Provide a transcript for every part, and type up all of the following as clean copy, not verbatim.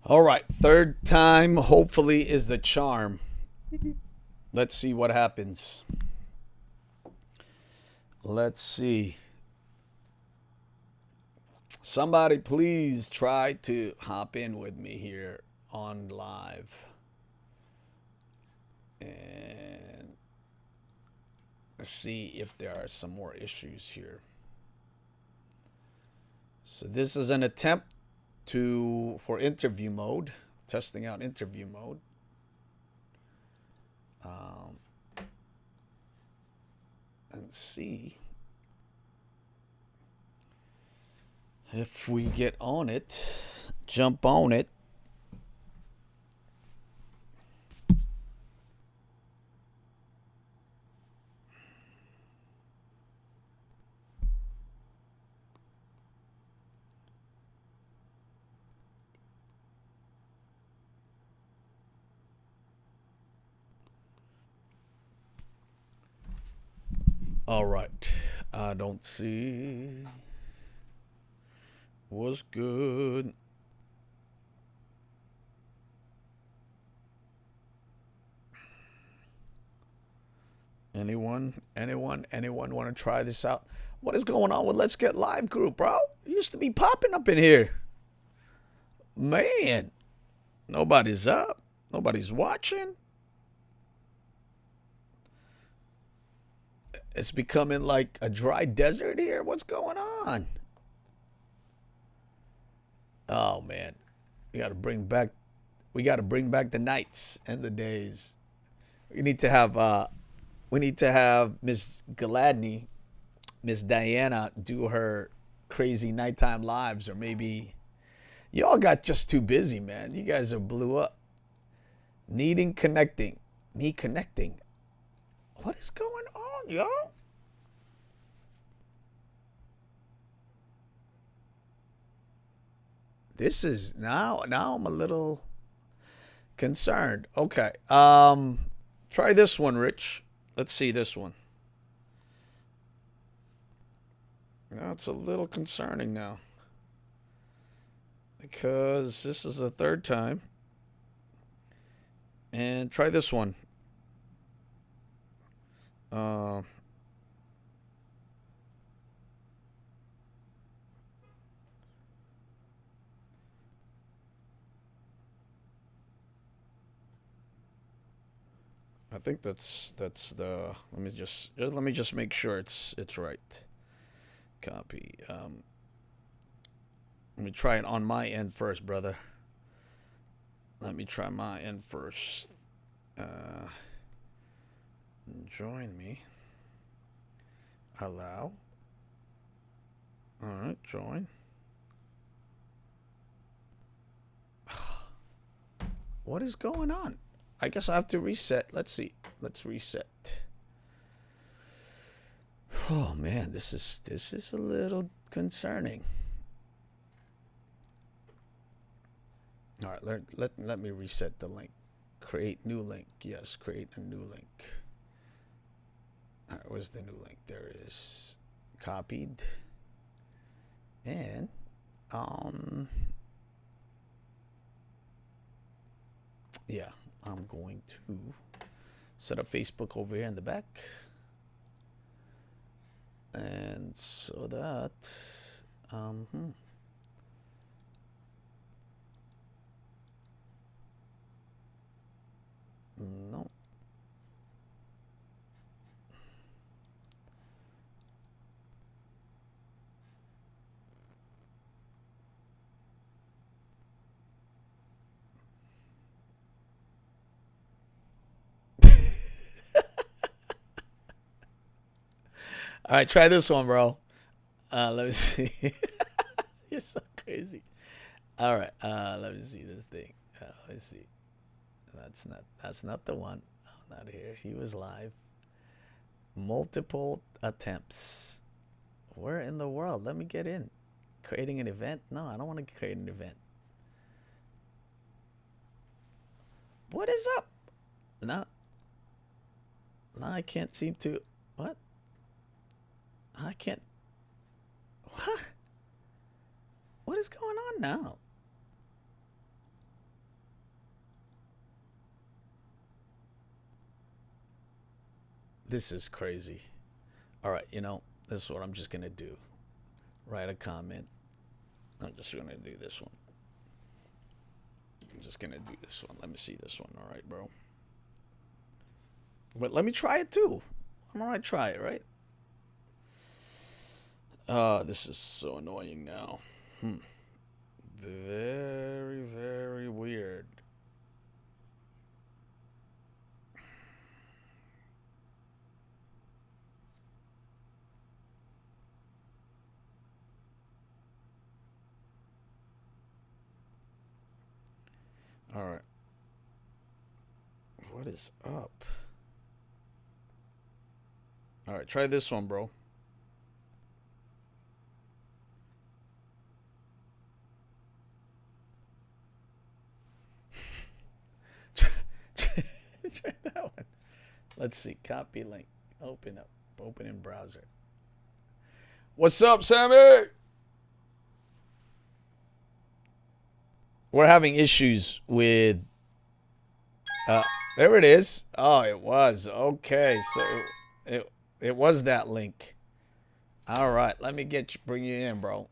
All right, third time hopefully is the charm. Let's see what happens. Let's see. Somebody please try to hop in with me here on live. And let's see if there are some more issues here. So this is an attempt for interview mode, testing out interview mode. And see if we get on it, jump on it. All right. I don't see. What's good? Anyone want to try this out? What is going on with Let's Get Live group, bro? It used to be popping up in here. Man, nobody's up. Nobody's watching. It's becoming like a dry desert here. What's going on? Oh man, we got to bring back the nights and the days. We need to have Miss Galadney, Miss Diana do her crazy nighttime lives, or maybe y'all got just too busy, man. You guys are blew up. Need connecting. What is going on, y'all? This is now I'm a little concerned. Okay. Try this one, Rich. Let's see this one. Now it's a little concerning now. Because this is the third time. And try this one. I think that's the. Let me just make sure it's right. Copy. Let me try it on my end first, brother. Let me try my end first. Join me. Allow. All right, join. What is going on? I guess I have to reset. Let's see. Let's reset. Oh man, this is a little concerning. All right, let me reset the link. Create new link. Yes, create a new link. All right, where's the new link? There it is. Copied. And yeah, I'm going to set up Facebook over here in the back. And so that no. All right, try this one, bro. Let me see. You're so crazy. All right, let me see this thing. Let me see. That's not the one. Oh, not here. He was live. Multiple attempts. Where in the world? Let me get in. Creating an event? No, I don't want to create an event. What is up? No, I can't seem to. What? I can't. What? What is going on now? This is crazy. All right, this is what I'm just gonna do. Write a comment. I'm just gonna do this one. I'm just gonna do this one. Let me see this one. All right, bro. But let me try it too. I'm gonna try it, right? This is so annoying now. Very, very weird. All right. What is up? All right, try this one, bro. try that one. Let's see. Copy link. Open up. Open in browser. What's up, Sammy? We're having issues with. There it is. Oh, it was. Okay, so it was that link. All right, let me bring you in, bro.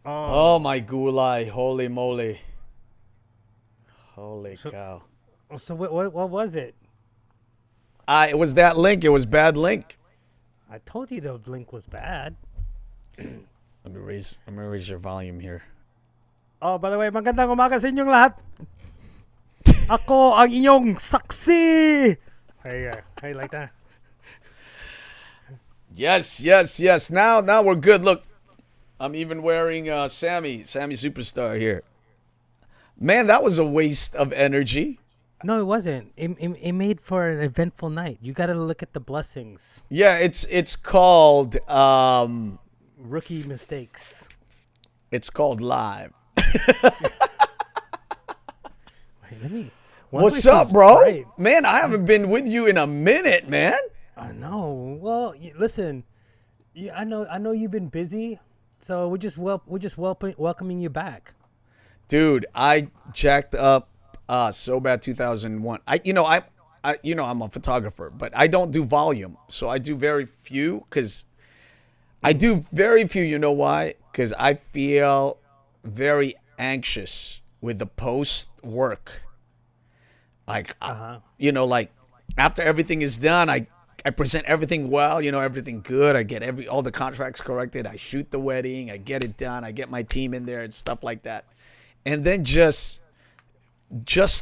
Oh my gulai! Holy moly! Holy cow! So what was it? It was that link. It was bad link. I told you the link was bad. Let me raise your volume here. Oh, by the way, magandang umaga sa inyong lahat. Ako ang inyong saksi. Hey, like that. Yes. Now we're good. Look, I'm even wearing Sammy Superstar here. Man, that was a waste of energy. No, it wasn't. It made for an eventful night. You got to look at the blessings. Yeah, it's called Rookie mistakes. It's called live. Wait, What's up, bro? Right. Man, I haven't been with you in a minute, man. I know. Well, listen, I know you've been busy, so we're just welcoming you back. Dude, I jacked up so bad 2001. I'm a photographer, but I don't do volume, so I do very few You know why? Because I feel very anxious with the post work. Like, like after everything is done, I present everything well, everything good. I get all the contracts corrected. I shoot the wedding. I get it done. I get my team in there and stuff like that. And then just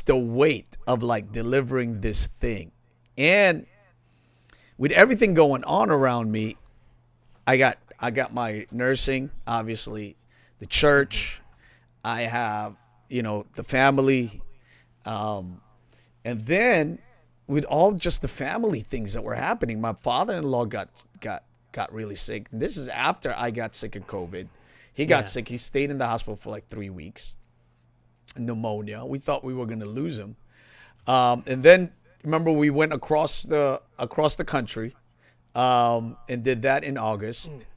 the weight of like delivering this thing. And with everything going on around me, I got my nursing, obviously, the church. I have, the family. And then with all just the family things that were happening, my father-in-law got really sick. And this is after I got sick of COVID. He got sick. He stayed in the hospital for like 3 weeks. Pneumonia. We thought we were going to lose him. And then remember we went across the country and did that in August.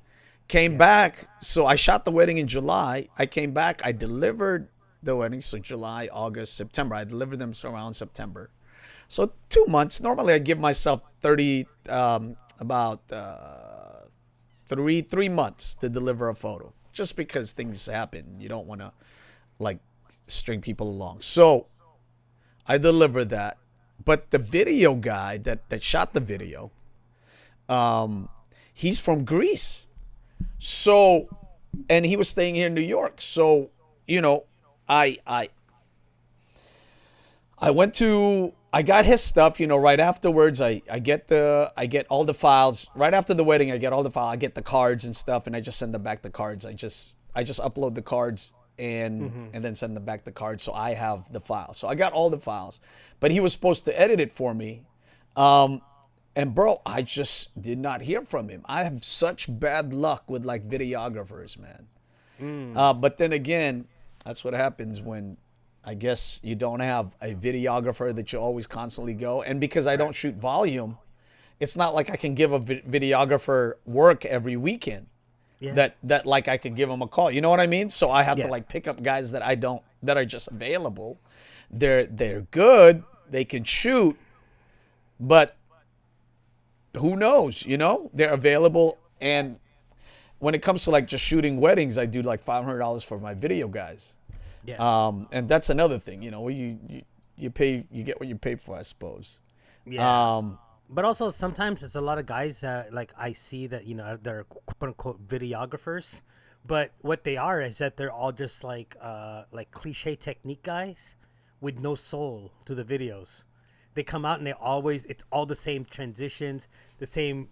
Came back. So I shot the wedding in July. I came back. I delivered the wedding. So July, August, September. I delivered them around September. So 2 months. Normally I give myself 3 months to deliver a photo. Just because things happen. You don't want to like string people along. So I delivered that. But the video guy that shot the video, he's from Greece. So, and he was staying here in New York. So, I got his stuff, right afterwards. I get all the files right after the wedding. I get all the files. I get the cards and stuff, and I just send them back the cards. I just upload the cards and then send them back the cards. So I have the files. So I got all the files, but he was supposed to edit it for me. And bro, I just did not hear from him. I have such bad luck with like videographers, man. But then again, that's what happens when I guess you don't have a videographer that you always constantly go. And because I don't shoot volume, it's not like I can give a videographer work every weekend. Yeah. That like I could give them a call. You know what I mean? So I have to like pick up guys that are just available. They're good, they can shoot, but who knows? You know, they're available. And when it comes to like just shooting weddings, I do like $500 for my video guys. Yeah. And that's another thing. You know, you pay, you get what you pay for, I suppose. Yeah. But also sometimes it's a lot of guys that like I see that, you know, they're quote unquote videographers, but what they are is that they're all just like cliche technique guys with no soul to the videos. They come out and it's all the same transitions, the same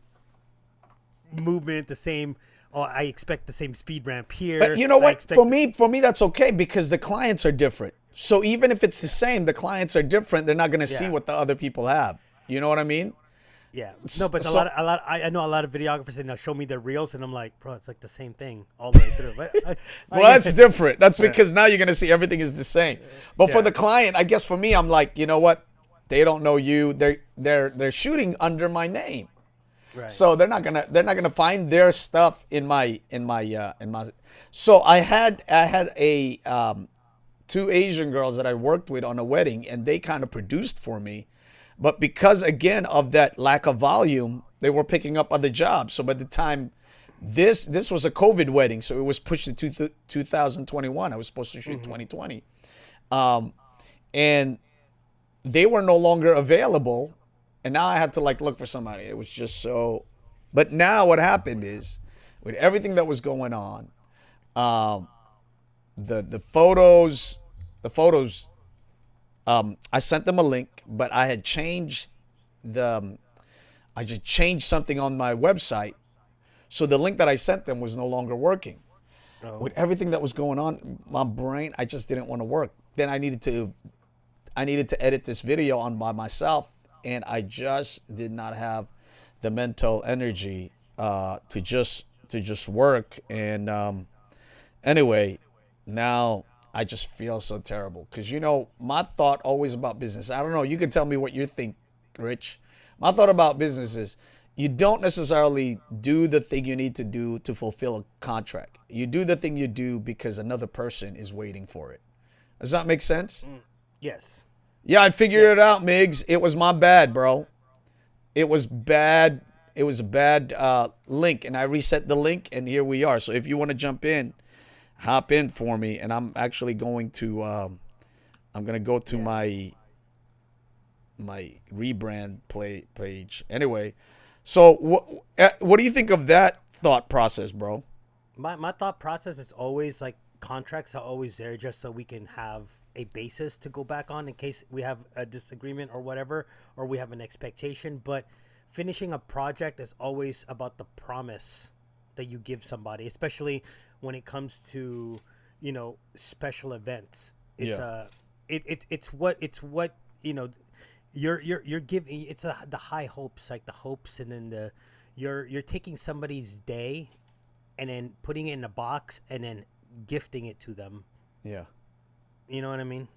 movement, the same. Oh, I expect the same speed ramp here. But you know what? For me, that's okay because the clients are different. So even if it's the same, the clients are different. They're not going to see what the other people have. You know what I mean? Yeah. No, but I know a lot of videographers and they'll show me their reels and I'm like, bro, it's like the same thing all the way through. But well, that's different. That's because now you're going to see everything is the same. But for the client, I guess for me, I'm like, you know what? They don't know you. They're shooting under my name. Right. So they're not gonna find their stuff in my. So I had a two Asian girls that I worked with on a wedding, and they kind of produced for me, but because again of that lack of volume, they were picking up other jobs. So by the time this was a COVID wedding, so it was pushed to 2021. I was supposed to shoot 2020, and they were no longer available. And now I had to like look for somebody. It was just so. But now what happened is, with everything that was going on, the photos, I sent them a link, but I had changed I just changed something on my website, so the link that I sent them was no longer working. Oh. With everything that was going on, my brain, I just didn't want to work. Then I needed to edit this video on by myself. And I just did not have the mental energy to just work. And anyway, now I just feel so terrible because, you know, my thought always about business. I don't know. You can tell me what you think, Rich. My thought about business is you don't necessarily do the thing you need to do to fulfill a contract. You do the thing you do because another person is waiting for it. Does that make sense? Yes. Yeah, I figured it out, Migs. It was my bad, bro. It was bad. It was a bad link, and I reset the link, and here we are. So if you want to jump in, hop in for me, and I'm actually going to I'm gonna go to my rebrand page. Anyway, so what do you think of that thought process, bro? My thought process is always like contracts are always there just so we can have a basis to go back on in case we have a disagreement or whatever, or we have an expectation. But finishing a project is always about the promise that you give somebody, especially when it comes to, you know, special events. It's it's what you know you're giving. It's the high hopes, like the hopes, and then you're taking somebody's day and then putting it in a box and then gifting it to them. Yeah. You know what I mean?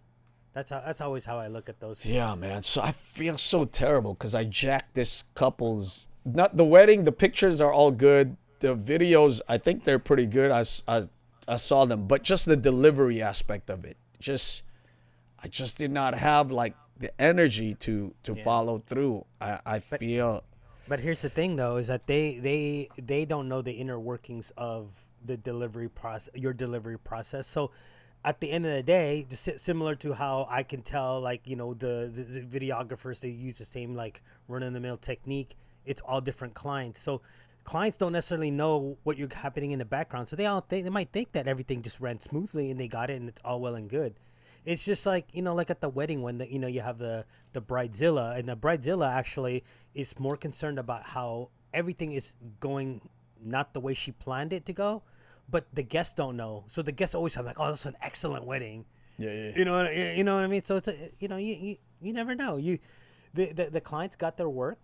That's always how I look at those. Yeah, man. So I feel so terrible because I jacked this couple's. Not the wedding. The pictures are all good. The videos, I think they're pretty good. I saw them, but just the delivery aspect of it, I just did not have like the energy to follow through. I feel. But here's the thing, though, is that they don't know the inner workings of the delivery process, your delivery process. So at the end of the day, similar to how I can tell, like, you know, the videographers, they use the same like run-of-the-mill technique. It's all different clients. So clients don't necessarily know what you're happening in the background. So they might think that everything just ran smoothly and they got it and it's all well and good. It's just like, you know, like at the wedding when you know, you have the bridezilla, and the bridezilla actually is more concerned about how everything is going not the way she planned it to go, but the guests don't know. So the guests always have like, oh, that's an excellent wedding. Yeah. You know what I mean? So it's you know, you never know. The clients got their work.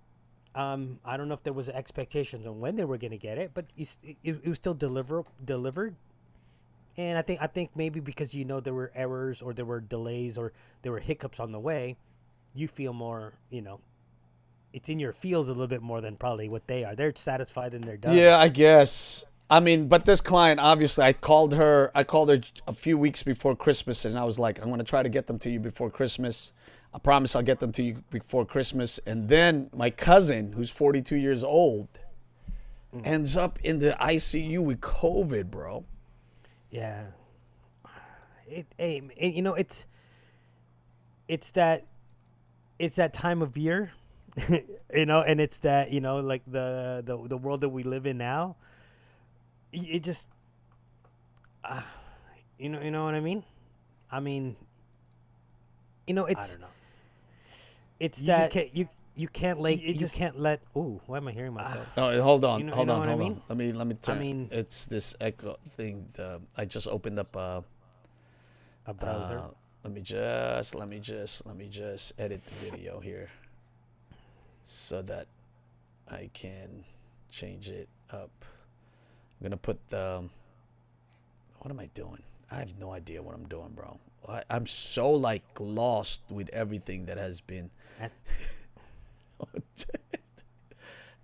I don't know if there was expectations on when they were going to get it, but it was still delivered. And I think maybe because, you know, there were errors or there were delays or there were hiccups on the way, you feel more, you know, it's in your feels a little bit more than probably what they are. They're satisfied and they're done. Yeah, I guess. I mean, but this client, obviously, I called her a few weeks before Christmas, and I was like, I'm going to try to get them to you before Christmas. I promise I'll get them to you before Christmas. And then my cousin, who's 42 years old, ends up in the ICU with COVID, bro. Yeah. You know, it's that time of year, you know, and it's that, you know, like the world that we live in now. It just, you know what I mean? I mean, you know, it's, I don't know. It's you that just can't, you can't like you can't let. Ooh, why am I hearing myself? Oh, hold on, you know, hold on, hold I on. mean? Let me turn. I mean, it's this echo thing. I just opened up a browser. Let me just edit the video here so that I can change it up. I'm gonna put the. What am I doing? I have no idea what I'm doing, bro. I'm so like lost with everything that has been.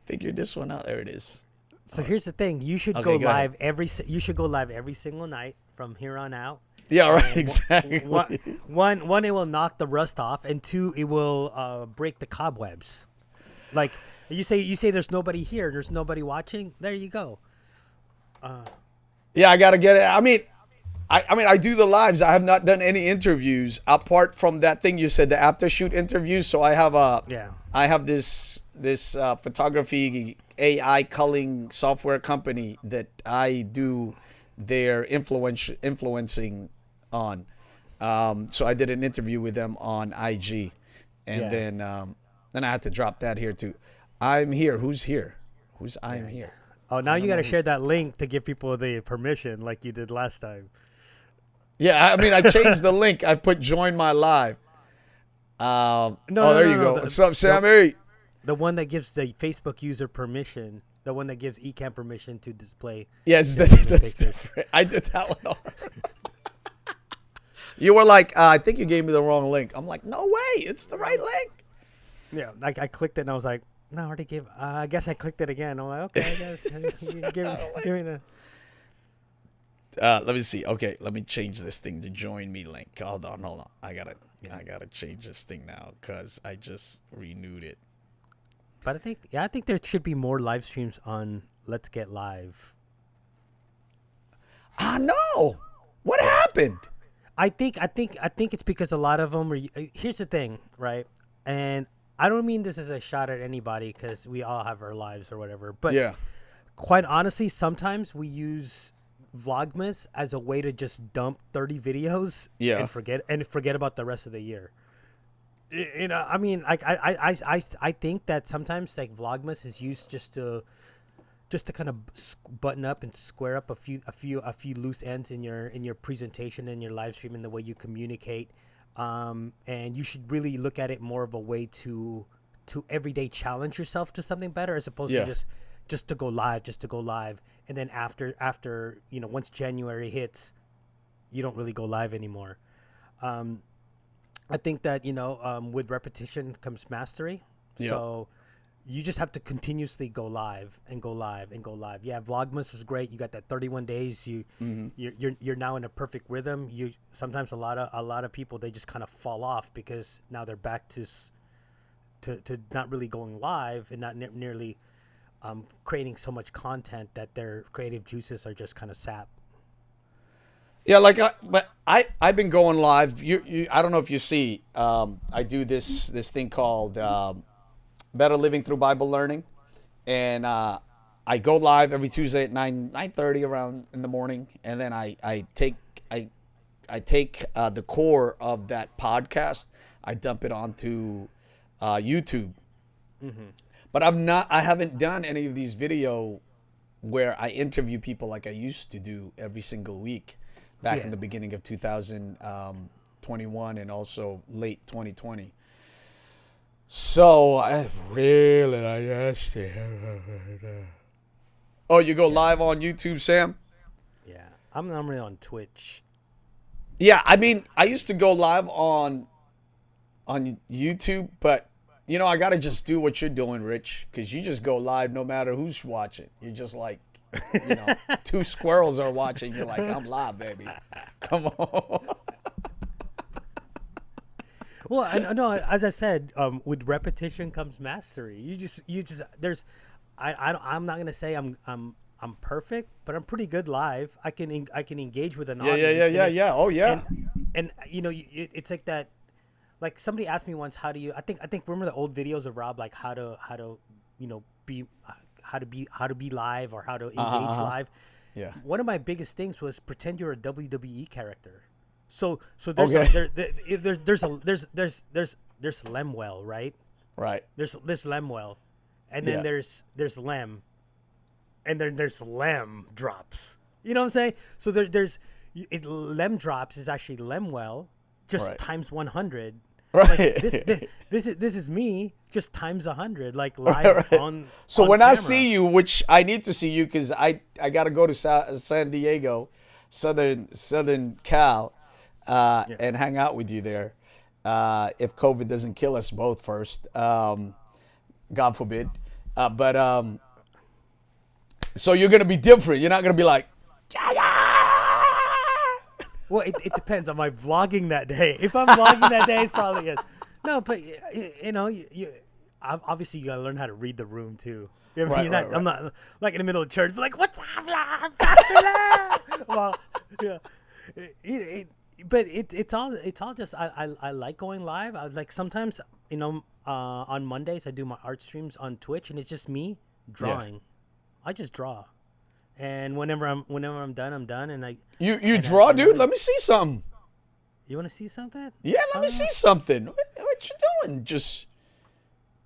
Figure this one out. There it is. So here's the thing: you should go live every single night from here on out. Yeah, right. Exactly. One, it will knock the rust off, and two, it will break the cobwebs. Like you say, there's nobody here, there's nobody watching. There you go. Yeah, I gotta get it. I mean, I do the lives. I have not done any interviews apart from that thing you said, the after shoot interviews. So I have I have this photography AI culling software company that I do their influencing on. So I did an interview with them on IG, and then I had to drop that here too. I'm here. Who's here? I'm here? Oh, now you got to share that link to give people the permission like you did last time. Yeah, I mean, I changed the link. I put join my live. There you go. What's up, Sammy? The one that gives the Facebook user permission. The one that gives ECamm permission to display. Yes, that's different. I did that one already. You were like, I think you gave me the wrong link. I'm like, no way. It's the right link. Yeah, I clicked it and I was like, no, I already gave. I guess I clicked it again. I'm like, okay, I guess. give me the. Let me see. Okay, let me change this thing to join me link. Hold on. I gotta change this thing now because I just renewed it. But I think there should be more live streams on Let's Get Live. No. What happened? I think it's because a lot of them are. Here's the thing, right? And I don't mean this as a shot at anybody because we all have our lives or whatever. But quite honestly, sometimes we use Vlogmas as a way to just dump 30 videos and forget about the rest of the year. You know, I mean, I think that sometimes like Vlogmas is used just to kind of button up and square up a few loose ends in your presentation and your live stream and the way you communicate. And you should really look at it more of a way to everyday challenge yourself to something better as opposed to just to go live. And then after, you know, once January hits, you don't really go live anymore. I think that, you know, with repetition comes mastery. Yep. So you just have to continuously go live and go live and go live. Yeah, Vlogmas was great. You got that 31 days. You're now in a perfect rhythm. You sometimes a lot of people, they just kind of fall off because now they're back to not really going live and not nearly creating so much content that their creative juices are just kind of sapped. Yeah, like I've been going live. I don't know if you see. I do this thing called Better Living Through Bible Learning, and I go live every Tuesday at 9:30 around in the morning, and then I take the core of that podcast, I dump it onto YouTube. Mm-hmm. But I haven't done any of these video where I interview people like I used to do every single week back in the beginning of 2021 and also late 2020. So I guess. Oh, you go live on YouTube, Sam? Yeah, I'm normally on Twitch. Yeah, I mean, I used to go live on YouTube, but you know, I gotta just do what you're doing, Rich, because you just go live no matter who's watching. You're just like, you know, two squirrels are watching. You're like, I'm live, baby. Come on. Well, I know. As I said, with repetition comes mastery. You just there's, I'm not gonna say I'm perfect, but I'm pretty good live. I can engage with an audience. Yeah. Oh yeah. And it's like that. Like somebody asked me once, how do you? I think remember the old videos of Rob, like how to be how to be live or how to engage live. Yeah. One of my biggest things was pretend you're a WWE character. So there's Okay. there's Lemuel, right? Right. There's Lemuel, and then there's Lem, and then there's Lem drops. You know what I'm saying? So Lem drops is actually Lemuel, just times 100. Right. Like this is me just times 100, like live on. So on when camera. I see you, which I need to see you because I got to go to San Diego, Southern Cal, and hang out with you there. If COVID doesn't kill us both first, God forbid. So you're gonna be different. You're not gonna be like. Well, it depends. Am I vlogging that day? If I'm vlogging that day, it's probably is. No, but obviously you gotta learn how to read the room too. I mean, Right. I'm not like in the middle of church, like what's up, love? Pastor Love? Well, yeah. But it's all just I like going live. I like sometimes on Mondays I do my art streams on Twitch and it's just me drawing. Yeah. I just draw. And whenever I'm done, I'm done. And you draw, dude. Let me see something. You want to see something? Yeah, let me see something. What you doing? Just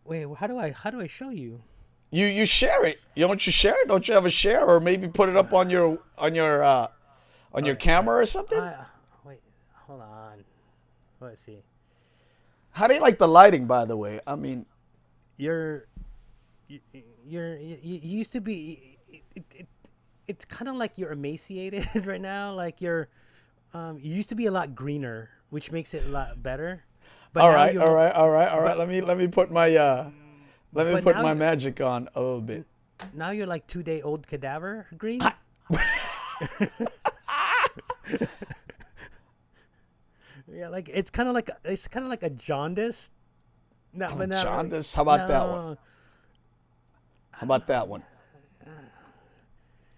wait. How do I show you? You share it. Don't you share it? Don't you have a share, or maybe put it up on your camera or something? Wait, hold on. Let's see. How do you like the lighting, by the way? I mean, you used to be. It's kind of like you're emaciated right now. Like you used to be a lot greener, which makes it a lot better. But all right. Let me put my my magic on a little bit. Now you're like 2-day-old cadaver green. Yeah, like it's kind of like a jaundice. Jaundice. How about that one? How about that one?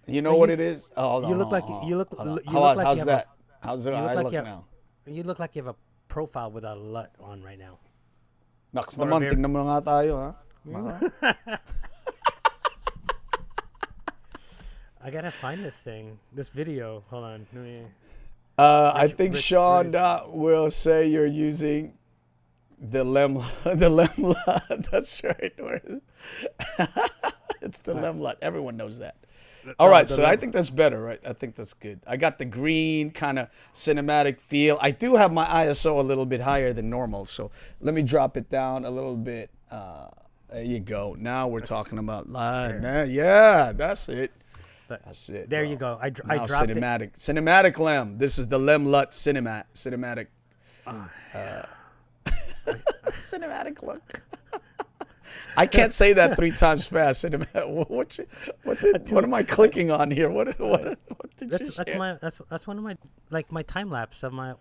You know what it is? Oh, you look like how's that? How's it? I look now. You look like you have a profile with a LUT on right now. Naks naman, tingnan mo nga tayo, ha? I gotta find this video. Hold on. I think Sean will say you're using the Lemlut. That's right. It's the Lemlut. Everyone knows that. All right, so I think that's better, right? I think that's good. I got the green kind of cinematic feel. I do have my ISO a little bit higher than normal, so let me drop it down a little bit. There you go. Now we're talking about live. Yeah, that's it. That's it. There bro. You go. I dropped cinematic. It. Cinematic Lem. This is the Lemlut cinematic. Cinematic look. I can't say that 3 times fast. What am I clicking on here? What did you share? That's one of my time lapse of my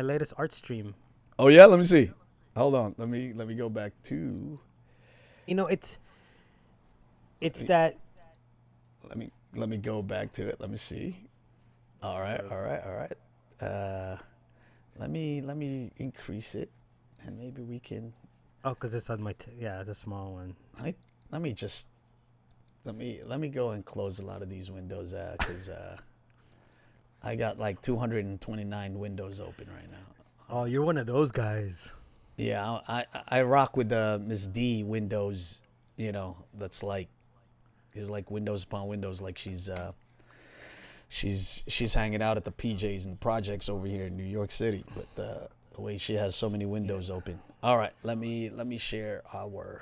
latest art stream. Oh yeah, let me see. Hold on. Let me go back to. It's that. Let me go back to it. Let me see. All right. Let me increase it, and maybe we can. Oh, because it's on my it's a small one. Let me go and close a lot of these windows because I got like 229 windows open right now. Oh, you're one of those guys. Yeah, I rock with the Miss D windows. That's like is like windows upon windows. Like she's hanging out at the PJs and projects over here in New York City, but the way she has so many windows open. All right, let me share our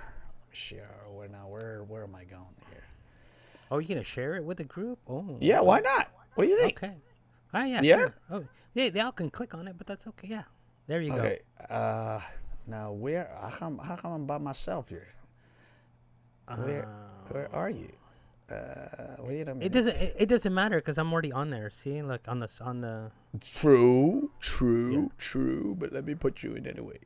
now. Where am I going here? Oh, you're gonna share it with the group? Oh, yeah. Why not? What do you think? Okay. Oh yeah. Yeah. Sure. Oh, yeah. They all can click on it, but that's okay. Yeah. There you go. Okay. Now how come I'm by myself here? Where are you? Wait a minute. It doesn't matter because I'm already on there. See, like on the. True. But let me put you in anyway.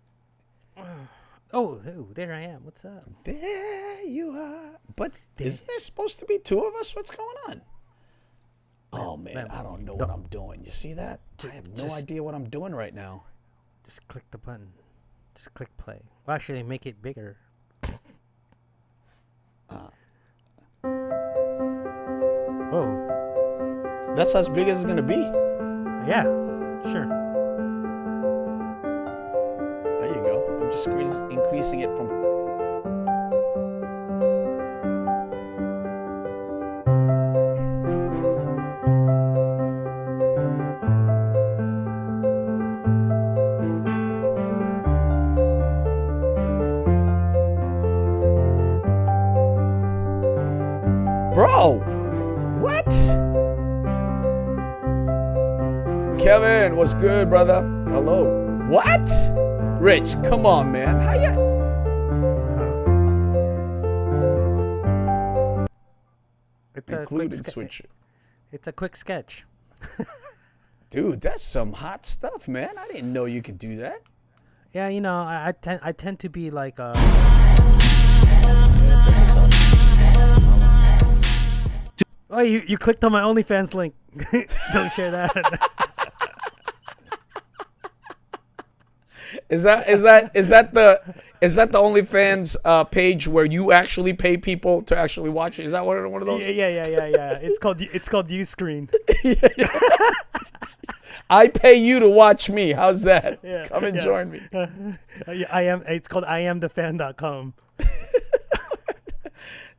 Oh, there I am. What's up? There you are. But isn't there supposed to be two of us? What's going on? Oh, man, I don't know what I'm doing. You see that? I have no idea what I'm doing right now. Just click the button. Just click play. Well, actually, make it bigger. Oh. That's as big as it's going to be. Yeah, sure. There you go. I'm just increasing it from... Bro, what? Kevin, what's good, brother? Hello. What? Rich, come on, man. How you? It's a Included switcher. It's a quick sketch. Dude, that's some hot stuff, man. I didn't know you could do that. Yeah, you know, I tend to be like Oh, you clicked on my OnlyFans link. Don't share that. Is that the OnlyFans page where you actually pay people to actually watch it? Is that one of those? Yeah. It's called Uscreen. I pay you to watch me. How's that? Yeah, Come and join me. It's called IamTheFan.com.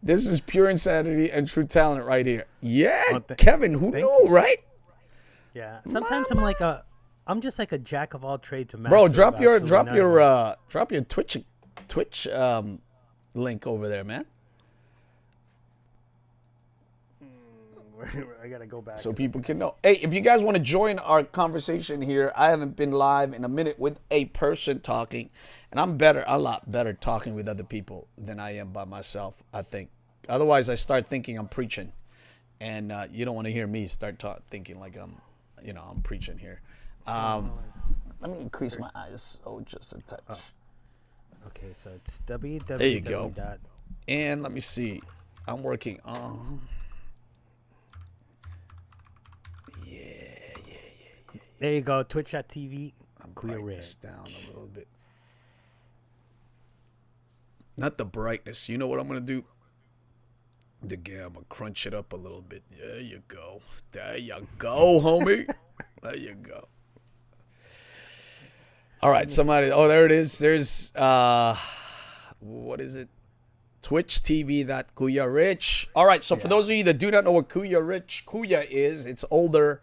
This is pure insanity and true talent right here. Yeah, Kevin, who knew, right? Yeah. Sometimes I'm just like a jack of all trades. Bro, drop your Twitch link over there, man. I gotta go back so people can know. Hey, if you guys want to join our conversation here, I haven't been live in a minute with a person talking, and I'm a lot better talking with other people than I am by myself, I think. Otherwise, I start thinking I'm preaching, and you don't want to hear me start thinking like I'm preaching here. Let me increase my eyes just a touch. Oh. Okay, so it's www. There you go. And let me see. I'm working on. Yeah. There you go. Twitch.tv. I'm bringing this down a little bit. Not the brightness. You know what I'm gonna do? I'm gonna crunch it up a little bit. There you go. There you go, homie. There you go. All right, somebody. Oh, there it is. There's what is it? Twitch TV that Kuya Rich. All right, so for those of you that do not know what Kuya is, it's older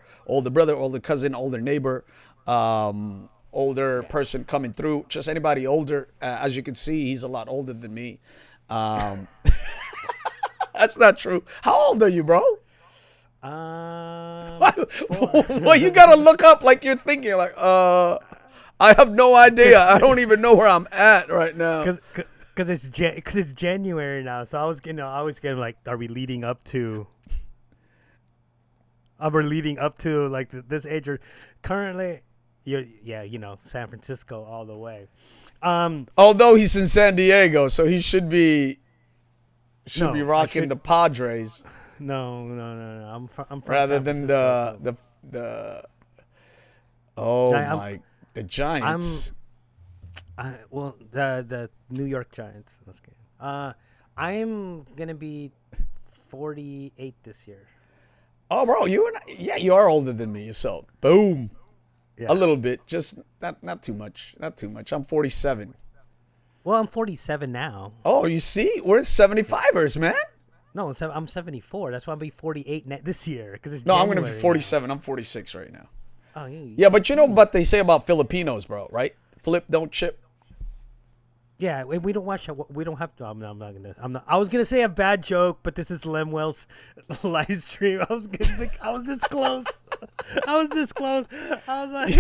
brother, older cousin, older neighbor, older person coming through. Just anybody older. As you can see, he's a lot older than me. That's not true. How old are you, bro? Well, you gotta look up like you're thinking like, I have no idea. I don't even know where I'm at right now. Because it's January now, so I was getting like, are we leading up to? Like this age or currently? San Francisco all the way. Although he's in San Diego, so he should be rocking the Padres. No. I'm from rather San than Francisco, the Giants. The New York Giants. I was kidding. I'm gonna be 48 this year. Oh, bro, you are older than me. So boom, a little bit, just not too much. Not too much. I'm 47. Well, I'm 47 now. Oh, you see, we're 75ers, man. No, I'm 74. That's why I'll be 48 this year. I'm gonna be 47. Now. I'm 46 right now. Oh, yeah, but you know what they say about Filipinos, bro, right? Flip, don't chip. Yeah, we don't watch. We don't have to. I'm not gonna. I was gonna say a bad joke, but this is Lemuel's live stream. I was this close. I was like,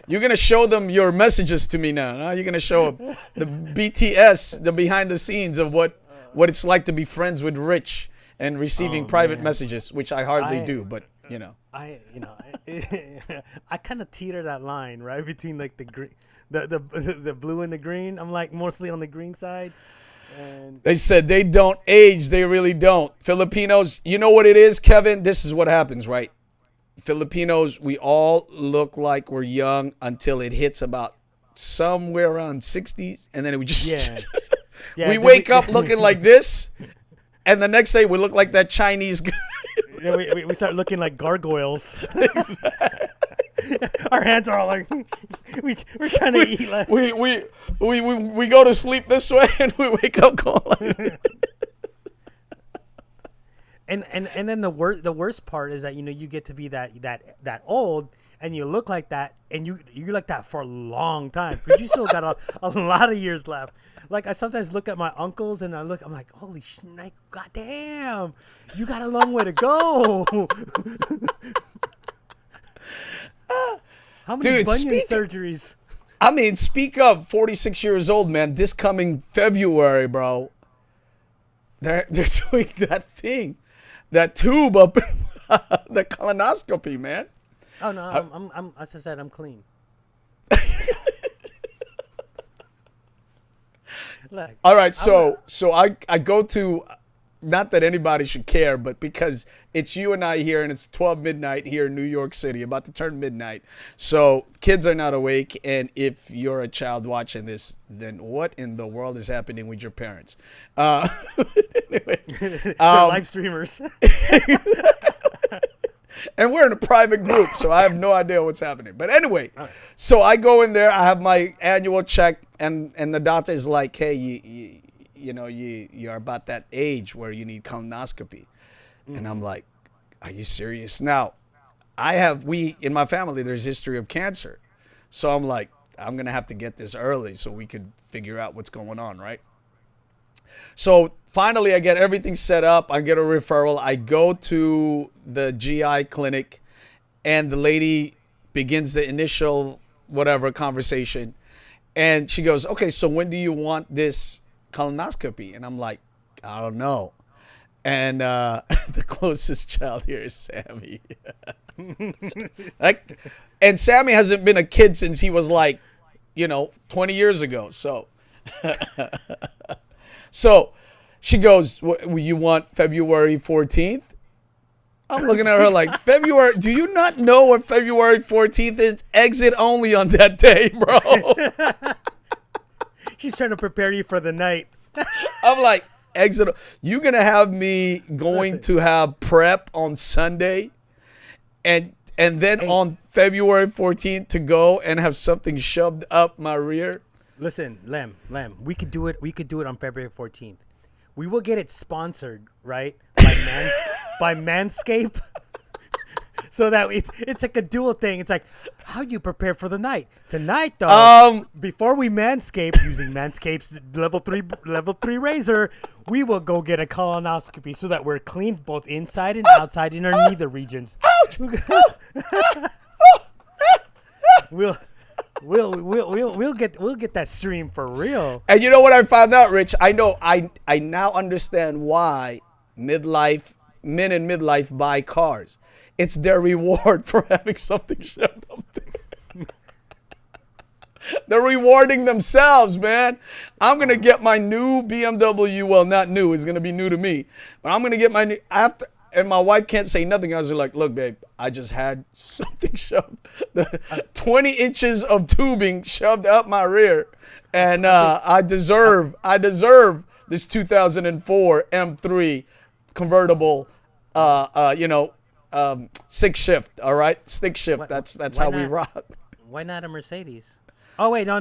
you're gonna show them your messages to me now. Huh? You're gonna show them the BTS, the behind the scenes of what it's like to be friends with Rich and receiving private messages, which I hardly do, but you know. I you know I kind of teeter that line right between like the green, the blue and the green. I'm like mostly on the green side. And They said they don't age. They really don't. Filipinos, you know what it is, Kevin? This is what happens, right? Filipinos, we all look like we're young until it hits about somewhere around 60s, and then we just yeah, we wake up looking like this, and the next day we look like that Chinese guy. Yeah, we start looking like gargoyles. Our hands are all like we're trying to eat. Like We go to sleep this way, and we wake up going like this. And then the worst part is that you get to be that old and you look like that and you're like that for a long time, but you still got a lot of years left. Like I sometimes look at my uncles and I'm like, holy shit, goddamn, you got a long way to go. How many bunion surgeries? I mean, speak of 46 years old, man. This coming February, bro, they're doing that thing, that tube up, the colonoscopy, man. Oh no, I'm as I said, I'm clean. Like, all right, so I go to, not that anybody should care, but because it's you and I here, and it's 12 midnight here in New York City, about to turn midnight. So kids are not awake, and if you're a child watching this, then what in the world is happening with your parents? Anyway, live streamers. And we're in a private group, so I have no idea what's happening. But anyway, so I go in there, I have my annual check, and the doctor is like, hey, you're about that age where you need colonoscopy. And I'm like, are you serious? Now, in my family, there's history of cancer. So I'm like, I'm going to have to get this early so we could figure out what's going on, right? So finally, I get everything set up. I get a referral. I go to the GI clinic, and the lady begins the initial whatever conversation. And she goes, okay, so when do you want this colonoscopy? And I'm like, I don't know. And the closest child here is Sammy. And Sammy hasn't been a kid since he was 20 years ago. So so she goes, you want February 14th? I'm looking at her like, February? Do you not know what February 14th is? Exit only on that day, bro. She's trying to prepare you for the night. I'm like, exit. You're going to have me going to have prep on Sunday and then on February 14th to go and have something shoved up my rear? Listen, Lem, we could do it. We could do it on February 14th. We will get it sponsored, right, by Manscaped, so that it's like a dual thing. It's like, how do you prepare for the night? Tonight, though, before we manscape using Manscaped's level 3 razor, we will go get a colonoscopy so that we're clean both inside and outside in our neither regions. Ouch! We'll get that stream for real. And you know what I found out, Rich? I now understand why men in midlife buy cars. It's their reward for having something shoved up there. They're rewarding themselves, man. I'm gonna get my new BMW. Well, not new. It's gonna be new to me, but I'm gonna get my new after. And my wife can't say nothing. I was like, look, babe, I just had something shoved, 20 inches of tubing shoved up my rear. And I deserve this 2004 M3 convertible, stick shift. All right. Stick shift. That's how we rock. Why not a Mercedes? Oh, wait. No.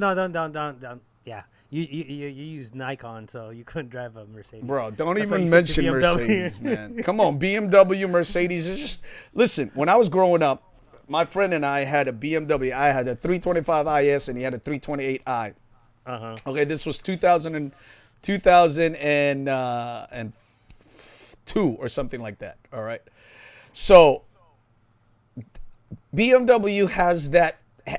Yeah. You use Nikon, so you couldn't drive a Mercedes. Bro, don't even mention Mercedes, man. Come on, BMW, Mercedes. It's just, listen, when I was growing up, my friend and I had a BMW. I had a 325 IS, and he had a 328i. Uh-huh. Okay, this was 2002 or something like that, all right? So BMW has that.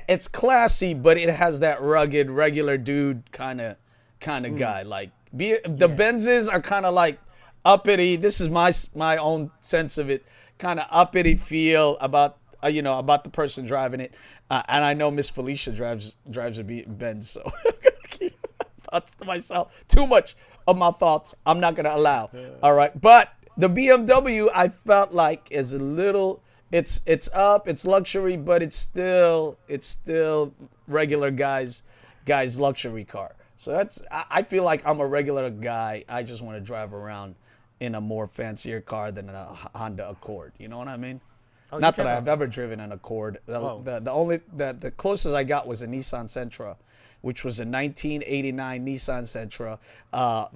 It's classy, but it has that rugged, regular dude kind of guy. Like the Benzes are kind of like uppity. This is my own sense of it. kind of uppity feel about about the person driving it. And I know Miss Felicia drives a Benz, so I'm gonna keep my thoughts to myself. Too much of my thoughts I'm not gonna allow. All right, but the BMW I felt like is a little. It's luxury, but it's still regular guys luxury car. So I feel like I'm a regular guy. I just want to drive around in a more fancier car than a Honda Accord. You know what I mean? Oh, Not that I've ever driven an Accord. Oh. The closest I got was a Nissan Sentra, which was a 1989 Nissan Sentra.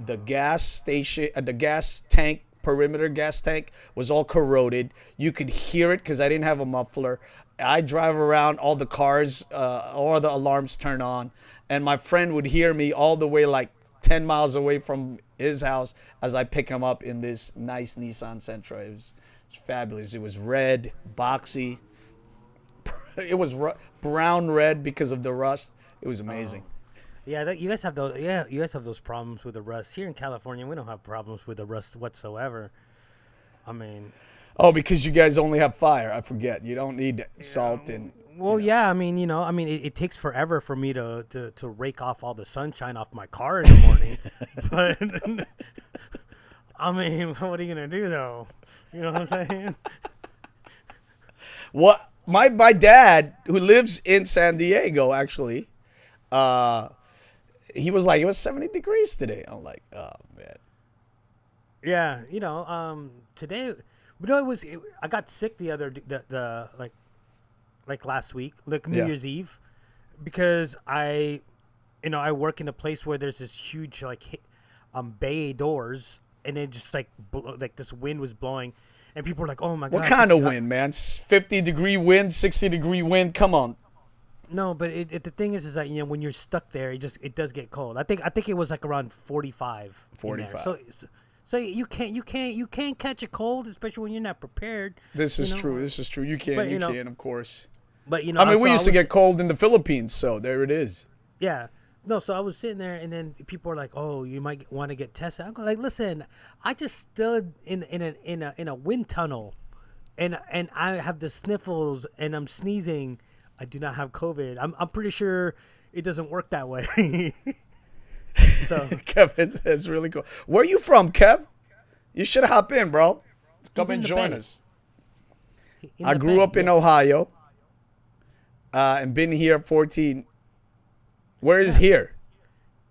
The gas tank, perimeter gas tank, was all corroded. You could hear it because I didn't have a muffler. I drive around, all the cars, all the alarms turn on, and my friend would hear me all the way like 10 miles away from his house as I pick him up in this nice Nissan Sentra. It was fabulous. It was red, boxy. It was brown red because of the rust. It was amazing. Yeah, you guys have those. Yeah, you guys have those problems with the rust. Here in California, we don't have problems with the rust whatsoever. I mean, because you guys only have fire. I forget. You don't need salt and. Well, yeah, I mean, it takes forever for me to rake off all the sunshine off my car in the morning. But I mean, what are you gonna do though? You know what I'm saying? What my dad, who lives in San Diego, actually, he was like, it was 70 degrees today. I'm like, oh man. Yeah, today, I got sick the last week, like New Year's Eve, because I work in a place where there's this huge bay doors, and it just like this wind was blowing, and people were like, "Oh my god!" What kind of wind, man? 50-degree wind, 60-degree wind. Come on. No, but the thing is that when you're stuck there, it does get cold. I think it was like around 45. 45. So you can't catch a cold, especially when you're not prepared. This is true. You can, of course. But I mean, we used to get cold in the Philippines, so there it is. Yeah. No, so I was sitting there, and then people were like, "Oh, you might want to get tested." I'm like, "Listen, I just stood in a wind tunnel, and I have the sniffles, and I'm sneezing. I do not have COVID. I'm pretty sure it doesn't work that way." So Kev, it's really cool. Where are you from, Kev? You should hop in, bro. Come and join us. I grew up in Ohio, and been here 14. Where is here?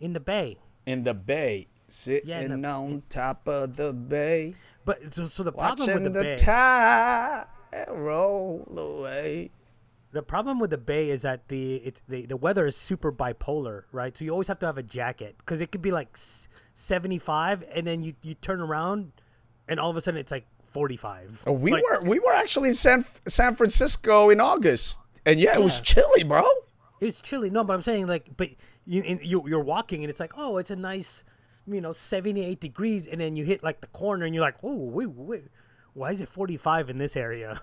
In the Bay. In the Bay. Sitting on top of the bay. But so the problem with the Bay. Watching the tide roll away. The problem with the Bay is that the weather is super bipolar, right? So you always have to have a jacket because it could be like 75, and then you turn around, and all of a sudden it's like 45. Oh, we were actually in San Francisco in August, and it was chilly, bro. It's chilly. No, but I'm saying but you're walking, and it's like, oh, it's a nice, 78 degrees, and then you hit like the corner, and you're like, oh, wait, why is it 45 in this area?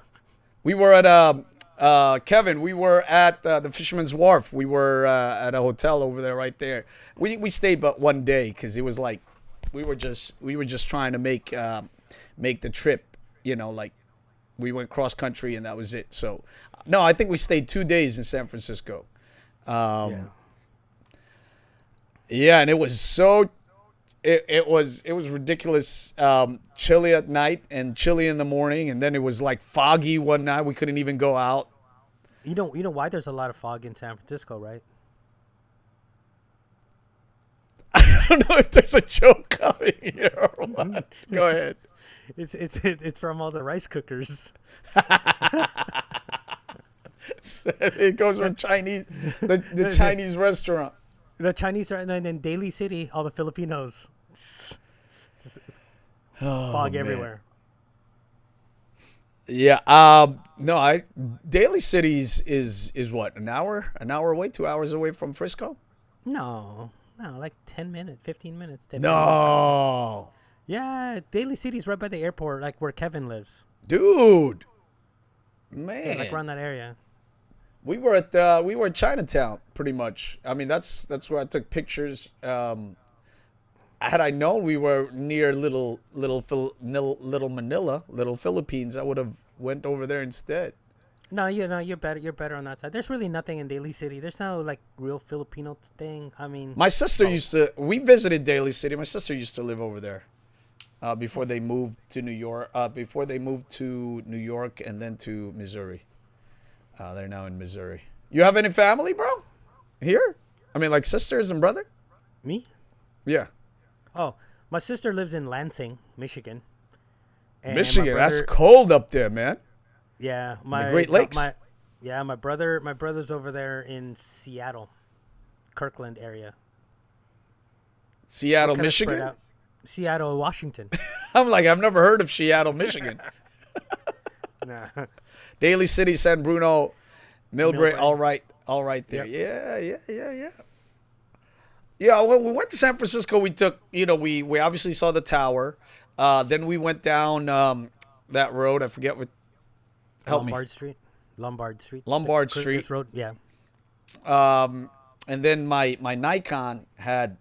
We were at Kevin. We were at the Fisherman's Wharf. We were at a hotel over there, right there. We stayed but one day because it was like we were just trying to make the trip. We went cross country and that was it. So no, I think we stayed 2 days in San Francisco. And it was so it was ridiculous, chilly at night and chilly in the morning, and then it was like foggy one night. We couldn't even go out. You know why there's a lot of fog in San Francisco, right? I don't know if there's a joke coming here or what. Go ahead. It's from all the rice cookers. It goes from Chinese, the Chinese restaurant. The Chinese restaurant, and then Daly City, all the Filipinos. Fog everywhere. Yeah. No. Daly City is what, an hour away, 2 hours away from Frisco? No, like 10 minutes, 15 minutes. No. Yeah, Daly City's right by the airport, like where Kevin lives. Dude. Man. Yeah, like around that area. We were at Chinatown, pretty much. I mean, that's where I took pictures. had I known we were near little Manila, little Philippines, I would have went over there instead. No, you're better. You're better on that side. There's really nothing in Daly City. There's no like real Filipino thing. I mean, My sister used to. We visited Daly City. My sister used to live over there before they moved to New York. Before they moved to New York and then to Missouri. They're now in Missouri. You have any family, bro? Here? I mean, like sisters and brother? me? Yeah. Oh, my sister lives in Lansing, Michigan. And my Michigan. That's brother- cold up there, man. Yeah, my Great Lakes? My brother's over there in Seattle, Kirkland area. Seattle, Kinda spread Michigan. out. Seattle, Washington. I'm like, I've never heard of Seattle, Michigan. Nah. Daly City, San Bruno, Millbrae. Millbrae. All right there. Yep. Yeah. Yeah, when we went to San Francisco, we took, we obviously saw the tower. Then we went down that road. I forget what. Help me. Lombard Street. Street. This road, yeah. And then my Nikon had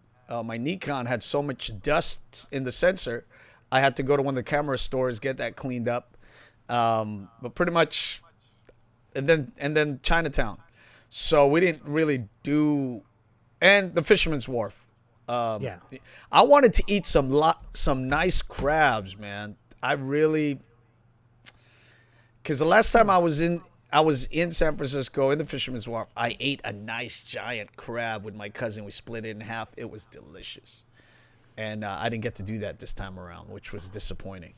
so much dust in the sensor, I had to go to one of the camera stores, get that cleaned up. But pretty much, and then Chinatown. So we didn't really do, and the Fisherman's Wharf. Yeah. I wanted to eat some nice crabs, man. Because the last time I was in San Francisco in the Fisherman's Wharf, I ate a nice giant crab with my cousin. We split it in half. It was delicious. And I didn't get to do that this time around, which was disappointing.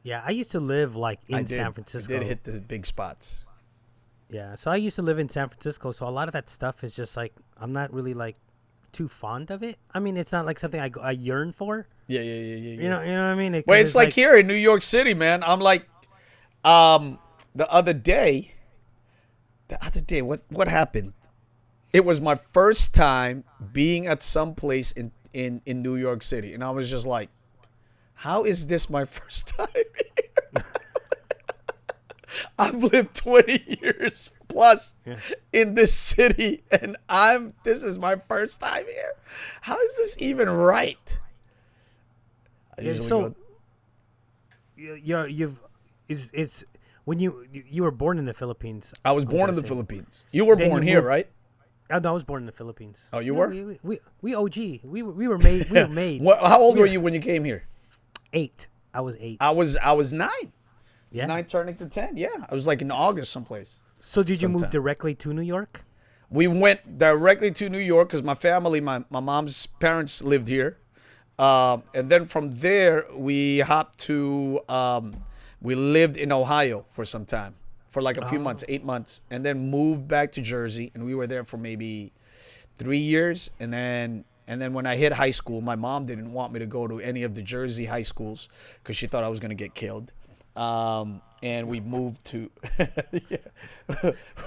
Yeah, I used to live like in San Francisco. I did hit the big spots. Yeah, so I used to live in San Francisco, so a lot of that stuff is just like I'm not really like too fond of it. I mean, it's not like something I yearn for. Yeah. You know what I mean? Well, it's like here in New York City, man. I'm like, the other day, what happened? It was my first time being at some place in New York City, and I was just like, how is this my first time here? I've lived 20 years plus in this city, and this is my first time here. How is this even right? So it's when you were born in the Philippines. I was born in the Philippines. You were born here, right? Oh, no, I was born in the Philippines. Oh, you were? We OG. We were made. We were made. How old were you when you came here? 8. I was 8. I was 9. Yeah. 9 turning to 10. Yeah, I was like in August someplace. So did you move directly to New York? We went directly to New York because my family, my mom's parents lived here. And then from there, we hopped to, we lived in Ohio for some time, for like a few months, 8 months, and then moved back to Jersey. And we were there for maybe 3 years. And then when I hit high school, my mom didn't want me to go to any of the Jersey high schools because she thought I was going to get killed. And we moved to,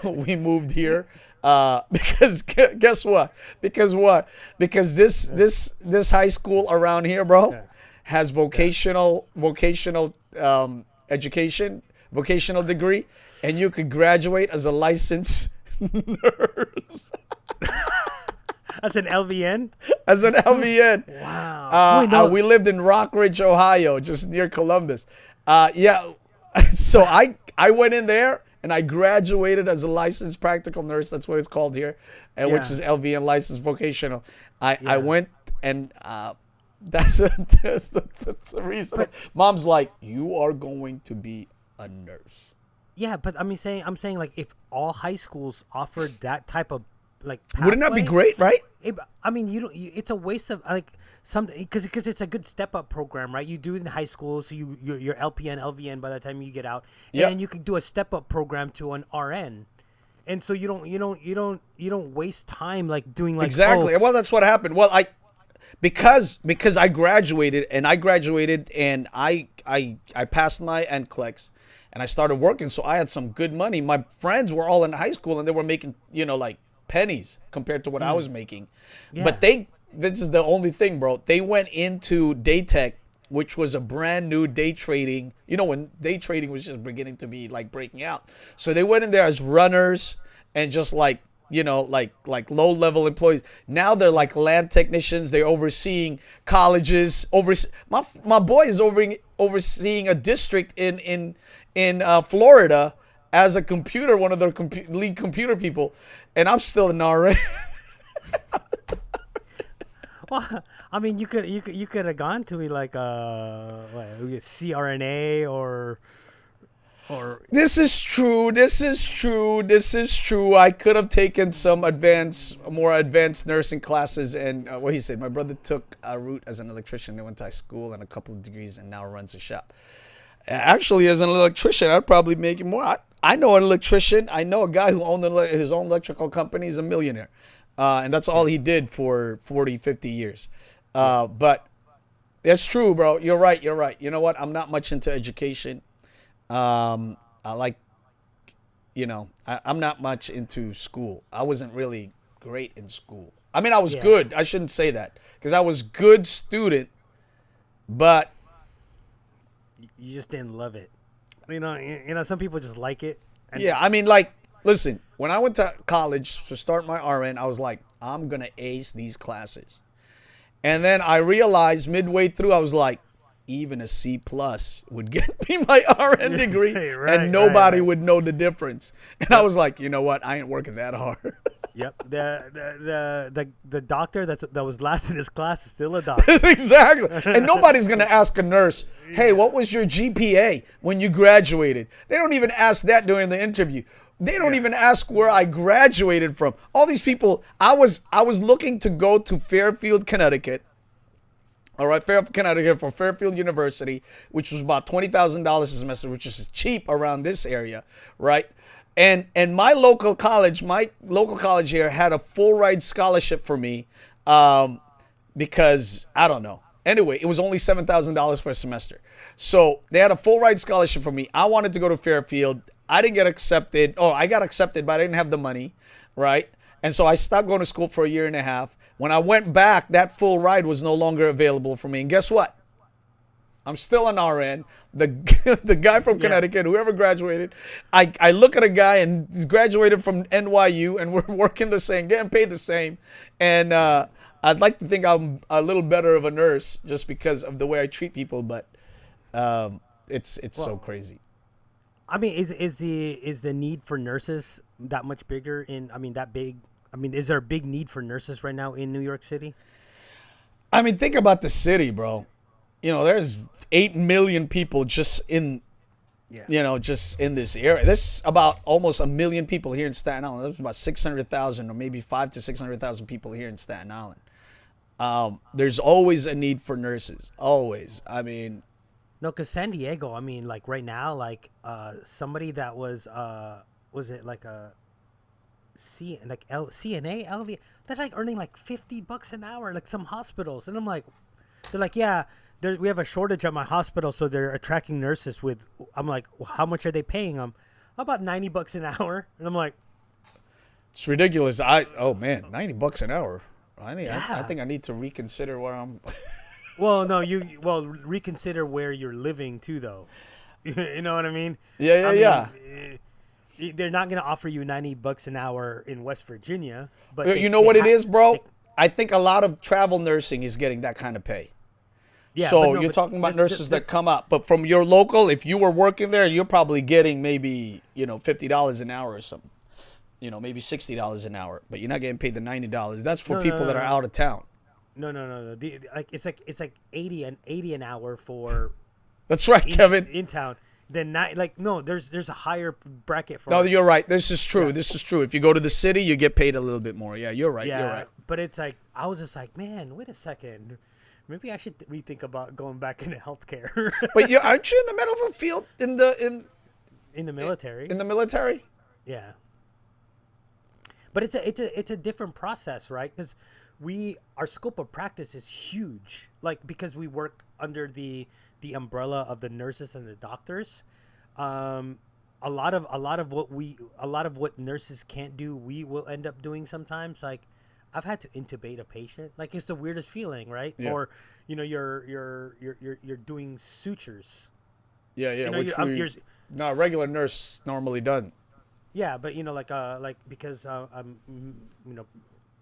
we moved here, because guess what? Because this high school around here, bro, has vocational education, vocational degree, and you could graduate as a licensed nurse. As an LVN? As an LVN. Wow. We lived in Rockridge, Ohio, just near Columbus. Yeah. So I went in there and I graduated as a licensed practical nurse. That's what it's called here, and which is LVN, licensed vocational. I went and that's the reason. But Mom's like, you are going to be a nurse. Yeah, but I'm saying like if all high schools offered that type of like pathway, wouldn't that be great, right? I mean, it's a waste of like because it's a good step up program, right? You do it in high school, so you're LPN, LVN by the time you get out, and then you could do a step up program to an RN, and so you don't waste time like doing like exactly. Well, that's what happened. Well, because I graduated and I passed my NCLEX and I started working, so I had some good money. My friends were all in high school and they were making like pennies compared to what I was making. Yeah. But this is the only thing, bro. They went into day tech, which was a brand new day trading, when day trading was just beginning to be like breaking out. So they went in there as runners and just like like low level employees. Now they're like lab technicians. They're overseeing colleges. My boy is overseeing a district in Florida as a computer, one of their lead computer people, and I'm still an RN. Well, I mean, you could have gone to like CRNA or This is true. I could have taken some more advanced nursing classes, and what he said. My brother took a route as an electrician. They went to high school and a couple of degrees, and now runs a shop. Actually, as an electrician, I'd probably make it more. I know an electrician. I know a guy who owned his own electrical company. He's a millionaire, and that's all he did for 40, 50 years. But that's true, bro. You're right. You know what? I'm not much into education. I like, I'm not much into school. I wasn't really great in school. I mean, I was good. I shouldn't say that because I was good student, but you just didn't love it. Some people just like it. Yeah, I mean, like, listen, when I went to college to start my RN, I was like, I'm going to ace these classes. And then I realized midway through, I was like, even a C plus would get me my RN degree, and nobody would know the difference. And I was like, you know what? I ain't working that hard. Yep. The doctor that was last in his class is still a doctor. Exactly. And nobody's gonna ask a nurse, hey, what was your GPA when you graduated? They don't even ask that during the interview. They don't even ask where I graduated from. All these people, I was looking to go to Fairfield, Connecticut. All right, Fairfield, Connecticut, for Fairfield University, which was about $20,000 a semester, which is cheap around this area, right? And my local college here had a full ride scholarship for me, because I don't know. Anyway, it was only $7,000 for a semester, so they had a full ride scholarship for me. I wanted to go to Fairfield. I didn't get accepted. Oh, I got accepted, but I didn't have the money, right? And so I stopped going to school for a year and a half. When I went back, that full ride was no longer available for me. And guess what? I'm still an RN. The guy from Connecticut, whoever graduated, I look at a guy and he's graduated from NYU, and we're working the same, getting paid the same. And I'd like to think I'm a little better of a nurse just because of the way I treat people, but it's so crazy. I mean, is the need for nurses that much bigger that big? I mean, is there a big need for nurses right now in New York City? I mean, think about the city, bro. There's 8 million people just in this area. There's about almost 1 million people here in Staten Island. There's about 600,000 or maybe 500,000 to 600,000 people here in Staten Island. There's always a need for nurses. Always. I mean, no, because San Diego, I mean, like right now, like somebody that was it like a CNA, LV, they're like earning like $50 an hour, like some hospitals. And I'm like, they're like, yeah, we have a shortage at my hospital, so they're attracting nurses with. I'm like, well, how much are they paying them? About $90 an hour. And I'm like, it's ridiculous. $90 an hour. I think I need to reconsider where I'm. Well, no, reconsider where you're living too, though. You know what I mean? Yeah. They're not going to offer you $90 an hour in West Virginia, but it is, bro. I think a lot of travel nursing is getting that kind of pay. Yeah, so you're talking about nurses that come up, but from your local, if you were working there, you're probably getting maybe $50 an hour or something. Maybe $60 an hour, but you're not getting paid the $90. That's for people that are out of town. No. It's like 80 an hour for. That's right, Kevin. In town. Then there's a higher bracket for. No, you're right. This is true. Yeah. This is true. If you go to the city, you get paid a little bit more. Yeah, you're right. Yeah, you're right. But it's like I was just like, man, wait a second. Maybe I should rethink about going back into healthcare. But aren't you in the medical field in the military? In the military? Yeah. But it's a different process, right? Because our scope of practice is huge. Like because we work under the umbrella of the nurses and the doctors. A lot of what nurses can't do, we will end up doing sometimes. Like I've had to intubate a patient. Like it's the weirdest feeling, right? Yeah. Or you're doing sutures. Yeah, which a regular nurse normally doesn't. Yeah, but like because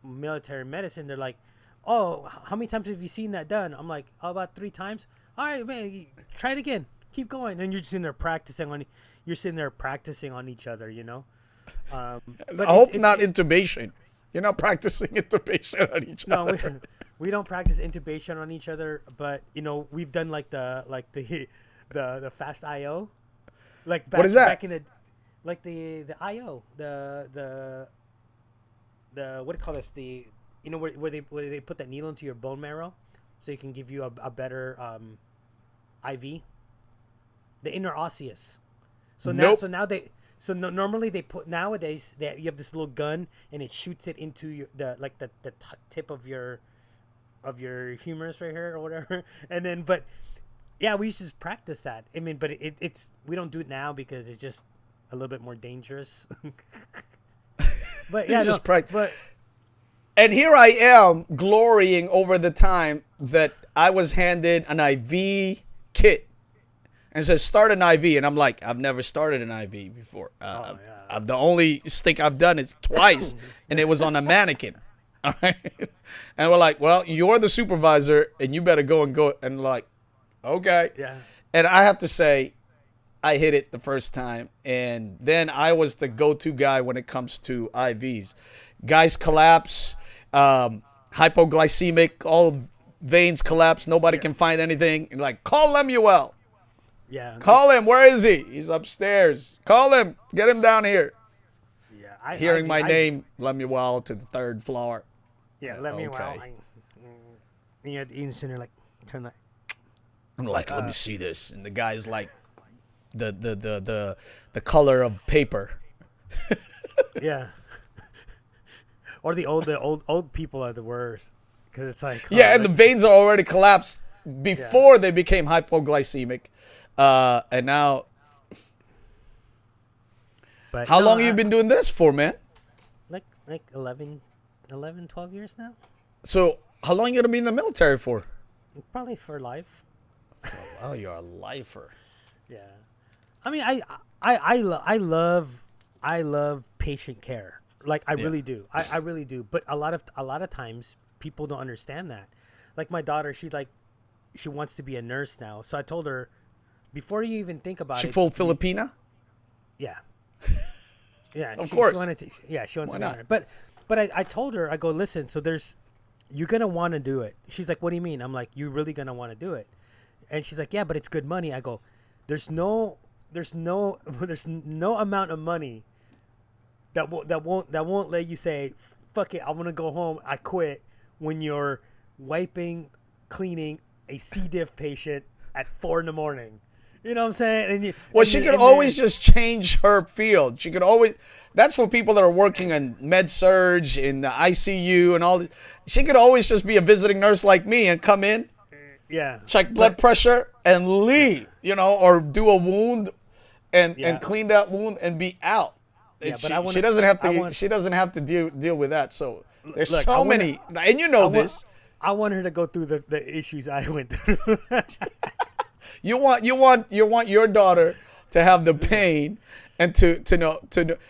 military medicine, they're like, oh, how many times have you seen that done? I'm like, oh, about 3 times. All right, man, try it again. Keep going, and you're just sitting there practicing on. You're sitting there practicing on each other, I But hope not intubation. You're not practicing intubation on each no, other. we don't practice intubation on each other, but we've done the fast IO, like What is that? back in the IO, the what do you call this, the where they put that needle into your bone marrow, so you can give you a better IV, the interosseous. So now Nope. so now they so no, normally they put nowadays that you have this little gun and it shoots it into the tip of your humerus right here or whatever, and then but yeah, we used to just practice that. I mean, but it's we don't do it now because it's just a little bit more dangerous. But yeah, just no, but And here I am glorying over the time that I was handed an IV kit and says start an IV, and I'm like, I've never started an IV before. yeah. I've the only stick I've done is twice, and it was on a mannequin. All right, and we're like, well, you're the supervisor, and you better go. And like, okay, Yeah. And I have to say, I hit it the first time, and then I was the go-to guy when it comes to IVs. Guys collapse, hypoglycemic, all veins collapse, nobody can find anything. And like, call Lemuel. Yeah. Call him. Where is he? He's upstairs. Call him. Get him down here. Yeah. Hearing my name, Lemuel, to the third floor. Yeah, let me Okay. And you're at the Eaton Center, like, turn that. I'm like, let me see this. And the guy's like, the color of paper. Yeah. Or the old people are the worst, because it's like Yeah, and the veins are already collapsed before they became hypoglycemic. And now, But how no, long have you been doing this for, man? like 11, 12 years now? So, how long you gonna be in the military for? Probably for life. Oh, you're a lifer. Yeah. I mean, I love patient care. Like I really do. I really do. But a lot of times people don't understand that. Like my daughter, she wants to be a nurse now. So I told her, before you even think about She it. full Filipina? Yeah. Yeah. Of course. She wanted to, yeah, she wants Why to be not? a nurse. But I told her, I go, listen, so you're gonna want to do it. She's like, what do you mean? I'm like, you're really gonna want to do it. And she's like, yeah, but it's good money. I go, there's no amount of money that won't let you say, fuck it, I want to go home, I quit, when you're wiping, cleaning a C. diff patient at 4 a.m. You know what I'm saying? She could always just change her field. She could always. That's for people that are working in med surge, in the ICU, and all this. She could always just be a visiting nurse like me and come in, yeah, check blood pressure, and leave. Or do a wound, and clean that wound and be out. Yeah, She doesn't have to. She doesn't have to deal with that. So there's so many, and this. I want her to go through the issues I went through. You want your daughter to have the pain and to know.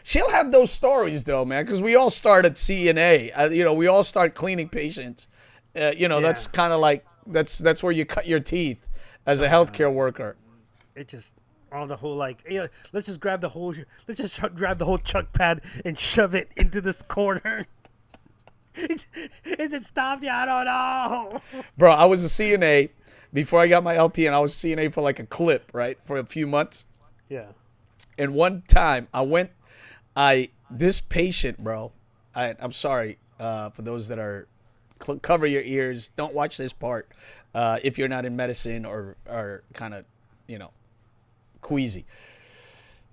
She'll have those stories though, man, because we all start at CNA. We all start cleaning patients. That's kind of like that's where you cut your teeth as a healthcare worker. It just all the whole let's just grab the whole chuck pad and shove it into this corner. Is it stopped yet? I don't know. Bro, I was a CNA before I got my LP, and I was CNA for like a clip, right, for a few months. Yeah. And one time this patient, bro, I'm sorry for those that are, cover your ears. Don't watch this part if you're not in medicine or kind of, queasy.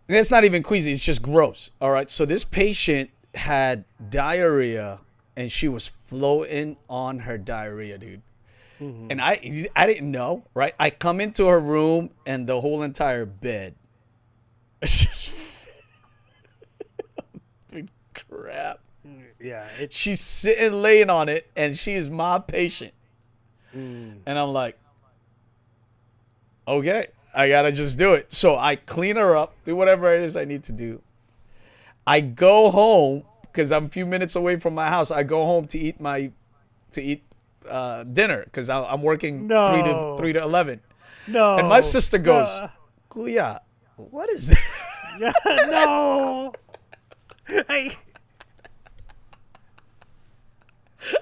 And it's not even queasy. It's just gross. All right. So this patient had diarrhea, and she was floating on her diarrhea, dude. Mm-hmm. And I didn't know, right? I come into her room, and the whole entire bed, it's just dude, crap. Yeah. She's sitting, laying on it, and she is my patient. And I'm like, okay, I gotta just do it. So I clean her up, do whatever it is I need to do. I go home because I'm a few minutes away from my house. I go home to eat dinner because I'm working No. 3 to 11. No. And my sister goes, Kuya, what is that? No. Hey.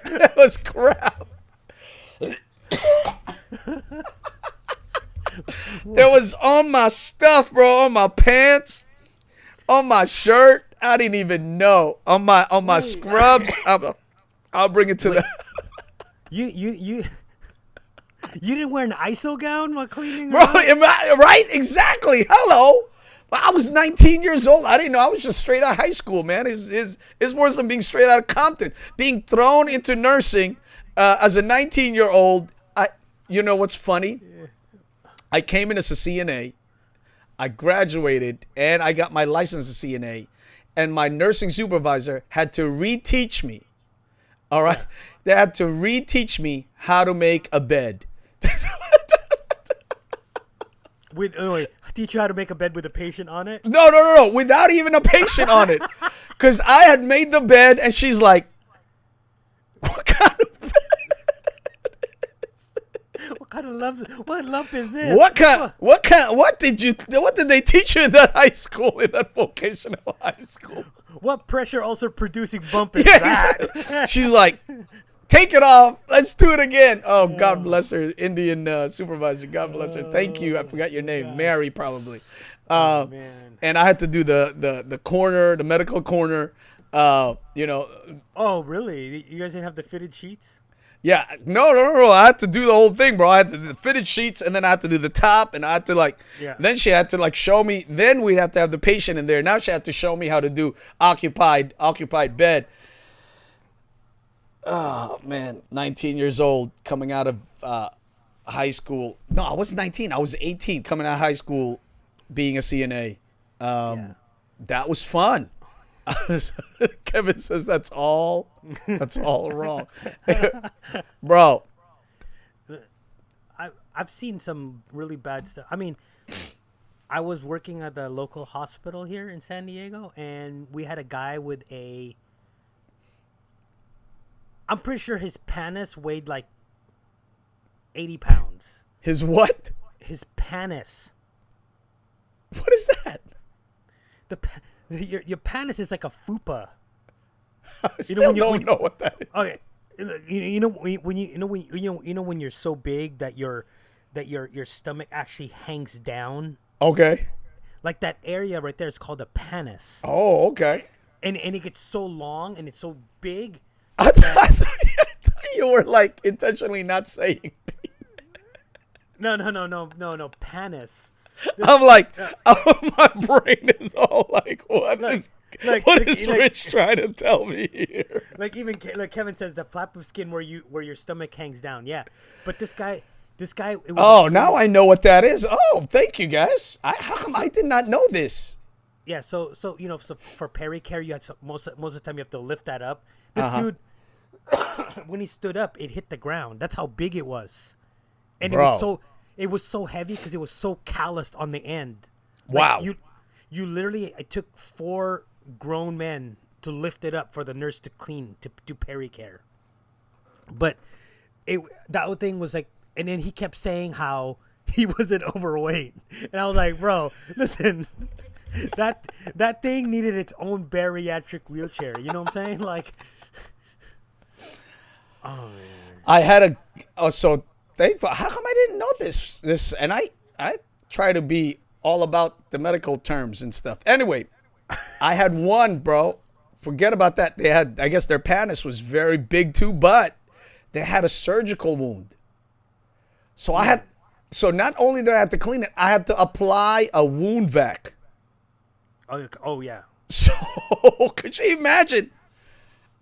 That was crap. There was on my stuff, bro, on my pants, on my shirt. I didn't even know. On my scrubs. I'll bring it to the. You didn't wear an ISO gown while cleaning? Bro, right? Exactly. Hello. I was 19 years old. I didn't know. I was just straight out of high school, man. It's worse than being straight out of Compton. Being thrown into nursing as a 19-year-old. You know what's funny? I came in as a CNA. I graduated, and I got my license as CNA. And my nursing supervisor had to reteach me. All right? They had to reteach me how to make a bed. Wait, teach you how to make a bed with a patient on it? No. Without even a patient on it. Because I had made the bed, and she's like, what kind of bed is this? What lump is this? What did they teach you in that high school, in that vocational high school? What pressure ulcer producing bump is Yeah, that? exactly. She's like, take it off. Let's do it again. Oh, God bless her. Indian supervisor. God bless her. Thank you. I forgot your name. Mary, probably. Man. And I had to do the corner, the medical corner. Oh, really? You guys didn't have the fitted sheets? Yeah. No. I had to do the whole thing, bro. I had to do the fitted sheets, and then I had to do the top, and I had to then she had to show me. Then we'd have to have the patient in there. Now she had to show me how to do occupied bed. Oh, man, 19 years old, coming out of high school. No, I wasn't 19. I was 18, coming out of high school, being a CNA. That was fun. Kevin says that's all wrong. Bro. I've seen some really bad stuff. I mean, I was working at the local hospital here in San Diego, and we had a guy with I'm pretty sure his panis weighed like 80 pounds. His what? His panis. What is that? Your panis is like a fupa. I still don't know what that is. Okay, when you're so big that your stomach actually hangs down. Okay. Like that area right there is called a panis. Oh, okay. And it gets so long and it's so big. I thought you were intentionally not saying. No, panis. I'm like, my brain is all like, what is Rich trying to tell me here? Like Kevin says, the flap of skin where your stomach hangs down. Yeah, but this guy. Now I know what that is. Oh, thank you guys. How come I did not know this? Yeah, so for pericare, you had most of the time you have to lift that up. This dude, when he stood up, it hit the ground. That's how big it was, and it was so heavy because it was so calloused on the end. Wow. You literally, it took 4 grown men to lift it up for the nurse to clean, to do pericare. But that whole thing was like, and then he kept saying how he wasn't overweight. And I was like, bro, listen, that thing needed its own bariatric wheelchair. You know what I'm saying? Like, oh, man. I had so thankful. How come I didn't know this? And I try to be all about the medical terms and stuff. Anyway, I had one, bro. Forget about that. They had, I guess their panis was very big too, but they had a surgical wound. So not only did I have to clean it, I had to apply a wound vac. Oh yeah. So could you imagine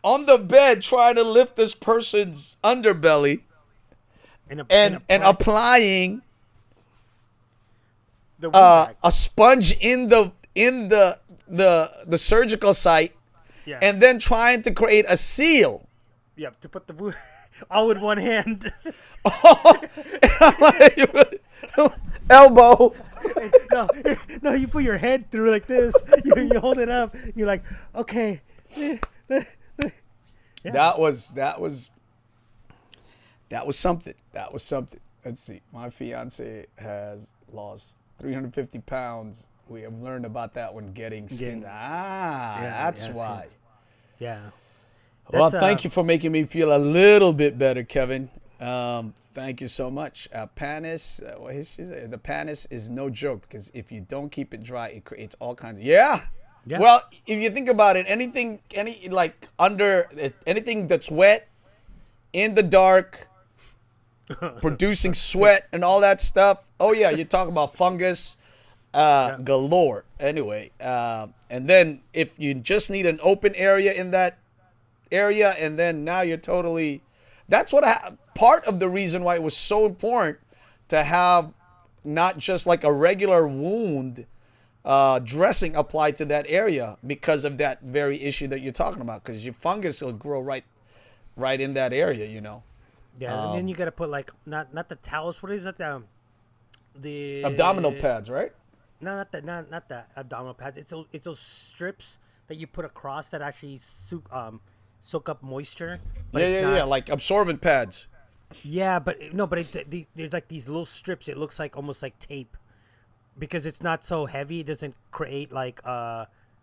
on the bed trying to lift this person's underbelly and applying a sponge in the surgical site, yeah, and then trying to create a seal. Yeah, to put the all with one hand. Elbow. No, no, you put your head through like this. You hold it up. You're like, okay. Yeah. That was something. That was something. Let's see. My fiance has lost 350 pounds. We have learned about that when getting skin. That's why. Yeah. Well, thank you for making me feel a little bit better, Kevin. Thank you so much. Panis, the panis is no joke because if you don't keep it dry, it creates all kinds of yeah. Well, if you think about it, anything that's wet in the dark, producing sweat and all that stuff. Oh yeah, you're talking about fungus galore. Anyway, and then if you just need an open area in that area, and then now you're totally. That's what part of the reason why it was so important to have not just like a regular wound dressing applied to that area because of that very issue that you're talking about, because your fungus will grow right in that area, you know. Yeah, and then you gotta put like not the towels. What is that? The abdominal pads, right? No, not the abdominal pads. It's those strips that you put across that actually soak up moisture. But yeah, like absorbent pads. Yeah, but there's like these little strips. It looks like almost like tape, because it's not so heavy. It doesn't create like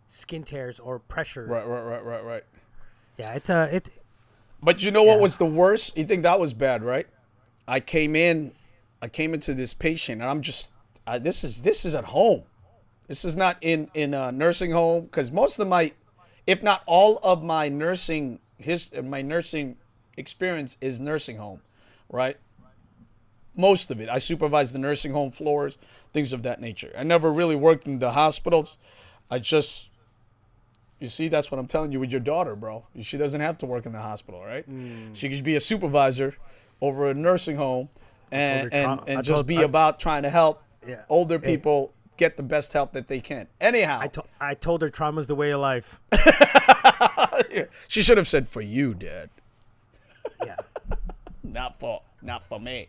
skin tears or pressure. Right. Yeah, But you know what was the worst? You think that was bad, right? I came into this patient, and I'm just this is at home. This is not in a nursing home, because most of my, if not all of my nursing experience is nursing home, right? Most of it. I supervise the nursing home floors, things of that nature. I never really worked in the hospitals. You see, that's what I'm telling you with your daughter, bro. She doesn't have to work in the hospital, right? She could be a supervisor over a nursing home and just be about trying to help older people get the best help that they can. Anyhow. I told her trauma's the way of life. She should have said, for you, Dad. Yeah. Not for me.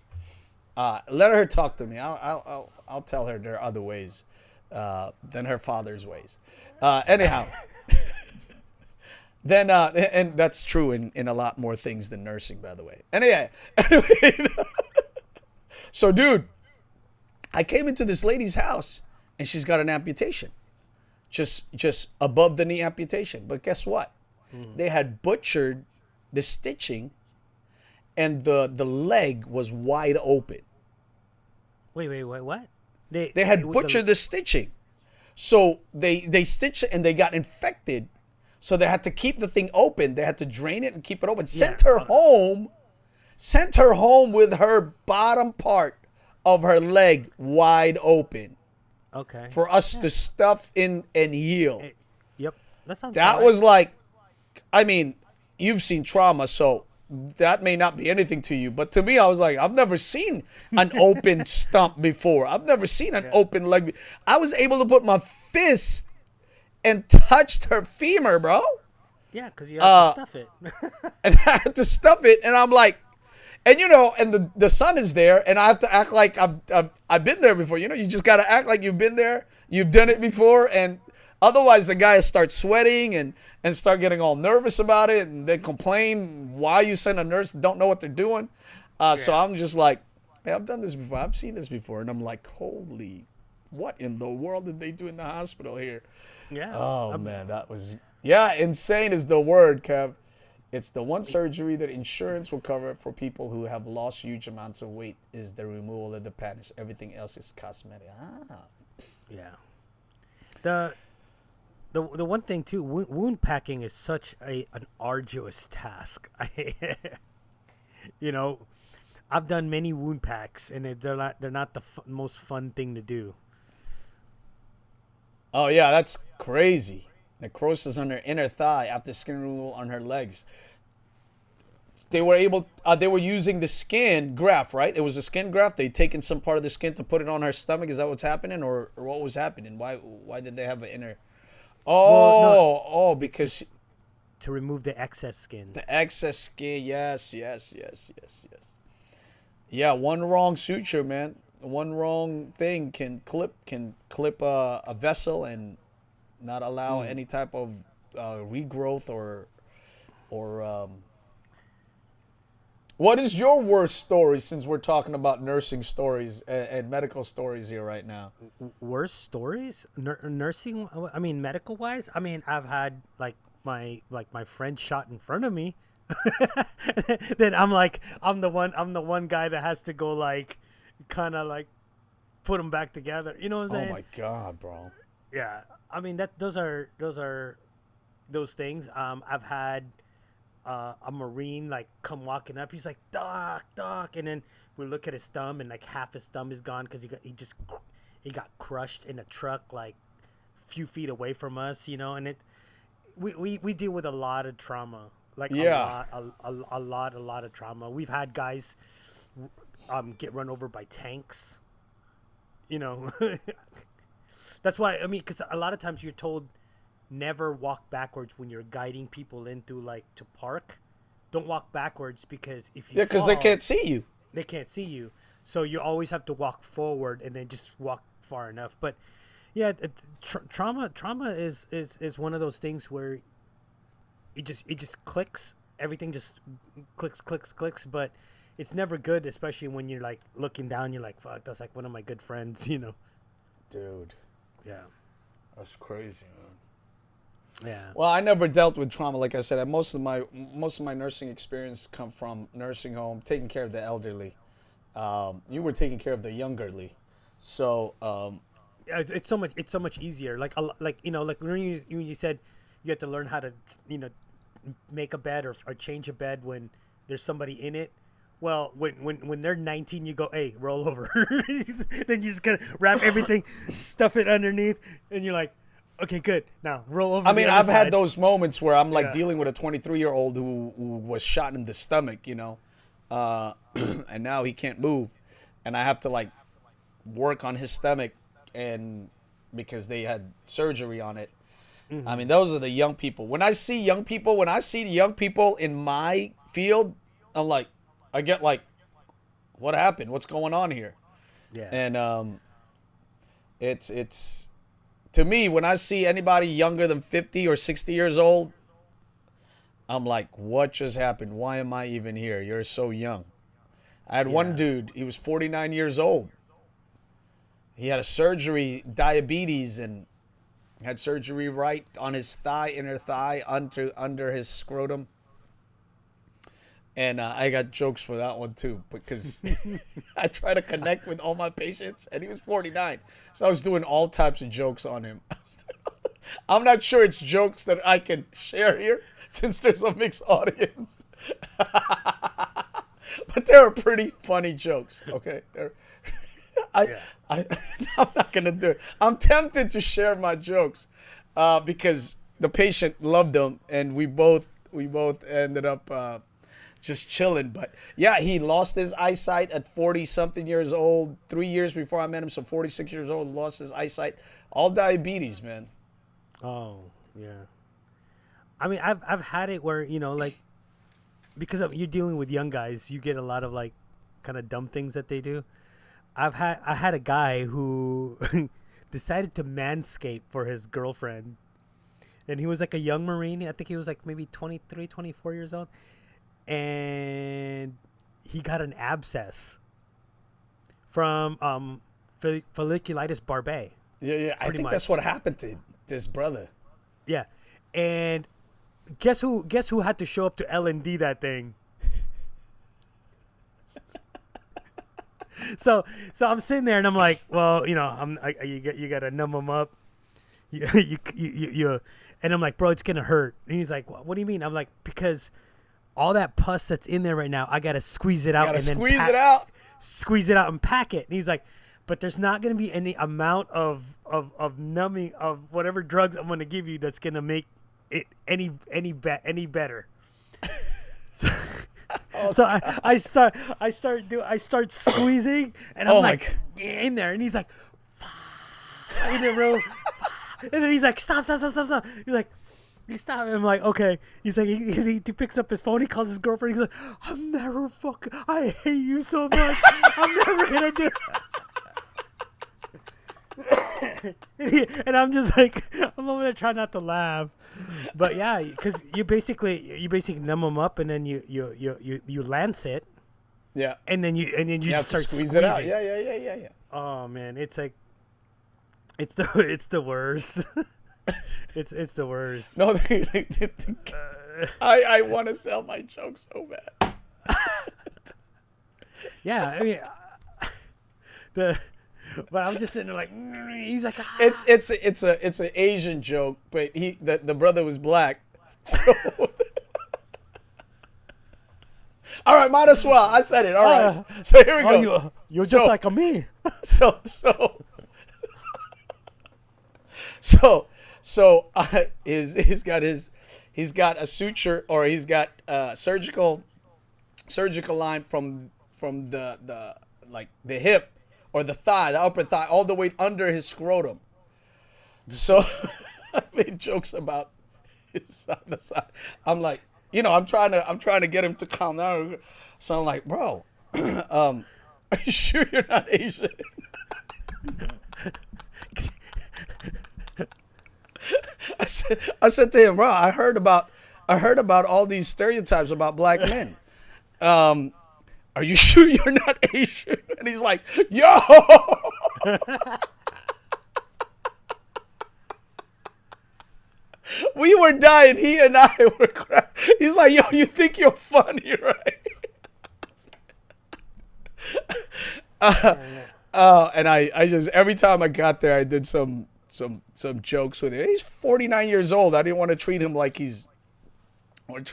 Let her talk to me. I'll tell her there are other ways than her father's ways. Anyhow. Then and that's true in a lot more things than nursing, by the way. Anyway. So, dude, I came into this lady's house and she's got an amputation, just above the knee amputation. But guess what? They had butchered the stitching, and the leg was wide open. Wait, what? They had butchered the stitching, so they stitched it and they got infected. So they had to keep the thing open. They had to drain it and keep it open. Sent her home with her bottom part of her leg wide open. Okay. For us to stuff in and heal. Yep. That was like, I mean, you've seen trauma, so that may not be anything to you. But to me, I was like, I've never seen an open stump before. I've never seen an open leg. I was able to put my fist and touched her femur, bro. Yeah, because you have to stuff it. And I had to stuff it, and I'm like, and you know, and the son is there, and I have to act like I've been there before. You know, you just got to act like you've been there, you've done it before, and otherwise the guy starts sweating and start getting all nervous about it, and then complain why you send a nurse, don't know what they're doing. So I'm just like, hey, I've done this before, I've seen this before, and I'm like, holy, what in the world did they do in the hospital here? Yeah. Oh, man, that was... Yeah, insane is the word, Kev. It's the one surgery that insurance will cover for people who have lost huge amounts of weight is the removal of the panis. Everything else is cosmetic. Yeah. The one thing, too, wound packing is such an arduous task. You know, I've done many wound packs, and they're not the most fun thing to do. Oh, yeah, that's crazy. Necrosis on her inner thigh after skin removal on her legs. They were using the skin graft, right? It was a skin graft. They'd taken some part of the skin to put it on her stomach. Is that what's happening, or what was happening? Why did they have an inner? Because to remove the excess skin. The excess skin, yes. Yeah, one wrong suture, man. one wrong thing can clip a vessel and not allow any type of regrowth or what is your worst story, since we're talking about nursing stories and medical stories here right now? Worst stories, nursing. I mean, medical wise. I mean, I've had like my friend shot in front of me. Then I'm the one guy that has to go like, kind of like, put them back together. You know what I'm saying? Oh my god, bro. Yeah. I mean those are those things. I've had a Marine like come walking up. He's like, Doc, and then we look at his thumb and like half his thumb is gone because he got crushed in a truck like a few feet away from us, you know. And we deal with a lot of trauma, like a lot of trauma. We've had guys get run over by tanks, you know. That's why, I mean, because a lot of times you're told never walk backwards when you're guiding people into like to park. Don't walk backwards because if you because they can't see you. They can't see you, so you always have to walk forward and then just walk far enough. But yeah, trauma is one of those things where it just clicks. Everything just clicks. But it's never good, especially when you're like looking down. You're like, fuck, that's like one of my good friends, you know. Dude. Yeah. That's crazy, man. Yeah. Well, I never dealt with trauma. Like I said, most of my nursing experience come from nursing home, taking care of the elderly. You were taking care of the youngerly, so it's so much easier. Like you know, like when you said you have to learn how to, you know, make a bed or change a bed when there's somebody in it. Well, when they're 19, you go, hey, roll over. Then you just kind of wrap everything, stuff it underneath, and you're like, okay, good. Now roll over. I mean, I've had had those moments where I'm like dealing with a 23-year-old who was shot in the stomach, you know, and now he can't move, and I have to like work on his stomach, and because they had surgery on it. Mm-hmm. I mean, those are the young people. When I see the young people in my field, I'm like, I get like, what happened? What's going on here? Yeah. And it's to me, when I see anybody younger than 50 or 60 years old, I'm like, what just happened? Why am I even here? You're so young. I had one dude, he was 49 years old. He had a surgery, diabetes, and had surgery right on his thigh, inner thigh, under his scrotum. And I got jokes for that one too, because I try to connect with all my patients, and he was 49. So I was doing all types of jokes on him. I'm not sure it's jokes that I can share here, since there's a mixed audience. But they were pretty funny jokes, okay? I'm not going to do it. I'm tempted to share my jokes because the patient loved them, and we both ended up just chilling. But yeah, he lost his eyesight at 40-something years old, 3 years before I met him, so 46 years old, lost his eyesight. All diabetes, man. Oh, yeah. I mean, I've had it where, you know, like, because you're dealing with young guys, you get a lot of like kind of dumb things that they do. I had a guy who decided to manscape for his girlfriend, and he was like a young Marine. I think he was like maybe 23, 24 years old, and he got an abscess from folliculitis barbae. Yeah. I think that's what happened to this brother. Yeah, and guess who had to show up to L&D that thing? So I'm sitting there and I'm like, well, you know, you gotta numb him up, you, and I'm like, bro, it's gonna hurt. And he's like, what do you mean? I'm like, because all that pus that's in there right now, I gotta squeeze it out and then squeeze it out and pack it. And he's like, but there's not gonna be any amount of numbing of whatever drugs I'm gonna give you that's gonna make it any better. So I start squeezing, and I'm like in there, and he's like in the room, and then he's like stop. He's like, he stopped. I'm like, okay. He's like, he picks up his phone. He calls his girlfriend. He's like, I hate you so much. I'm never gonna do it. And I'm just like, I'm over there trying not to laugh, but yeah, because you basically numb them up, and then you lance it, Yeah. and then you You have just to start squeeze squeezing. it out. Yeah. Oh man, it's like, it's the worst. it's the worst. No, I want to sell my joke so bad. Yeah, I mean, but I'm just sitting there like, he's like, ah. It's an Asian joke, but the brother was black. So all right, might as well. I said it. All right. So here we go. You're just like me. He's got a suture, or he's got surgical line from the like the hip or the thigh, the upper thigh, all the way under his scrotum. So I made jokes about his side. I'm like, I'm trying to get him to calm down. So I'm like, bro, are you sure you're not Asian? I said to him, bro, I heard about all these stereotypes about black men. Are you sure you're not Asian? And he's like, yo. We were dying. He and I were crying. He's like, yo, you think you're funny, right? And I just, every time I got there, I did some jokes with him. He's 49 years old. I didn't want to treat him like I want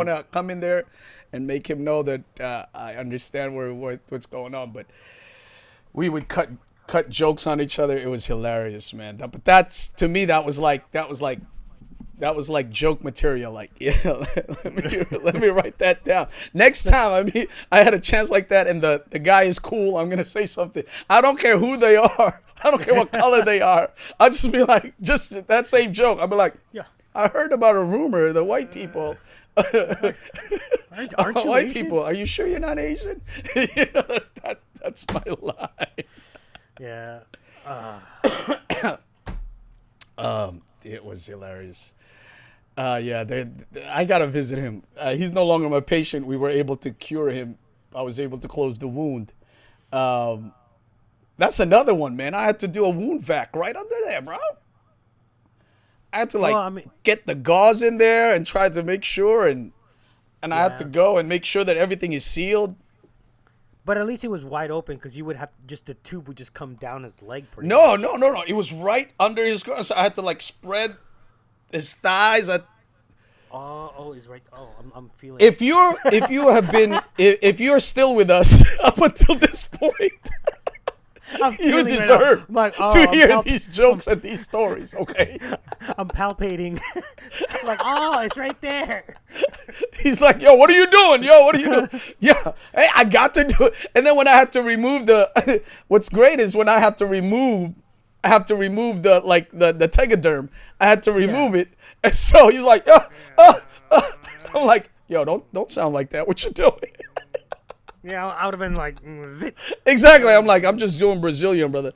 to come in there and make him know that I understand what's going on. But we would cut jokes on each other. It was hilarious, man. But to me, that was like joke material. Like, yeah, let me write that down. Next time I had a chance like that, and the guy is cool, I'm gonna say something. I don't care who they are. I don't care what color they are. I'll just be like, just that same joke. I'll be like, yeah, I heard about a rumor. The white people. Aren't you white Asian? people? Are you sure you're not Asian? That's my lie. Yeah. It was hilarious. I gotta visit him. He's no longer my patient. We were able to cure him. I was able to close the wound. That's another one, man. I had to do a wound vac right under there, bro. I had to get the gauze in there and try to make sure, and I had to go and make sure that everything is sealed. But at least it was wide open, because you would have the tube would just come down his leg. No. It was right under his gauze. So I had to spread his thighs. Oh, he's right. Oh, I'm feeling. If you're still with us up until this point, you deserve to hear these jokes and these stories. Okay. I'm palpating. It's right there. He's like, yo, what are you doing? Yeah, hey, I got to do it. And then when I had to remove what's great is when I have to remove the tegaderm. I had to remove it. And so he's like, I'm like, yo, don't sound like that. What you doing? Yeah, I would have been like, zit. Exactly. I'm like, I'm just doing Brazilian, brother.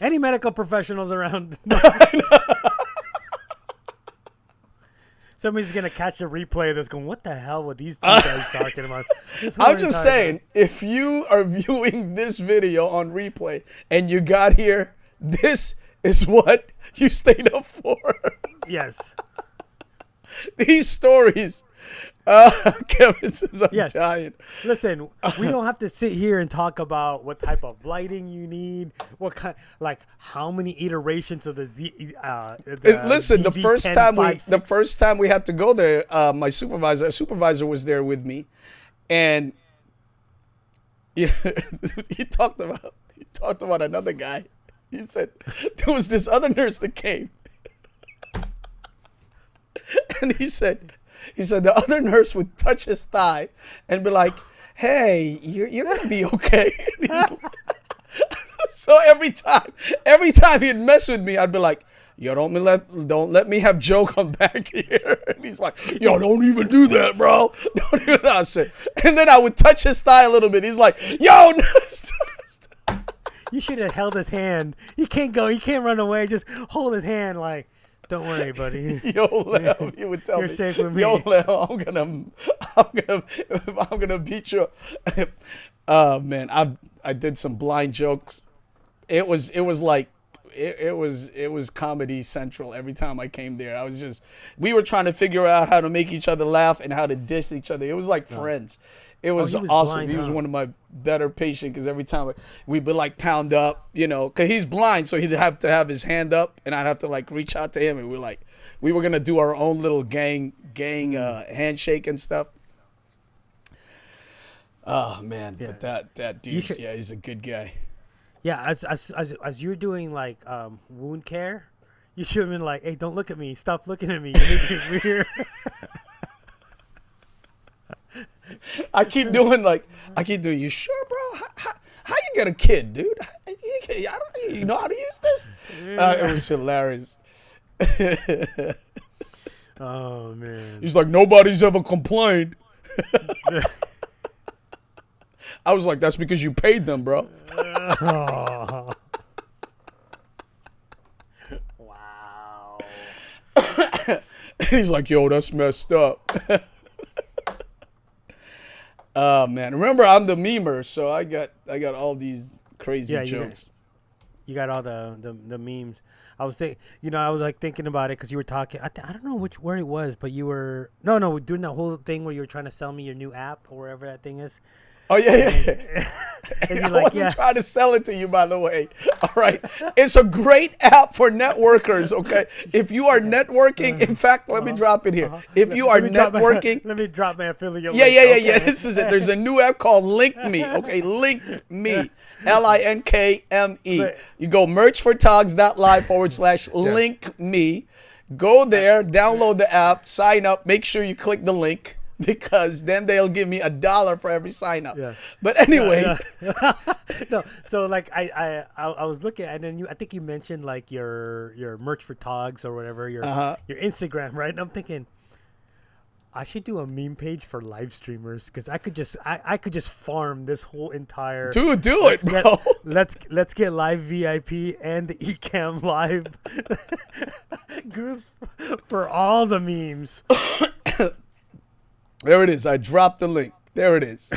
Any medical professionals around? Somebody's gonna catch a replay of this, going, "What the hell were these two guys talking about?" I'm just saying, if you are viewing this video on replay and you got here, this is what you stayed up for. Yes. These stories. Kevin says I'm Italian. Listen, we don't have to sit here and talk about what type of lighting you need, what kind, how many iterations of the listen, the first time we had to go there, my supervisor was there with me, and he talked about another guy. He said there was this other nurse that came, and he said the other nurse would touch his thigh and be like, "Hey, you're gonna be okay." So every time he'd mess with me, I'd be like, yo, don't let me have Joe come back here. And he's like, yo, don't even do that, bro. Don't even. I said, and then I would touch his thigh a little bit. He's like, yo, no, stop. You should have held his hand. He can't go. He can't run away. Just hold his hand like, don't worry, buddy. Yo, Leo, you would tell You're me. safe with me. Yo, Leo, I'm gonna beat you. Man, I did some blind jokes. It was Comedy Central every time I came there. We were trying to figure out how to make each other laugh and how to diss each other. It was like Friends. It was, he was awesome. blind, He was huh? one of my better patients because every time we'd be like pound up, because he's blind, so he'd have to have his hand up, and I'd have to like reach out to him, and we were gonna do our own little gang handshake and stuff. Oh man, Yeah. but that dude, he's a good guy. Yeah, as you're doing like wound care, you should have been like, hey, don't look at me. Stop looking at me. You're making it weird. I keep doing, you sure, bro? How you get a kid, dude? You know how to use this? It was hilarious. Oh, man. He's like, nobody's ever complained. I was like, that's because you paid them, bro. Oh. Wow. He's like, yo, that's messed up. Oh, man. Remember, I'm the memer, so I got all these crazy jokes. You got all the memes. I was thinking about it because you were talking. I don't know where it was, but you were doing that whole thing where you were trying to sell me your new app or wherever that thing is. Oh, yeah. And you're I like, wasn't trying to sell it to you, by the way. All right. It's a great app for networkers, okay? If you are networking, in fact, let me drop it here. If you are networking. Let me drop my affiliate Yeah. link. Okay. This is it. There's a new app called Link Me, okay? Link Me. LINKME. You go merchfortogs.live/link me. Go there, download the app, sign up, make sure you click the link, because then they'll give me $1 for every sign up. Yeah. But anyway. No, so like I was looking, and then I think you mentioned like your merch for Togs or whatever, your Instagram, right? And I'm thinking I should do a meme page for live streamers because I could just farm this whole entire do it, bro. Let's get live VIP and the ECamm live groups for all the memes. There it is. I dropped the link. There it is.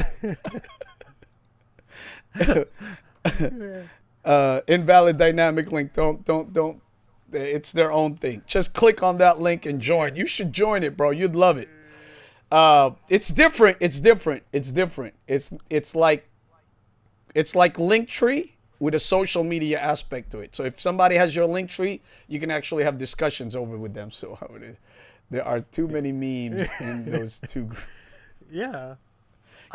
Invalid dynamic link. Don't. It's their own thing. Just click on that link and join. You should join it, bro. You'd love it. It's different. It's like Linktree with a social media aspect to it. So if somebody has your Linktree, you can actually have discussions over with them. So how it is. There are too many memes in those two. Yeah.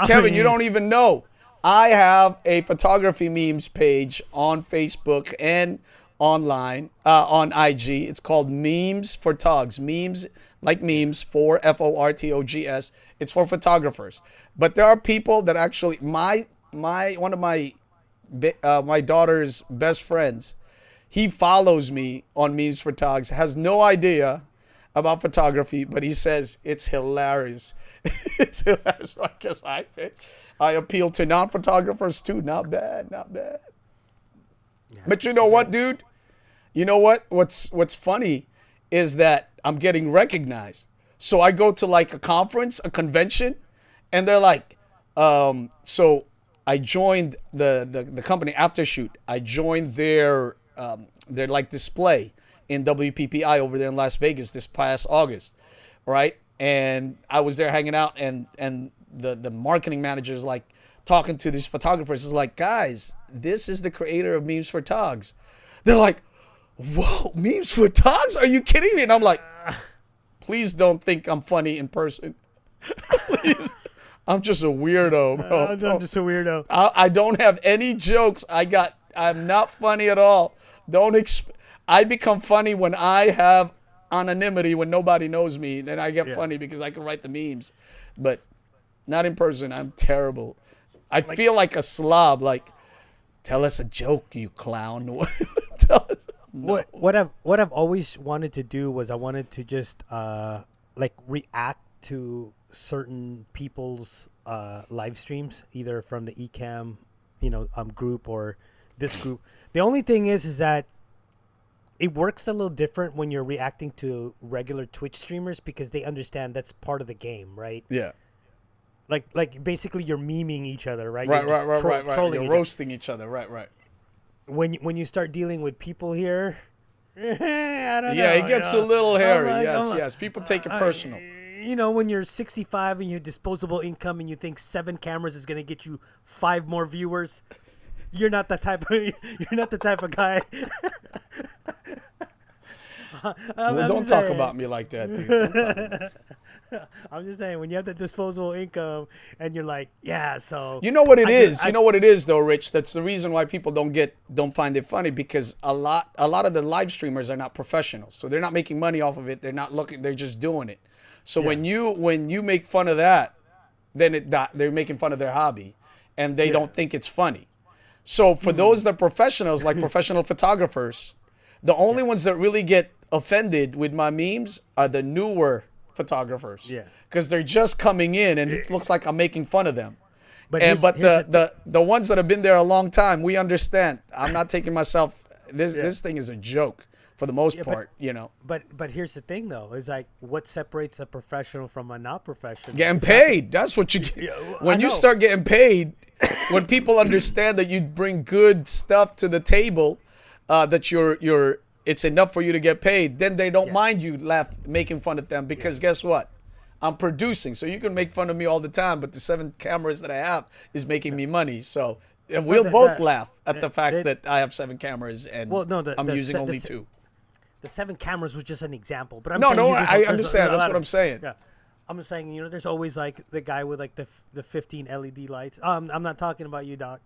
Kevin, you don't even know. I have a photography memes page on Facebook and online, on IG. It's called Memes for Togs. Memes, like memes, for FORTOGS. It's for photographers. But there are people that actually, one of my daughter's best friends, he follows me on Memes for Togs, has no idea about photography, but he says it's hilarious. It's hilarious. So I guess I appeal to non-photographers too. Not bad. Yeah. But you know what, dude? You know what? What's funny is that I'm getting recognized. So I go to like a conference, a convention, and they're like, so I joined the company Aftershoot. I joined their like display in WPPI over there in Las Vegas this past August, right? And I was there hanging out, and the marketing manager is like talking to these photographers. Is like, guys, this is the creator of Memes for Togs. They're like, whoa, Memes for Togs? Are you kidding me? And I'm like, please don't think I'm funny in person. Please. I'm just a weirdo, bro. I'm just a weirdo. I don't have any jokes. I'm not funny at all. I become funny when I have anonymity, when nobody knows me. Then I get funny because I can write the memes. But not in person. I'm terrible. I feel like a slob. Like, tell us a joke, you clown. Tell us. No. What I've always wanted to do was I wanted to just like react to certain people's live streams, either from the ECamm, group or this group. The only thing is that it works a little different when you're reacting to regular Twitch streamers because they understand that's part of the game, right? Yeah. Like basically you're memeing each other, right? Right, You're just right. trolling You're each other. roasting each other. Right. When you start dealing with people here, I don't know. Yeah, it gets a little hairy. I'm like, Yes. People take it personal. When you're 65 and you have disposable income and you think 7 cameras is gonna get you 5 more viewers, you're not the type of guy. Don't talk about me like that, dude. Don't talk about me. I'm just saying, when you have the disposable income and you're like, yeah, so You know what it is? You know what it is, though, Rich? That's the reason why people don't find it funny, because a lot of the live streamers are not professionals, so they're not making money off of it. They're not looking. They're just doing it. So when you make fun of that, then they're making fun of their hobby, and they don't think it's funny. So for those that are professionals, like professional photographers, the only ones that really get offended with my memes are the newer photographers. Yeah. Because they're just coming in and it looks like I'm making fun of them. But here's the ones that have been there a long time, we understand. I'm not taking myself. This thing is a joke for the most part, But here's the thing, though, is like what separates a professional from a not professional? Getting paid. That's what you get. When you start getting paid, when people understand that you bring good stuff to the table, that it's enough for you to get paid, then they don't mind you making fun of them, because guess what? I'm producing, so you can make fun of me all the time, but the 7 cameras that I have is making me money. So we'll both laugh at the fact that I have 7 cameras and I'm using only 2. The 7 cameras was just an example, but I understand. That's what I'm saying. Yeah, I'm just saying. There's always like the guy with like the 15 LED lights. I'm not talking about you, Doc.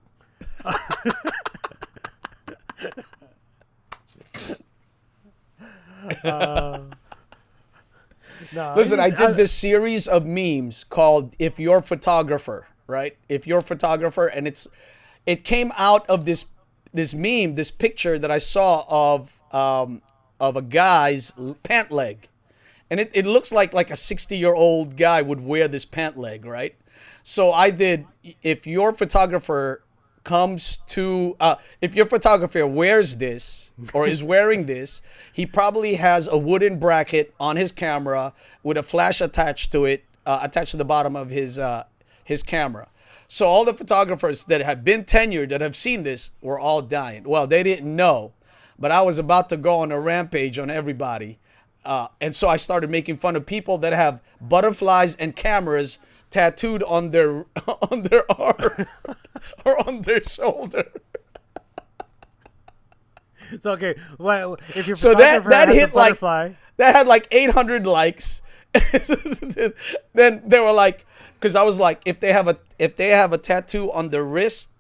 No, listen, I did this series of memes called "If You're a Photographer," right? If you're a photographer, and it came out of this meme, this picture that I saw of a guy's pant leg, and it looks like a 60-year-old guy would wear this pant leg, right? So I did, if your photographer if your photographer wears this or is wearing this, he probably has a wooden bracket on his camera with a flash attached to it, attached to the bottom of his camera. So all the photographers that have been tenured that have seen this were all dying. Well, they didn't know, but I was about to go on a rampage on everybody. And so I started making fun of people that have butterflies and cameras tattooed on their arm or on their shoulder. So okay, well, if your so photographer that has hit a butterfly, that had like 800 likes. Then they were like, because I was like, if they have a tattoo on their wrist,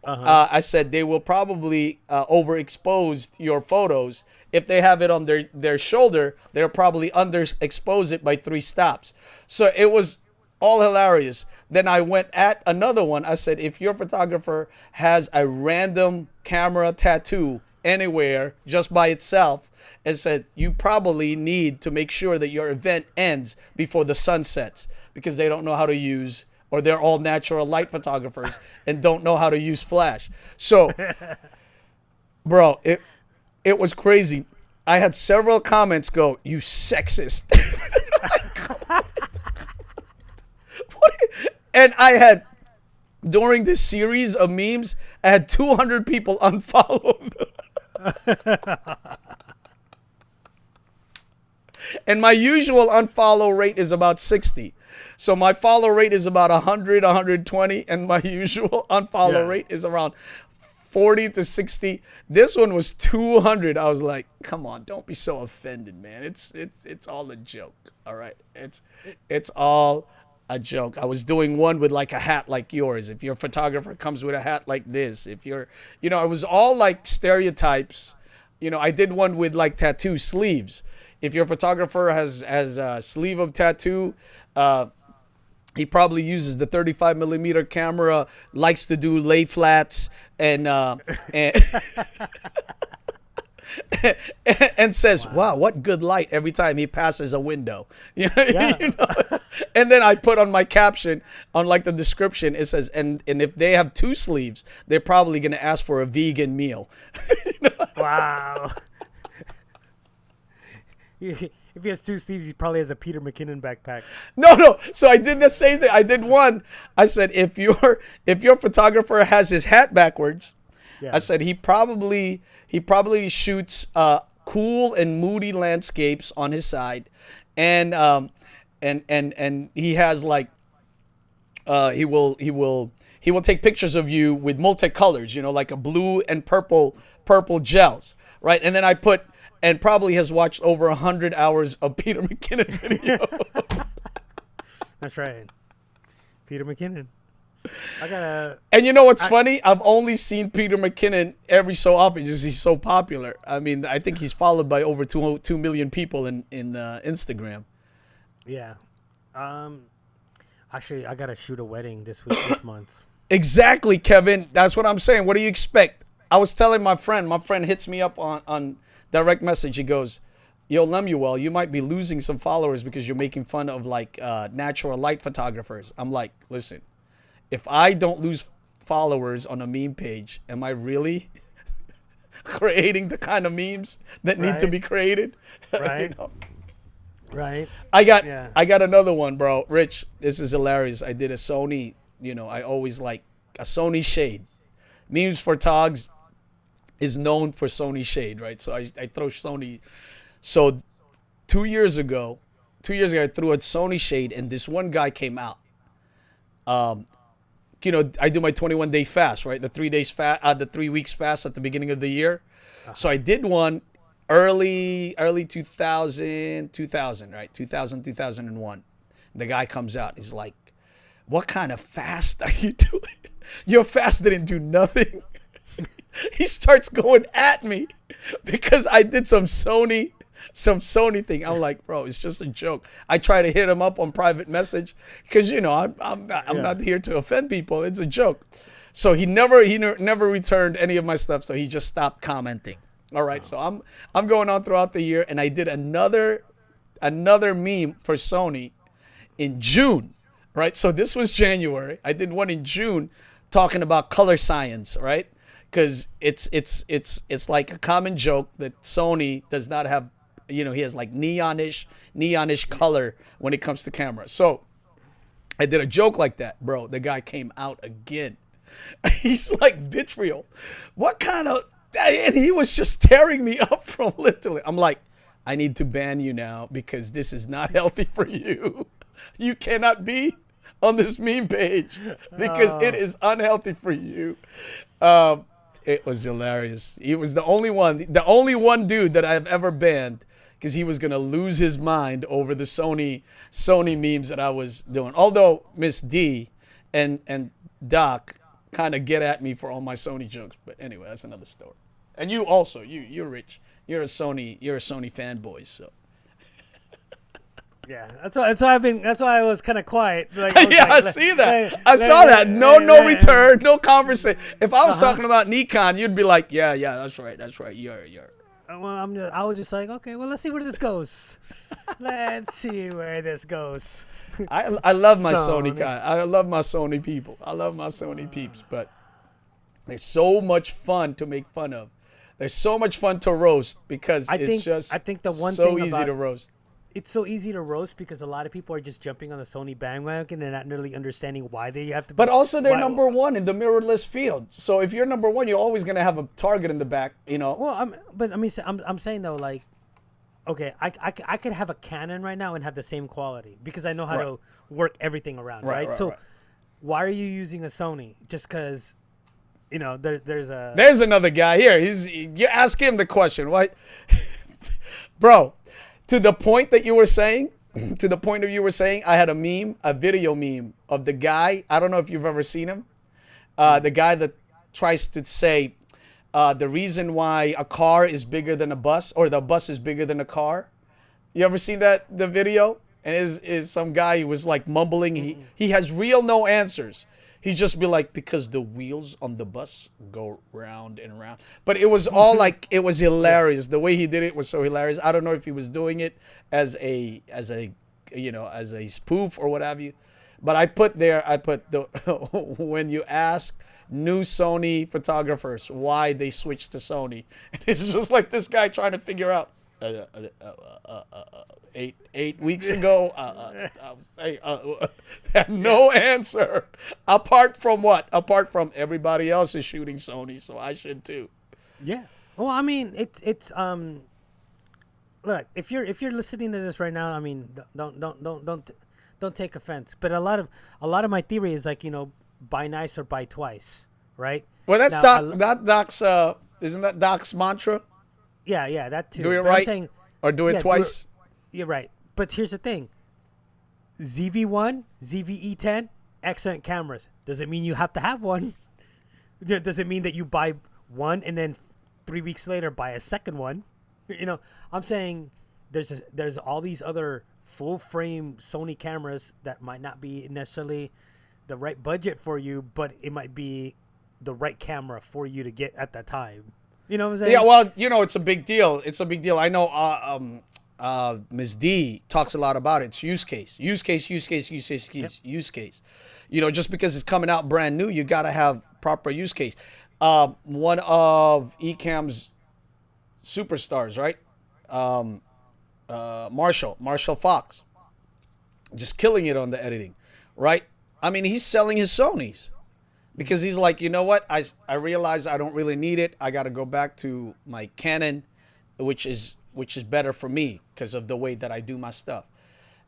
I said they will probably overexpose your photos. If they have it on their shoulder, they'll probably underexpose it by 3 stops. So it was all hilarious. Then I went at another one. I said, if your photographer has a random camera tattoo anywhere just by itself, and said, you probably need to make sure that your event ends before the sun sets, because they don't know how to use, or they're all natural light photographers and don't know how to use flash. So, bro, it was crazy. I had several comments go, you sexist. And I had, during this series of memes, I had 200 people unfollow them. And my usual unfollow rate is about 60. So my follow rate is about 100, 120, and my usual unfollow rate is around 40 to 60. This one was 200. I was like, come on, don't be so offended, man. It's all a joke. All right. It's all a joke. I was doing one with like a hat like yours. If your photographer comes with a hat like this, if you're, it was all like stereotypes. I did one with like tattoo sleeves. If your photographer has a sleeve of tattoo, he probably uses the 35mm camera, likes to do lay flats, and and says, wow, what good light every time he passes a window. You know, Yeah. you know? And then I put on my caption, on like the description, it says, and if they have 2 sleeves, they're probably going to ask for a vegan meal. You know? Wow. If he has 2 sleeves, he probably has a Peter McKinnon backpack. No. So I did the same thing. I did one. I said, if your photographer has his hat backwards, Yeah. I said he probably shoots cool and moody landscapes on his side, and he has like he will take pictures of you with multicolors, you know, like a blue and purple gels, right? And then I put, and probably has watched over 100 hours of Peter McKinnon video. That's right. Peter McKinnon. I gotta. And you know what's funny? I've only seen Peter McKinnon every so often because he's so popular. I mean, I think he's followed by over 2 million people in Instagram. Yeah. Actually, I gotta shoot a wedding this month. Exactly, Kevin. That's what I'm saying. What do you expect? I was telling my friend hits me up on direct message. He goes, yo, Lemuel, you might be losing some followers because you're making fun of like natural light photographers. I'm like, listen, if I don't lose followers on a meme page, am I really creating the kind of memes that need to be created? Right. You know? Right. I got another one, bro. Rich, this is hilarious. I did a Sony, you know, I always like a Sony shade. Memes for Togs is known for Sony shade, right? So I throw Sony. So 2 years ago, I threw a Sony shade, and this one guy came out. You know, I do my 21-day fast, right? The 3 days fast, the 3 weeks fast at the beginning of the year. So I did one early 2000, right? 2001. The guy comes out. He's like, what kind of fast are you doing? Your fast didn't do nothing. He starts going at me because I did some Sony thing. I'm like, bro, it's just a joke. I try to hit him up on private message because, you know, I'm not here to offend people. It's a joke. So he never returned any of my stuff. So he just stopped commenting. All right. So I'm going on throughout the year, and I did another meme for Sony in June. Right. So this was January. I did one in June talking about color science. Right. Because it's like a common joke that Sony does not have, you know, he has like neonish color when it comes to camera. So I did a joke like that, bro. The guy came out again. He's like, vitriol. What kind of, and he was just tearing me up from literally. I'm like, I need to ban you now because this is not healthy for you. You cannot be on this meme page because it is unhealthy for you. It was hilarious. He was the only one dude that I've ever banned because he was going to lose his mind over the Sony memes that I was doing. Although Miss D and Doc kind of get at me for all my Sony jokes. But anyway, that's another story. And you also, you're Rich. You're a Sony fanboy, so. Yeah, that's why I was kind of quiet. Like, I see that. I saw that. No return, no conversation. If I was talking about Nikon, you'd be like, yeah, that's right. You're. Well, I was just like, okay, well, let's see where this goes. Let's see where this goes. I love my Sony guy. I love my Sony people. I love my Sony peeps, but they're so much fun to make fun of. They're so much fun to roast because I think the one so thing easy to roast. It's so easy to roast because a lot of people are just jumping on the Sony bandwagon and not really understanding why they have to. But also, they're number one in the mirrorless field. So if you're number one, you're always gonna have a target in the back, you know. Well, I'm saying though, like, okay, I could have a Canon right now and have the same quality because I know how to work everything around, right? So why are you using a Sony? Just because, you know, there's another guy here. You ask him the question, what, bro. To the point that you were saying, I had a video meme of the guy. I don't know if you've ever seen him. The guy that tries to say the reason why a car is bigger than a bus or the bus is bigger than a car. You ever seen the video? And is some guy who was like mumbling. He has no answers. He'd just be like, because the wheels on the bus go round and round. But it was all like, it was hilarious. The way he did it was so hilarious. I don't know if he was doing it as a as a spoof or what have you. But I put the when you ask new Sony photographers why they switched to Sony, and it's just like this guy trying to figure out. 8 weeks ago, I was saying, had no answer. Apart from what? Apart from everybody else is shooting Sony, so I should too. Yeah. Well, I mean, it's look, if you're listening to this right now, I mean, don't take offense. But a lot of my theory is like, buy nice or buy twice, right? Well, that's Doc's. Isn't that Doc's mantra? Yeah, that too. Do it But right, I'm saying, or do it twice. You're right. But here's the thing. ZV-1, ZV-E10, excellent cameras. Does it mean you have to have one? Does it mean that you buy one and then 3 weeks later buy a second one? I'm saying there's all these other full frame Sony cameras that might not be necessarily the right budget for you, but it might be the right camera for you to get at that time. You know what I'm saying? Yeah, well, it's a big deal. It's a big deal. I know Ms. D talks a lot about it. It's use case. Use case. Just because it's coming out brand new, you got to have proper use case. One of ECamm's superstars, right? Marshall Fox. Just killing it on the editing, right? I mean, he's selling his Sonys. Because he's like, you know what? I realize I don't really need it. I got to go back to my Canon, which is better for me because of the way that I do my stuff.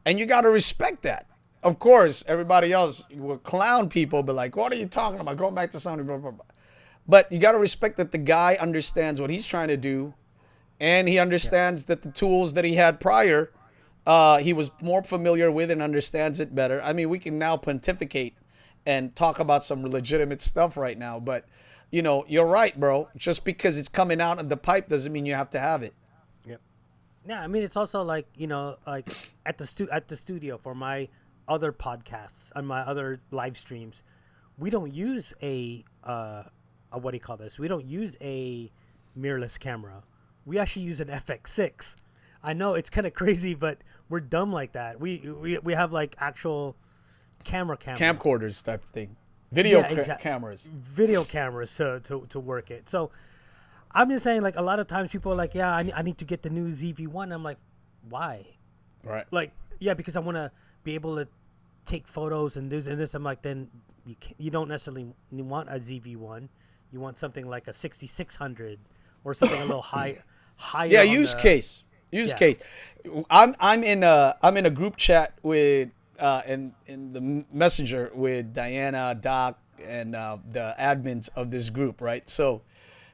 And you got to respect that. Of course, everybody else will clown people, but like, what are you talking about? Going back to Sony, blah, blah, blah. But you got to respect that the guy understands what he's trying to do. And he understands that the tools that he had prior, he was more familiar with and understands it better. I mean, we can now pontificate and talk about some legitimate stuff right now, but you're right, bro. Just because it's coming out of the pipe doesn't mean you have to have it. Yep. Yeah, I mean, it's also like like at the studio for my other podcasts and my other live streams, we don't use a what do you call this? We don't use a mirrorless camera. We actually use an FX6. I know it's kind of crazy, but we're dumb like that. We have like actual camera camcorders type of thing, video cameras to work it. So I'm just saying, like, a lot of times people are like, yeah, I need to get the new ZV-1. I'm like, why? Right. Like, yeah, because I want to be able to take photos and this. I'm like, then you don't necessarily want a ZV-1. You want something like a 6600 or something a little higher. Yeah, use case. I'm in a group chat with in the messenger with Diana, Doc, and the admins of this group, right? So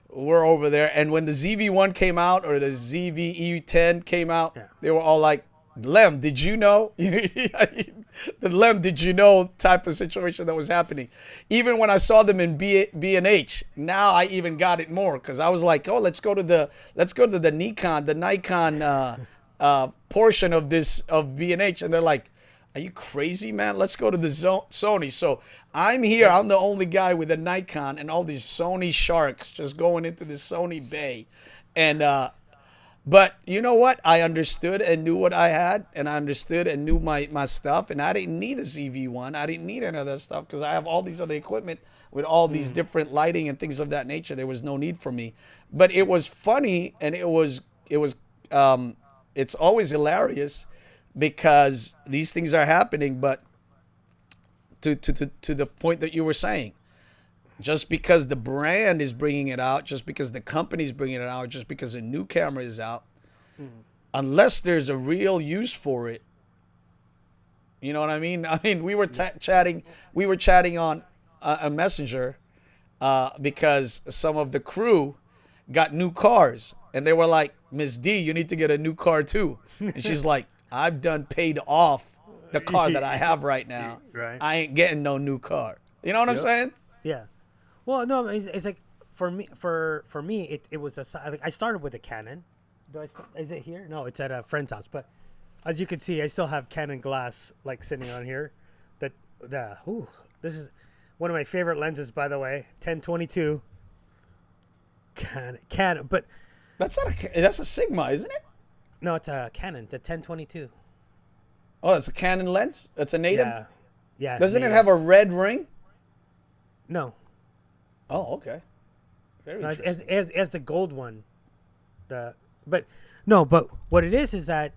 we're over there, and when the ZV-1 came out or the ZV-E10 came out, they were all like, Lem, did you know? The Lem, did you know type of situation that was happening. Even when I saw them in B&H, now I even got it more because I was like, oh, let's go to the Nikon portion of this of B&H, and they're like, are you crazy, man? Let's go to the Sony. So I'm here. I'm the only guy with a Nikon and all these Sony sharks just going into the Sony bay. And but you know what? I understood and knew what I had, and I understood and knew my stuff, and I didn't need a ZV-1. I didn't need any of that stuff because I have all these other equipment with all these different lighting and things of that nature. There was no need for me. But it was funny, and it's always hilarious because these things are happening. But to the point that you were saying, just because the brand is bringing it out, just because the company's bringing it out, just because a new camera is out, unless there's a real use for it, you know what I mean? I mean, we were chatting on a messenger because some of the crew got new cars, and they were like, Miss D, you need to get a new car too. And she's like, I've done paid off the car that I have right now. Right. I ain't getting no new car. You know what I'm saying? Yeah. Well, no, it's like for me, it was I started with a Canon. Is it here? No, it's at a friend's house. But as you can see, I still have Canon glass like sitting on here. This is, One of my favorite lenses, by the way, 1022. Canon, but That's not that's a Sigma, isn't it? no, it's a Canon, the 1022. Oh, it's a Canon lens. It's a native. Yeah, yeah. Doesn't it native. have a red ring? No, Oh, okay. Very interesting. as the gold one. But what it is that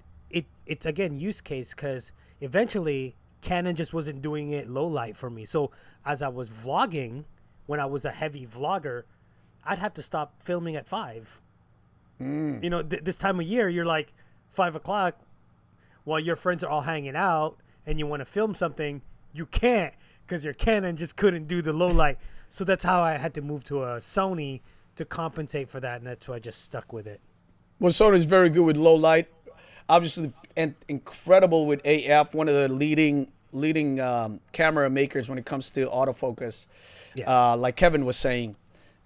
it's again use case, because eventually Canon just wasn't doing it low light for me. So as I was vlogging, when I was a heavy vlogger, I'd have to stop filming at 5. You know, this time of year, you're like 5 o'clock while your friends are all hanging out and you want to film something, you can't because your Canon just couldn't do the low light. So that's how I had to move to a Sony to compensate for that, and that's why I just stuck with it. Well, Sony's very good with low light. Obviously, and incredible with AF. One of the leading camera makers when it comes to autofocus. Yeah. Like Kevin was saying,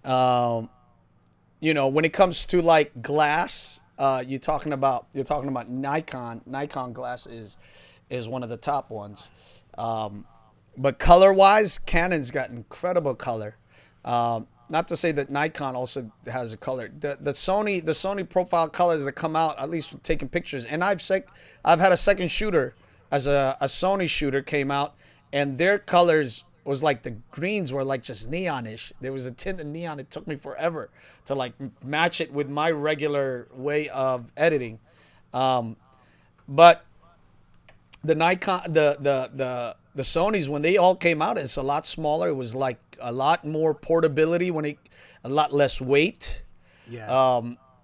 you know, when it comes to like glass, you're talking about Nikon. Nikon glass is one of the top ones. But color-wise, Canon's got incredible color. Not to say that Nikon also has a color. The Sony profile colors that come out, at least from taking pictures. And I've had a second shooter as a Sony shooter came out, and their colors was like the greens were like just neonish. There was a tint of neon. It took me forever to like match it with my regular way of editing. But the Nikon, the Sonys, when they all came out, it's a lot smaller. It was like a lot more portability a lot less weight. Yeah.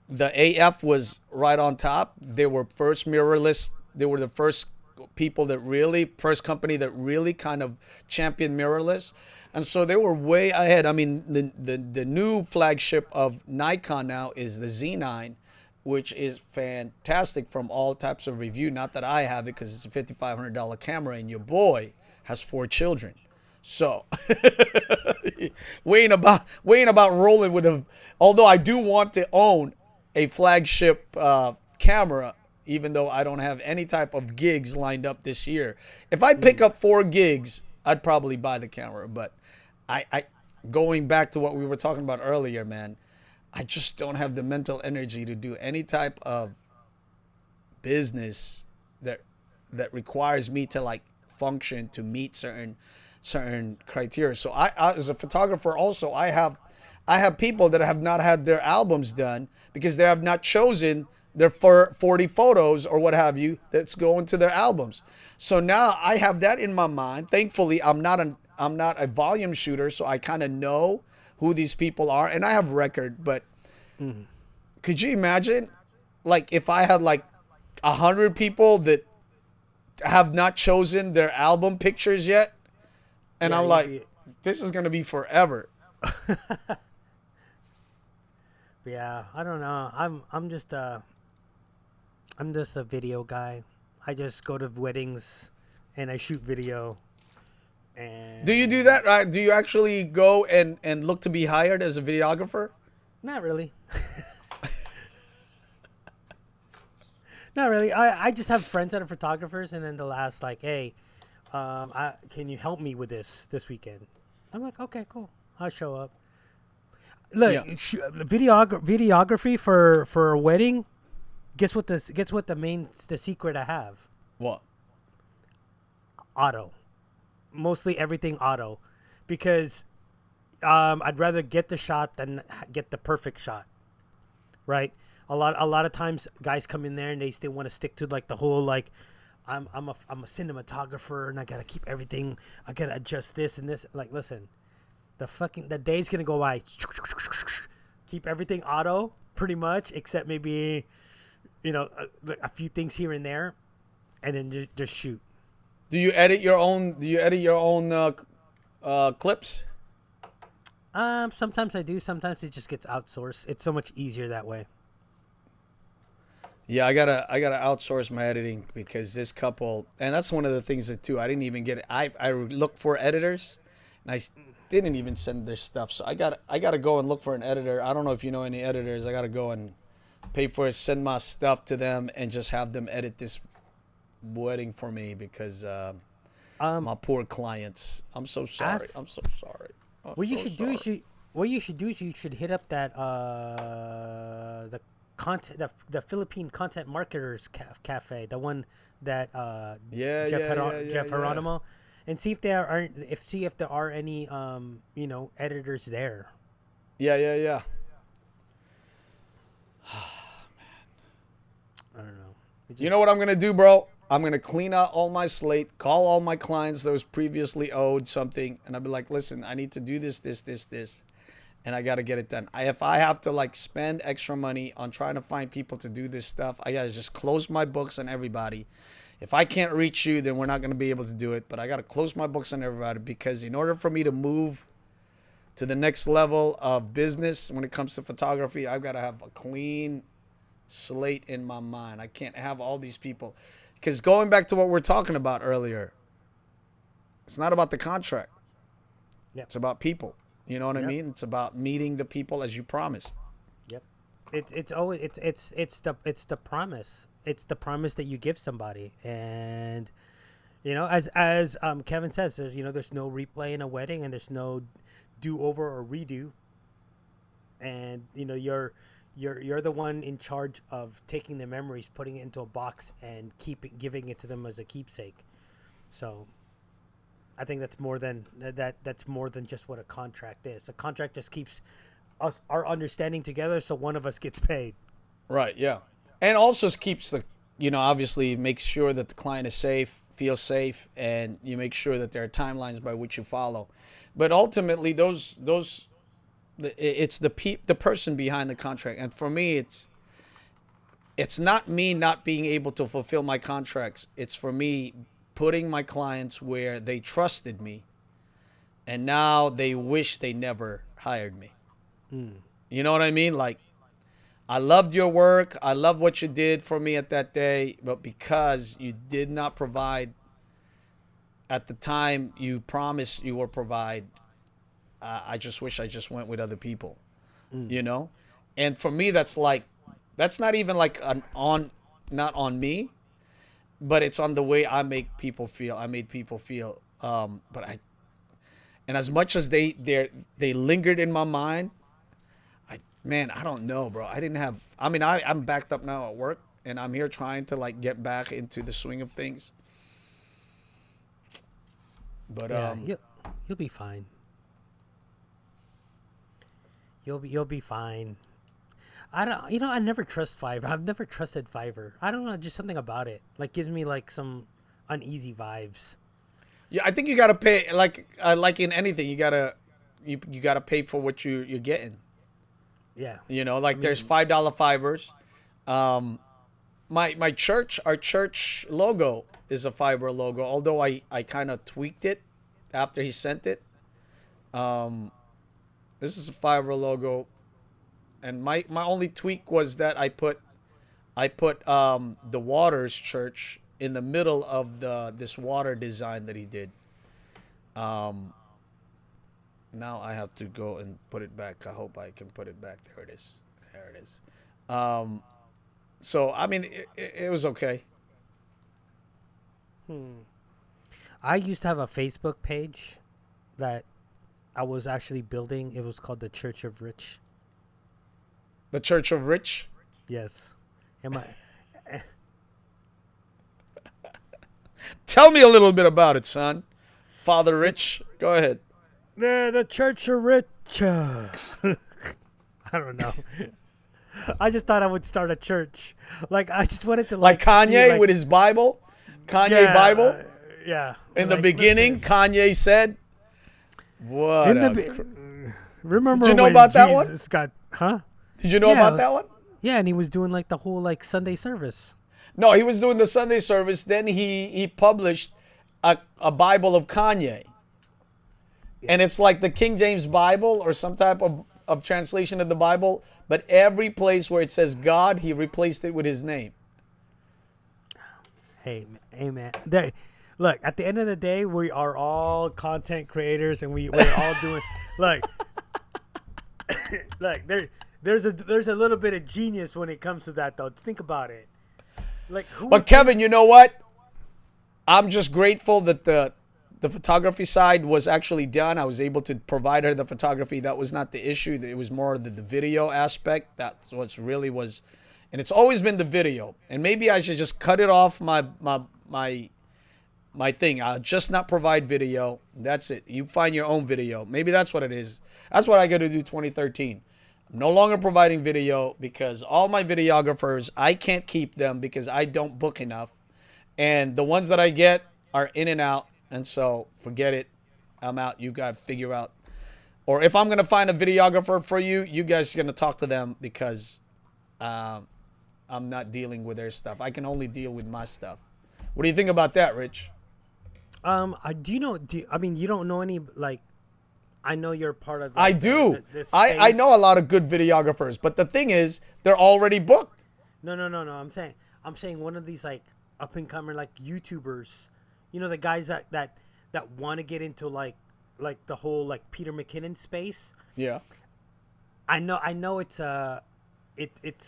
The AF was right on top. They were first mirrorless. They were the first company that really kind of championed mirrorless. And so they were way ahead. I mean, the new flagship of Nikon now is the Z9, which is fantastic from all types of review. Not that I have it because it's a $5,500 camera and your boy has 4 children. So we ain't about rolling with a, although I do want to own a flagship camera, even though I don't have any type of gigs lined up this year. If I pick up 4 gigs, I'd probably buy the camera. But I going back to what we were talking about earlier, man, I just don't have the mental energy to do any type of business that requires me to like function to meet certain criteria. So I as a photographer also, I have people that have not had their albums done because they have not chosen their 40 photos or what have you that's going to their albums. So now I have that in my mind. Thankfully, I'm not a volume shooter, so I kind of know who these people are, and I have record. But could you imagine, like, if I had like 100 people that have not chosen their album pictures yet, and I'm like, this is gonna be forever. Yeah, I don't know. I'm just a video guy. I just go to weddings and I shoot video. And Do you do that? Right? Do you actually go and look to be hired as a videographer? not really. Not really. I just have friends that are photographers, and then they'll ask like, "Hey, can you help me with this weekend?" I'm like, "Okay, cool. I'll show up." Look, Yeah. videography for a wedding. Guess what the secret I have? What? Auto. Mostly everything auto, because I'd rather get the shot than get the perfect shot. Right? A lot of times guys come in there and they still want to stick to like the whole like I'm a cinematographer and I gotta keep everything. I gotta adjust this and this. Like, listen, the day's gonna go by. Keep everything auto, pretty much, except maybe a few things here and there, and then just shoot. Do you edit your own? Clips? Sometimes I do. Sometimes it just gets outsourced. It's so much easier that way. Yeah, I gotta outsource my editing because this couple, and that's one of the things that too. I didn't even get it. I looked for editors, and I didn't even send their stuff. So I gotta go and look for an editor. I don't know if you know any editors. I gotta go and pay for it, send my stuff to them, and just have them edit this wedding for me because my poor clients. I'm so sorry. I'm so sorry. What you should do is you should hit up that the content the Philippine content marketers cafe, the one that Jeff Geronimo, and see if there are any editors there. Yeah. I don't know. You know what I'm going to do, bro? I'm going to clean out all my slate, call all my clients that was previously owed something, and I'll be like, listen, I need to do this, and I got to get it done. If I have to, like, spend extra money on trying to find people to do this stuff, I got to just close my books on everybody. If I can't reach you, then we're not going to be able to do it, but I got to close my books on everybody, because in order for me to move to the next level of business when it comes to photography, I've got to have a clean slate in my mind. I can't have all these people. Because going back to what we're talking about earlier, it's not about the contract. Yep. It's about people. You know what I mean? It's about meeting the people as you promised. Yep. It's always it's the promise. It's the promise that you give somebody. And as Kevin says, there's no replay in a wedding, and there's no do over or redo. And you're the one in charge of taking the memories, putting it into a box, and giving it to them as a keepsake. So I think that's more than just what a contract is. A contract just keeps our understanding together, so one of us gets paid. Right, yeah. And also keeps obviously makes sure that the client is safe, feels safe, and you make sure that there are timelines by which you follow. But ultimately, it's the person behind the contract. And for me, it's not me not being able to fulfill my contracts. It's for me putting my clients where they trusted me, and now they wish they never hired me. You know what I mean? Like, I loved your work. I love what you did for me at that day, but because you did not provide at the time you promised you would provide, I just wish I just went with other people, And for me, that's not even like not on me, but it's on the way I make people feel. I made people feel, and as much as they lingered in my mind, I don't know, bro. I'm backed up now at work, and I'm here trying to like get back into the swing of things. But you'll be fine. You'll be fine. I never trust Fiverr. I've never trusted Fiverr. I don't know, just something about it like gives me like some uneasy vibes. Yeah, I think you gotta pay like in anything. You gotta pay for what you're getting. Yeah. There's $5 Fivers. My church, our church logo is a Fiverr logo. Although I kind of tweaked it after he sent it. This is a Fiverr logo, and my only tweak was that I put the Waters Church in the middle of this water design that he did. Now I have to go and put it back. I hope I can put it back. There it is. So I mean, it was okay. I used to have a Facebook page that I was actually building. It was called the Church of Rich. The Church of Rich? Yes. Tell me a little bit about it, son. Father Rich, go ahead. The Church of Rich. I don't know. I just thought I would start a church. Like, I just wanted to like Kanye with his Bible? Bible? Yeah. In the beginning, Kanye said, remember did you know when about that Jesus one? Huh? Did you know about that one? Yeah, and he was doing like the whole like Sunday service. No, he was doing the Sunday service. Then he published a Bible of Kanye. And it's like the King James Bible or some type of translation of the Bible. But every place where it says God, he replaced it with his name. Hey, man. Look, at the end of the day, we are all content creators, and we're all doing like there's a little bit of genius when it comes to that, though. Think about it. Like, but Kevin, you know what? I'm just grateful that the photography side was actually done. I was able to provide her the photography. That was not the issue. It was more the video aspect. That's what's really was, and it's always been the video. And maybe I should just cut it off my thing. I'll just not provide video. That's it. You find your own video. Maybe that's what it is. That's what I got to do 2013. I'm no longer providing video because all my videographers, I can't keep them because I don't book enough. And the ones that I get are in and out. And so forget it. I'm out. You got to figure out. Or if I'm going to find a videographer for you, you guys are going to talk to them because I'm not dealing with their stuff. I can only deal with my stuff. What do you think about that, Rich? I mean, you don't know any, like, I know you're part of I do. This I know a lot of good videographers, but the thing is, they're already booked. No. I'm saying one of these, like, up and coming, like, YouTubers, you know, the guys that want to get into like the whole, like, Peter McKinnon space. Yeah. I know it's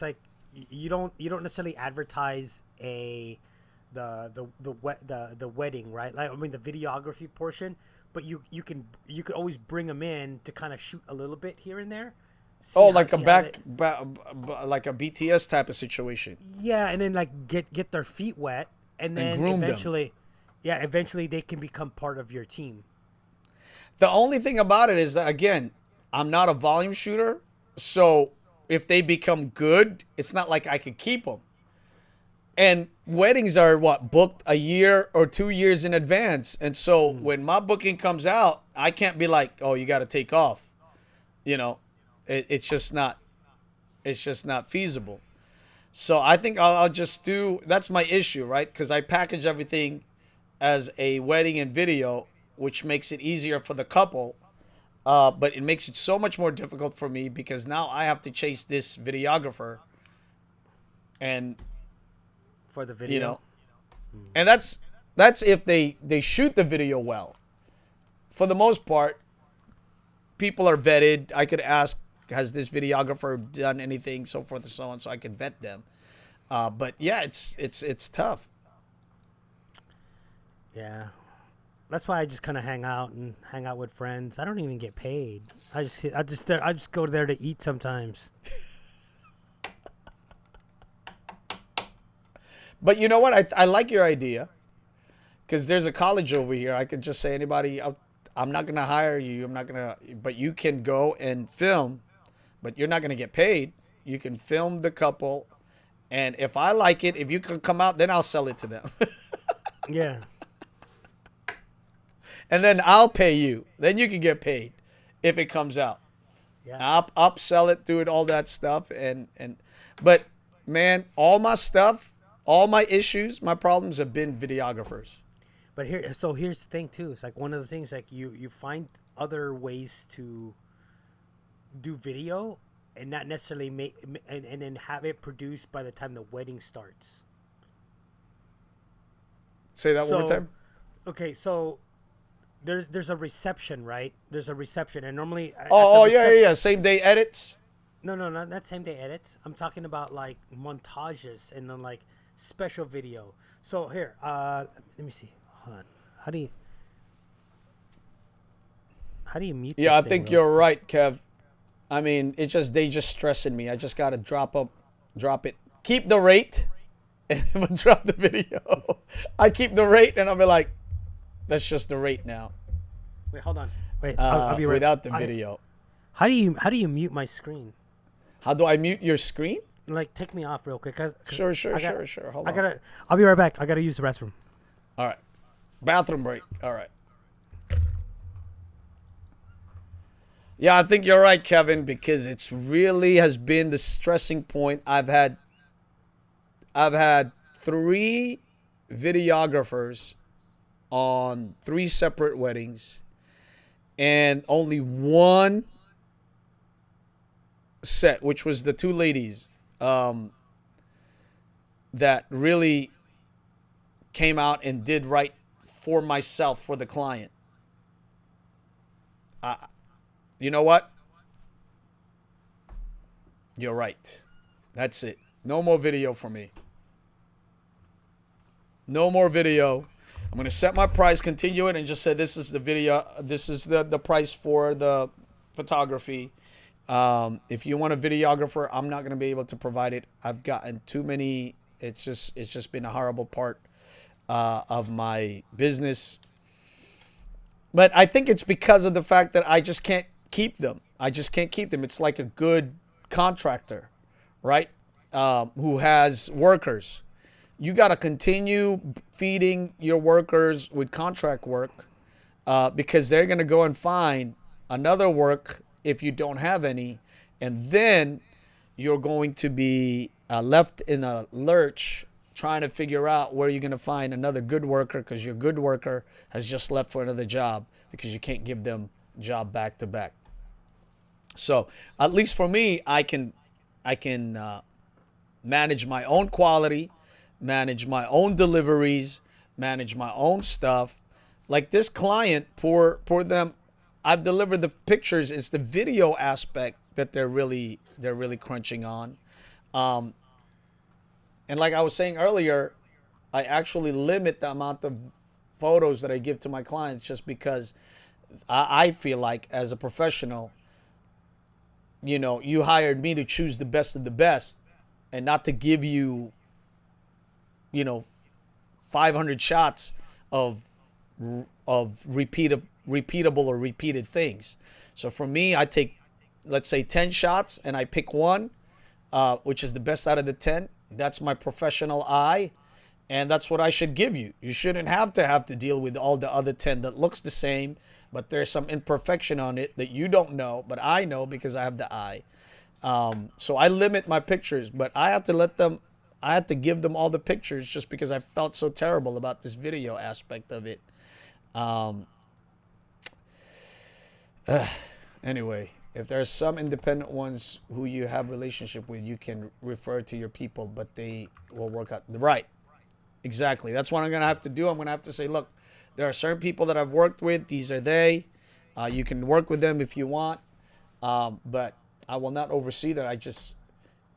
like you don't necessarily advertise the wedding, right? Like, I mean, the videography portion, but you could always bring them in to kind of shoot a little bit here and there. Like like a BTS type of situation. Yeah, and then, like, get their feet wet, and then eventually they can become part of your team. The only thing about it is that, again, I'm not a volume shooter, so if they become good, it's not like I could keep them. And weddings are booked a year or 2 years in advance. And so when my booking comes out, I can't be like, oh, you got to take off. You know, it's just not feasible. So I think I'll just that's my issue, right? Because I package everything as a wedding and video, which makes it easier for the couple. But it makes it so much more difficult for me because now I have to chase this videographer. And for the video, you know, and that's if they shoot the video well. For the most part, people are vetted. I could ask, has this videographer done anything, so forth and so on, so I can vet them. But yeah, it's tough. Yeah, that's why I just kind of hang out with friends. I don't even get paid. I just go there to eat sometimes. But you know what? I like your idea because there's a college over here. I could just say anybody, I'm not going to hire you. But you can go and film, but you're not going to get paid. You can film the couple. And if I like it, if you can come out, then I'll sell it to them. Yeah. And then I'll pay you. Then you can get paid if it comes out. Yeah. I'll upsell it, do it, all that stuff. But man, all my stuff, all my issues, my problems have been videographers. But here's the thing too. It's like one of the things, like, you find other ways to do video and not necessarily make and then have it produced by the time the wedding starts. Say that one more time. Okay, so there's a reception, right? There's a reception, and normally yeah, same day edits. No, not same day edits. I'm talking about, like, montages and then, like, special video. So here, let me see. Hold on. How do you mute? Yeah, I think you're right, Kev. I mean, they just stressing me. I just gotta drop it. Keep the rate, and I'm gonna drop the video. I keep the rate, and I'll be like, that's just the rate now. Wait, hold on. Wait, I'll be right. Without the video. How do you mute my screen? How do I mute your screen? Like, take me off real quick. Sure. Hold on. I'll be right back. I gotta use the restroom. All right. Bathroom break. All right. Yeah, I think you're right, Kevin, because it's really has been the stressing point. I've had 3 videographers on 3 separate weddings, and only one set, which was the 2 ladies that really came out and did right for myself, for the client. You know what? You're right. That's it. No more video for me. No more video. I'm going to set my price, continue it, and just say this is the video. This is the price for the photography. If you want a videographer, I'm not going to be able to provide it. I've gotten too many. It's just been a horrible part of my business. But I think it's because of the fact that I just can't keep them. I just can't keep them. It's like a good contractor, right? Who has workers. You got to continue feeding your workers with contract work because they're going to go and find another work if you don't have any. And then you're going to be left in a lurch trying to figure out where you're going to find another good worker because your good worker has just left for another job because you can't give them job back to back. So at least for me, I can manage my own quality, manage my own deliveries, manage my own stuff. Like this client, for them, I've delivered the pictures. It's the video aspect that they're really crunching on. And like I was saying earlier, I actually limit the amount of photos that I give to my clients just because I feel like as a professional, you know, you hired me to choose the best of the best and not to give you, you know, 500 shots of repeatable or repeated things. So for me, I take, let's say 10 shots and I pick one, which is the best out of the 10. That's my professional eye. And that's what I should give you. You shouldn't have to deal with all the other 10 that looks the same, but there's some imperfection on it that you don't know, but I know because I have the eye. So I limit my pictures, but I have to give them all the pictures just because I felt so terrible about this video aspect of it. Anyway, if there's some independent ones who you have relationship with, you can refer to your people, but they will work out. Right. Exactly. That's what I'm going to have to do. I'm going to have to say, look, there are certain people that I've worked with. These are they. You can work with them if you want. But I will not oversee that.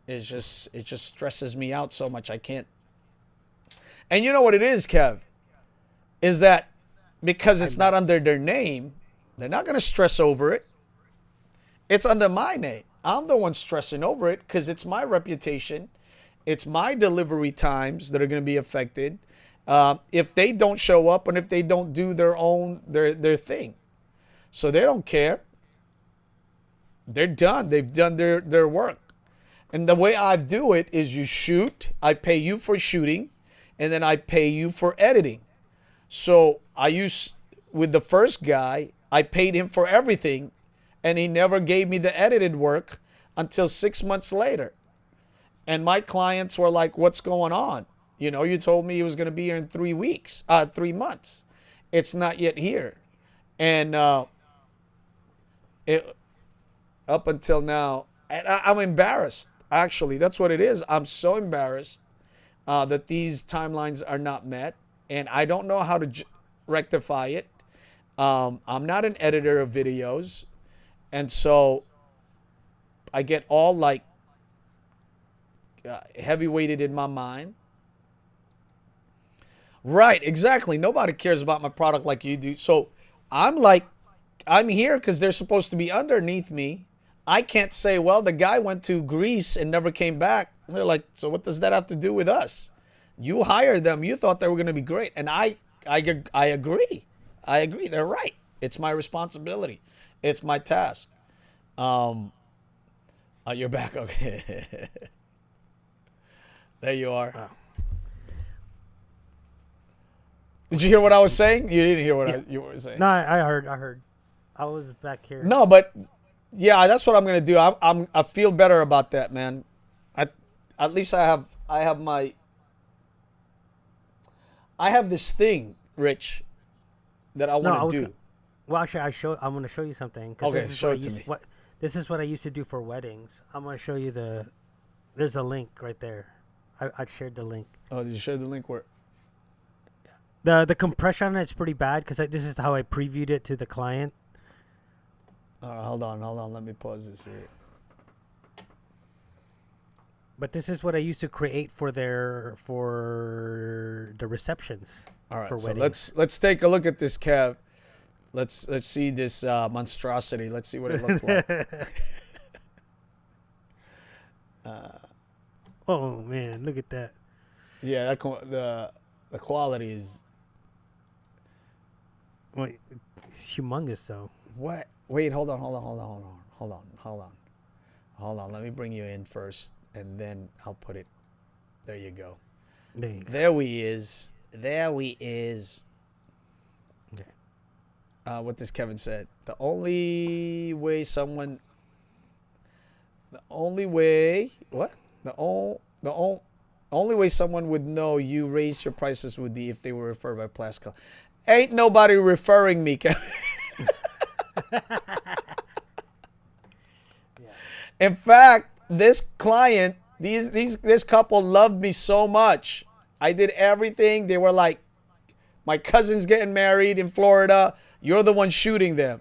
It just stresses me out so much. I can't. And you know what it is, Kev? Is that because it's not under their name, they're not going to stress over it. It's under my name. I'm the one stressing over it because it's my reputation. It's my delivery times that are going to be affected if they don't show up and if they don't do their thing. So they don't care. They're done. They've done their work. And the way I do it is you shoot. I pay you for shooting. And then I pay you for editing. So with the first guy, I paid him for everything. And he never gave me the edited work until 6 months later. And my clients were like, what's going on? You know, you told me he was going to be here in 3 months. It's not yet here. And up until now, and I'm embarrassed, actually. That's what it is. I'm so embarrassed that these timelines are not met. And I don't know how to rectify it. I'm not an editor of videos. And so I get all like heavyweighted in my mind. Right, exactly. Nobody cares about my product like you do. So I'm here because they're supposed to be underneath me. I can't say, well, the guy went to Greece and never came back. And they're like, so what does that have to do with us? You hired them. You thought they were going to be great. And I agree. I agree. They're right. It's my responsibility. It's my task. You're back. Okay. There you are. Wow. Did you hear what I was saying? You didn't hear what you were saying. No, I heard. I was back here. No, but yeah, that's what I'm gonna do. I feel better about that, man. At least I have this thing, Rich, that I want to do. Well, actually, I'm gonna show you something. Okay, show it to me. This is what I used to do for weddings. I'm gonna show you there's a link right there. I shared the link. Oh, did you share the link where? The compression on it's pretty bad because this is how I previewed it to the client. Hold on. Let me pause this here. But this is what I used to create for the receptions. All right, for so weddings. let's take a look at this, Kev. Let's see this monstrosity. Let's see what it looks like. Oh man, look at that. Yeah, the quality is Wait, it's humongous though. what? Wait, hold on. Let me bring you in first, and then I'll put it. There you go. There you go. There we is. Okay. What does Kevin said? The only way someone would know you raised your prices would be if they were referred by Plasco. Ain't nobody referring me, Kevin. In fact, this client, this couple loved me so much. I did everything. They were like, my cousin's getting married in Florida. You're the one shooting them.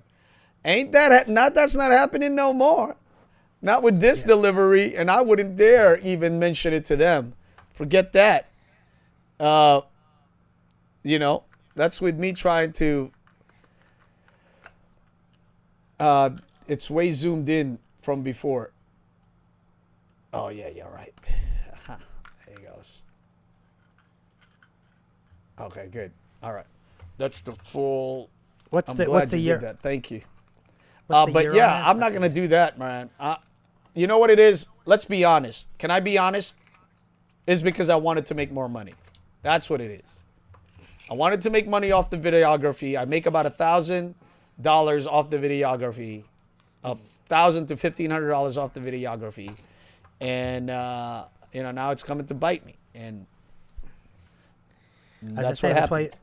That's not happening no more. Not with this delivery, and I wouldn't dare even mention it to them. Forget that. That's with me trying to. It's way zoomed in from before. Oh yeah, you're right. There he goes. Okay, good. All right, that's the full. What's the Did year? that. Thank you. What's the But year yeah, on it? I'm not gonna do that, man. You know what it is? Let's be honest. Can I be honest? It's because I wanted to make more money. That's what it is. I wanted to make money off the videography. I make about $1,000 off the videography, $1,000 to $1,500 off the videography, and now it's coming to bite me. And that's what happens.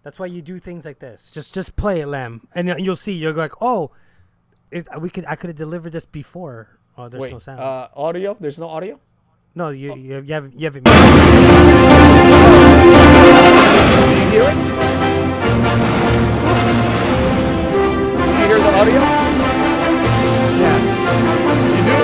That's why you do things like this. Just play it, Lem, and you'll see. You're like, oh, I could have delivered this before. Oh, there's no sound. Audio? There's no audio? No, you have it. Do you hear it? Do you hear the audio? Yeah. You do?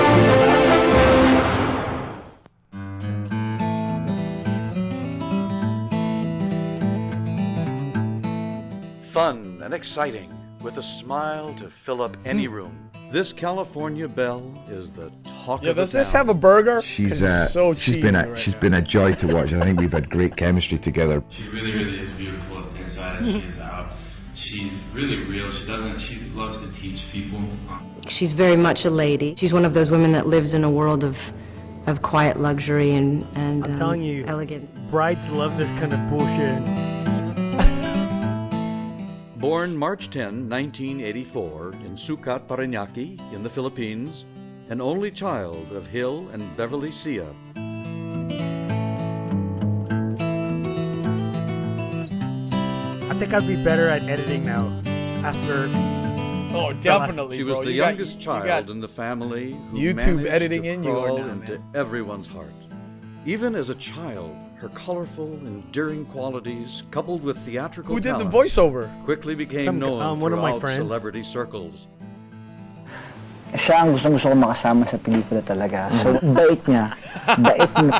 Fun and exciting, with a smile to fill up any room. This California belle is the talk of the Does this town. have a burger? She's 'Cause it's so she's cheesy right she's now. been a joy to watch. I think we've had great chemistry together. She really is beautiful inside and she's out. She's really real. She loves to teach people. She's very much a lady. She's one of those women that lives in a world of quiet luxury and I'm telling you, elegance. brides love this kind of bullshit. Born March 10, 1984, in Sucat, Parañaque, in the Philippines, an only child of Hill and Beverly Sia. I think I'd be better at editing now. After Oh, definitely, She was bro. the You got- youngest you child got in the family who YouTube managed editing to in you or crawl not, into man? everyone's heart. Even as a child, her colorful, endearing qualities, coupled with theatrical Who did the talent, voiceover? quickly became Some- known one of my throughout friends. celebrity circles. Siya ang gusto ko makasama sa pelikula talaga. So, bait niya. Bait na,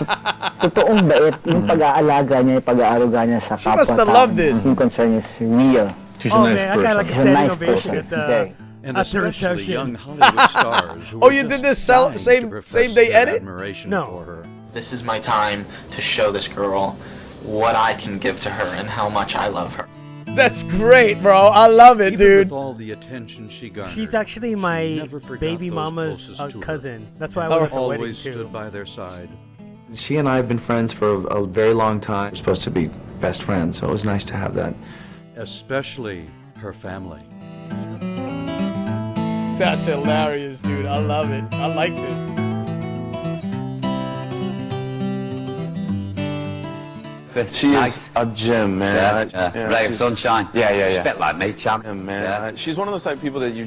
totoong bait. Yung pag-aalaga niya, yung pag-aaruga niya sa She kapwa must have tao. loved this. Yung concern is real. She's oh man, I got like a She's a standing nice ovation person. at the Very. And at the especially young reception. Hollywood stars who Oh, were you just did this dying to same profess day their edit? admiration No. for her. This is my time to show this girl what I can give to her and how much I love her. That's great, bro. I love it, Even dude. with all the attention she garnered, She's actually she my never forgot baby those mama's closest to her. cousin. That's why I Oh, was at the wedding Always too. stood by their side. She and I have been friends for a very long time. We're supposed to be best friends, so it was nice to have that. Especially her family. That's hilarious, dude. I love it. I like this. She is a gem, man. Ray of sunshine. Yeah. She's a bit like me, champ. Yeah, man. Yeah. She's one of those type of people that you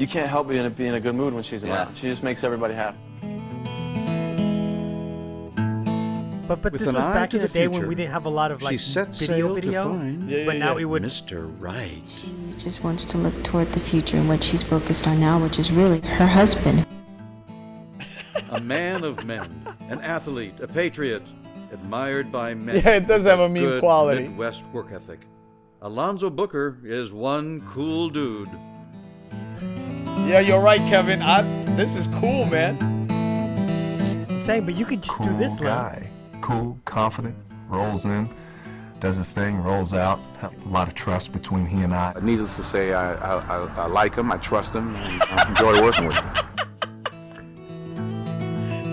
can't help but be in a good mood when she's around. Yeah. She just makes everybody happy. But With this an was eye back to in the the day when future, we didn't have a lot of she like set video. sail to find But now we would. Mr. Right. She just wants to look toward the future and what she's focused on now, which is really her husband. A man of men, an athlete, a patriot, admired by many. Yeah, it does have a with meme good quality. Midwest work ethic. Alonzo Booker is one cool dude. Yeah, you're right, Kevin. This is cool, man. I'm saying, but you could just do this guy. Cool, confident, rolls in, does his thing, rolls out. A lot of trust between he and I. Needless to say, I like him, I trust him, and I enjoy working with him.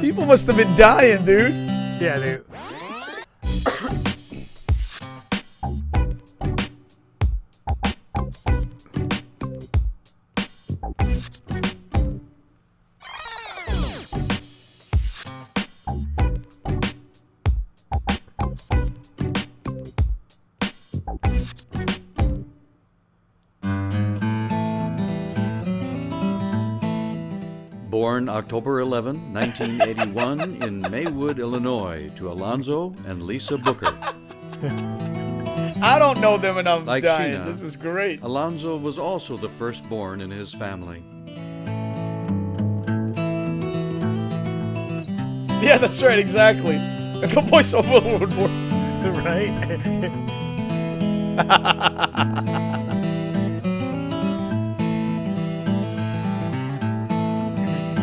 People must have been dying, dude. Yeah, dude. Born October 11, 1981 in Maywood, Illinois, to Alonzo and Lisa Booker. I don't know them and I'm Like dying. Sheena, This is great. Alonzo was also the firstborn in his family. Yeah, that's right, exactly. The voiceover would work. Right?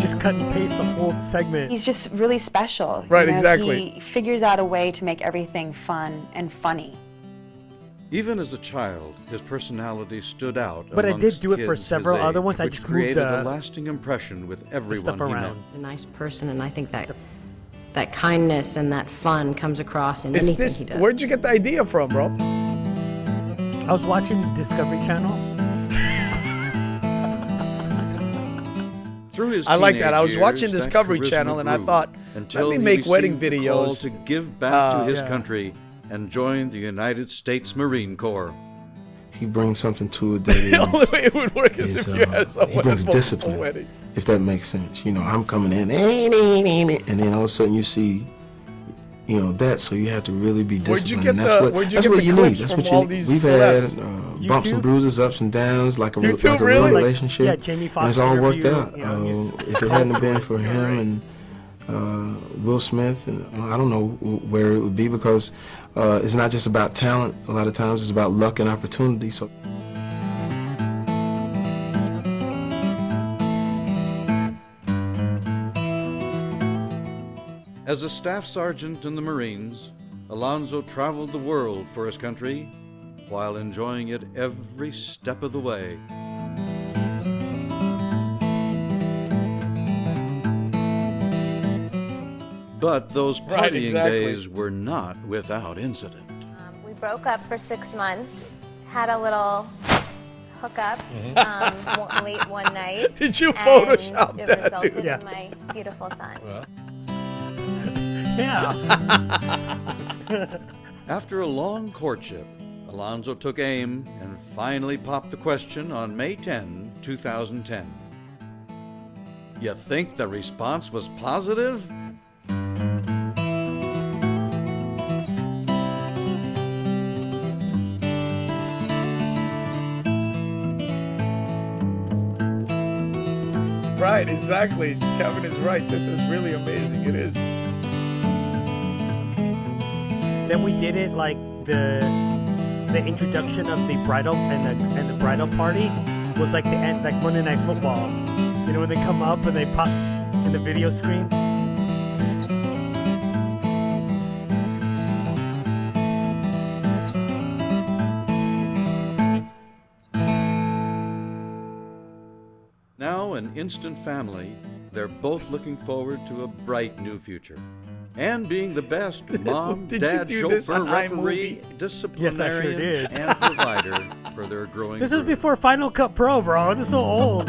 Just cut and paste the whole segment. He's just really special. Right, exactly. He figures out a way to make everything fun and funny. Even as a child, his personality stood out. But I did amongst do it for kids his several other age, ones. I which just moved created the a lasting impression with everyone stuff he met. around. He's a nice person, and I think that kindness and that fun comes across in Is anything this? he does. Where'd you get the idea from, bro? I was watching Discovery Channel. Through his I like that. I was teenage watching years, that Discovery charisma Channel, and I grew thought, until let me he make wedding received the call videos. to give back to his yeah. country and join the United States Marine Corps. He brings something to it that The only way it would work is is, if you had someone he brings at multiple discipline, weddings. if that makes sense. You know, I'm coming in, and then all of a sudden you see, you know, that. So you have to really be disciplined. Where'd you get the clips That's from what all you need. these We've celebs? had bumps and bruises, ups and downs, like a YouTube, real really? relationship. Like, yeah, Jamie Foxx and it's all worked interview, out. you know, If it hadn't been for him and Will Smith, and I don't know where it would be, because it's not just about talent. A lot of times it's about luck and opportunity. So. As a staff sergeant in the Marines, Alonzo traveled the world for his country while enjoying it every step of the way. But those partying Right, exactly. days were not without incident. We broke up for 6 months, had a little hookup late one night. Did you and Photoshop it that, resulted dude? in my beautiful son. Yeah. After a long courtship, Alonzo took aim and finally popped the question on May 10, 2010. You think the response was positive? Right, exactly. Kevin is right. This is really amazing. It is. Then we did it like the introduction of the bridal and the bridal party was like the end, like Monday Night Football. You know, when they come up and they pop in the video screen. Now an instant family, they're both looking forward to a bright new future. And being the best mom, Did you dad, do this chauffeur, on referee, iMovie? disciplinarian, Yes, I sure did. and provider for their growing This was group. before Final Cut Pro, bro. This is so old.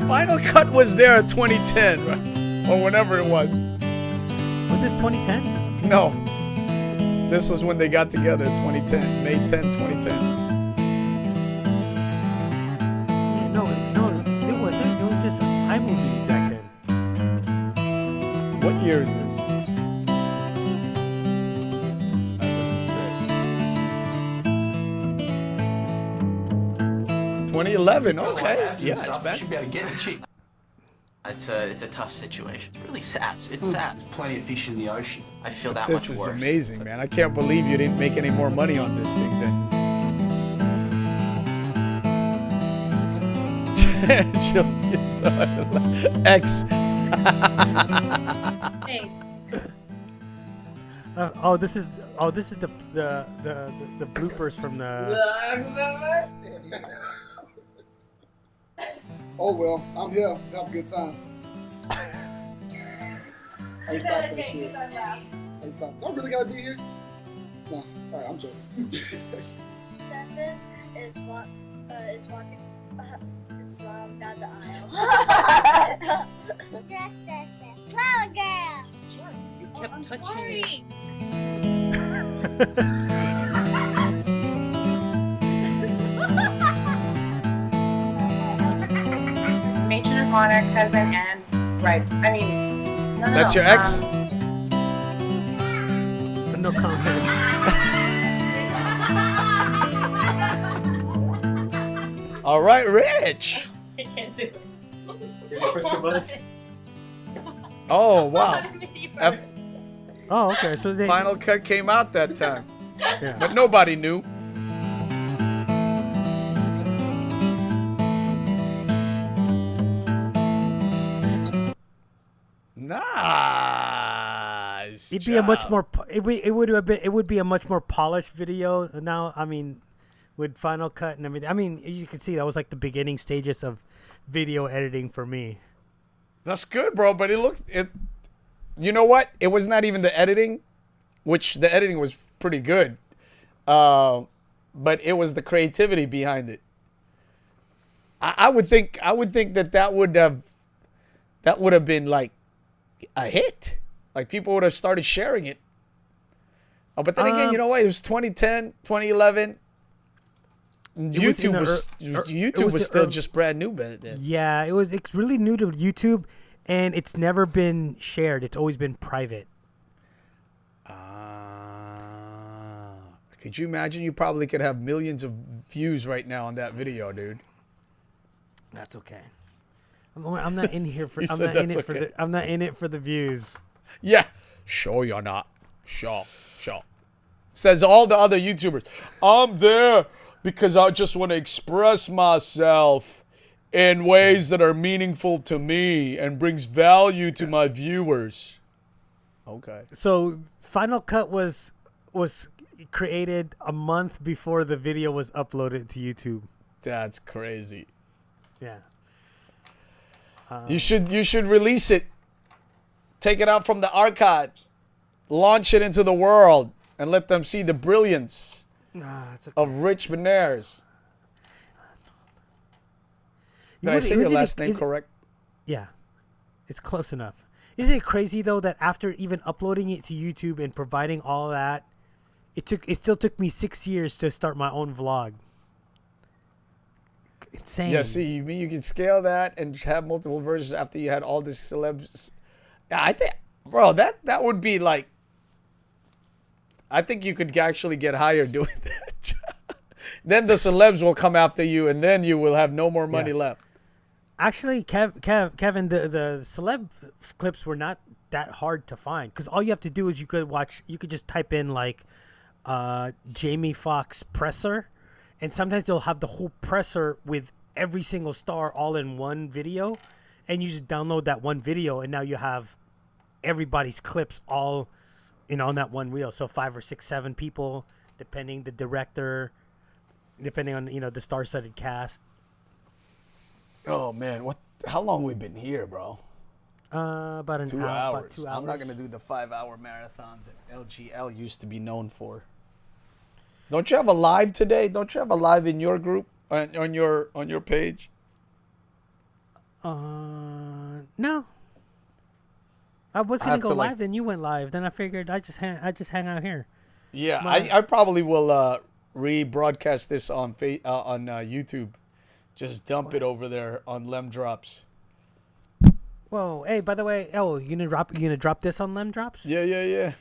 Final Cut was there in 2010, right? Or whenever it was. Was this 2010? No. This was when they got together in 2010. May 10, 2010. Yeah, no, it wasn't. It was just iMovie back then. What year is this? That doesn't say. 2011. Okay. Yeah, it's back. It's a tough situation. It's really sad. It's sad. Plenty of fish in the ocean. I feel that This much is worse. amazing, man. I can't believe you didn't make any more money on this thing then. X. Hey. This is the bloopers from the. Oh well, I'm here. Let's have a good time. I ain't stop that shit. I ain't stop. I'm really gonna be here? No. Alright, I'm joking. Sasha is walking down the aisle. Just Sasha. Flower girl. You kept touching it. Matron of honor, cousin, and right. I mean, no. That's your ex? No comment. All right, Rich. I can't do it. Oh, wow. Oh, okay. So they Final Cut came out that time. Yeah. But nobody knew. Nice. It'd be a much more. It would be a much more polished video now. I mean, with Final Cut and everything. I mean, as you can see, that was like the beginning stages of video editing for me. That's good, bro. But it. You know what? It was not even the editing, which the editing was pretty good. But it was the creativity behind it. I would think that would have been like a hit. Like people would have started sharing it. Oh, but then again, you know what? It was 2010, 2011. YouTube was still just brand new back then. Yeah, it's really new to YouTube, and it's never been shared. It's always been private. Could you imagine? You probably could have millions of views right now on that video, dude. That's okay. I'm not in here for. You I'm said not in that's it for okay. the. I'm not in it for the views. Yeah, sure you're not. Sure. Says all the other YouTubers. I'm there because I just want to express myself in ways that are meaningful to me and brings value to my viewers. Okay. So Final Cut was created a month before the video was uploaded to YouTube. That's crazy. Yeah. You should release it. Take it out from the archives. Launch it into the world and let them see the brilliance of Rich Benares. Did I say your last name correct? Yeah. It's close enough. Isn't it crazy though that after even uploading it to YouTube and providing all that, it still took me 6 years to start my own vlog. Insane. Yeah, see, you mean you can scale that and have multiple versions after you had all these celebs. Yeah, I think, bro, that would be like, I think you could actually get hired doing that. Then the celebs will come after you, and then you will have no more money left. Actually, Kevin, the celeb clips were not that hard to find because all you have to do is you could just type in like Jamie Foxx presser, and sometimes they'll have the whole presser with every single star all in one video, and you just download that one video, and now you have everybody's clips all on that one reel. So 5 or 6, 7 people, depending the director, depending on the star-studded cast. Oh man, how long we been here, bro? About an 2 hour. hours. About 2 hours. I'm not gonna do the 5-hour marathon that LGL used to be known for. Don't you have a live today? Don't you have a live in your group on your page? No. I was gonna go live, then you went live. Then I figured I just hang out here. Yeah, I probably will rebroadcast this on YouTube. Just dump it over there on Lem Drops. Whoa! Hey, by the way, you gonna drop this on Lem Drops? Yeah.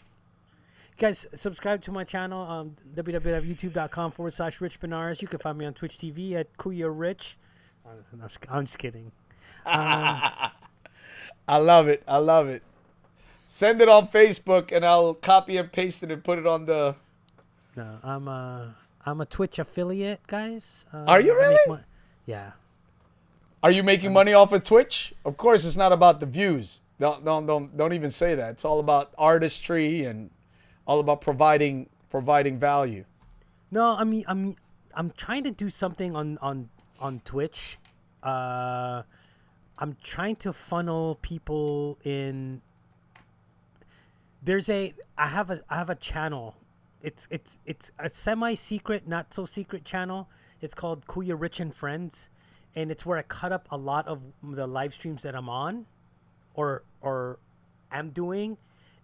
Guys, subscribe to my channel, www.youtube.com/Rich Benares. You can find me on Twitch TV at Kuya Rich. I'm just kidding. I love it. I love it. Send it on Facebook, and I'll copy and paste it and put it on the. No, I'm a Twitch affiliate, guys. Are you really? Yeah. Are you making money off of Twitch? Of course, it's not about the views. Don't even say that. It's all about artistry and all about providing value. No, I mean, I'm trying to do something on Twitch. I'm trying to funnel people in. I have a channel. It's a semi-secret, not so secret channel. It's called Kuya Rich and Friends, and it's where I cut up a lot of the live streams that I'm on, or am doing,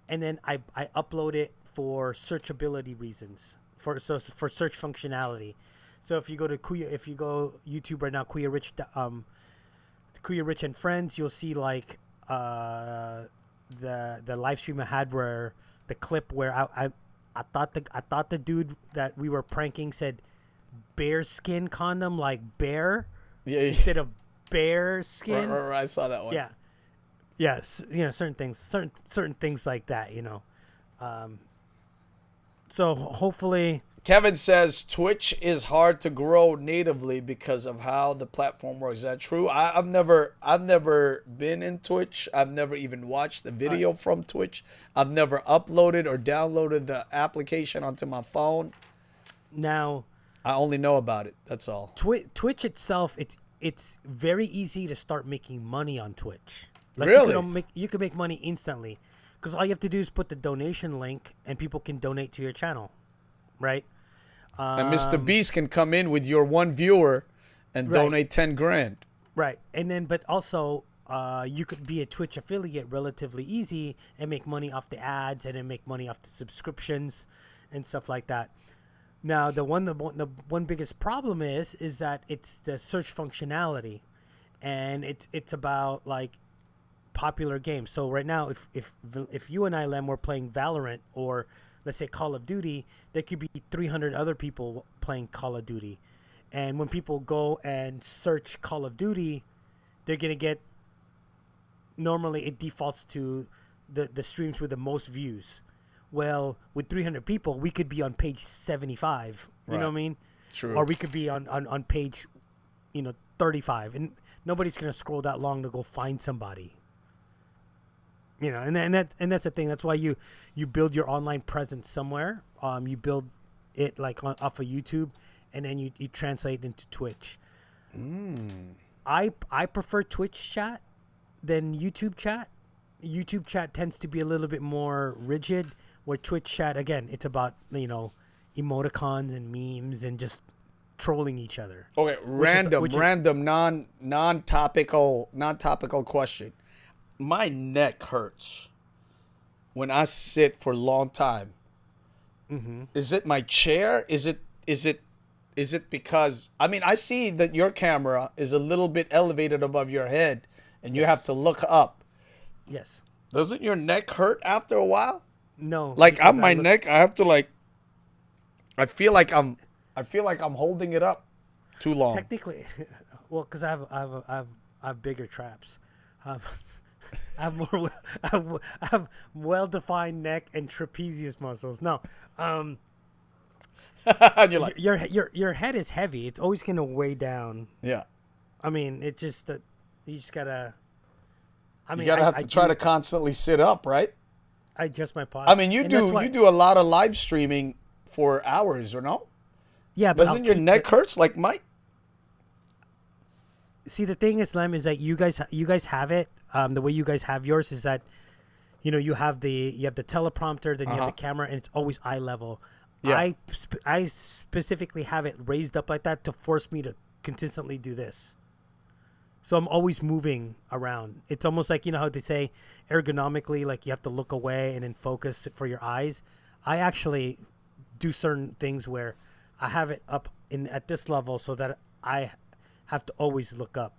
and then I upload it for searchability reasons, for search functionality. So if you go YouTube right now, Kuya Rich and Friends, you'll see like the live stream I had where the clip where I thought the dude that we were pranking said bear skin condom, like bear, instead of bear skin. Right, I saw that one. Yeah. Yes, certain things like that, so hopefully. Kevin says Twitch is hard to grow natively because of how the platform works. Is that true? I've never been in Twitch. I've never even watched the video from Twitch. I've never uploaded or downloaded the application onto my phone. Now, I only know about it. That's all. Twitch itself, it's very easy to start making money on Twitch. Really? You can make money instantly, because all you have to do is put the donation link, and people can donate to your channel. Right. And Mr. Beast can come in with your one viewer and donate 10 grand. Right. And then, but also, you could be a Twitch affiliate relatively easy and make money off the ads and then make money off the subscriptions and stuff like that. Now, the one biggest problem is that it's the search functionality, and it's about like popular games. So right now, if you and I, Lem, were playing Valorant or let's say Call of Duty, there could be 300 other people playing Call of Duty. And when people go and search Call of Duty, they're going to get, normally it defaults to the streams with the most views. Well, with 300 people, we could be on page 75. You know what I mean? True. Or we could be on page, 35. And nobody's going to scroll that long to go find somebody. And that's the thing. That's why you build your online presence somewhere. You build it like off of YouTube, and then you translate into Twitch. I prefer Twitch chat than YouTube chat. YouTube chat tends to be a little bit more rigid, where Twitch chat, again, it's about emoticons and memes and just trolling each other. Okay, random, non-topical question. My neck hurts when I sit for a long time. Mm-hmm. Is it my chair? Is it because I see that your camera is a little bit elevated above your head and you have to look up. Yes. Doesn't your neck hurt after a while? No. Like on my neck, I have to I feel like I'm holding it up too long. Technically, well, because I have bigger traps. I have well-defined neck and trapezius muscles. No, and you're like, your head is heavy. It's always gonna weigh down. Yeah. It's just that you just gotta. You gotta have to try to constantly sit up, right? I adjust my posture. You do a lot of live streaming for hours, or no? Yeah, but doesn't your neck hurts like Mike? See, the thing is, Lem, is that you guys have it. The way you guys have yours is that, you have the teleprompter, then you have the camera, and it's always eye level. Yeah. I specifically have it raised up like that to force me to consistently do this. So I'm always moving around. It's almost like, how they say ergonomically, like you have to look away and then focus for your eyes. I actually do certain things where I have it up at this level so that I have to always look up.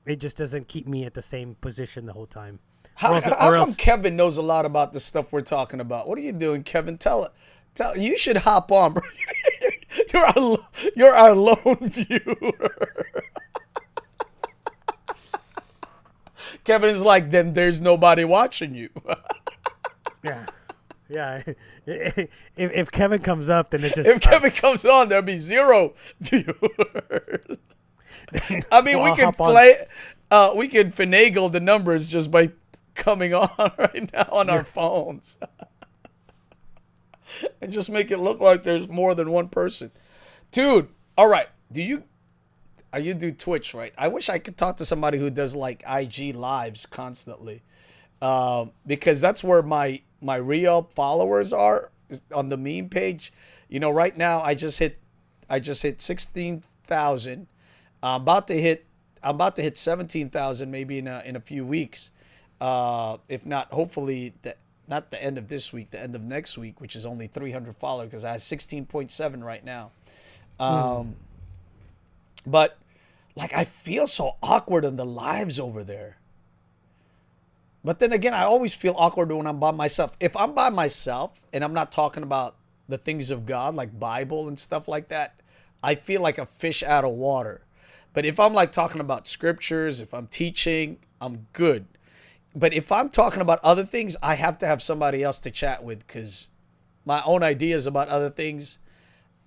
It just doesn't keep me at the same position the whole time. How come Kevin knows a lot about the stuff we're talking about? What are you doing, Kevin? Tell you should hop on, bro. You're our lone viewer. Kevin's like, then there's nobody watching you. Yeah. Yeah. If Kevin comes up, then it's just If Kevin comes on, there'll be 0 viewers. I mean, Well, we can we can finagle the numbers just by coming on right now on our phones. And just make it look like there's more than one person. Dude, all right. You do Twitch, right? I wish I could talk to somebody who does like IG lives constantly. Because that's where my real followers are, is on the meme page. You know, right now I just hit 16,000. I'm about to hit 17,000 maybe in a few weeks. If not, hopefully not the end of this week, the end of next week, which is only 300 followers, because I have 16.7 right now. But like, I feel so awkward on the lives over there. But then again, I always feel awkward when I'm by myself. If I'm by myself and I'm not talking about the things of God, like Bible and stuff like that, I feel like a fish out of water. But if I'm like talking about scriptures, if I'm teaching, I'm good. But if I'm talking about other things, I have to have somebody else to chat with, because my own ideas about other things,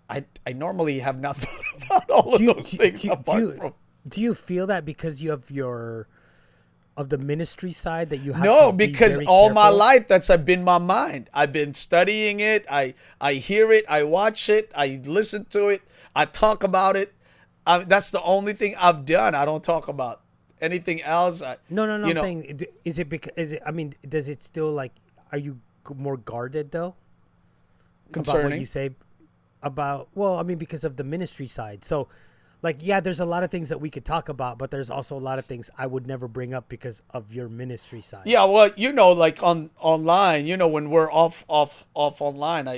I normally have not thought about all of those things. Do you feel that because you have of the ministry side that you have No, to be because very all my careful? life that's been my mind. I've been studying it. I hear it. I watch it. I listen to it. I talk about it. That's the only thing I've done. I don't talk about anything else. No. I'm saying, is it? I mean, does it still like? Are you more guarded though? About what Concerning? you say about? Well, I mean, because of the ministry side. So, like, yeah, there's a lot of things that we could talk about, but there's also a lot of things I would never bring up because of your ministry side. Yeah, well, you know, like online, you know, when we're off online,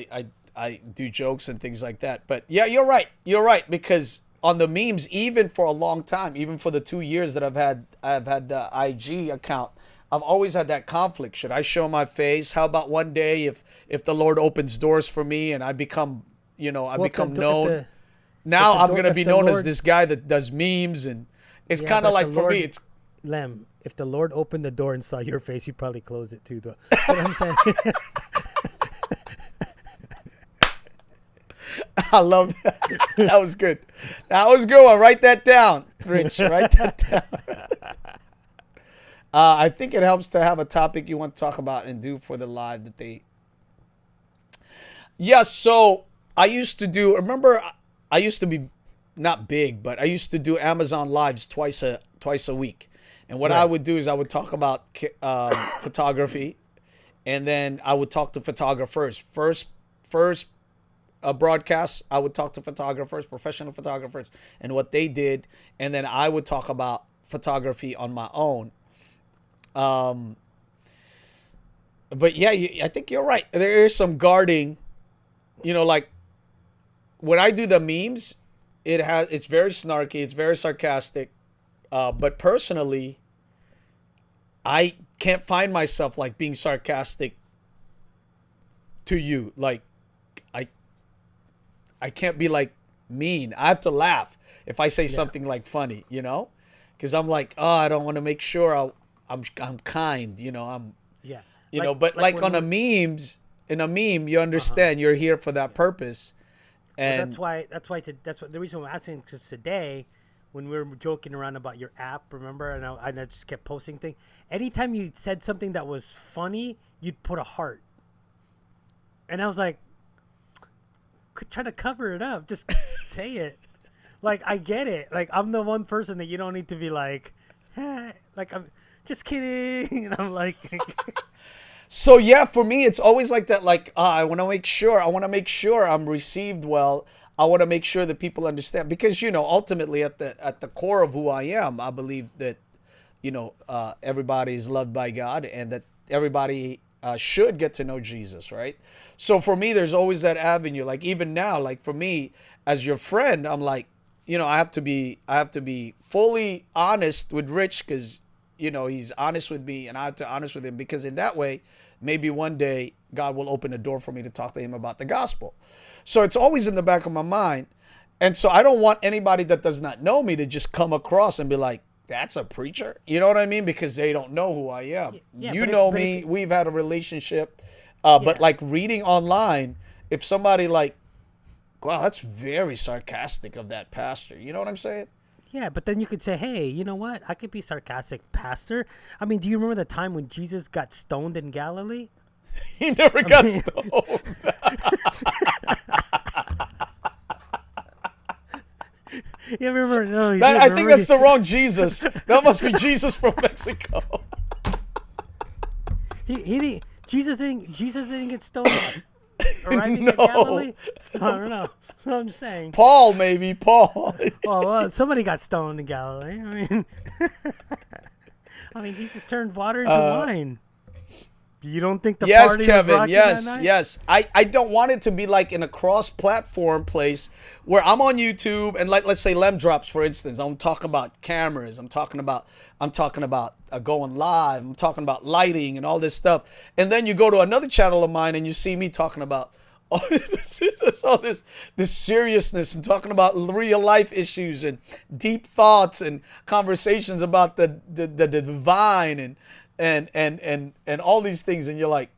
I do jokes and things like that. But yeah, you're right. You're right, because on the memes, even for a long time, even for the 2 years that I've had the IG account, I've always had that conflict. Should I show my face? How about one day if the Lord opens doors for me and I become, become known? Now I'm going to be known as this guy that does memes, and it's kind of like, for me, it's... Lem, if the Lord opened the door and saw your face, he'd probably close it too, though. You know what I'm saying? I love that. That was good. That was a good one. Write that down, Rich. Write that down. I think it helps to have a topic you want to talk about and do for the live that they... Yeah, so I used to do... Remember, I used to be not big, but I used to do Amazon Lives twice a week. And what I would do is I would talk about photography, and then I would talk to photographers. First broadcast, I would talk to photographers, professional photographers, and what they did, and then I would talk about photography on my own. But yeah, I think you're right. There is some guarding, like when I do the memes, it's very snarky, it's very sarcastic. But personally, I can't find myself like being sarcastic to you. Like, I can't be like mean. I have to laugh if I say something like funny, because I'm like, I don't want to make sure I'm kind, but like on in a meme, you understand you're here for that purpose. And well, that's why the reason I'm asking, because today, when we were joking around about your app, remember, and I just kept posting things. Anytime you said something that was funny, you'd put a heart, and I was like, try to cover it up, just say it. Like, I get it. Like, I'm the one person that you don't need to be like, like, I'm just kidding. And I'm like, so yeah, for me, it's always like that. Like, I want to make sure I'm received well. I want to make sure that people understand, because, ultimately at the core of who I am, I believe that, everybody is loved by God, and that everybody should get to know Jesus, right? So for me, there's always that avenue. Like, even now, like for me as your friend, I'm like, I have to be fully honest with Rich, because he's honest with me, and I have to be honest with him, because in that way, maybe one day God will open a door for me to talk to him about the gospel. So it's always in the back of my mind. And so I don't want anybody that does not know me to just come across and be like, that's a preacher. You know what I mean? Because they don't know who I am. Yeah, You but know but me. We've had a relationship. But like reading online, if somebody like, wow, that's very sarcastic of that pastor. You know what I'm saying? Yeah, but then you could say, hey, you know what? I could be sarcastic, pastor. I mean, do you remember the time when Jesus got stoned in Galilee? He never got stoned. You remember? No, I think that's the wrong Jesus. That must be Jesus from Mexico. Jesus didn't get stoned arriving at Galilee. I don't know. I'm saying Paul, maybe Paul. well, somebody got stoned in Galilee. I mean, he just turned water into wine. You don't think the yes, party Kevin, was rocking yes, that night? yes. I don't want it to be like in a cross-platform place where I'm on YouTube and like let's say Lem drops, for instance. I'm talking about cameras. I'm talking about going live. I'm talking about lighting and all this stuff. And then you go to another channel of mine and you see me talking about all this seriousness and talking about real life issues and deep thoughts and conversations about the divine and all these things, and you're like,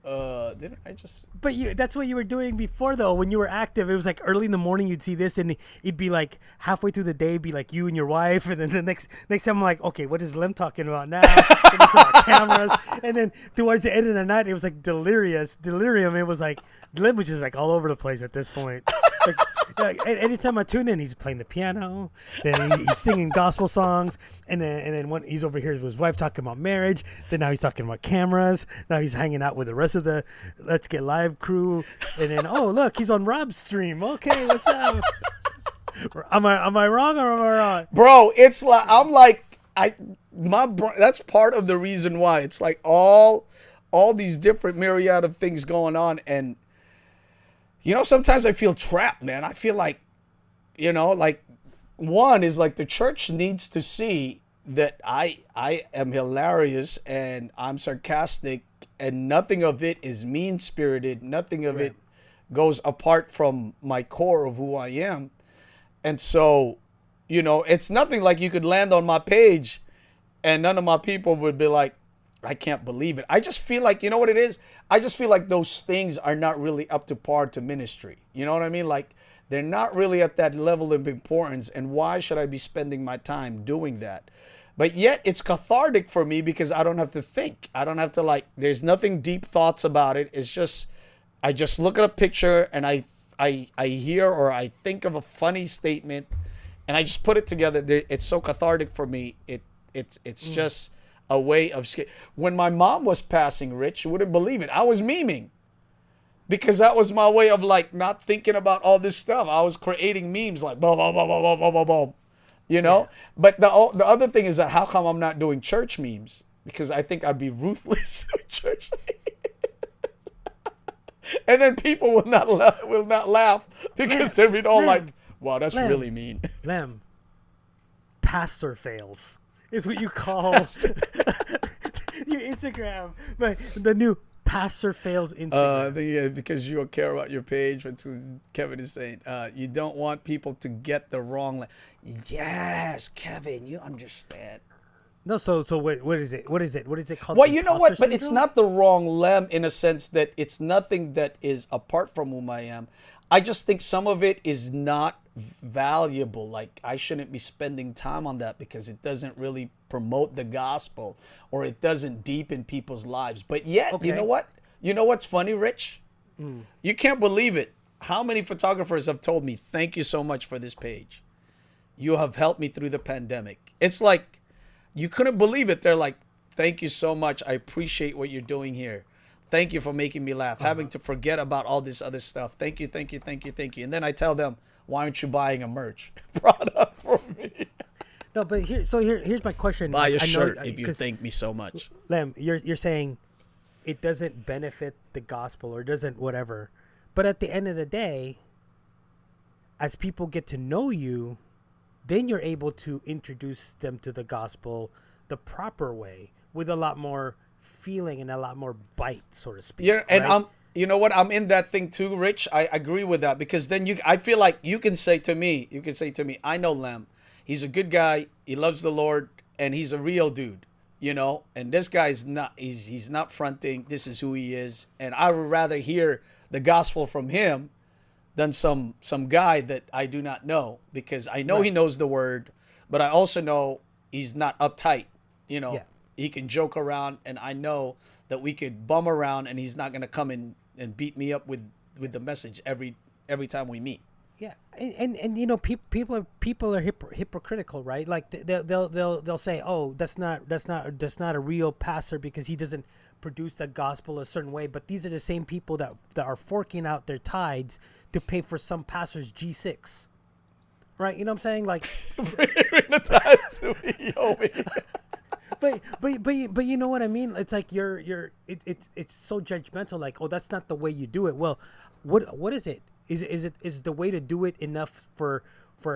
didn't I just? But that's what you were doing before, though. When you were active, it was like early in the morning. You'd see this, and it'd be like halfway through the day, it'd be like you and your wife, and then the next time, I'm like, okay, what is Lem talking about now? And it's about cameras, and then towards the end of the night, it was like delirium. It was like Lem was just like all over the place at this point. Like, anytime I tune in, he's playing the piano, then he's singing gospel songs, and then when he's over here with his wife talking about marriage, then now he's talking about cameras, now he's hanging out with the rest of the Let's Get Live crew, and then oh look, he's on Rob's stream. Okay, what's up? Am I wrong or am I right? Bro, it's like that's part of the reason why it's like all these different myriad of things going on. And you know, sometimes I feel trapped, man. I feel like, you know, like one is like the church needs to see that I am hilarious and I'm sarcastic and nothing of it is mean-spirited. Nothing of it goes apart from my core of who I am. And so, you know, it's nothing like you could land on my page and none of my people would be like, I can't believe it. I just feel like, you know what it is? I just feel like those things are not really up to par to ministry. You know what I mean? Like they're not really at that level of importance. And why should I be spending my time doing that? But yet it's cathartic for me because I don't have to think. I don't have to like, there's nothing deep thoughts about it. It's just, I just look at a picture and I hear or I think of a funny statement and I just put it together. It's so cathartic for me. It's just a way of when my mom was passing, Rich, you wouldn't believe it. I was memeing because that was my way of like not thinking about all this stuff. I was creating memes like boom, boom, boom, boom, boom, boom, boom, you know. Yeah. But the other thing is that how come I'm not doing church memes? Because I think I'd be ruthless with church memes. And then people will not laugh because they'll be all like, wow, that's really mean. Lem, pastor fails is what you call your Instagram. But the new pastor fails Instagram. Yeah, because you don't care about your page. What Kevin is saying, you don't want people to get the wrong. Yes, Kevin, you understand. No, so what is it? What is it called? Well, you know what? But it's not the wrong Lem in a sense that it's nothing that is apart from whom I am. I just think some of it is not valuable. Like I shouldn't be spending time on that because it doesn't really promote the gospel or it doesn't deepen people's lives. But yet, you know what? You know what's funny, Rich? You can't believe it. How many photographers have told me, thank you so much for this page. You have helped me through the pandemic. It's like, you couldn't believe it. They're like, thank you so much. I appreciate what you're doing here. Thank you for making me laugh. Having to forget about all this other stuff. Thank you, thank you, thank you, thank you. And then I tell them, why aren't you buying a merch product for me? No, but here's my question. Buy a shirt if you thank me so much. Lem, you're saying it doesn't benefit the gospel or doesn't whatever. But at the end of the day, as people get to know you, then you're able to introduce them to the gospel the proper way with a lot more feeling and a lot more bite, so to speak. Yeah, and right? you know what? I'm in that thing too, Rich. I agree with that because then I feel like you can say to me, I know Lem. he's a good guy. He loves the Lord, and he's a real dude, you know. And this guy's not. He's not fronting. This is who he is, and I would rather hear the gospel from him than some guy that I do not know, because I know he knows the word, but I also know he's not uptight. You know, he can joke around, and I know that we could bum around, and he's not gonna come in and beat me up with the message every time we meet. Yeah, and you know, people are hypocritical, right? Like they'll say, oh, that's not a real pastor because he doesn't produce the gospel a certain way. But these are the same people that are forking out their tithes to pay for some pastor's G6, right? You know what I'm saying? Like, but you know what I mean? It's like it's so judgmental. Like, oh, that's not the way you do it. Well, what is it? Is the way to do it enough for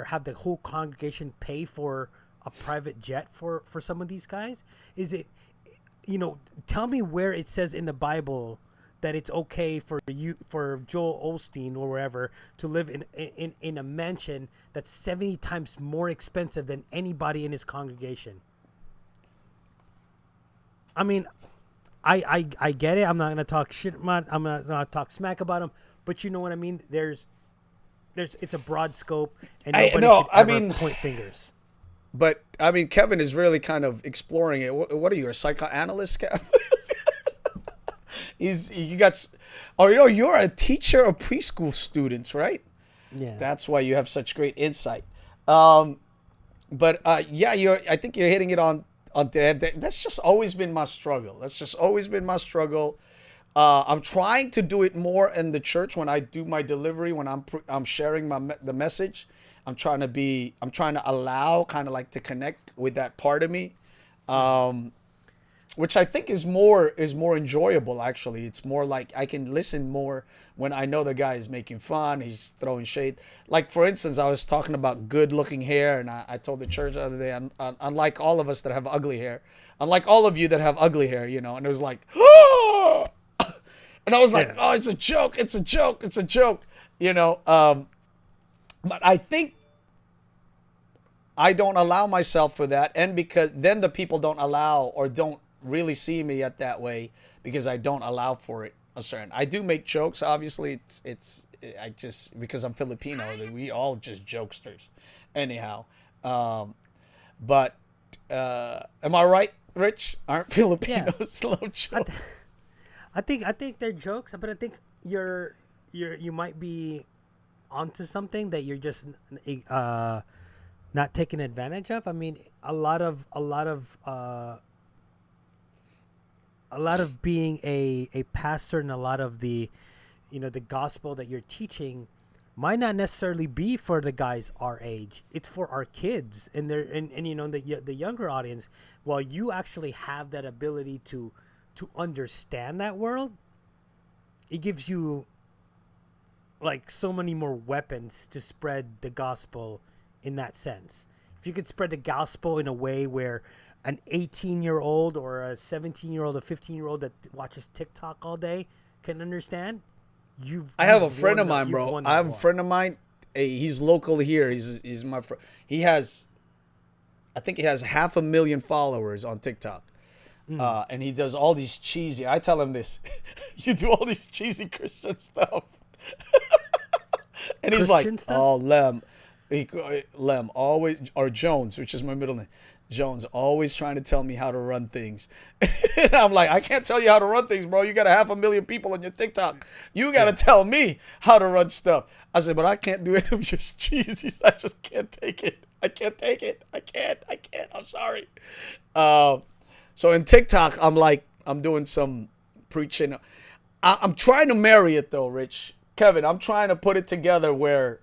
have the whole congregation pay for a private jet for some of these guys? Is it, you know, tell me where it says in the Bible that it's okay for Joel Osteen or wherever to live in a mansion that's 70 times more expensive than anybody in his congregation. I mean, I get it. I'm not gonna talk shit about. I'm not gonna talk smack about him. But you know what I mean? It's a broad scope, and nobody should ever point fingers. But I mean, Kevin is really kind of exploring it. What are you, a psychoanalyst, Kevin? You're a teacher of preschool students, right? Yeah. That's why you have such great insight. I think you're hitting it on the. That's just always been my struggle. I'm trying to do it more in the church when I do my delivery, when I'm sharing the message. I'm trying to allow kind of like to connect with that part of me, which I think is more enjoyable. Actually, it's more like I can listen more when I know the guy is making fun, he's throwing shade. Like, for instance, I was talking about good looking hair, and I told the church the other day, unlike all of us that have ugly hair, unlike all of you that have ugly hair, you know, and it was like, oh! And I was like, oh, it's a joke, you know. But I think I don't allow myself for that, and because then the people don't allow or don't really see me at that way because I don't allow for it. I do make jokes, obviously. I just, because I'm Filipino, we all just jokesters, anyhow. But am I right, Rich? Aren't Filipinos low joke? I think they're jokes, but I think you might be onto something that you're just not taking advantage of. I mean, a lot of being a pastor and a lot of the, you know, the gospel that you're teaching might not necessarily be for the guys our age. It's for our kids and you know, the younger audience. While you actually have that ability to understand that world, it gives you like so many more weapons to spread the gospel in that sense. If you could spread the gospel in a way where an 18-year-old or a 17-year-old, a 15-year-old that watches TikTok all day can understand, I have a friend of mine, bro. I have a friend of mine. He's local here. He's my friend. I think he has 500,000 followers on TikTok. And he does all these cheesy. I tell him this: you do all these cheesy Christian stuff, and he's Christian like, stuff? "Oh, Lem, always, or Jones, which is my middle name, Jones, always trying to tell me how to run things." And I'm like, I can't tell you how to run things, bro. You got 500,000 people on your TikTok. You got to tell me how to run stuff. I said, but I can't do it. I'm just cheesy. I just can't take it. I can't. I'm sorry. So in TikTok, I'm doing some preaching. I'm trying to marry it though, Rich. Kevin, I'm trying to put it together where,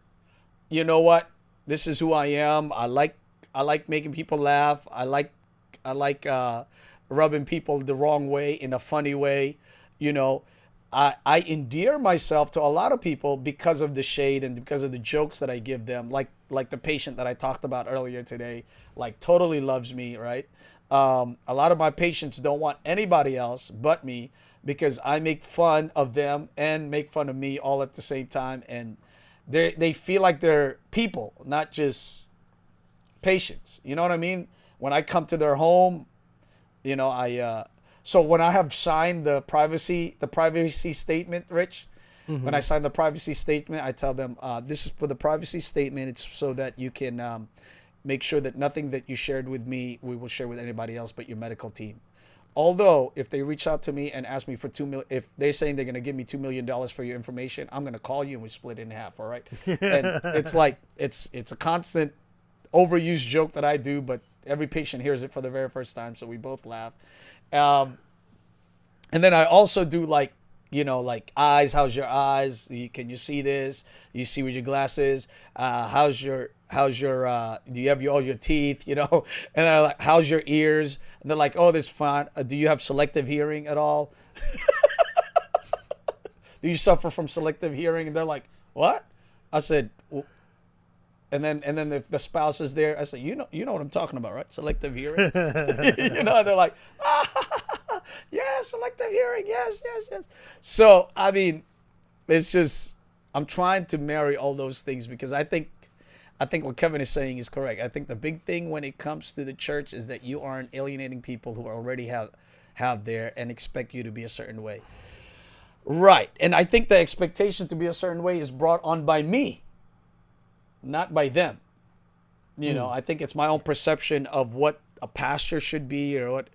you know what? This is who I am. I like making people laugh. I like rubbing people the wrong way in a funny way. You know, I endear myself to a lot of people because of the shade and because of the jokes that I give them. Like the patient that I talked about earlier today, like totally loves me, right? A lot of my patients don't want anybody else but me because I make fun of them and make fun of me all at the same time. And they feel like they're people, not just patience. You know what I mean? When I come to their home, you know, so when I have signed the privacy statement, Rich, when I sign the privacy statement, I tell them, this is for the privacy statement. It's so that you can make sure that nothing that you shared with me, we will share with anybody else but your medical team. Although, if they reach out to me and ask me for if they're saying they're going to give me $2 million for your information, I'm going to call you and we split it in half, all right? And it's like, it's a constant overused joke that I do, but every patient hears it for the very first time, so we both laugh. And then I also do like, you know, like eyes, how's your eyes? Can you see this? You see with your glasses? How's your do you have all your teeth, you know? And I like, how's your ears? And they're like, oh, that's fine. Do you have selective hearing at all? Do you suffer from selective hearing? And they're like, what? I said, well, and then if the spouse is there, I said, you know what I'm talking about, right? Selective hearing. You know, and they're like, yeah, selective hearing. Yes. So, I mean, it's just, I'm trying to marry all those things because I think what Kevin is saying is correct. I think the big thing when it comes to the church is that you aren't alienating people who already have there and expect you to be a certain way. Right. And I think the expectation to be a certain way is brought on by me, not by them. You know, I think it's my own perception of what a pastor should be or what.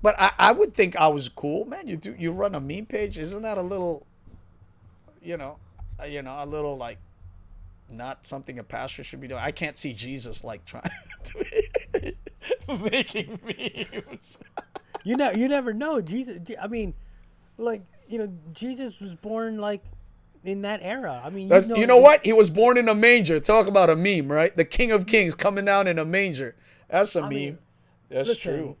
But I would think I was cool, man. You run a meme page, isn't that a little, a little like not something a pastor should be doing? I can't see Jesus like trying to be making memes. You never know. Jesus, I mean, like, you know, Jesus was born like in that era. I mean, you know what? He was born in a manger. Talk about a meme, right? The King of Kings coming down in a manger. That's a meme. Mean, that's true.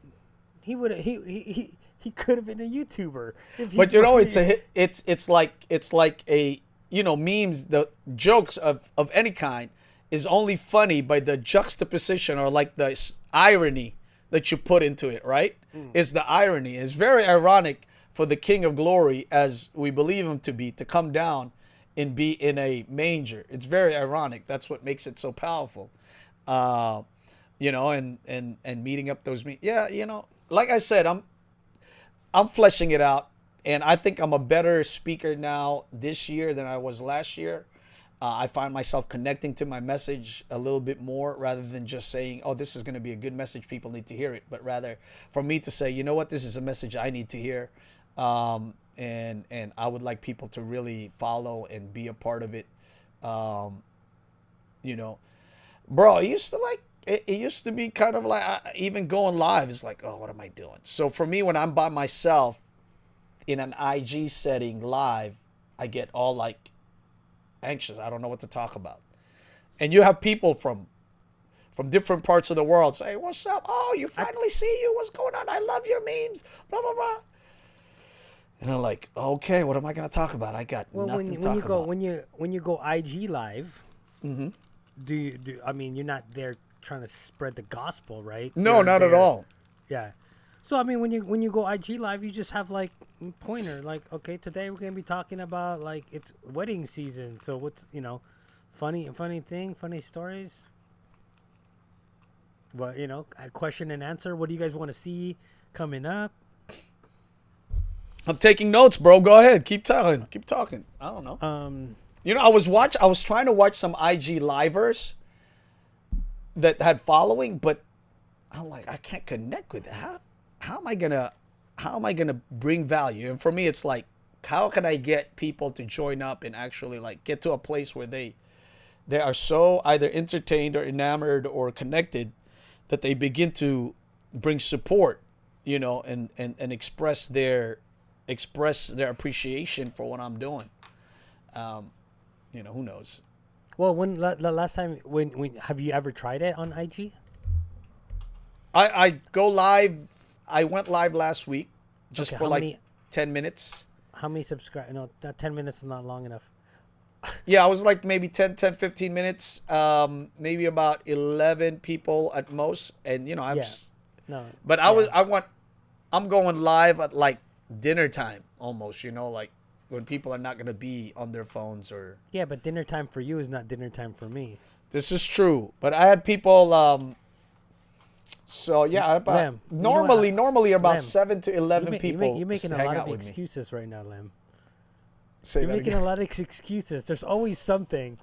He would he could have been a YouTuber. But you know, it's like a, you know, memes, the jokes of any kind is only funny by the juxtaposition or like the irony that you put into it, right? It's the irony. It's very ironic for the King of Glory, as we believe him to be, to come down and be in a manger. It's very ironic. That's what makes it so powerful. You know, and meeting up those yeah, you know, like I said, I'm fleshing it out, and I think I'm a better speaker now this year than I was last year. I find myself connecting to my message a little bit more rather than just saying, oh, this is going to be a good message, people need to hear it, but rather for me to say, you know what, this is a message I need to hear, and I would like people to really follow and be a part of it. You know, bro, it used to be kind of like, even going live is like, oh, what am I doing? So for me, when I'm by myself in an IG setting live, I get all like anxious. I don't know what to talk about. And you have people from different parts of the world say, what's up? Oh, you finally see you. What's going on? I love your memes. Blah, blah, blah. And I'm like, okay, what am I going to talk about? I got nothing to talk about. When you go IG live, I mean, you're not there trying to spread the gospel, right? No, not at all. Yeah. So I mean, when you go IG live, you just have like pointer, like, okay, today we're gonna be talking about like it's wedding season. So what's, you know, funny stories. What, you know, a question and answer. What do you guys want to see coming up? I'm taking notes, bro. Go ahead, keep talking. I don't know. You know, I was trying to watch some IG livers that had following, but I'm like, I can't connect with it. How am I gonna bring value? And for me, it's like, how can I get people to join up and actually like get to a place where they are so either entertained or enamored or connected that they begin to bring support, you know, and express their appreciation for what I'm doing. You know, who knows? Well, when the last time when have you ever tried it on IG? I go live. I went live last week just for like 10 minutes. How many subscribers? No, that 10 minutes is not long enough. Yeah, I was like maybe 10, 15 minutes. Maybe about 11 people at most. And you know, I'm going live at like dinner time almost, you know, like when people are not going to be on their phones or. Yeah, but dinner time for you is not dinner time for me. This is true. But I had people, So yeah, about Lem, you know what? normally about Lem, 7 to 11 people You're making a hang lot out of with me. excuses right now, Lem. Say You're that making again. a lot of excuses. There's always something.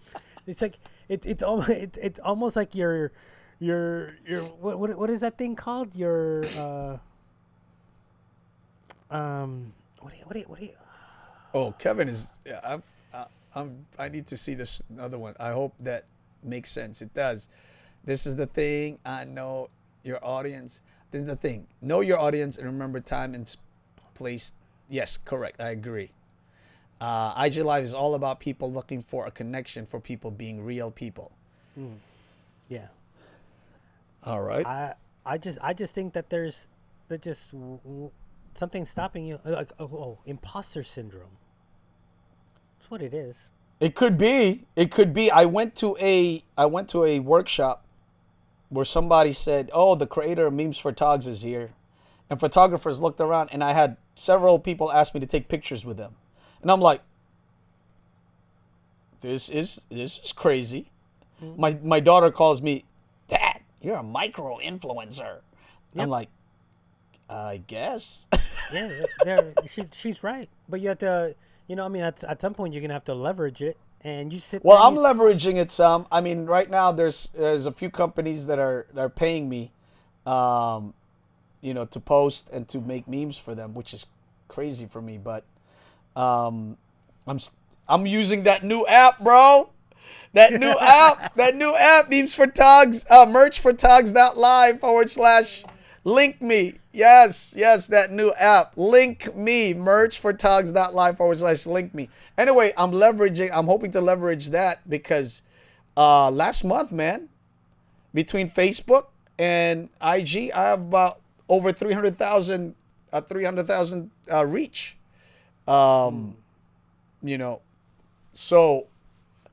It's like it's almost like your what is that thing called? Your what do you Oh, Kevin is. Yeah, I need to see this other one. I hope that makes sense. It does. This is the thing. I know your audience. This is the thing. Know your audience and remember time and place. Yes, correct. I agree. IG Live is all about people looking for a connection, for people being real people. Yeah. All right. I just think that there's something stopping you, like imposter syndrome. That's what it is. It could be. It could be. I went to a workshop where somebody said, "Oh, the creator of Memes for Togs is here," and photographers looked around, and I had several people ask me to take pictures with them, and I'm like, "This is crazy." My daughter calls me, "Dad, you're a micro influencer." Yep. I'm like, I guess. Yeah, she's right, but you have to, I mean, at some point you're gonna have to leverage it, and you sit. Well, there I'm and leveraging it some. I mean, right now there's a few companies that are paying me, to post and to make memes for them, which is crazy for me. But I'm using that new app, bro. That new app, Memes for Togs, merch for Togs.live/ link me. Yes, that new app. Link me, merch for Togs.live/ link me. Anyway, I'm hoping to leverage that because last month, man, between Facebook and IG, I have about over 300,000 reach. So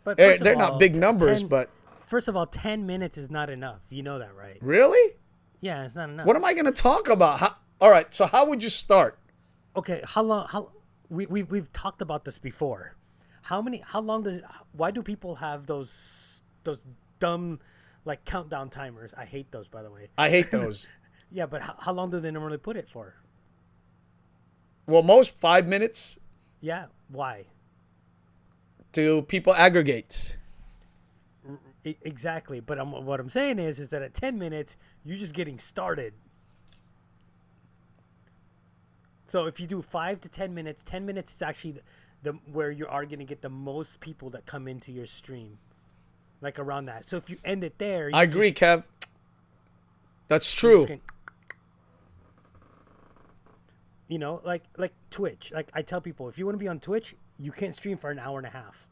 But they're first of not all, big numbers, but first of all, 10 minutes is not enough. You know that, right? really? Yeah, it's not enough. What am I going to talk about? All right, so how would you start? Okay, how long? We've talked about this before. Why do people have those dumb like countdown timers? I hate those, by the way. I hate those. Yeah, but how long do they normally put it for? Well, most 5 minutes. Yeah, why? Do people aggregate? Exactly, but what I'm saying is that at 10 minutes, you're just getting started. So if you do 5 to 10 minutes, 10 minutes is actually the where you are going to get the most people that come into your stream, like around that. So if you end it there, I agree, Kev. That's true. Like Twitch. Like I tell people, if you want to be on Twitch, you can't stream for an hour and a half.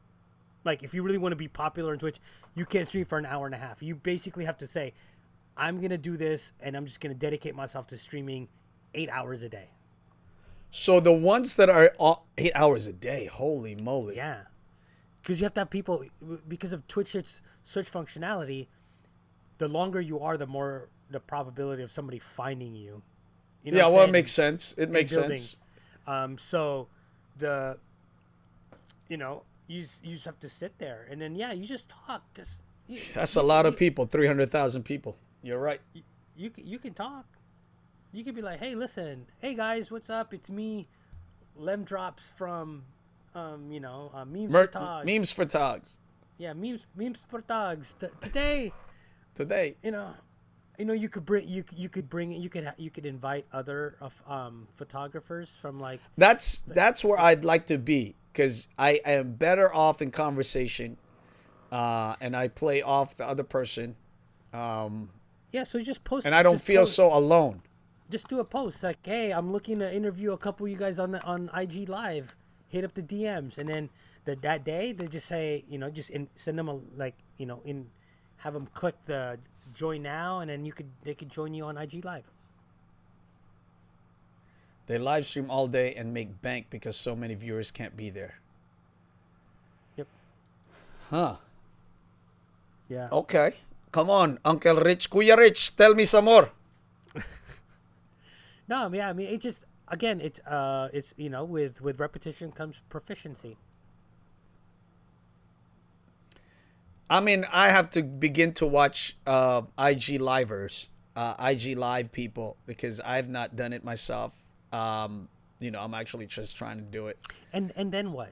Like if you really want to be popular on Twitch, you can't stream for an hour and a half. You basically have to say, I'm going to do this and I'm just going to dedicate myself to streaming 8 hours a day. So the ones that are 8 hours a day, holy moly. Yeah. Because you have to have people, because of Twitch's search functionality, the longer you are, the more the probability of somebody finding you. You know yeah, what I'm well, saying? it makes sense. It makes building. sense. So you just have to sit there and then you just talk. That's a lot of people. 300,000 people. You're right. You can talk. You could be like, hey, listen, hey guys, what's up? It's me, Lem Drops from, Memes for Togs. Memes for Togs. Yeah, memes for Togs. Today. You could invite other photographers from like. That's where I'd like to be because I am better off in conversation, and I play off the other person. Yeah, so you just post. And I don't feel so alone. Just do a post like, "Hey, I'm looking to interview a couple of you guys on IG Live. Hit up the DMs." And then that day they just say, send them have them click the join now, and then they could join you on IG Live. They live stream all day and make bank because so many viewers can't be there. Yep. Huh. Yeah. Okay. Come on, Uncle Rich. Kuya Rich, tell me some more. No, yeah, I mean, it just, again, it's with repetition comes proficiency. I mean, I have to begin to watch IG livers IG live people because I've not done it myself. I'm actually just trying to do it. And then what?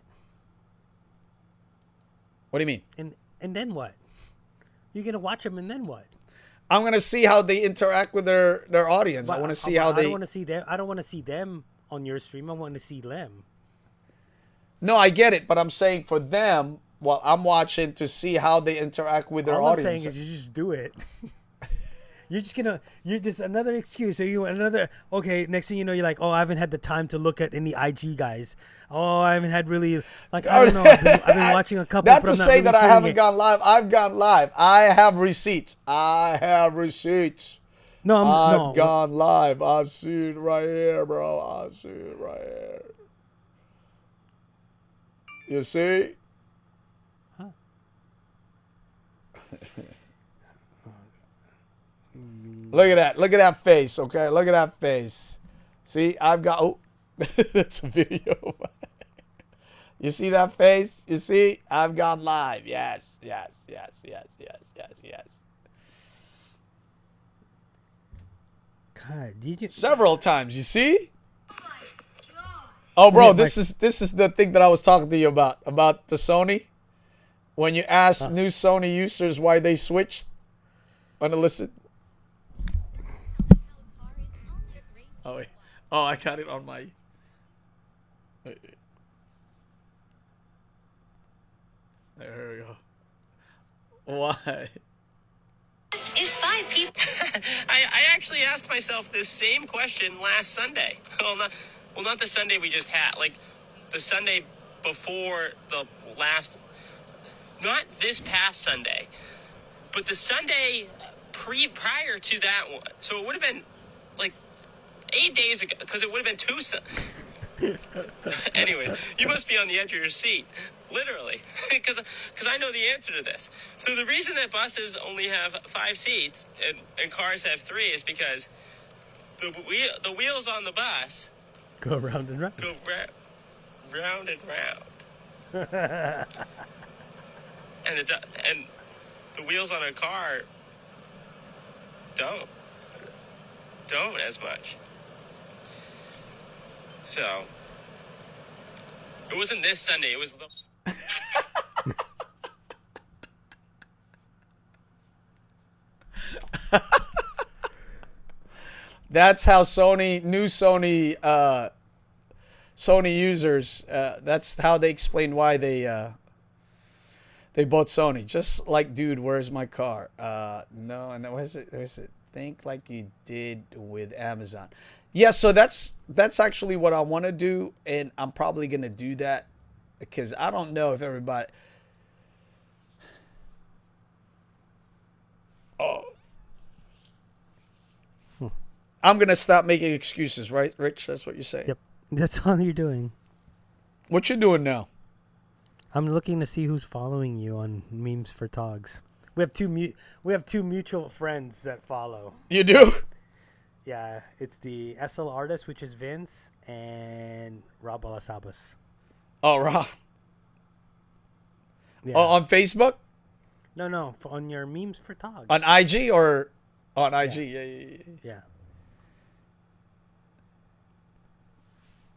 What do you mean? And then what? You're gonna watch them, and then what? I'm gonna see how they interact with their audience. I want to see how they. I don't want to see them. I don't want to see them on your stream. I want to see them. No, I get it, but I'm saying for them, while I'm watching to see how they interact with their All audience. I'm saying is you just do it. You're just another excuse. So okay, next thing you know, you're like, oh, I haven't had the time to look at any IG guys. Oh, I haven't had really, like, I don't know. I've been watching a couple. Not to say that I haven't gone live. I've gone live. I have receipts. No, I've gone live. I've seen it right here, bro. I've seen it right here. You see? Huh? Look at that. Look at that face, okay? Look at that face. See, I've got... Oh, that's a video. You see that face? You see? I've gone live. Yes, yes, yes, yes, yes, yes, yes. God, did you... Several times, you see? Oh, bro, this is the thing that I was talking to you about the Sony. When you ask new Sony users why they switched. Want to listen? Oh, wait. Oh, I got it on my... Wait. There we go. Why? Is 5 people. I actually asked myself this same question last Sunday. Well, not the Sunday we just had. Like, the Sunday before the last... Not this past Sunday, but the Sunday prior to that one. So it would have been, like, 8 days ago, because it would have been 2 Anyways, you must be on the edge of your seat, literally, because I know the answer to this. So the reason that buses only have 5 seats and cars have 3 is because the wheels on the bus go round and round. Go round and round. and the wheels on a car don't as much. So, it wasn't this Sunday, it was the... That's how new Sony users, that's how they explain why they bought Sony. Just like, dude, where's my car? No, and was it think like you did with Amazon. Yeah, so that's actually what I want to do, and I'm probably going to do that because I don't know if everybody... Oh. I'm going to stop making excuses, right, Rich? That's what you're saying? Yep. That's all you're doing. What you doing now? I'm looking to see who's following you on Memes for Togs. We have two mutual friends that follow. You do? Yeah, it's the SL artist, which is Vince, and Rob Alasabas. Oh, Rob. Yeah. Oh, on Facebook? No, on your Memes for Togs. On IG or on IG? Yeah.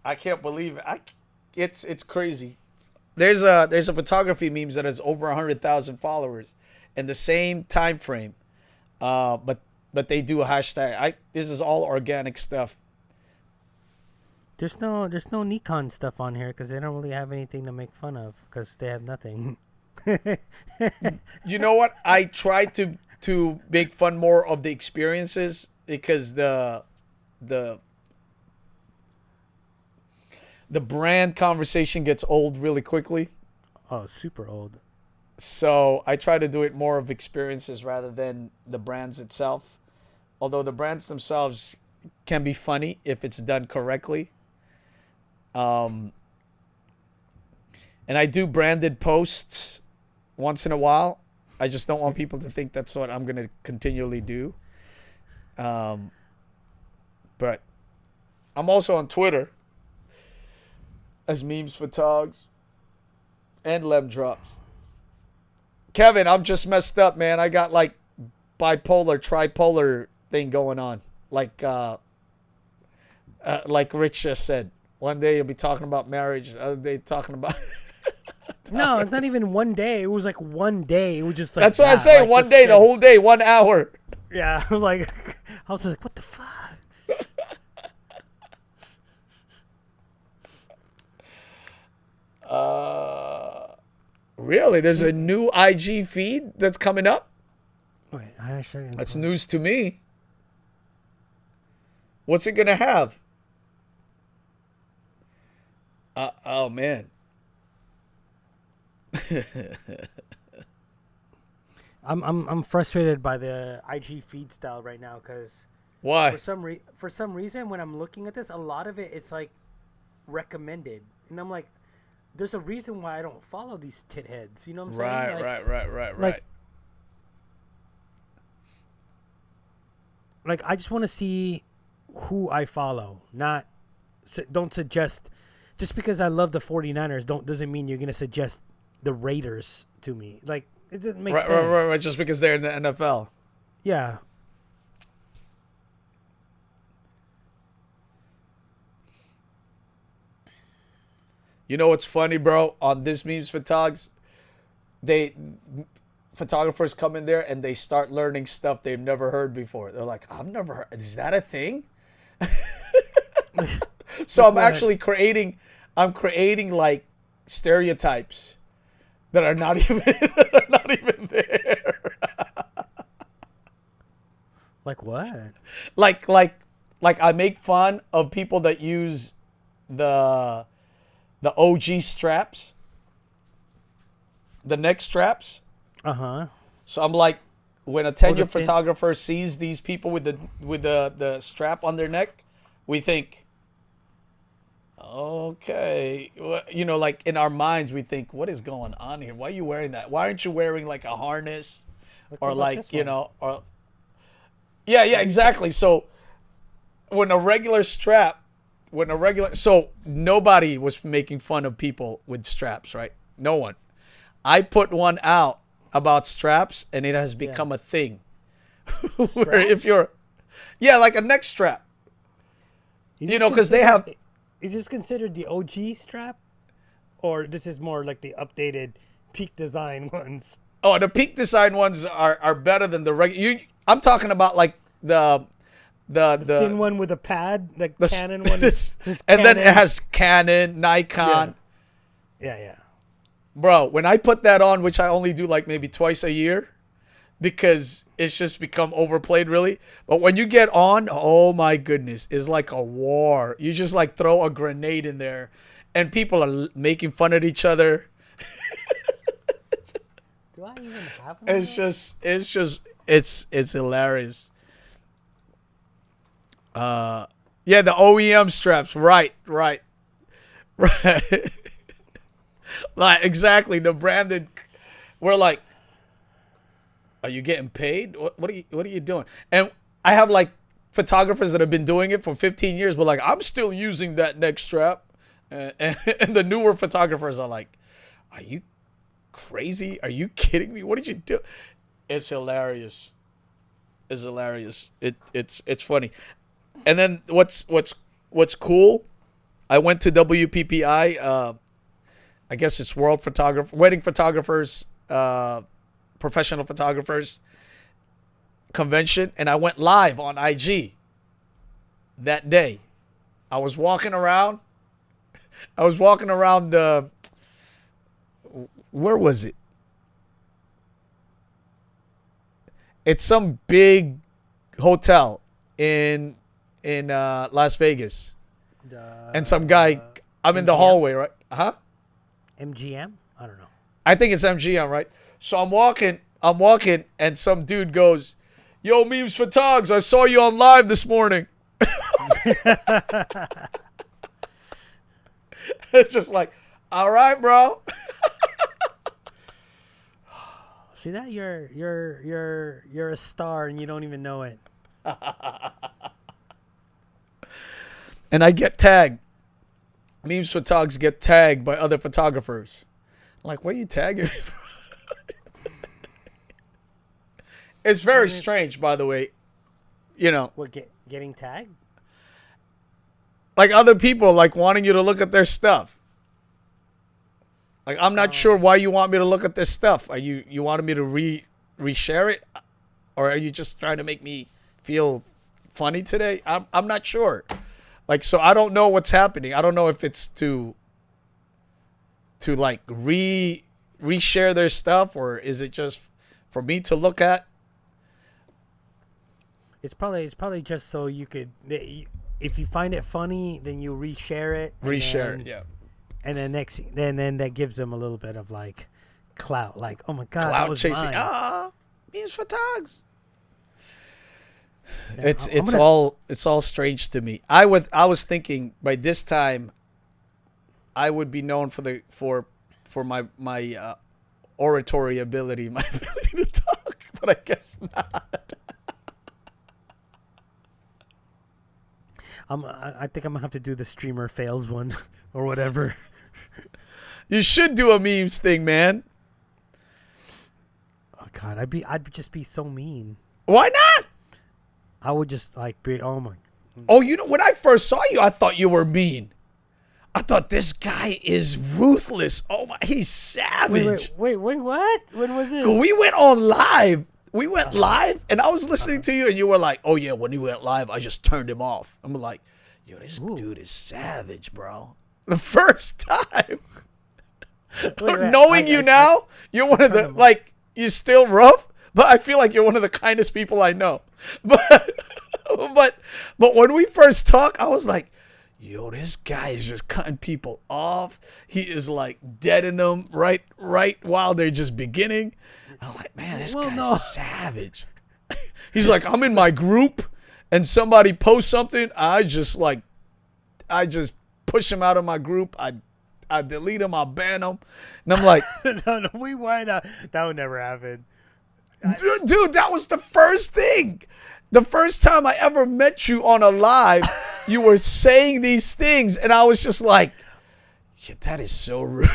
I can't believe it. It's crazy. There's a photography memes that has over 100,000 followers in the same time frame, but they do a hashtag. This is all organic stuff. There's no Nikon stuff on here because they don't really have anything to make fun of because they have nothing. You know what? I try to make fun more of the experiences because the brand conversation gets old really quickly. Oh, super old. So I try to do it more of experiences rather than the brands itself. Although the brands themselves can be funny if it's done correctly. And I do branded posts once in a while. I just don't want people to think that's what I'm going to continually do. But I'm also on Twitter as Memes for Togs and Lem Drops. Kevin, I'm just messed up, man. I got like bipolar, tripolar thing going on. Like Rich just said. One day you'll be talking about marriage. The other day talking about. No, it's not even one day. It was like one day. It was just like That's what I say. Like, one day, the whole day, 1 hour. Yeah, like I was like, what the fuck? Really? There's a new IG feed that's coming up? Wait, I actually. That's news to me. What's it gonna have? Oh man. I'm frustrated by the IG feed style right now because why? For some reason when I'm looking at this, a lot of it's like recommended, and I'm like, there's a reason why I don't follow these tit heads. You know what I'm saying? Right. Like I just want to see who I follow, not don't suggest. Just because I love the 49ers doesn't mean you're gonna suggest the Raiders to me. Like it doesn't make sense. Right. Just because they're in the NFL. Yeah. You know what's funny, bro? On this memes photogs, photographers come in there and they start learning stuff they've never heard before. They're like, I've never heard. Is that a thing? So I'm actually creating like stereotypes that are not even there. Like what? Like I make fun of people that use the OG straps, the neck straps. So I'm like, when a tenured photographer sees these people with the strap on their neck, we think, okay, you know, like in our minds, we think, what is going on here? Why are you wearing that? Why aren't you wearing like a harness or like, you know, or yeah, exactly. So when a regular strap, so nobody was making fun of people with straps, right? No one. I put one out about straps and it has become a thing. Where if you're, like a neck strap, you know, because they have. Is this considered the OG strap, or this is more like the updated peak design ones? Oh, the peak design ones are better than the regular. I'm talking about like the thin one with a pad, like the Canon one. And then it has Canon, Nikon. Yeah. Bro, when I put that on, which I only do like maybe twice a year, because it's just become overplayed, really. But when you get on, oh my goodness, it's like a war. You just like throw a grenade in there, and people are making fun of each other. Do I even have one? It's hilarious. The OEM straps, right. Like exactly the branded. We're like, are you getting paid? What are you doing? And I have like photographers that have been doing it for 15 years, but like I'm still using that neck strap. And the newer photographers are like, are you crazy? Are you kidding me? What did you do? It's hilarious. It's hilarious. It's funny. And then what's cool? I went to WPPI. I guess it's wedding photographers, professional photographers convention, and I went live on IG that day. I was walking around the, where was it? It's some big hotel in Las Vegas. And some guy, I'm in the hallway, right? Huh? MGM? I don't know. I think it's MGM, right? So I'm walking, and some dude goes, "Yo, memes for Togs, I saw you on live this morning." It's just like, all right, bro. See that? You're a star and you don't even know it. And I get tagged. Memes for Togs get tagged by other photographers. I'm like, what are you tagging me for? It's very strange, by the way. you know, What, getting tagged? like other people like wanting you to look at their stuff. Like, I'm not sure why you want me to look at this stuff. Are you wanted me to reshare it, or are you just trying to make me feel funny today? I'm not sure. Like, so I don't know what's happening. I don't know if it's to like reshare their stuff, or is it just for me to look at? It's probably just so you could, if you find it funny, then you reshare it. Reshare it, yeah. And then that gives them a little bit of like clout, like, oh my god, that Cloud was chasing. mine. Memes for dogs. Yeah, It's all strange to me. I was thinking by this time I would be known for my oratory ability, my ability to talk, but I guess not. I think I'm gonna have to do the streamer fails one or whatever. You should do a memes thing, man. Oh god, I'd just be so mean. Why not? I would just like be, oh my. Oh, you know, when I first saw you, I thought you were mean. I thought this guy is ruthless. Oh my, he's savage. Wait, what? When was it? We went on live. We went live, and I was listening to you, and you were like, "Oh yeah, when he went live, I just turned him off." I'm like, "Yo, this dude is savage, bro." The first time, knowing you now, you're one of the like. You're still rough, but I feel like you're one of the kindest people I know. But when we first talked, I was like, yo, this guy is just cutting people off. He is like deading them right while they're just beginning. I'm like, man, this guy's savage. He's like, I'm in my group and somebody posts something. I just push him out of my group. I delete him. I ban him. And I'm like, no, we why not? That would never happen. Dude, that was the first thing. The first time I ever met you on a live, you were saying these things, and I was just like, yeah, that is so rude.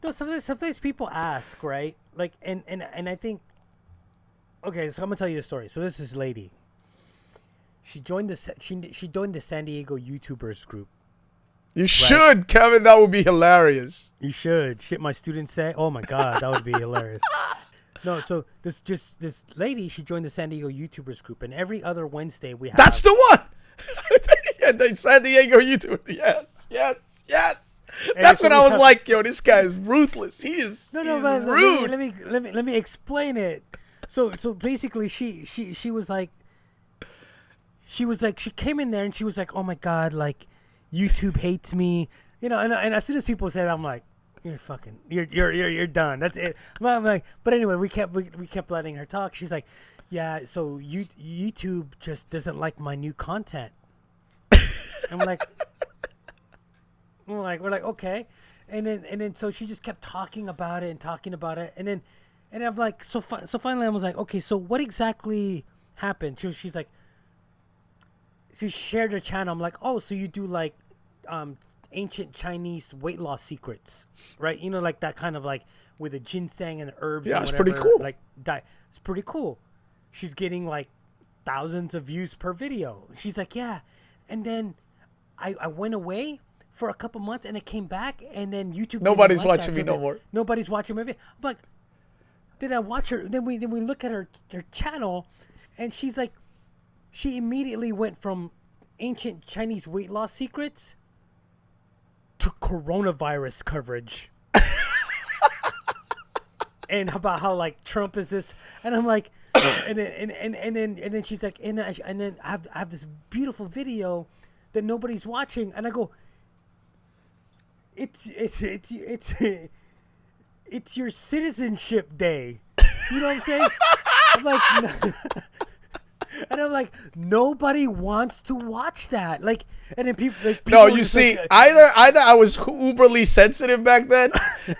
No, sometimes people ask, right? Like, and I think, okay, so I'm gonna tell you a story. So this is lady. She joined the San Diego YouTubers group. You should, Kevin. That would be hilarious. You should. Shit, my students say. Oh my god, that would be hilarious. No, so this lady, she joined the San Diego YouTubers group, and every other Wednesday we have. That's the one. Yeah, the San Diego YouTubers. Yes. That's when I was like, yo, this guy is ruthless. He's rude. Let me explain it. So basically, she was like, she came in there and she was like, oh my god, like, YouTube hates me, you know, and as soon as people say that, I'm like, you're done. That's it. I'm like, but anyway, we kept letting her talk. She's like, yeah, so YouTube just doesn't like my new content. And we're like, okay, and then so she just kept talking about it, and I'm like, so finally I was like, okay, so what exactly happened? She's like, she shared her channel. I'm like, oh, so you do like ancient Chinese weight loss secrets, right? You know, like that kind of like with the ginseng and herbs. Yeah, and it's whatever, pretty cool. Like it's pretty cool. She's getting like thousands of views per video. She's like, yeah. And then I went away for a couple months and it came back, and then YouTube. Nobody's watching me no more. Nobody's watching my video. I'm like, did I watch her? Then we look at her channel, and she's like, she immediately went from ancient Chinese weight loss secrets to coronavirus coverage. And about how like Trump is this, and I'm like, and then she's like, and then I have this beautiful video that nobody's watching, and I go, it's your citizenship day. You know what I'm saying? I'm like, and I'm like, nobody wants to watch that. Like, and then people. No, you see, like, either I was uberly sensitive back then,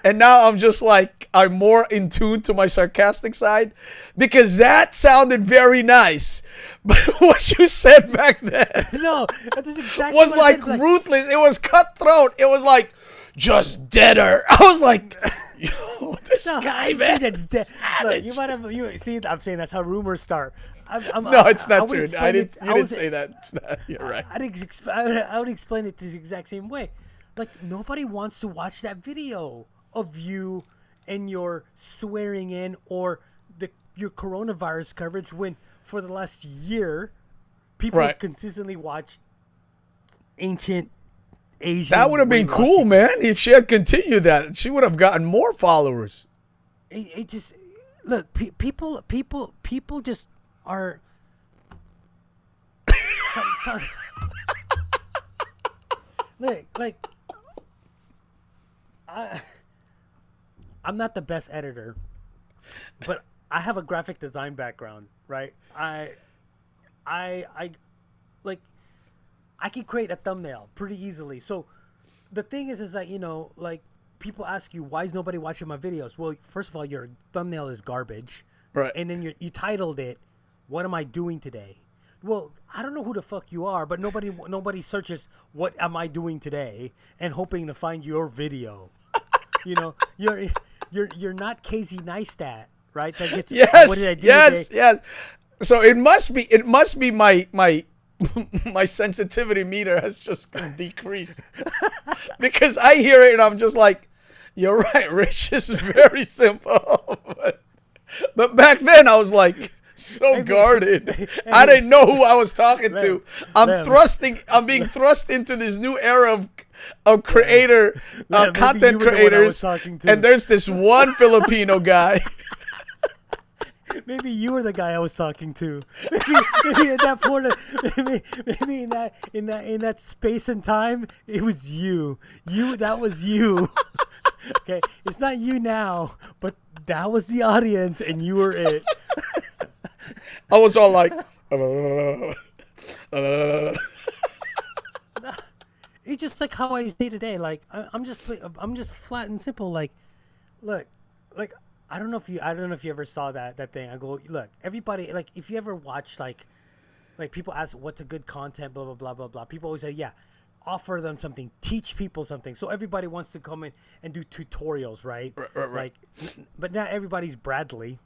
and now I'm just like, I'm more in tune to my sarcastic side, because that sounded very nice. But what you said back then, no, that's exactly was like ruthless. It was cutthroat. It was like just deader. I was like, yo, This No, guy, I think man. that's dead. Look, Savage. you might have. You see, I'm saying that's how rumors start. No, it's not would true. explain You it- didn't say that. It's not, you're right. I would explain it the exact same way. Like, nobody wants to watch that video of you and your swearing in or your coronavirus coverage when for the last year people have consistently watched ancient Asian. That would have been weight loss cool, videos. man. If she had continued that, she would have gotten more followers. It just look people just are. Look, like I'm not the best editor, but I have a graphic design background, right? I like I can create a thumbnail pretty easily. So the thing is that, you know, like people ask you, why is nobody watching my videos? Well, first of all, your thumbnail is garbage. Right. And then you titled it, "What am I doing today?" Well, I don't know who the fuck you are, but nobody searches what am I doing today and hoping to find your video. You know, you're not Casey Neistat, right? That gets what did I do today? yes. So it must be my my sensitivity meter has just decreased because I hear it and I'm just like, you're right, Rich. This is very simple. But back then I was like so guarded. I didn't know who I was talking to. I'm being thrust into this new era of creator content creators, and there's this one Filipino guy. Maybe you were the guy I was talking to. Maybe at that point, maybe in that space and time, it was you. That was you. Okay, it's not you now, but that was the audience, and you were it. I was all like, it's just like how I say today. Like I'm just flat and simple. Like, look, like. I don't know if you ever saw that thing. I go, look, everybody, like, if you ever watch, like people ask what's a good content, blah, blah, blah, blah, blah. People always say, yeah, offer them something, teach people something. So everybody wants to come in and do tutorials, right? Right. Like, but not everybody's Bradley.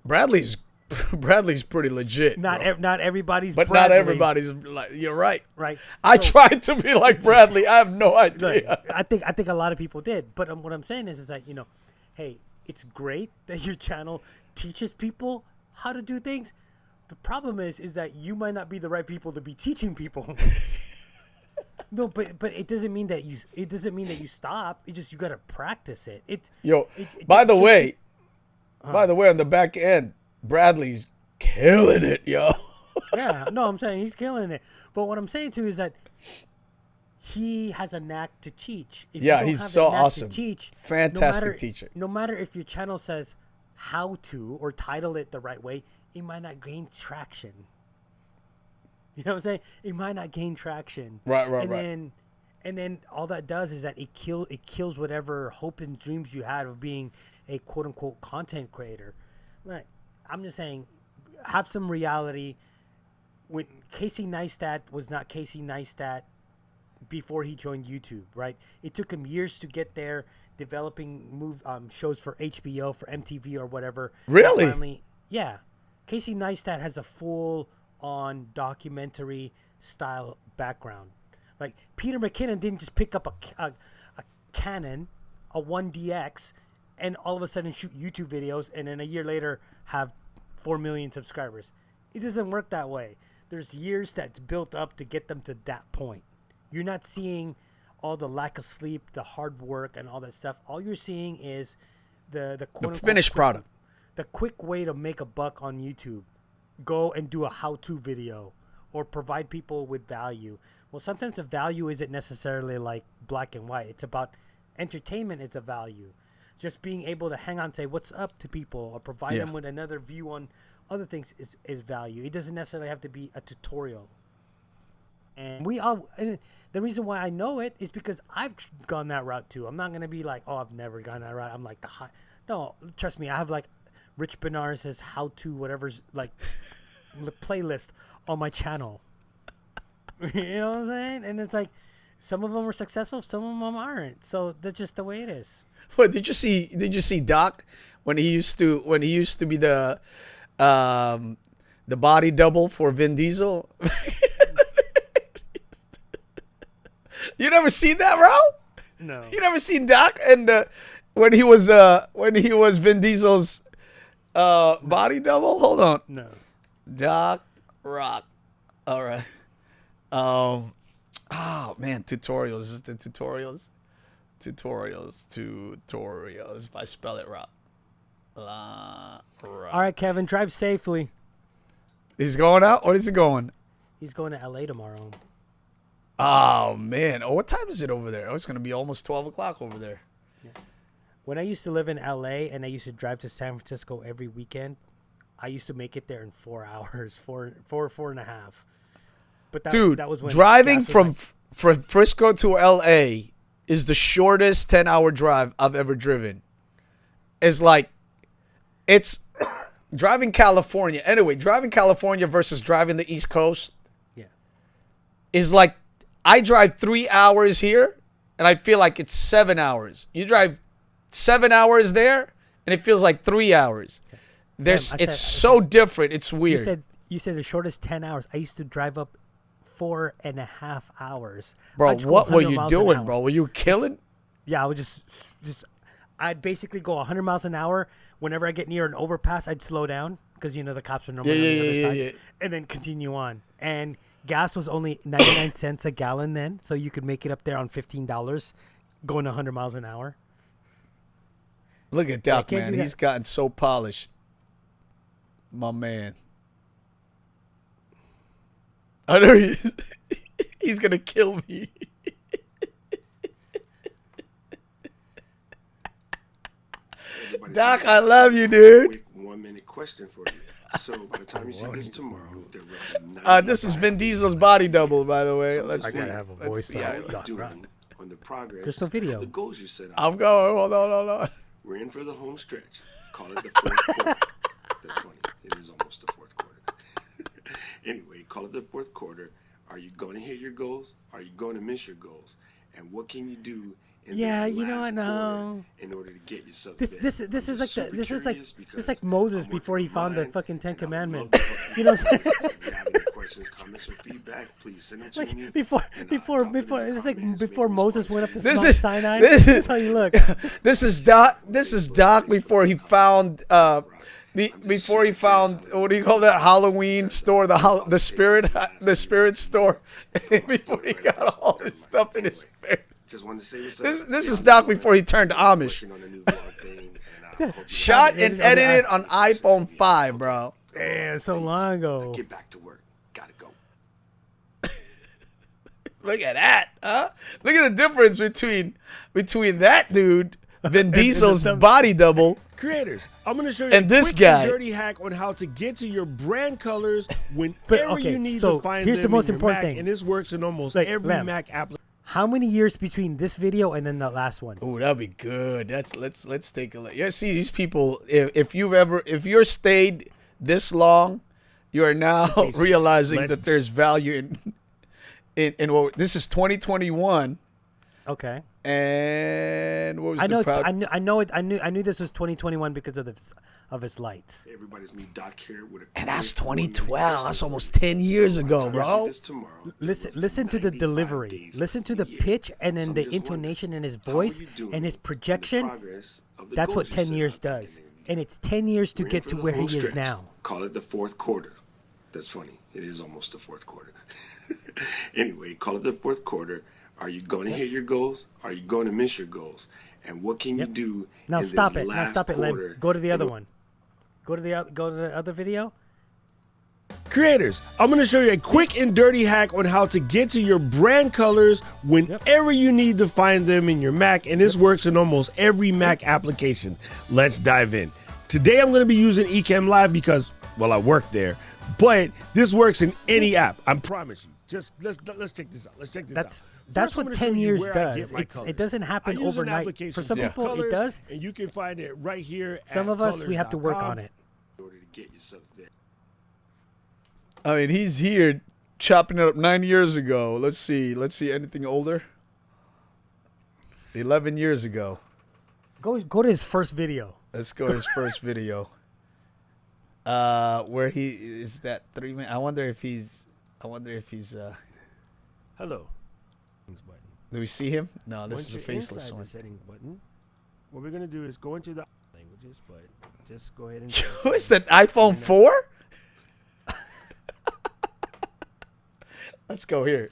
Bradley's pretty legit. Not everybody's but Bradley. not everybody's like, you're right. Right. I tried to be like Bradley. I have no idea. Look, I think a lot of people did. But what I'm saying is that, you know, hey, it's great that your channel teaches people how to do things. The problem is that you might not be the right people to be teaching people. No, but it doesn't mean that you stop. It just you gotta practice it. By the way, on the back end, Bradley's killing it, yo. Yeah, no, I'm saying he's killing it. But what I'm saying too is that he has a knack to teach. If you don't he's have so a knack awesome. to teach, Fantastic teacher. No matter if your channel says how to or title it the right way, it might not gain traction. You know what I'm saying? It might not gain traction. Right. And then all that does is that it kills whatever hope and dreams you had of being a quote unquote content creator. Like, I'm just saying, have some reality. When Casey Neistat was not Casey Neistat before he joined YouTube, right? It took him years to get there, developing shows for HBO, for MTV, or whatever. Really? Finally, yeah. Casey Neistat has a full-on documentary-style background. Like, Peter McKinnon didn't just pick up a Canon, a 1DX, and all of a sudden shoot YouTube videos, and then a year later have 4 million subscribers. It doesn't work that way. There's years that's built up to get them to that point. You're not seeing all the lack of sleep, the hard work, and all that stuff. All you're seeing is the finished product. The quick way to make a buck on YouTube. Go and do a how-to video or provide people with value. Well, sometimes the value isn't necessarily like black and white. It's about entertainment is a value. Just being able to hang on and say what's up to people or provide them with another view on other things is value. It doesn't necessarily have to be a tutorial. And the reason why I know it is because I've gone that route too. I'm not going to be like, oh, I've never gone that route. I'm like the high. No, trust me. I have like Rich Benares' how to whatever's like the playlist on my channel. You know what I'm saying? And it's like, Some of them are successful, some of them aren't. So that's just the way it is. What did you see? Did you see Doc when he used to be the body double for Vin Diesel? You never seen that, bro? No. You never seen Doc and when he was Vin Diesel's body double? Hold on. No. Doc Rock. All right. Oh man, tutorials. Is it the tutorials? Tutorials. If I spell it wrong. All right, Kevin, drive safely. He's going out? Or is he going? He's going to LA tomorrow. Oh man. Oh, what time is it over there? Oh, it's gonna be almost 12 o'clock over there. When I used to live in LA and I used to drive to San Francisco every weekend, I used to make it there in 4 hours, four and a half. But that was when driving from like, Frisco to LA is the shortest 10-hour drive I've ever driven. It's like, it's driving California. Anyway, driving California versus driving the East Coast. Yeah. Is like, I drive 3 hours here and I feel like it's 7 hours. You drive 7 hours there and it feels like 3 hours. It's so different. It's weird. You said the shortest 10 hours. I used to drive up 4.5 hours. Bro, what were you doing, bro? Were you killing? Yeah, I would just I'd basically go 100 miles an hour. Whenever I get near an overpass, I'd slow down because the cops are normally on the other side, and then continue on. And gas was only 99 cents a gallon then, so you could make it up there on $15 going 100 miles an hour. Look at Doc, man. He's gotten so polished. My man. I know he's going to kill me. Doc, I love you, dude. Quick 1-minute question for you. So by the time you see this tomorrow, this is Vin Diesel's body double, by the way. I gotta have a voice on the progress. There's no video. The goals you set out. I'm going. Hold on. We're in for the home stretch. Call it the fourth quarter. That's funny. It is almost the fourth quarter. Anyway, call it the fourth quarter. Are you going to hit your goals? Are you going to miss your goals? And what can you do? In order to get yourself this is like Moses before he found the fucking 10 Commandments. You know what I'm saying? If you have any questions, comments, or feedback, please send them to me. Before it's like before Moses went up to Mount Sinai. That's how you look. This is Doc before he found before he found, what do you call that Halloween store, the spirit store, before he got all this stuff in his face. Just wanted to say this is Doc before he turned Amish. Shot and edited on iPhone 5, bro. Damn, so long ago. Get back to work. Gotta go. Look at that, huh? Look at the difference between that dude, Vin Diesel's body double. Creators, I'm going to show you and this guy dirty hack on how to get to your brand colors whenever you need to find here's them the most in your important Mac, thing. and this works in almost every Mac application. How many years between this video and then the last one? Oh, that'd be good. Let's take a look. Yeah, see these people. If you're stayed this long, you are now realizing that there's value in what this is 2021. Okay. And what was I know the I knew this was 2021 because of its lights. Everybody's me Doc here with a and that's 2012. That's almost 10 years ago, bro. Listen to the delivery. Listen to the pitch and then the intonation in his voice and his projection. That's what 10 years does. And it's 10 years to get to where he is now. Call it the fourth quarter. That's funny. It is almost the fourth quarter. Anyway, call it the fourth quarter. Are you going to hit your goals? Are you going to miss your goals? And what can you do? Now in stop this it. last Now stop quarter? it. Go to the other one. Go to the other video. Creators, I'm going to show you a quick and dirty hack on how to get to your brand colors whenever you need to find them in your Mac, and this works in almost every Mac application. Let's dive in. Today I'm going to be using ECamm Live because, well, I work there, but this works in any app. I promise you. Just let's check this out. Let's check this out. That's what 10 years does. It doesn't happen overnight. For some people, it does. And you can find it right here. Some of us, we have to work on it. In order to get yourself there. I mean, he's here chopping it up 9 years ago. Let's see anything older. 11 years ago. Go to his first video. Let's go to his first video. Where he is that 3 minutes. I wonder if he's Hello. Do we see him? No, this Once is a you're faceless inside one. the setting button, what we're gonna do is go into the languages, but just go ahead and. What's that iPhone 4? Let's go here.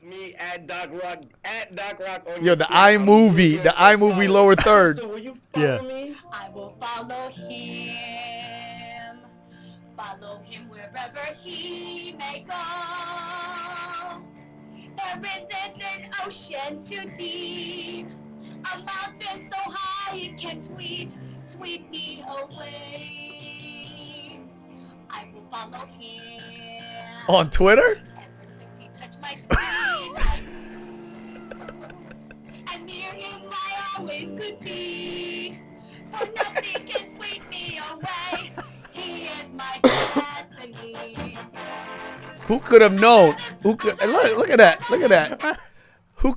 Me at Doc Rock on Yo, the iMovie lower third. Will you follow me? I will follow him. Follow him wherever he may go. There isn't an ocean too deep, a mountain so high it can tweet me away. I will follow him. On Twitter? Ever since he touched my tweet, and near him I always could be. For nothing can tweet me away. He is my destiny. Who could have known? Look at that. Look at that. Who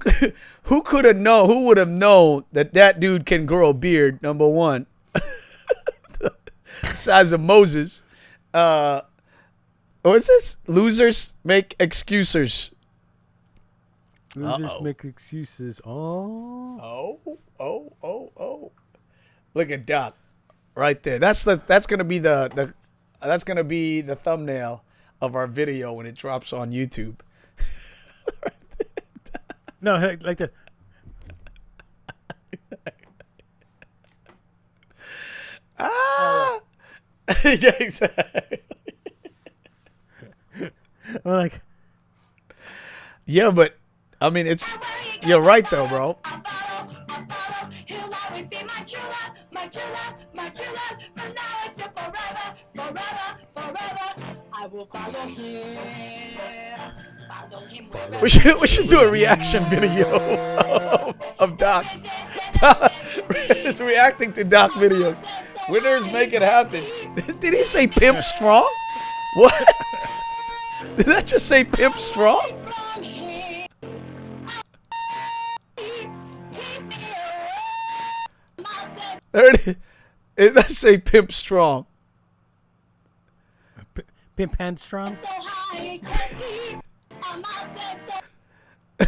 could have known? Who would have known that dude can grow a beard? Number one, the size of Moses. What's this? Losers make excuses. Losers make excuses. Oh. Look at Doc, right there. That's gonna be the thumbnail of our video when it drops on YouTube. No, like this. Yeah, exactly. I'm like, yeah, but I mean, you're right though, bro. He'll always be my true love, from now until forever. I will follow him. We should do a reaction video of Doc. It's reacting to Doc videos. Winners make it happen. Did he say pimp strong? What? Did that just say pimp strong? There it is. It does say pimp strong. Pimp hand strong?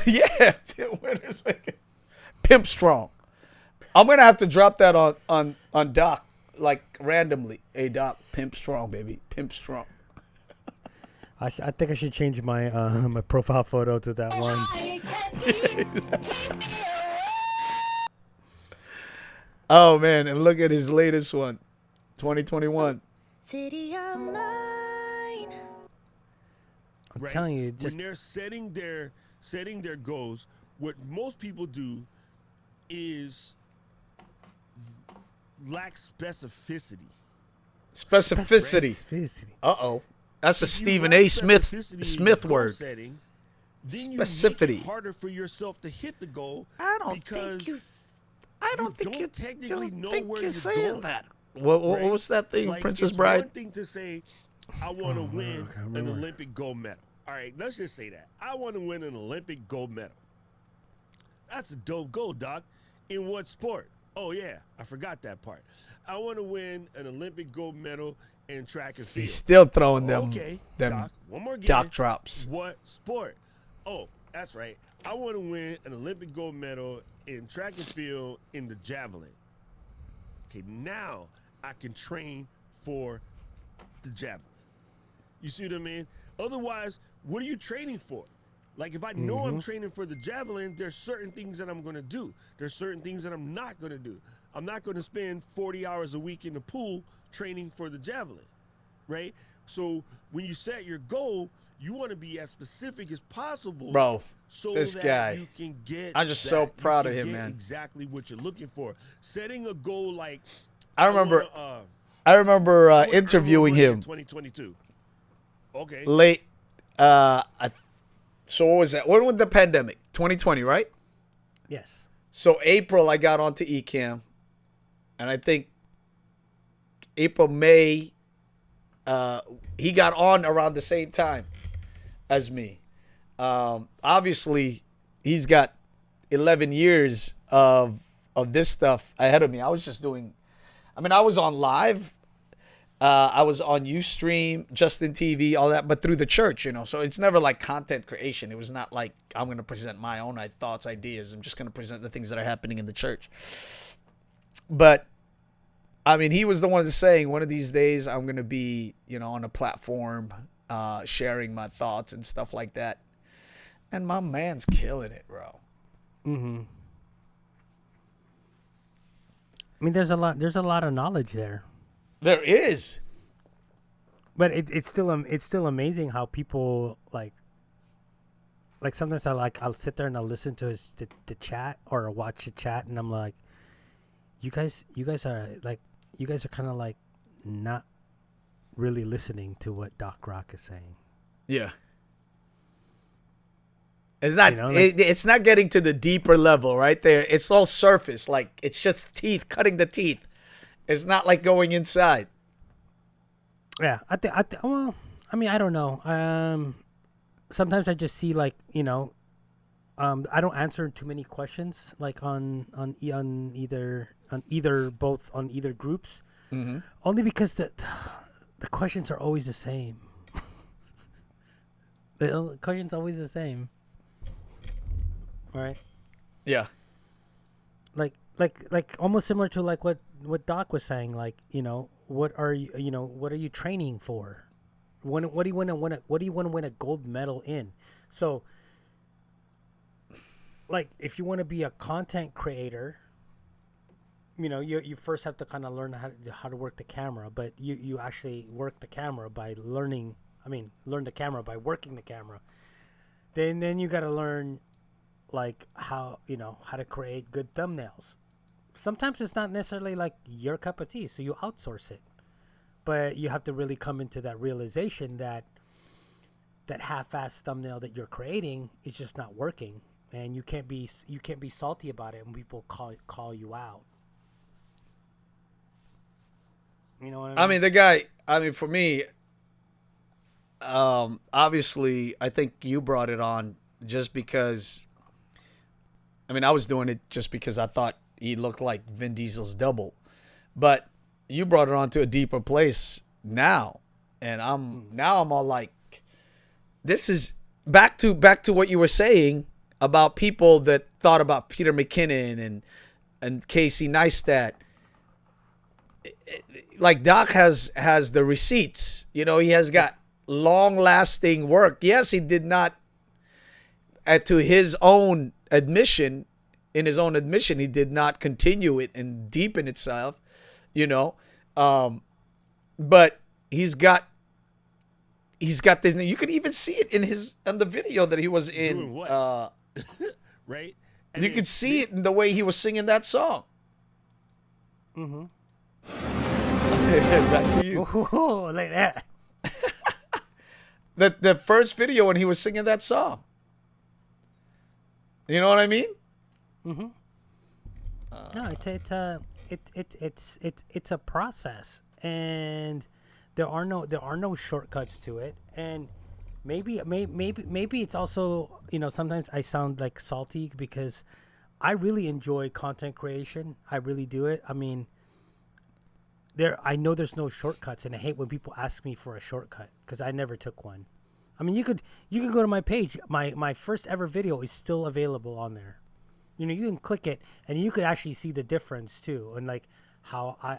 Yeah, winners make it. Pimp strong. I'm gonna have to drop that on Doc like randomly. Hey Doc, pimp strong, baby, pimp strong. I think I should change my my profile photo to that one. Oh man, and look at his latest one, 2021. City of mine. I'm telling you, when they're setting their goals, what most people do is lack specificity. Specificity. Uh-oh. That's a Stephen A. Smith word. Setting, then specificity. You make it harder for yourself to hit the goal. I don't think you technically know where you're you're saying going. that. What Right? was that thing, Like, Princess it's Bride? one thing to say, I want to win an Olympic gold medal. All right, let's just say that. I want to win an Olympic gold medal. That's a dope goal, Doc. In what sport? Oh, yeah, I forgot that part. I want to win an Olympic gold medal in track and field. He's still throwing them Okay, them Doc, one more Doc game. drops. What sport? Oh, that's right. I want to win an Olympic gold medal in track and field in the javelin. Okay, now I can train for the javelin. You see what I mean? Otherwise, what are you training for? Like, if I know I'm training for the javelin, there's certain things that I'm going to do. There's certain things that I'm not going to do. I'm not going to spend 40 hours a week in the pool training for the javelin, right? So when you set your goal, you want to be as specific as possible. Bro, so this that guy. you can get I'm just that, so you proud can of him, get man. Exactly what you're looking for. Setting a goal like I remember wanna interviewing run in him 2022. Okay. late. So what was that? When was the pandemic? 2020, right? Yes. So April, I got onto ECamm, and I think April, May, he got on around the same time as me. Obviously, he's got 11 years of this stuff ahead of me. I was just doing, I mean, I was on live. I was on Ustream, Justin TV, all that, but through the church, you know. So it's never like content creation. It was not like I'm going to present my own thoughts, ideas. I'm just going to present the things that are happening in the church. But I mean, he was the one that's saying one of these days I'm going to be, you know, on a platform, sharing my thoughts and stuff like that. And my man's killing it, bro. Mm-hmm. I mean, there's a lot of knowledge there. There is, but it's still amazing how people like sometimes I'll sit there and I'll listen to the chat or watch the chat and I'm like, you guys are kind of like not really listening to what Doc Rock is saying. Yeah. It's not, you know, like, it's not getting to the deeper level right there. It's all surface. Like it's just teeth, cutting the teeth. It's not like going inside. Yeah, well, I mean, I don't know. Sometimes I just see like, you know, I don't answer too many questions like on either groups, mm-hmm. only because the questions are always the same. The questions always the same, right? Yeah. Like almost similar to like what Doc was saying, like, you know, what are you training for? What do you want to win a gold medal in? So like if you want to be a content creator, you know, you first have to kind of learn how to work the camera, but you actually work the camera by learn the camera by working the camera. Then you got to learn like how to create good thumbnails. Sometimes it's not necessarily like your cup of tea, so you outsource it. But you have to really come into that realization that half-assed thumbnail that you're creating is just not working, and you can't be salty about it when people call you out. You know what I mean? I mean, for me, obviously, I think you brought it on just because. I mean, I was doing it just because I thought he looked like Vin Diesel's double, but you brought it on to a deeper place now, and I'm all like, this is back to what you were saying about people that thought about Peter McKinnon and Casey Neistat. Like Doc has the receipts, you know, he has got long-lasting work. Yes, he did not, to his own admission, he did not continue it and deepen itself, you know. But he's got this. You can even see it in the video that he was in. Doing what? Right? And you could see it in the way he was singing that song. Mm-hmm. Back to you. Ooh, like that. The first video when he was singing that song. You know what I mean? Mm-hmm. No, it's a process, and there are no shortcuts to it. And maybe it's also, you know, sometimes I sound like salty because I really enjoy content creation. I really do it. I mean, I know there's no shortcuts, and I hate when people ask me for a shortcut because I never took one. I mean, you could go to my page. My first ever video is still available on there. You know, you can click it, and you could actually see the difference too, and like how I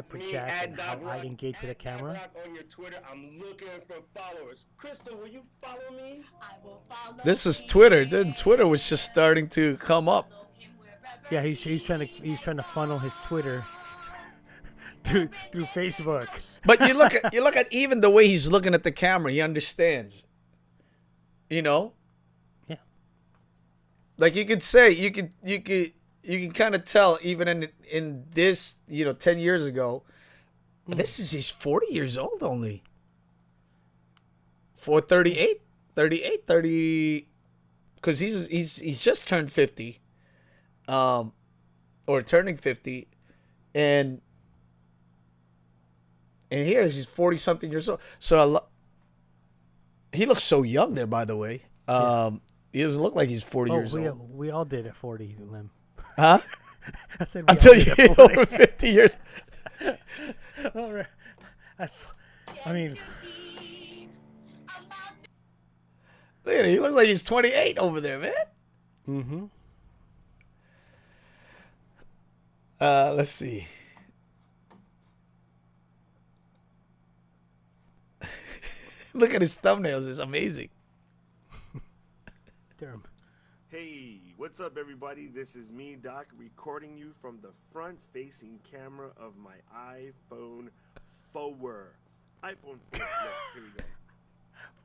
project and how I engage with the camera. On your Twitter, I'm looking for followers. Crystal, will you follow me? I will follow. This is Twitter. Dude, Twitter was just starting to come up. Yeah, he's trying to funnel his Twitter through Facebook. But you look at even the way he's looking at the camera. He understands. You know. Yeah. Like you could say, you can kind of tell even in this, you know, 10 years ago. He's 40 years old only. 38, because he's just turned 50. Or turning 50, and And here she's 40-something years old. So he looks so young there, by the way. He doesn't look like he's 40 years old. We all did at 40, Lim. Huh? I said we Until all did you at hit 40. over 50 years. All right. I mean, look at him. He looks like he's 28 over there, man. mm-hmm. Let's see. Look at his thumbnails. It's amazing. Hey, what's up, everybody? This is me, Doc, recording you from the front-facing camera of my iPhone 4. iPhone 4. Look, here we go.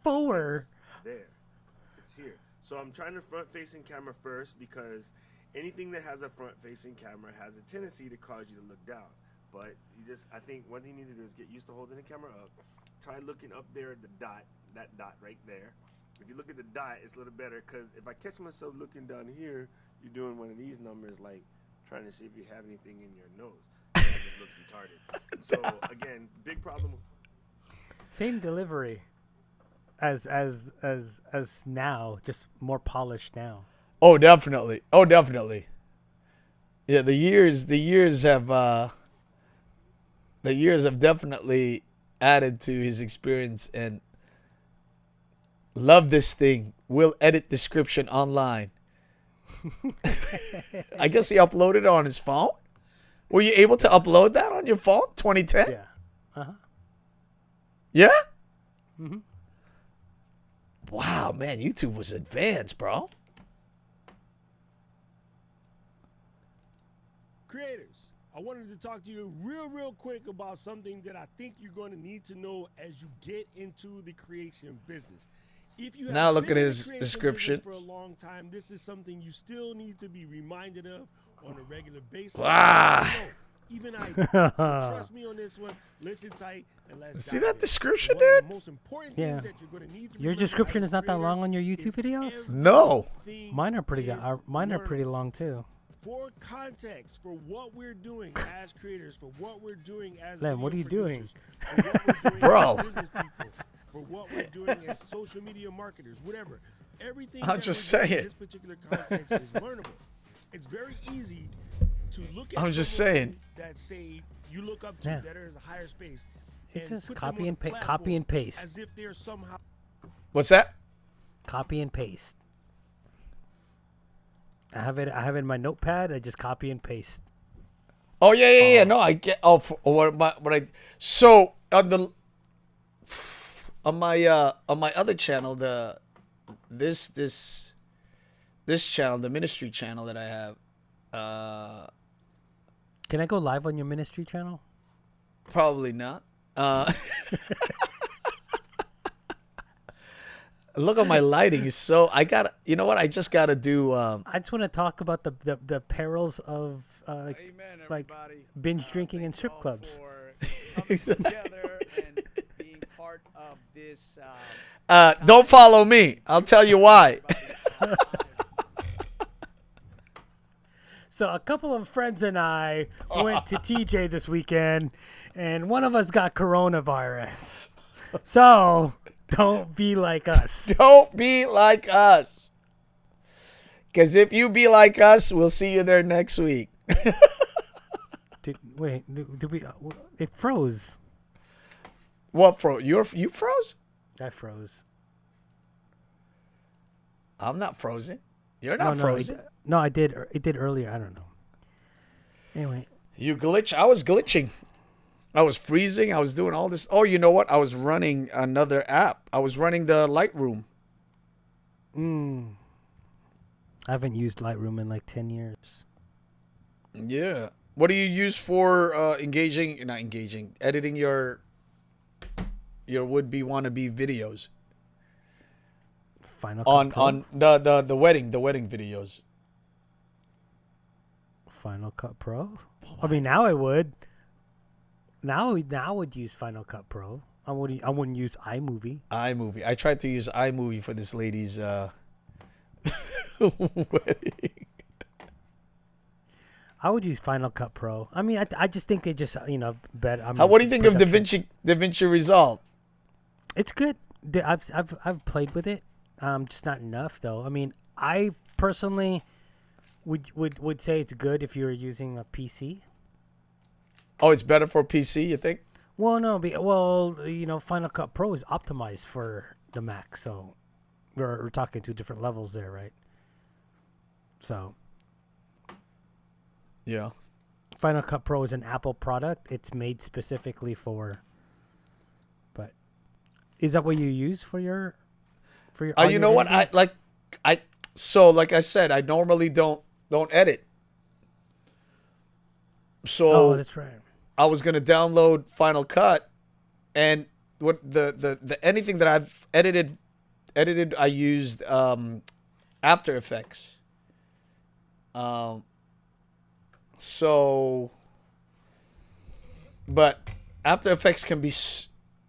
4. There. It's here. So I'm trying the front-facing camera first because anything that has a front-facing camera has a tendency to cause you to look down. But I think one thing you need to do is get used to holding the camera up. Try looking up there at the dot, that dot right there. If you look at the dot, it's a little better because if I catch myself looking down here, you're doing one of these numbers like trying to see if you have anything in your nose. That just looks retarded. So again, big problem. Same delivery as now, just more polished now. Oh, definitely. Oh, definitely. Yeah, the years have definitely added to his experience, and love this thing. We'll edit description online. I guess he uploaded it on his phone. Were you able to upload that on your phone? 2010? Yeah. Uh-huh. Yeah? Mm-hmm. Wow, man, YouTube was advanced, bro. Creators, I wanted to talk to you real quick about something that I think you're going to need to know as you get into the creation business. If you Now have look been at in the his creation description. business for a long time, this is something you still need to be reminded of on a regular basis. Ah. Even I, so trust me on this one. Listen tight and let's See dive that in. description, One of the dude? most important Yeah. things that you're going to need to Your remember description as is a not that creator long on your YouTube videos? No. Mine are pretty good. Mine are pretty long too. For context, for what we're doing as creators, for what we're doing as Len, what are you video doing? producers, for what we're doing Bro. as business people, for what we're doing as social media marketers, whatever. Everything I'm that just we're doing in saying. this particular context is learnable. It's very easy to look at I'm just someone saying. that say you look up to Yeah. that is a higher space. It's and just put them copy on and a pa- copy and platform paste. As if they're somehow What's that? Copy and paste. I have it in my notepad. I just copy and paste. Oh yeah. No, I get. Oh, so on my other channel, this channel, the ministry channel that I have. Can I go live on your ministry channel? Probably not. Look at my lighting. So I got. You know what? I just got to do. I just want to talk about the perils of like binge drinking and strip clubs. Coming together and being part of this. Don't follow me. I'll tell you why. So a couple of friends and I went to TJ this weekend, and one of us got coronavirus. So don't be like us. Don't be like us. Because if you be like us, we'll see you there next week. Did we? It froze. What froze? You froze? I froze. I'm not frozen. You're not frozen. No, I did. It did earlier. I don't know. Anyway. You glitch. I was glitching. I was freezing. I was doing all this. Oh, you know what? I was running another app. I was running the Lightroom. I haven't used Lightroom in like 10 years. Yeah. What do you use for editing your would-be wannabe videos? Final Cut Pro? on the wedding videos. Final Cut Pro? I mean, now I would. Now I would use Final Cut Pro. I wouldn't use iMovie. I tried to use iMovie for this lady's wedding. I would use Final Cut Pro. I mean, I just think they just better. What do you think of DaVinci Resolve? It's good. I've played with it. Just not enough though. I mean, I personally would say it's good if you're using a PC. Oh, it's better for PC, you think? Well, no. Final Cut Pro is optimized for the Mac, so we're talking two different levels there, right? So. Yeah. Final Cut Pro is an Apple product. It's made specifically for. But is that what you use for your? You know what? Like I said, I normally don't edit. So that's right. I was gonna download Final Cut, and what the anything that I've edited, I used After Effects. So, but After Effects can be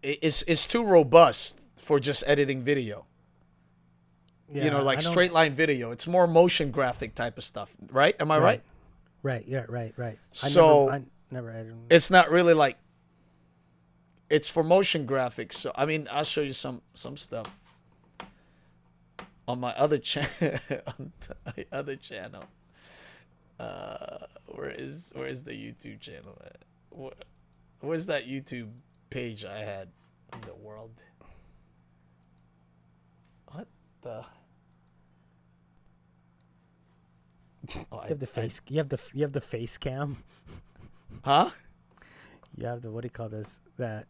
is too robust for just editing video. Yeah, like straight line video. It's more motion graphic type of stuff, right? Am I right? Right. Yeah. Right. So never edited. It's not really like. It's for motion graphics. So I mean, I'll show you some stuff on my other channel. On my other channel. Where is the YouTube channel at? Where's that YouTube page I had in the world? What the? You have the face. You have the face cam. Huh? You have the, what do you call this? That.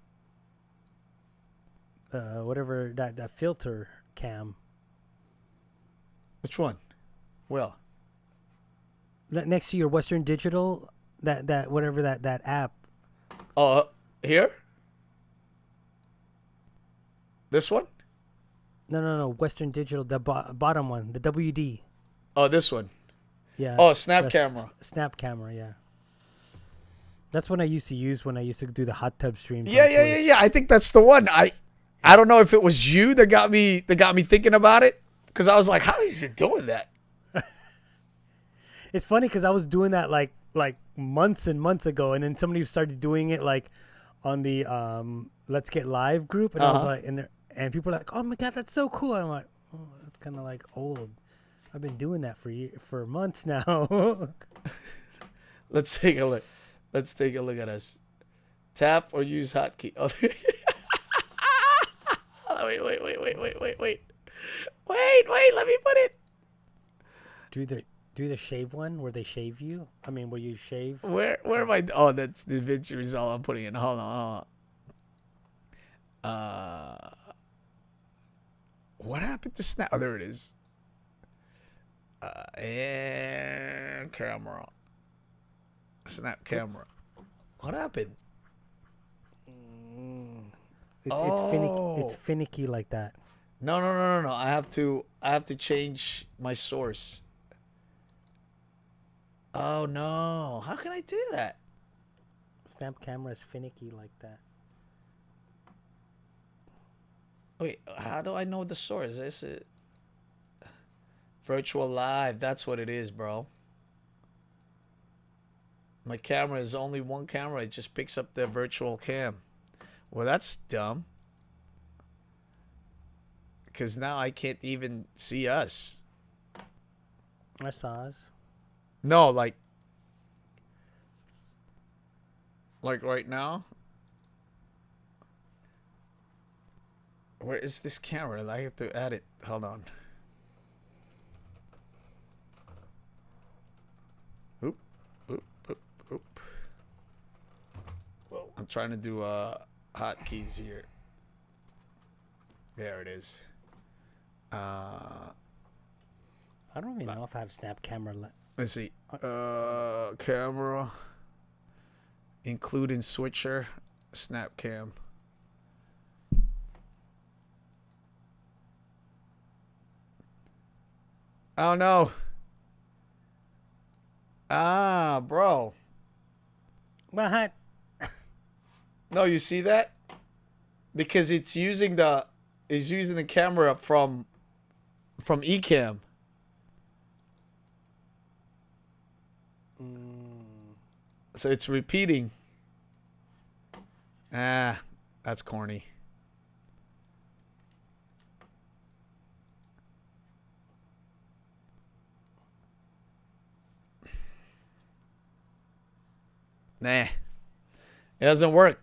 Whatever that filter cam. Which one? Well. Next to your Western Digital, that whatever that app. Oh, here? This one? No. Western Digital, the bottom one, the WD. Oh, this one. Yeah. Oh, Snap Camera. Snap Camera, yeah. That's what I used to use when I used to do the hot tub streams. Yeah. I think that's the one. I don't know if it was you that got me thinking about it, because I was like, how is you doing that? It's funny because I was doing that like months and months ago, and then somebody started doing it like on the Let's Get Live group, and I was like, and people are like, oh my god, that's so cool. And I'm like, oh, that's kind of like old. I've been doing that for months now. Let's take a look. Let's take a look at us. Tap or use hotkey. Oh, wait. Let me put it. Do the shave one where they shave you? I mean, where you shave? Where am I? Oh, that's the DaVinci Resolve I'm putting in. Hold on. What happened to Snap? Oh, there it is. And camera. Snap Camera. What happened? It's finicky like that. No. I have to change my source. Oh no! How can I do that? Snap Camera is finicky like that. Wait, how do I know the source? Is it Virtual Live? That's what it is, bro. My camera is only one camera. It just picks up the virtual cam. Well, that's dumb. Because now I can't even see us. I saw us. No, like right now. Where is this camera? I have to add it. Hold on. Oop. I'm trying to do hotkeys here. There it is. I don't even know if I have Snap Camera. Let's see. Camera. Include in switcher. Snap cam. Oh no. Ah, bro. What? No, you see that? Because it's using the camera from ECamm. So it's repeating. Ah, that's corny. Nah. It doesn't work.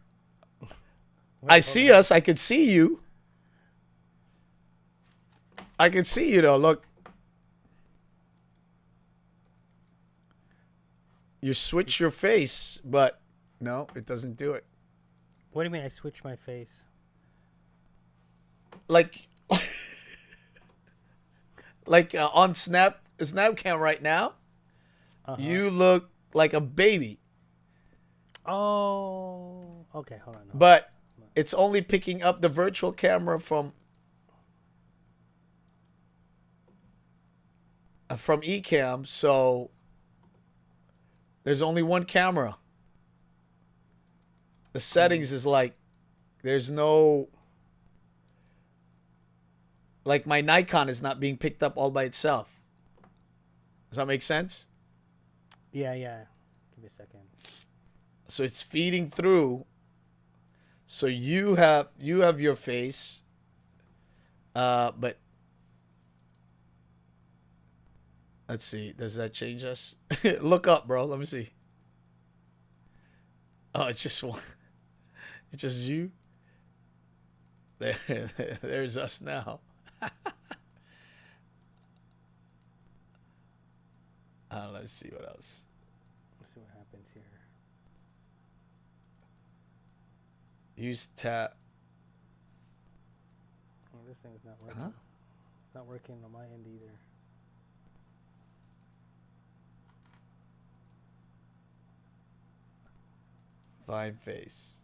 I see us. I could see you. I can see you though. Look. You switch your face, but no, it doesn't do it. What do you mean I switch my face? Like on Snapcam right now, you look like a baby. Oh, okay, hold on. But it's only picking up the virtual camera from ECamm, so there's only one camera. The settings is like, there's no, like my Nikon is not being picked up all by itself. Does that make sense? Yeah. Give me a second. So it's feeding through. So you have your face, but let's see. Does that change us? Look up, bro. Let me see. Oh, it's just one. It's just you. There's us now. Let's see what else. Let's see what happens here. Use tap. Oh, this thing's not working. Huh? It's not working on my end either. Find face.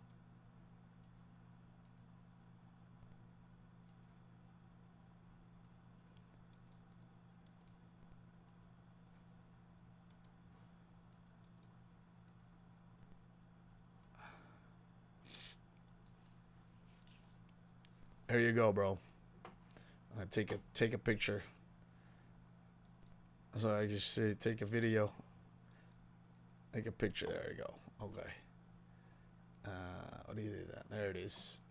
There you go, bro. I take a picture. So I just say take a video. Take a picture. There you go. Okay. What do you do that? There it is.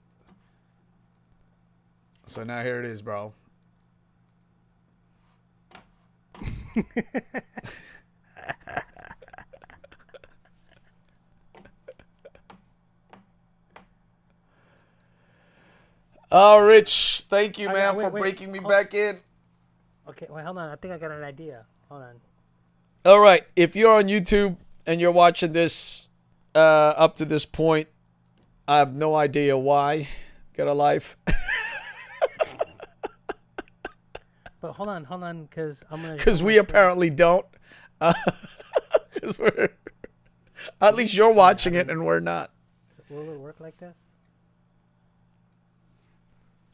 So now here it is, bro. Oh, Rich, thank you, man, for breaking me back in. Okay, wait, hold on. I think I got an idea. Hold on. All right, if you're on YouTube and you're watching this up to this point, I have no idea why. Get a life. But hold on, because I'm gonna. Because we apparently don't. Because we're. At least you're watching it and we're not. Will it work like this?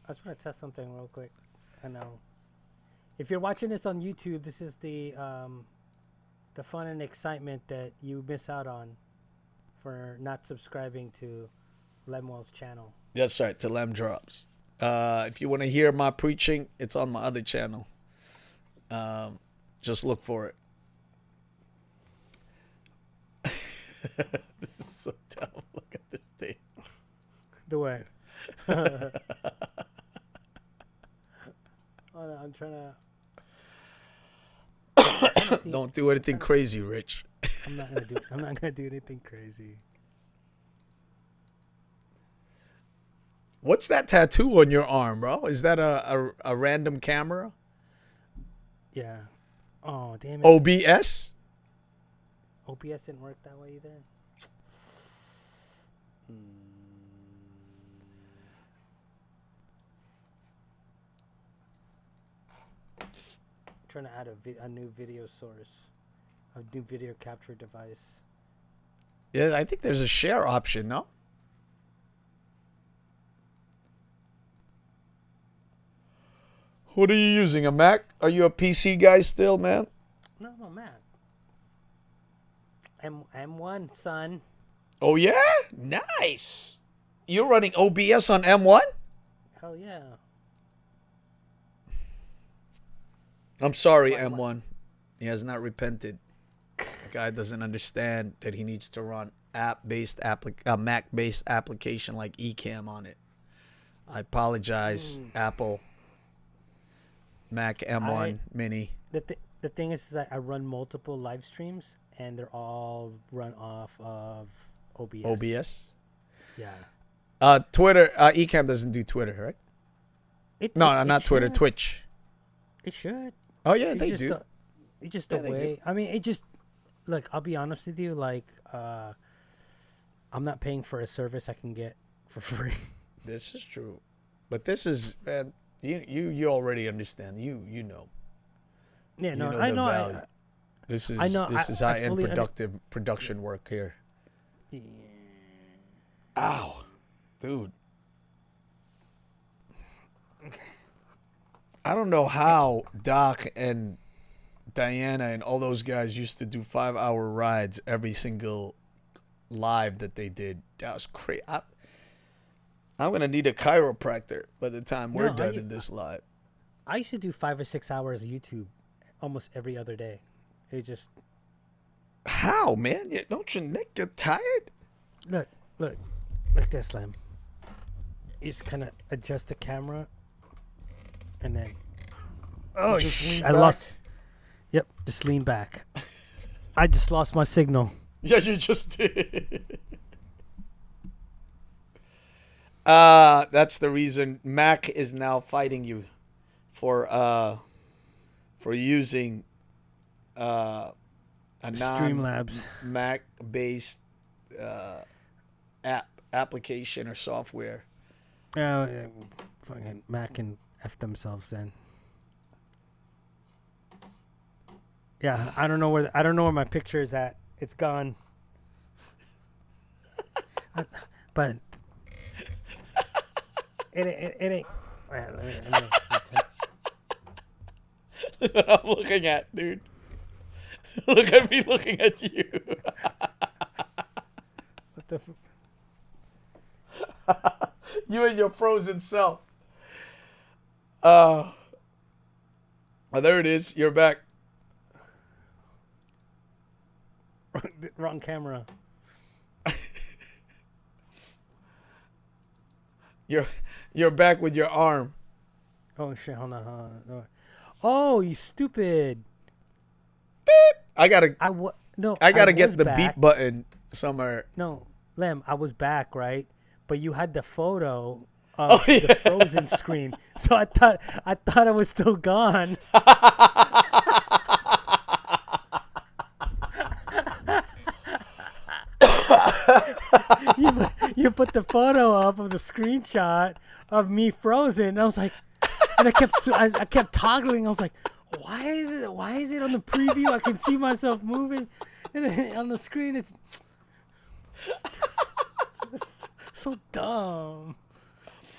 I just want to test something real quick. I know. If you're watching this on YouTube, this is the fun and excitement that you miss out on for not subscribing to Lemuel's channel. That's right, to Lem Drops. If you want to hear my preaching, it's on my other channel. Just look for it. This is so dumb. Look at this thing. The way. Hold on, I'm trying to. Don't do anything crazy, Rich. I'm not gonna do anything crazy. What's that tattoo on your arm, bro? Is that a random camera? Yeah. Oh, damn it. OBS? OBS didn't work that way either. Trying to add a new video source, a new video capture device. Yeah, I think there's a share option, no? What are you using, a Mac? Are you a PC guy still, man? No, Mac. M1, son. Oh, yeah? Nice. You're running OBS on M1? Hell yeah. I'm sorry, M1. He has not repented. guy doesn't understand that he needs to run Mac-based application like ECamm on it. I apologize, Apple. Mac M1 Mini. The thing is that I run multiple live streams, and they're all run off of OBS. OBS? Yeah. Twitter, ECamm doesn't do Twitter, right? Not Twitter, should. Twitch. It should. Oh, yeah, they do. It's just Yeah, a they way. do. I mean, it just, look, I'll be honest with you, like, I'm not paying for a service I can get for free. This is true. But this is, man, you already understand. You know. Yeah, no, You I the know. value. This is high-end production work here. Yeah. Ow. Dude. I don't know how Doc and Diana and all those guys used to do 5-hour rides every single live that they did. That was crazy. I'm going to need a chiropractor by the time we're done in this live. I used to do 5 or 6 hours of YouTube almost every other day. It just... How, man? Don't your neck get tired? Look this, Lam. You just kind of adjust the camera, and then... Oh, I lost... Yep, just lean back. I just lost my signal. Yeah, you just did. That's the reason Mac is now fighting you for using a Streamlabs Mac-based application or software. Yeah, fucking Mac can F themselves then. Yeah, I don't know where my picture is at. It's gone. But it ain't. Right, let me Look what I'm looking at, dude. Look at me looking at you. What the? You and your frozen self. Oh, there it is. You're back. Wrong camera. You're back with your arm. Oh shit! Hold on. Oh, you stupid! I gotta get the beep button somewhere. No, Lem, I was back, right? But you had the photo of the frozen screen, so I thought I was still gone. You put the photo up of the screenshot of me frozen. And I was like, and I kept toggling. I was like, why is it on the preview? I can see myself moving, and then on the screen it's so dumb.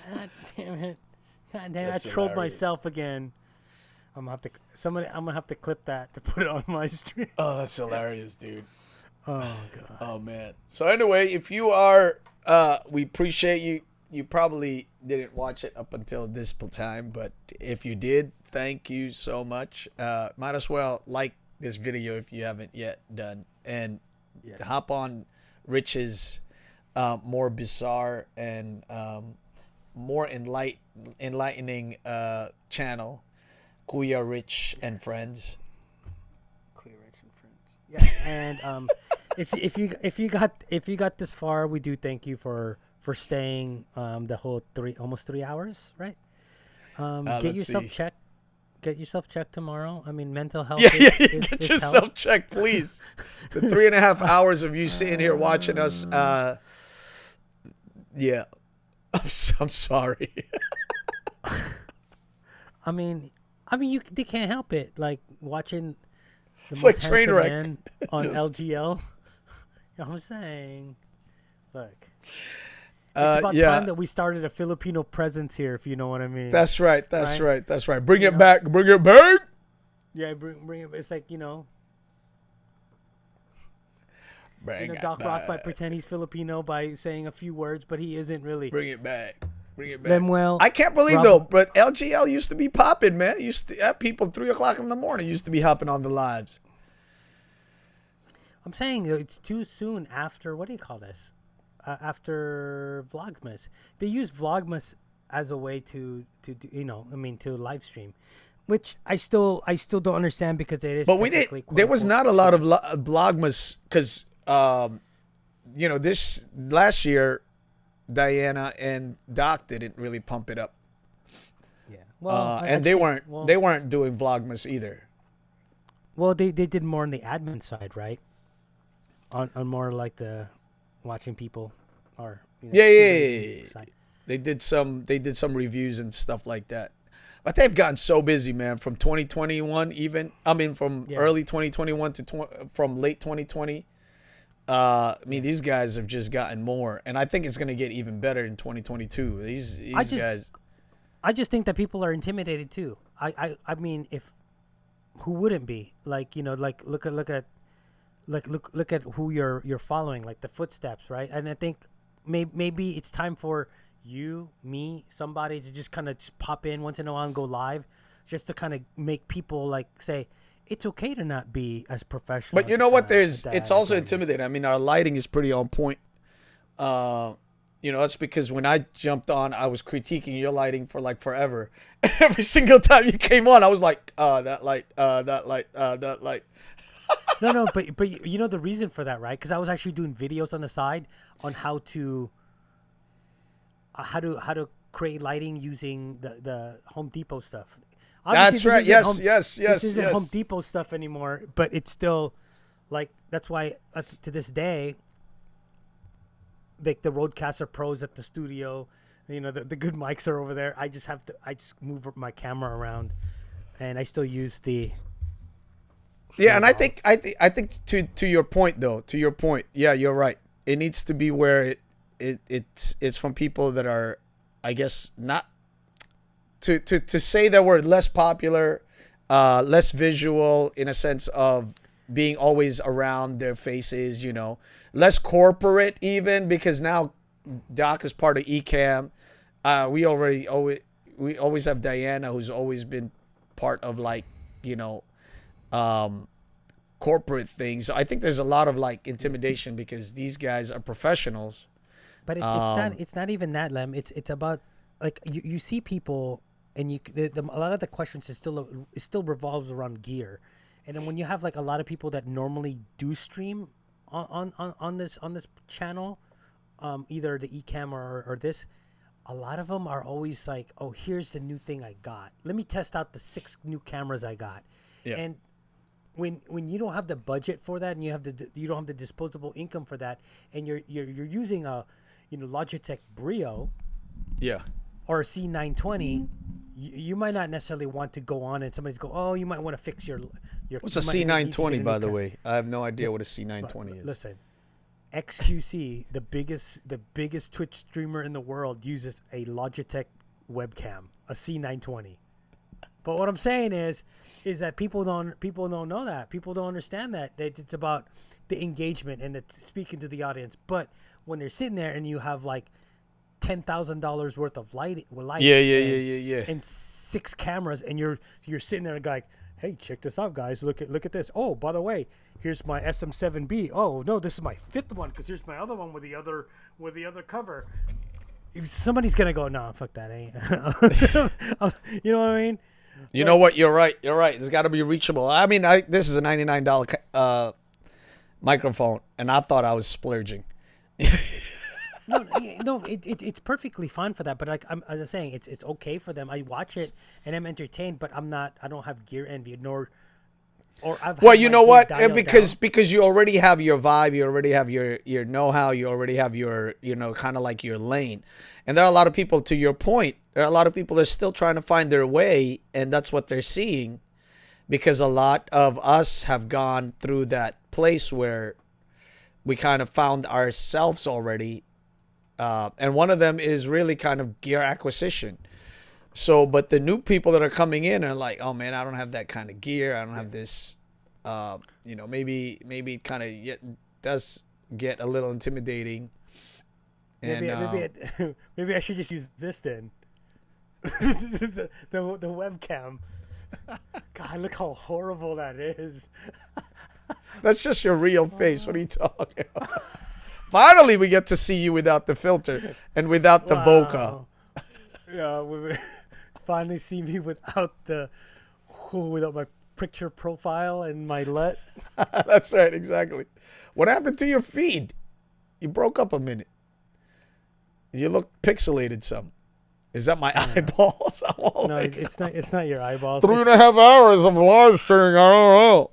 God damn it! God damn, I trolled myself again. I'm gonna have to clip that to put it on my stream. Oh, that's hilarious, dude. Oh god. Oh man. So anyway, if you are, we appreciate you. You probably didn't watch it up until this time, but if you did, thank you so much. Might as well like this video if you haven't yet done, and hop on Rich's more bizarre and more enlightening channel, Kuya Rich and Friends. Kuya Rich and Friends. Yeah, and if you got this far, we do thank you for staying the whole almost 3 hours, right? Get yourself checked tomorw. I mean, mental health. Get yourself checked, please. The 3.5 hours of you sitting here watching us. Yeah, I'm sorry. I mean, they can't help it. Like watching the It's most like train handsome wreck. man on LTL. I'm saying, look. It's about time that we started a Filipino presence here, if you know what I mean. That's right. That's right. Bring it back. Bring it back. Yeah, bring it. It's like, Doc back. Rock might pretend he's Filipino by saying a few words, but he isn't really. Bring it back. Bring it back. Lemuel, I can't believe though, but LGL used to be popping, man. It used to have people 3 o'clock in the morning used to be hopping on the lives. I'm saying it's too soon after, what do you call this? After Vlogmas. They use Vlogmas as a way to live stream, which I still don't understand because it is. But we did. There was not a lot of Vlogmas because this last year, Diana and Doc didn't really pump it up. Yeah. Well, and they weren't doing Vlogmas either. Well, they did more on the admin side, right? On more like the watching people or side. They did some reviews and stuff like that. But they've gotten so busy, man, from 2021 from early 2021 to from late 2020. These guys have just gotten more, and I think it's going to get even better in 2022. These guys. I just think that people are intimidated too. I mean, if who wouldn't be? Like, look at who you're following, like the footsteps, right? And I think maybe it's time for you, me, somebody to just kind of pop in once in a while and go live, just to kind of make people like say it's okay to not be as professional. But you know what? It's also intimidating. I mean, our lighting is pretty on point. That's because when I jumped on, I was critiquing your lighting for like forever. Every single time you came on, I was like, that light. No, but you know the reason for that, right? Because I was actually doing videos on the side on how to create lighting using the Home Depot stuff. Obviously, that's right. Yes. This isn't Home Depot stuff anymore, but it's still like that's why to this day, like the Rodecaster Pros at the studio, the good mics are over there. I just move my camera around, and I still use the. Yeah, and I think to your point though, yeah, you're right. It needs to be where it's from people that are, I guess, not to say that we're less popular, less visual in a sense of being always around their faces, less corporate even, because now Doc is part of ECamm. We always have Diana, who's always been part of like, corporate things. I think there's a lot of like intimidation because these guys are professionals. But it's not even that, Lem. It's about like you see people and a lot of the questions is still revolves around gear. And then when you have like a lot of people that normally do stream on this channel, either the ECamm or this, a lot of them are always like, oh, here's the new thing I got. Let me test out the 6 new cameras I got. Yeah. And when you don't have the budget for that, and you don't have the disposable income for that, and you're using a Logitech Brio, yeah, or a C920, you might not necessarily want to go on and somebody's go, oh, you might want to fix your. What's a C920, by the way? I have no idea what a C920 is. Listen, XQC, the biggest Twitch streamer in the world, uses a Logitech webcam, a C920. But what I'm saying is that people don't know that. People don't understand that it's about the engagement and the speaking to the audience. But when they're sitting there and you have like $10,000 worth of lights, and 6 cameras, and you're sitting there and like, hey, check this out, guys. Look at this. Oh, by the way, here's my SM7B. Oh no, this is my 5th one because here's my other one with the other cover. Somebody's gonna go, nah, fuck that, ain't. You know what I mean? You know what? You're right. It's got to be reachable. I mean, this is a $99 microphone, and I thought I was splurging. No, it's perfectly fine for that. But like as I'm saying, it's okay for them. I watch it and I'm entertained, but I don't have gear envy Well, you know what? Because you already have your vibe, you already have your know-how, you already have your kind of like your lane. And there are a lot of people, to your point, there are a lot of people that are still trying to find their way, and that's what they're seeing, because a lot of us have gone through that place where we kind of found ourselves already. And one of them is really kind of gear acquisition. So, but the new people that are coming in are like, oh man, I don't have that kind of gear. I don't have this, maybe kind of does get a little intimidating. And, maybe I should just use this then. the webcam. God, look how horrible that is. That's just your real face. What are you talking about? Finally, we get to see you without the filter and without the voca. Yeah, finally see me without my picture profile and my LUT. That's right, exactly. What happened to your feed? You broke up a minute. You look pixelated some. Is that my eyeballs? No, it's not. It's not your eyeballs. 3.5 hours of live streaming. I don't know.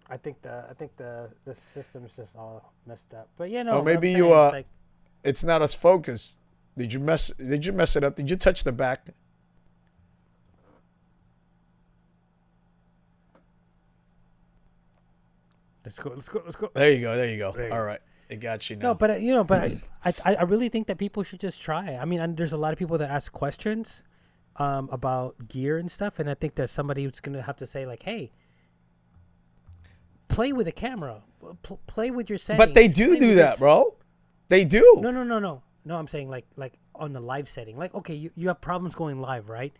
I think the system's just all messed up. But yeah, no. Or what maybe I'm you saying is, like, it's not as focused. Did you mess it up? Did you touch the back? Let's go. There you go. All right. It got you now. No, but I really think that people should just try. I mean, and there's a lot of people that ask questions about gear and stuff, and I think that somebody who's gonna have to say like, "Hey, play with a camera, play with your settings." But they do that, bro. They do. No. I'm saying like on the live setting. Like, okay, you have problems going live, right?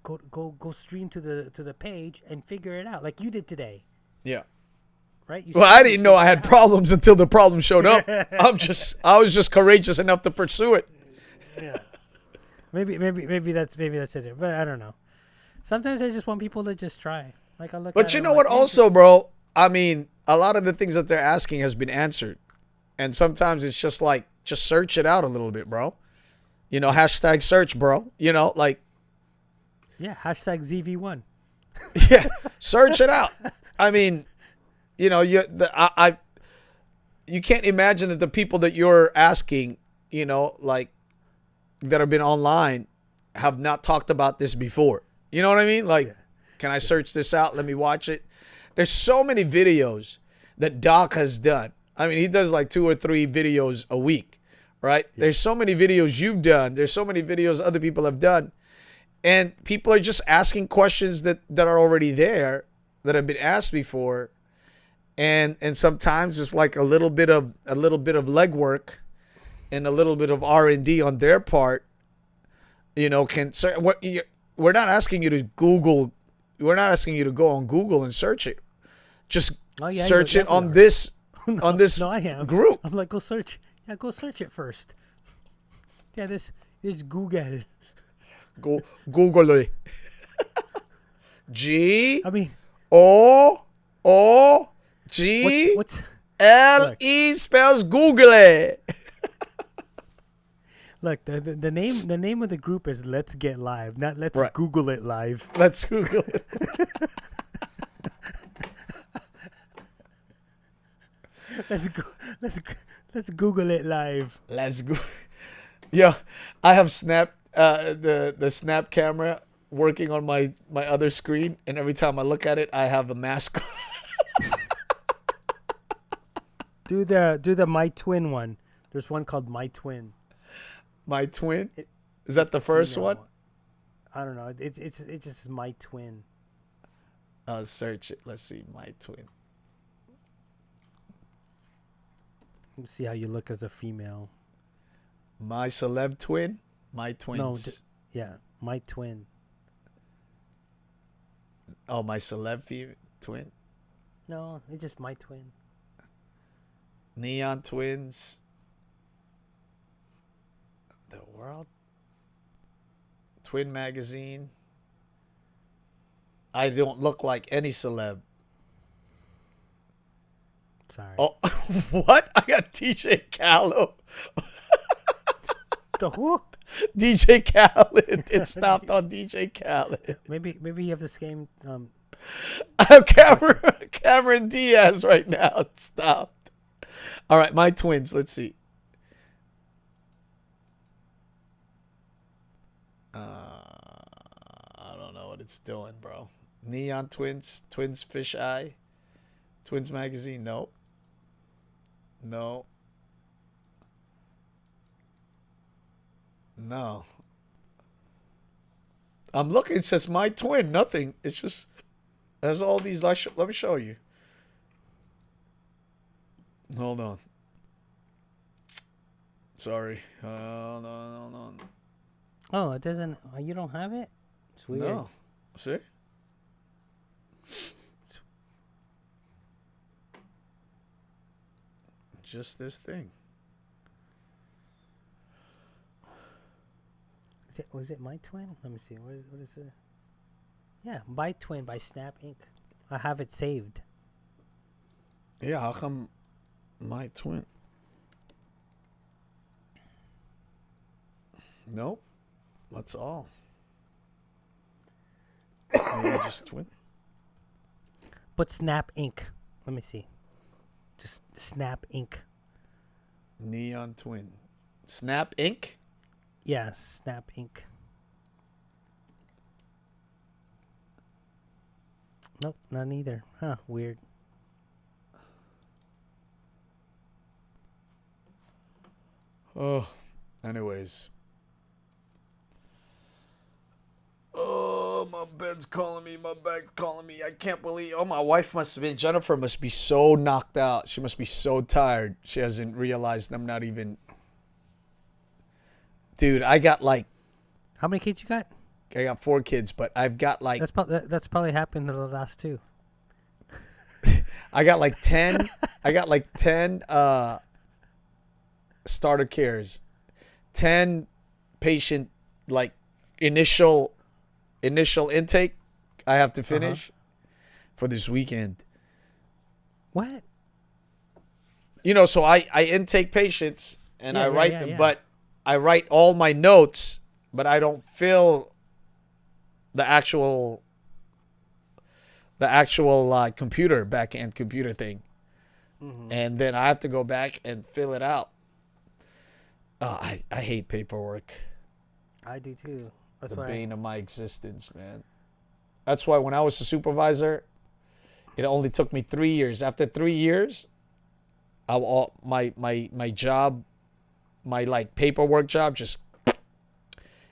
Go stream to the page and figure it out, like you did today. Yeah. Right? Well, I didn't know I had problems until the problem showed up. I was just courageous enough to pursue it. Yeah. Maybe that's it. But I don't know. Sometimes I just want people to just try. Like I look. But you know what? Also, bro. I mean, a lot of the things that they're asking has been answered, and sometimes it's just like just search it out a little bit, bro. You know, hashtag search, bro. You know, like. Yeah. Hashtag ZV1. Yeah. Search it out. I mean. You know, you can't imagine that the people that you're asking, you know, like that have been online have not talked about this before. You know what I mean? Like, can I search this out? Let me watch it. There's so many videos that Doc has done. I mean, he does like 2 or 3 videos a week, right? Yeah. There's so many videos you've done. There's so many videos other people have done. And people are just asking questions that are already there, that have been asked before. And sometimes it's like a little bit of legwork and a little bit of R&D on their part. You know, we're not asking you to Google. We're not asking you to go on Google and search it. Just search it on this I am. group. I'm like, go search. Yeah, go search it first. Yeah, it's Google. Go Google it. G. I mean, O G L-E spells Google it. Look, the name of the group is Let's Get Live, not Let's Google It Live. Let's Google it. Let's Google it live. Let's go. Yeah, I have the Snap camera working on my other screen, and every time I look at it, I have a mask. Do the My Twin one. There's one called My Twin. My Twin? Is that the first one? I don't know. It's just My Twin. I'll search it. Let's see. My Twin. Let's see how you look as a female. My Celeb Twin? My Twins. No, My Twin. Oh, My Celeb Twin? No, it's just My Twin. Neon Twins. The World. Twin Magazine. I don't look like any celeb. Sorry. Oh, what? I got DJ Khaled. The who? DJ Khaled. It stopped on DJ Khaled. Maybe you have the same. I have Cameron Diaz right now. It stopped. All right, My Twins. Let's see. I don't know what it's doing, bro. Neon Twins, Twins Fish Eye, Twins Magazine. No. I'm looking. It says My Twin. Nothing. It's just there's all these. Let me show you. Hold on. Sorry. No. Oh, it doesn't. You don't have it? It's weird. No. See? just this thing. Was it My Twin? Let me see. What is it? Yeah, My Twin by Snap Inc. I have it saved. Yeah, how come My Twin? Nope. That's all. Maybe just Twin. But Snap Inc. Let me see. Just Snap Inc. Neon Twin. Snap Inc. Yeah, Snap Inc. Nope, not either. Huh, weird. Oh, anyways. Oh, my bed's calling me. My back's calling me. I can't believe. Oh, my wife must have been. Jennifer must be so knocked out. She must be so tired. She hasn't realized I'm not even. Dude, I got like. How many kids you got? I got 4 kids, but I've got like. That's probably happened to the last 2. I got like 10. I got like 10 starter cares. 10 patient like initial intake I have to finish for this weekend. What? You know, so I intake patients and I write them, yeah. but I write all my notes, but I don't fill the actual computer back-end computer thing. And then I have to go back and fill it out. Oh, I hate paperwork. I do too. That's The why bane of my existence, man. That's why when I was a supervisor, it only took me 3 years. After 3 years, my job, my like paperwork job, just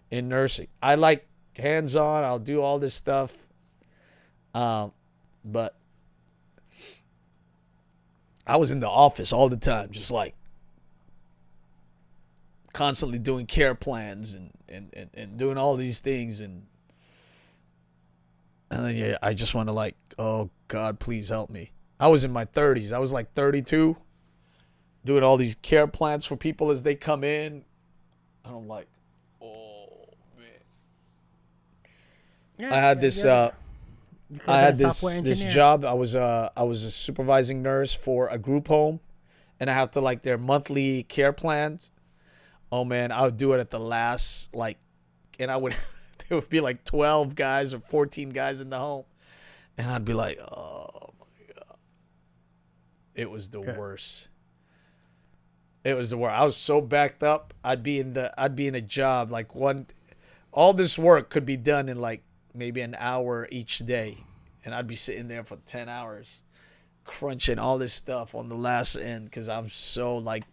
in nursing. I like hands-on. I'll do all this stuff, but I was in the office all the time, just like constantly doing care plans and doing all these things, and then yeah, I just want to like, oh God, please help me. I was in my 30s. I was like 32, doing all these care plans for people as they come in, and I'm like, oh man. I had this this job. I was a supervising nurse for a group home, and I have to like their monthly care plans. Oh man, I would do it at the last, like, and I would, there would be like 12 guys or 14 guys in the home, and I'd be like, oh my God. It was the worst. It was the worst. I was so backed up. I'd be in a job, like all this work could be done in like maybe an hour each day, and I'd be sitting there for 10 hours, crunching all this stuff on the last end, because I'm so like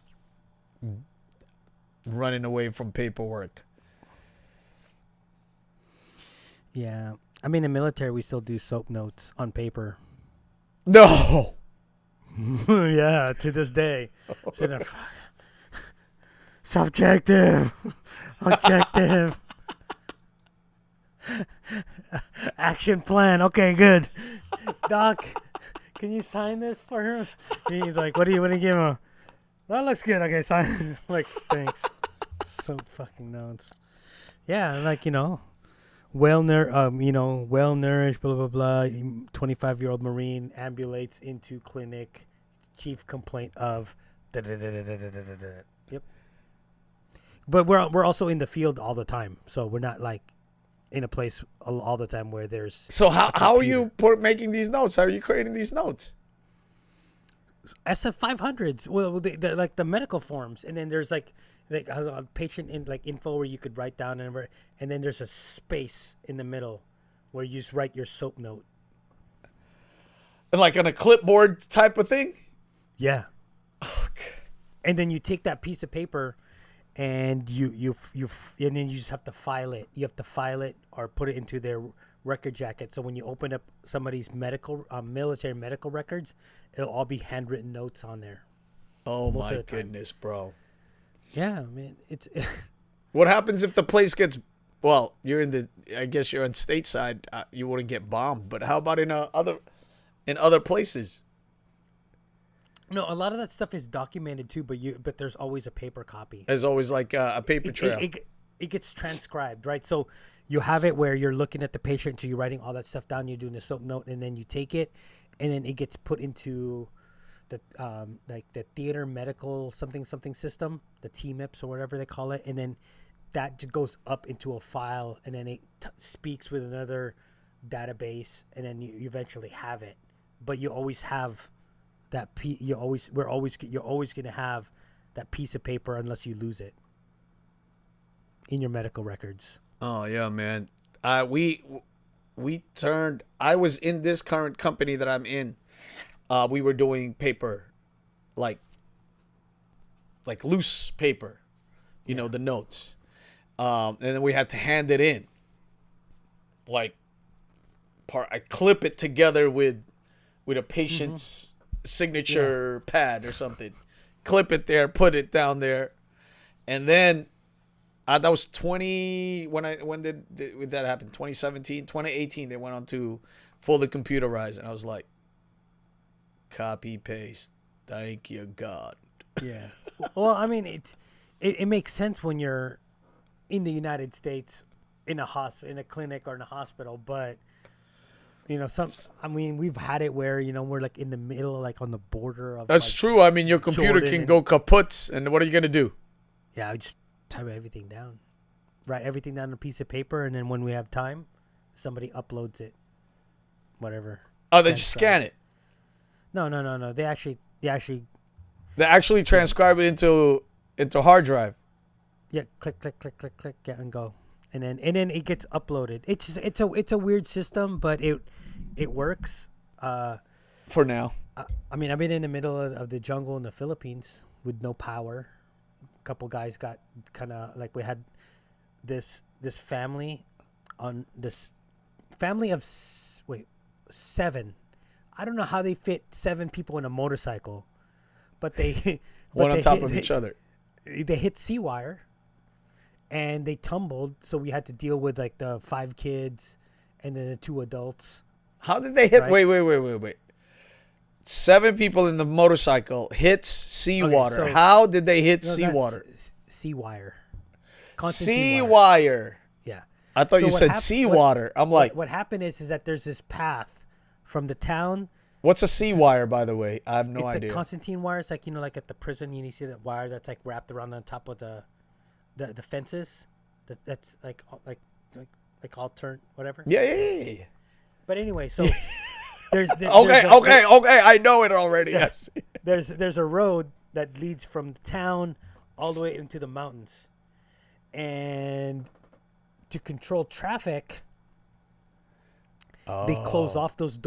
running away from paperwork. Yeah. I mean, in the military, we still do soap notes on paper. No. Yeah, to this day. Subjective. Objective. Action plan. Okay, good. Doc, can you sign this for him? He's like, what do you give him? That looks good. Okay, sign. Like, thanks. So fucking notes. Yeah, like, well nourished, blah blah blah. 25-year-old Marine ambulates into clinic. Chief complaint of. Yep. But we're also in the field all the time, so we're not like in a place all the time where there's. So how are you making these notes? How are you creating these notes? SF500s. Well, they're like the medical forms, and then there's like a patient info where you could write down and then there's a space in the middle where you just write your soap note. And like on a clipboard type of thing? Yeah. And then you take that piece of paper and you and then you just have to file it. You have to file it or put it into their record jacket. So when you open up somebody's military medical records, it'll all be handwritten notes on there. Oh my goodness, bro. Yeah, man. It's what happens if the place gets, well, I guess you're on stateside, you wouldn't get bombed, but how about in other places? No, a lot of that stuff is documented too, but there's always a paper copy. There's always like a paper trail. It gets transcribed, right? So you have it where you're looking at the patient, so you're writing all that stuff down, you're doing a soap note, and then you take it, and then it gets put into the like the theater medical something system, the TMIPS or whatever they call it, and then that goes up into a file, and then it speaks with another database, and then you eventually have it. But you always have that you're always going to have that piece of paper unless you lose it in your medical records. Oh yeah, man. We turned. I was in this current company that I'm in. We were doing paper, like loose paper, you know, the notes, and then we had to hand it in. I clip it together with a patient's signature pad or something. Clip it there, put it down there, and then that was 20 when did that happen? 2017, 2018. They went on to fully computerized, and I was like, copy paste. Thank you, God. Yeah. Well, I mean, it makes sense when you're in the United States in a clinic or in a hospital, but you know, we've had it where, you know, we're like in the middle, like on the border of. That's true. I mean, your computer can go kaput, and what are you gonna do? Yeah, I just type everything down, write everything down on a piece of paper, and then when we have time, somebody uploads it, whatever. Oh, they just scan it. No. They actually transcribe it into hard drive. Yeah, click, get and go, and then it gets uploaded. It's a weird system, but it works. For now. I mean, I've been in the middle of the jungle in the Philippines with no power. A couple guys got kind of like, we had this family of 7. I don't know how they fit 7 people in a motorcycle, but they one on top of each other. They hit sea wire, and they tumbled. So we had to deal with like the 5 kids and then the 2 adults. How did they hit? Right? Wait. 7 people in the motorcycle hits seawater. So, how did they hit seawater? Sea wire. Sea wire. Yeah. I thought you said seawater. I'm like, what happened is that there's this path from the town. What's a sea wire, by the way? I have no idea. It's a Constantine wire. It's like, you know, like at the prison, you see that wire that's like wrapped around on top of the fences. That's like all turned, whatever. Yeah. But anyway, so there's okay. I know it already. Yeah, yes. There's a road that leads from the town all the way into the mountains, and to control traffic, they close off those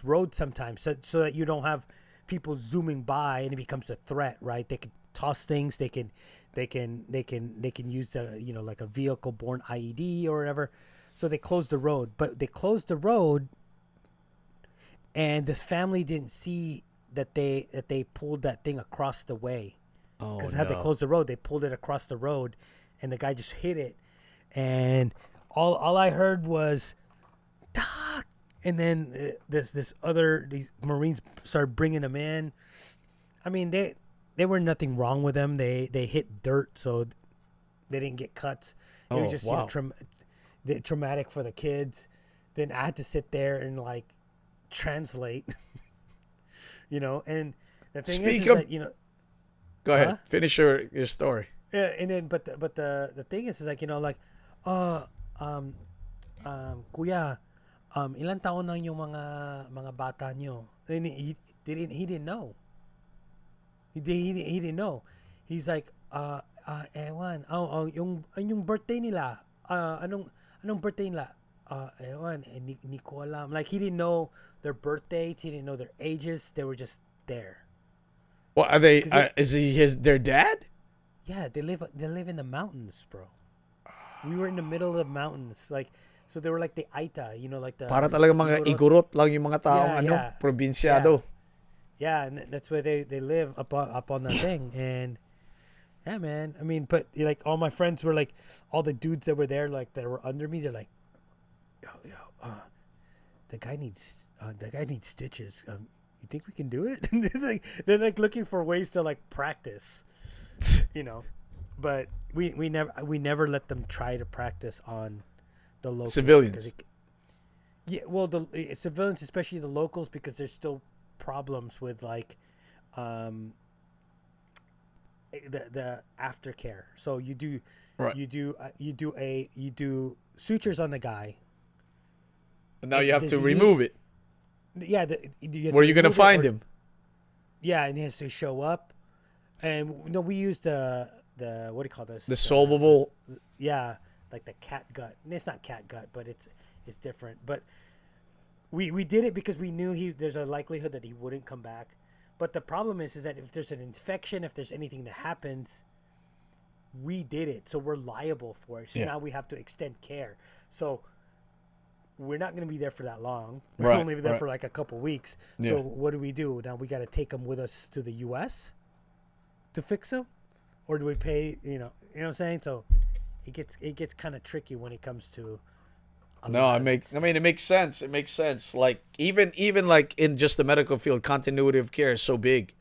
roads sometimes, so that you don't have people zooming by and it becomes a threat, right? They can toss things. They can use like a vehicle-borne IED or whatever. So they closed the road, but they closed the road, and this family didn't see that they pulled that thing across the way. Oh, because had they closed the road, they pulled it across the road, and the guy just hit it, and all I heard was, "Doc!" And then these Marines started bringing them in. I mean, there were nothing wrong with them. They hit dirt, so they didn't get cuts. It was just traumatic for the kids. Then I had to sit there and like translate, you know. And the thing is that, you know. Go ahead, finish your story. Yeah, and then but the thing is like, you know, like, kuya, ilan taon na yung mga bata nyo? And he didn't know. He didn't know. He's like, ewan, yung birthday nila, anong birthday nila? Ewan, hindi ko alam. Like, he didn't know their birthdays, he didn't know their ages. They were just there. Well, are they? Is he their dad? Yeah, they live in the mountains, bro. We were in the middle of the mountains, like, so they were like the Aita, you know, like the. Para talaga mga igurot lang yung mga taong probinsyado. Yeah, and that's where they live up on that thing, and yeah, man. I mean, but like all my friends were like, all the dudes that were there, like that were under me, they're like, yo, the guy needs stitches. you think we can do it? they're like looking for ways to like practice, you know. But we never let them try to practice on the locals. Civilians. Yeah, well, the civilians, especially the locals, because there's still problems with like the aftercare. So you do you do sutures on the guy. And now you have to remove it. Yeah, where are you gonna find him? Yeah, and he has to show up. And we use the what do you call this? The solvable. Yeah, like the cat gut. And it's not cat gut, but it's different. But we did it because we knew there's a likelihood that he wouldn't come back. But the problem is that if there's an infection, if there's anything that happens, we did it, so we're liable for it. So now we have to extend care. So we're not going to be there for that long. We're only there for like a couple weeks. Yeah. So what do? Now we got to take him with us to the U.S. to fix him, or do we pay? You know what I'm saying? So it gets kind of tricky when it comes to. It makes sense. It makes sense. Like even like in just the medical field, continuity of care is so big.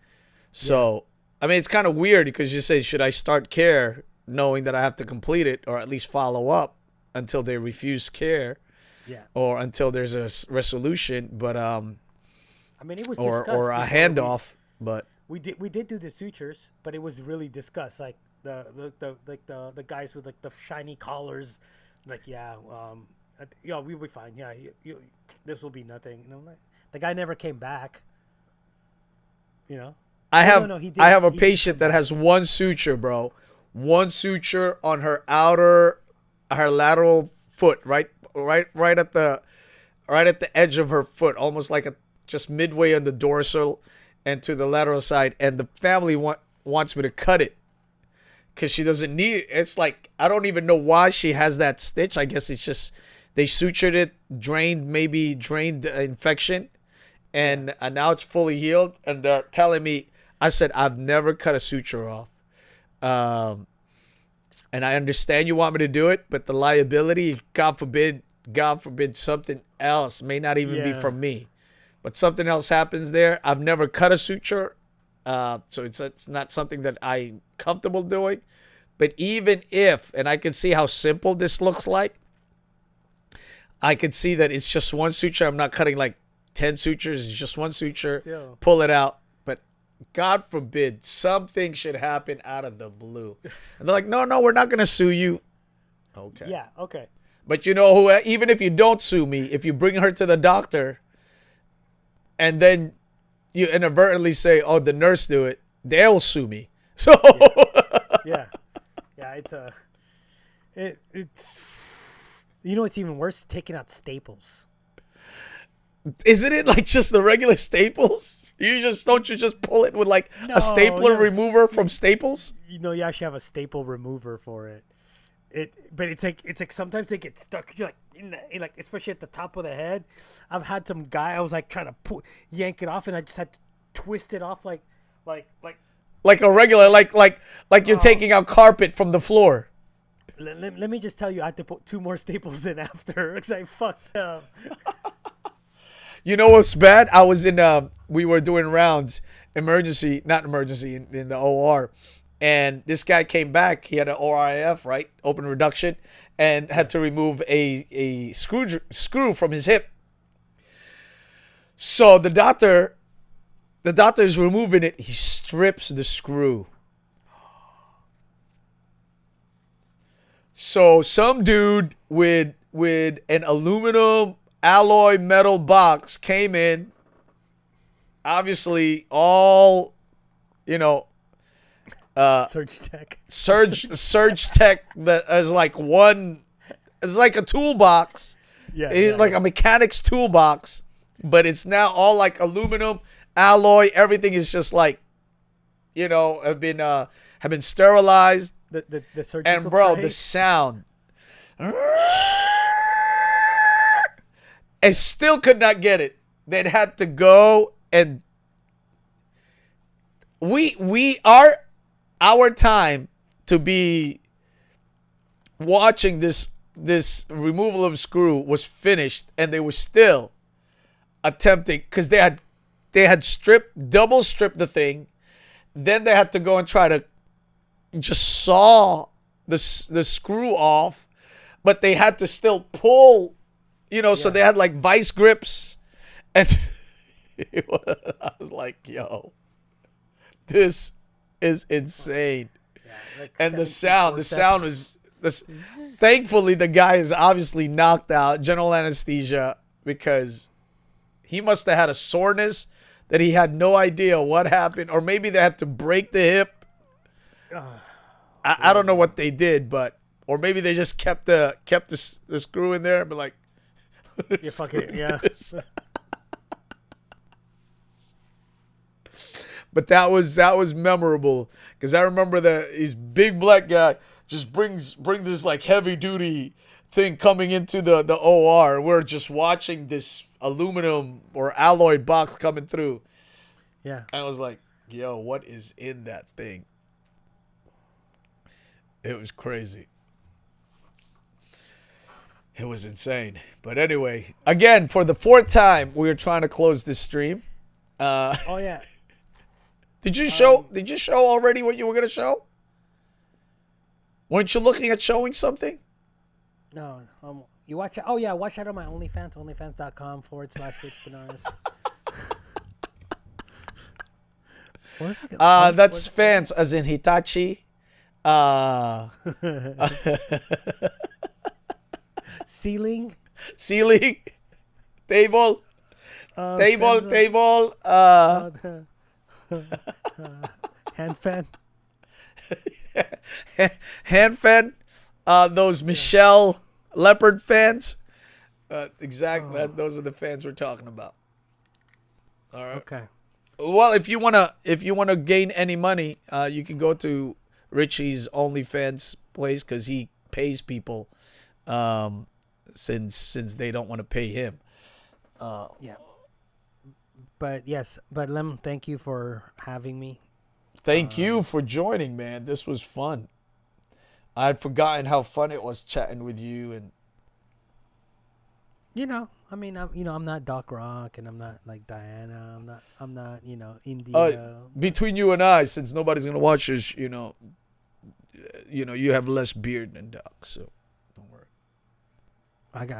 So I mean, it's kind of weird because you say, should I start care knowing that I have to complete it or at least follow up until they refuse care? Yeah. Or until there's a resolution, but I mean, it was or discussed a handoff, but we did do the sutures, but it was really discussed. Like the guys with like the shiny collars, like we'll be fine. Yeah, this will be nothing. You know, like, the guy never came back. You know. I have a patient that has one suture, bro. One suture on her lateral foot, right at the edge of her foot, almost like just midway on the dorsal and to the lateral side. And the family wants me to cut it because she doesn't need it. It's like, I don't even know why she has that stitch. I guess it's just they sutured it, drained the infection, and now it's fully healed. And they're telling me, I said, I've never cut a suture off. And I understand you want me to do it, but the liability, God forbid something else may not even be from me, but something else happens there. I've never cut a suture. So it's not something that I'm comfortable doing. But even if, and I can see how simple this looks like, I could see that it's just one suture. I'm not cutting like 10 sutures. It's just one suture. Still. Pull it out. But God forbid something should happen out of the blue. And they're like, no, we're not going to sue you. Okay. Yeah, okay. But you know who? Even if you don't sue me, if you bring her to the doctor and then you inadvertently say, oh, the nurse do it, they'll sue me. So yeah, it's you know what's even worse? Taking out staples. Isn't it like just the regular staples? Don't you just pull it with like a stapler remover from Staples? You know, you actually have a staple remover for it. But it's like sometimes they get stuck. You're like especially at the top of the head. I've had some guy. I was like trying to yank it off, and I just had to twist it off like a regular like you're taking out carpet from the floor. Let me just tell you, I had to put 2 more staples in after because I fucked up. You know what's bad? I was we were doing rounds, not emergency, in the OR. And this guy came back. He had an ORIF, right? Open reduction, and had to remove a screw from his hip. So the doctor is removing it. He strips the screw. So some dude with an aluminum alloy metal box came in. Obviously, all, surge tech that is like it's like a toolbox. It's like a mechanic's toolbox, but it's now all like aluminum alloy. Everything is just like, have been sterilized. The surgical and bro, tray. the sound. I still could not get it. They'd had to go and our time to be watching this removal of screw was finished, and they were still attempting because they they had double stripped the thing. Then they had to go and try to just saw the screw off, but they had to still pull, so they had like vice grips. And I was like, yo, this is insane. And the sound was thankfully the guy is obviously knocked out, general anesthesia, because he must have had a soreness that he had no idea what happened, or maybe they had to break the hip. I don't know what they did, or maybe they just kept the screw in there, but like, you fucking yeah. But that was memorable because I remember that his big black guy just bring this like heavy duty thing coming into the OR. We're just watching this aluminum or alloy box coming through. Yeah. I was like, yo, what is in that thing? It was crazy. It was insane. But anyway, again, for the 4th time, we were trying to close this stream. Oh yeah. Did you show already what you were gonna show? Weren't you looking at showing something? No. You watch it. Oh yeah, watch that on my OnlyFans. OnlyFans.com/Rich Benares. That's fans as in Hitachi. Ceiling. Table. Hand fan. Hand fan. Those Michelle Leopard fans. Exactly. Those are the fans we're talking about. All right. Okay. Well, if you wanna gain any money, you can go to Richie's OnlyFans place because he pays people, since they don't want to pay him. Yeah. But yes, Lem, thank you for having me. Thank you for joining, man. This was fun. I'd forgotten how fun it was chatting with you, and I'm not Doc Rock, and I'm not like Diana. I'm not India. Between you and I, since nobody's gonna watch this, you have less beard than Doc, so don't worry.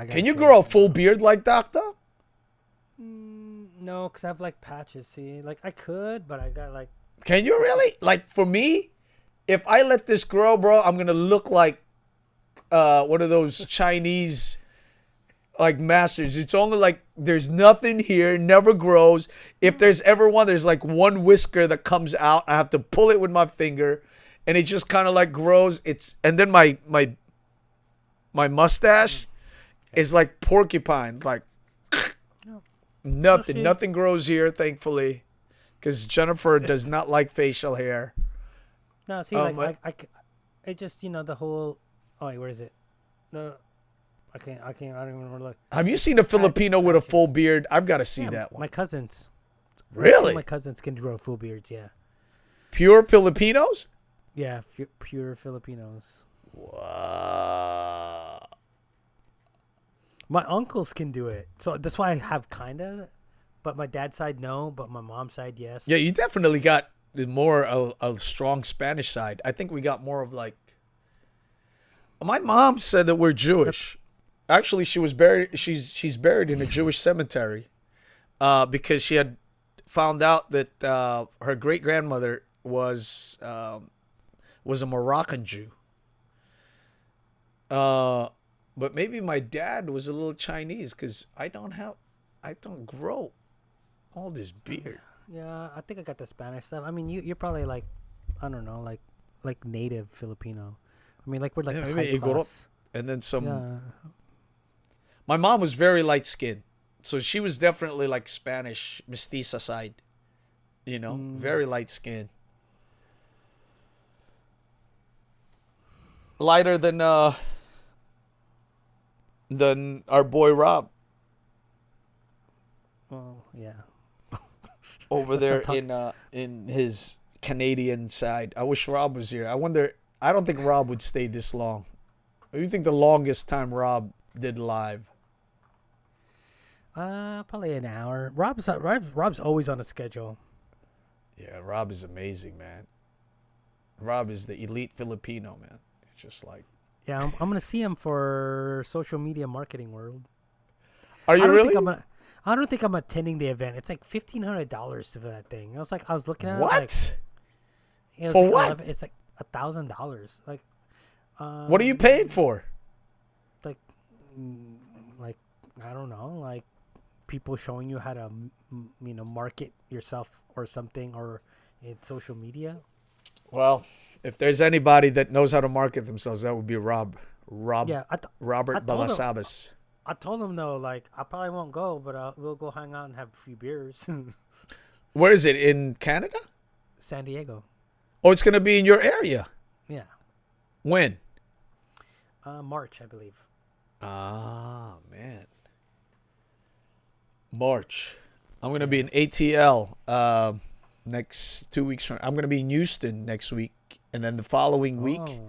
Can you grow a full beard like Doc, though? No, because I have like patches. See, like I could, but I got like. Can you really? Like for me, if I let this grow, bro, I'm gonna look like one of those Chinese like masters. It's only like there's nothing here, never grows. If there's ever one, there's like one whisker that comes out. I have to pull it with my finger, and it just kind of like grows. And then my mustache is like porcupine, like. Nothing grows here, thankfully, because Jennifer does not like facial hair. No, see, I it just the whole. Oh wait, where is it? No, I can't. I don't even remember. Look. Have you seen a Filipino with a full beard? I've got to see that one. My cousins. Really? My cousins can grow full beards. Yeah. Pure Filipinos? Yeah, pure Filipinos. Wow. My uncles can do it, so that's why I have kinda. But my dad's side no, but my mom's side yes. Yeah, you definitely got more a strong Spanish side. I think we got more of like. My mom said that we're Jewish. Actually, she was buried. She's buried in a Jewish cemetery, because she had found out that her great grandmother was a Moroccan Jew. But maybe my dad was a little Chinese because I don't grow all this beard. Yeah, I think I got the Spanish stuff. I mean, you're probably like, I don't know, like native Filipino. I mean, like we're like the high class. And then some. Yeah. My mom was very light skinned, so she was definitely like Spanish mestiza side. Very light skinned. Lighter than our boy Rob. Well, yeah. Over there in his Canadian side. I wish Rob was here. I don't think Rob would stay this long. What do you think the longest time Rob did live? Probably an hour. Rob's always on a schedule. Yeah, Rob is amazing, man. Rob is the elite Filipino, man. It's just like. Yeah, I'm gonna see him for Social Media Marketing World. Are you really? I don't think I'm attending the event. It's like $1,500 for that thing. I was looking at what? It. Like, for what? It's like $1,000. Like, what are you paying for? Like I don't know, like people showing you how to market yourself or something, or in social media. Well, if there's anybody that knows how to market themselves, that would be Rob. Yeah, Robert Balasabas. I told him though, like I probably won't go, but we'll go hang out and have a few beers. Where is it? In Canada? San Diego. Oh, it's gonna be in your area. Yeah. When? March, I believe. Ah, man. March. I'm gonna be in ATL next 2 weeks from. I'm gonna be in Houston next week, and then the following week,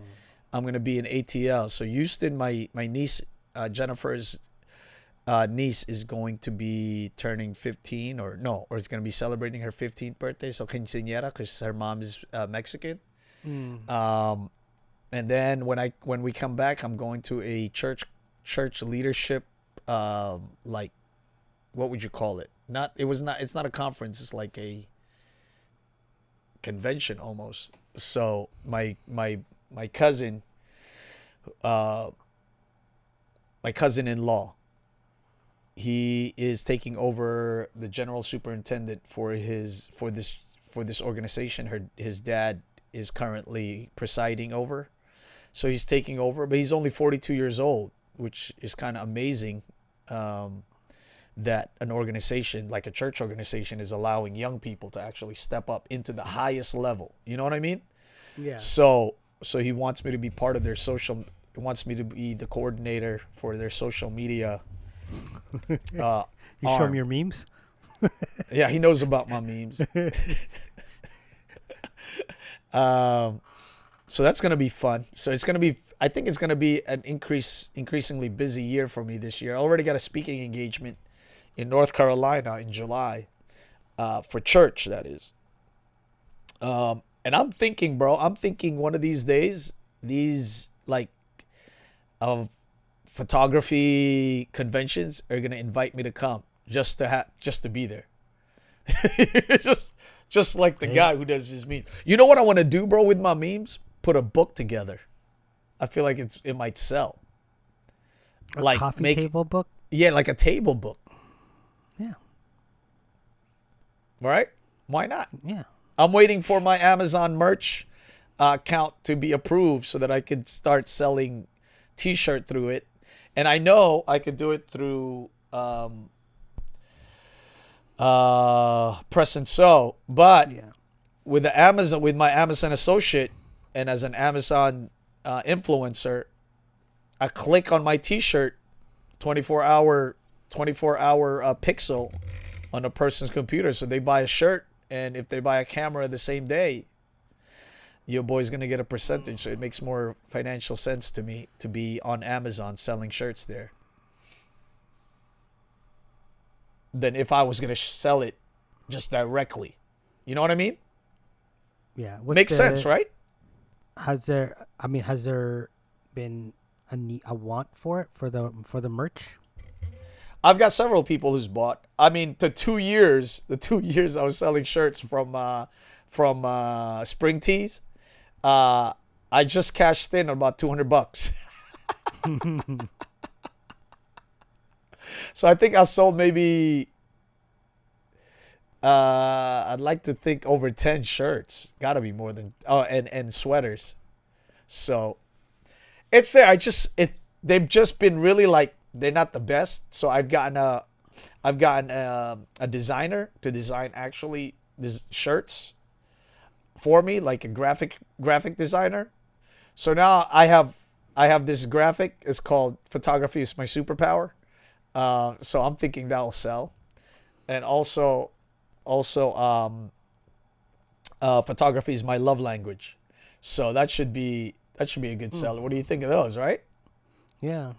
I'm gonna be in ATL. So Houston, my niece Jennifer's niece is going to be turning 15, or it's going to be celebrating her 15th birthday. So quinceañera, because her mom is Mexican. And then when we come back, I'm going to a church leadership, like, what would you call it? It's not a conference. It's like a convention almost. So my cousin, my cousin-in-law, he is taking over the general superintendent for this organization. His dad is currently presiding over, so he's taking over. But he's only 42 years old, which is kind of amazing. That an organization like a church organization is allowing young people to actually step up into the highest level. You know what I mean? Yeah. So he wants me to be part of their social. He wants me to be the coordinator for their social media. You show him your memes? Yeah, he knows about my memes. So that's gonna be fun. So I think it's gonna be an increasingly busy year for me this year. I already got a speaking engagement in North Carolina in July, for church, that is. And I'm thinking, bro, one of these days, these like of photography conventions are gonna invite me to come just to be there. just like the guy who does his memes. You know what I want to do, bro, with my memes? Put a book together. I feel like it might sell. A coffee table book? Yeah, like a table book. Yeah. Right? Why not? Yeah. I'm waiting for my Amazon merch account to be approved so that I could start selling t-shirt through it. And I know I could do it through Press and Sew, but with my Amazon associate and as an Amazon influencer, I click on my t-shirt, 24-hour pixel on a person's computer. So they buy a shirt, and if they buy a camera the same day, your boy's going to get a percentage. So it makes more financial sense to me to be on Amazon selling shirts there than if I was going to sell it just directly. You know what I mean? Yeah. Makes sense, right? Has there been a want for it, for the merch? I've got several people who's bought. I mean, the 2 years I was selling shirts from Spring Tees, I just cashed in about $200. So I think I sold maybe, I'd like to think over 10 shirts. Gotta be more than, and sweaters. So it's there. They've just been really like, they're not the best. So I've gotten a designer to design actually these shirts for me, like a graphic designer. So now I have this graphic. It's called Photography is My Superpower. So I'm thinking that'll sell. And also photography is my love language. So that should be a good seller. What do you think of those, right? Yeah.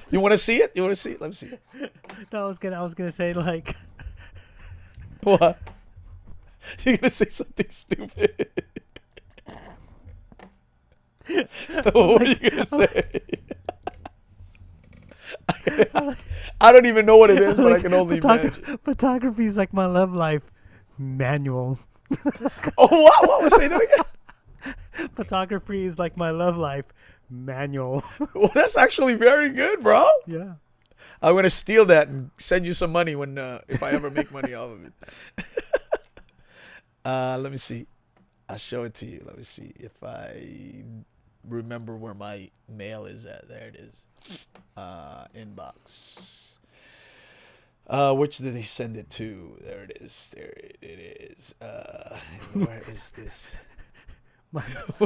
You want to see it? You want to see it? Let me see. No, I was gonna say like. What? You're gonna say something stupid. What are you gonna say? I don't even know what it is, but I can only imagine. Photography is like my love life manual. Oh, what? What was saying that again? Photography is like my love life manual. Well, that's actually very good, bro. Yeah. I'm gonna steal that and send you some money when if I ever make money off of it. Let me see. I'll show it to you. Let me see if I remember where my mail is at. There it is. Inbox. Which did they send it to? There it is. There it is. Where is this?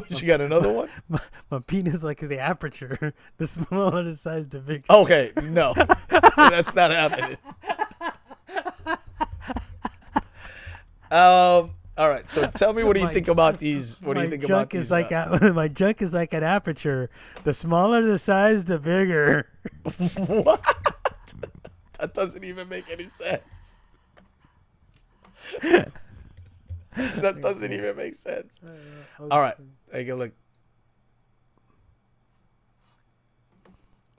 You got another one? My penis like the aperture. The smaller the size, the bigger. Okay, no. That's not happening. All right, so tell me, what do you think about these? What do you think about these? My junk is like an aperture. The smaller the size, the bigger. What? That doesn't even make any sense. That doesn't even make sense. All right, take a look.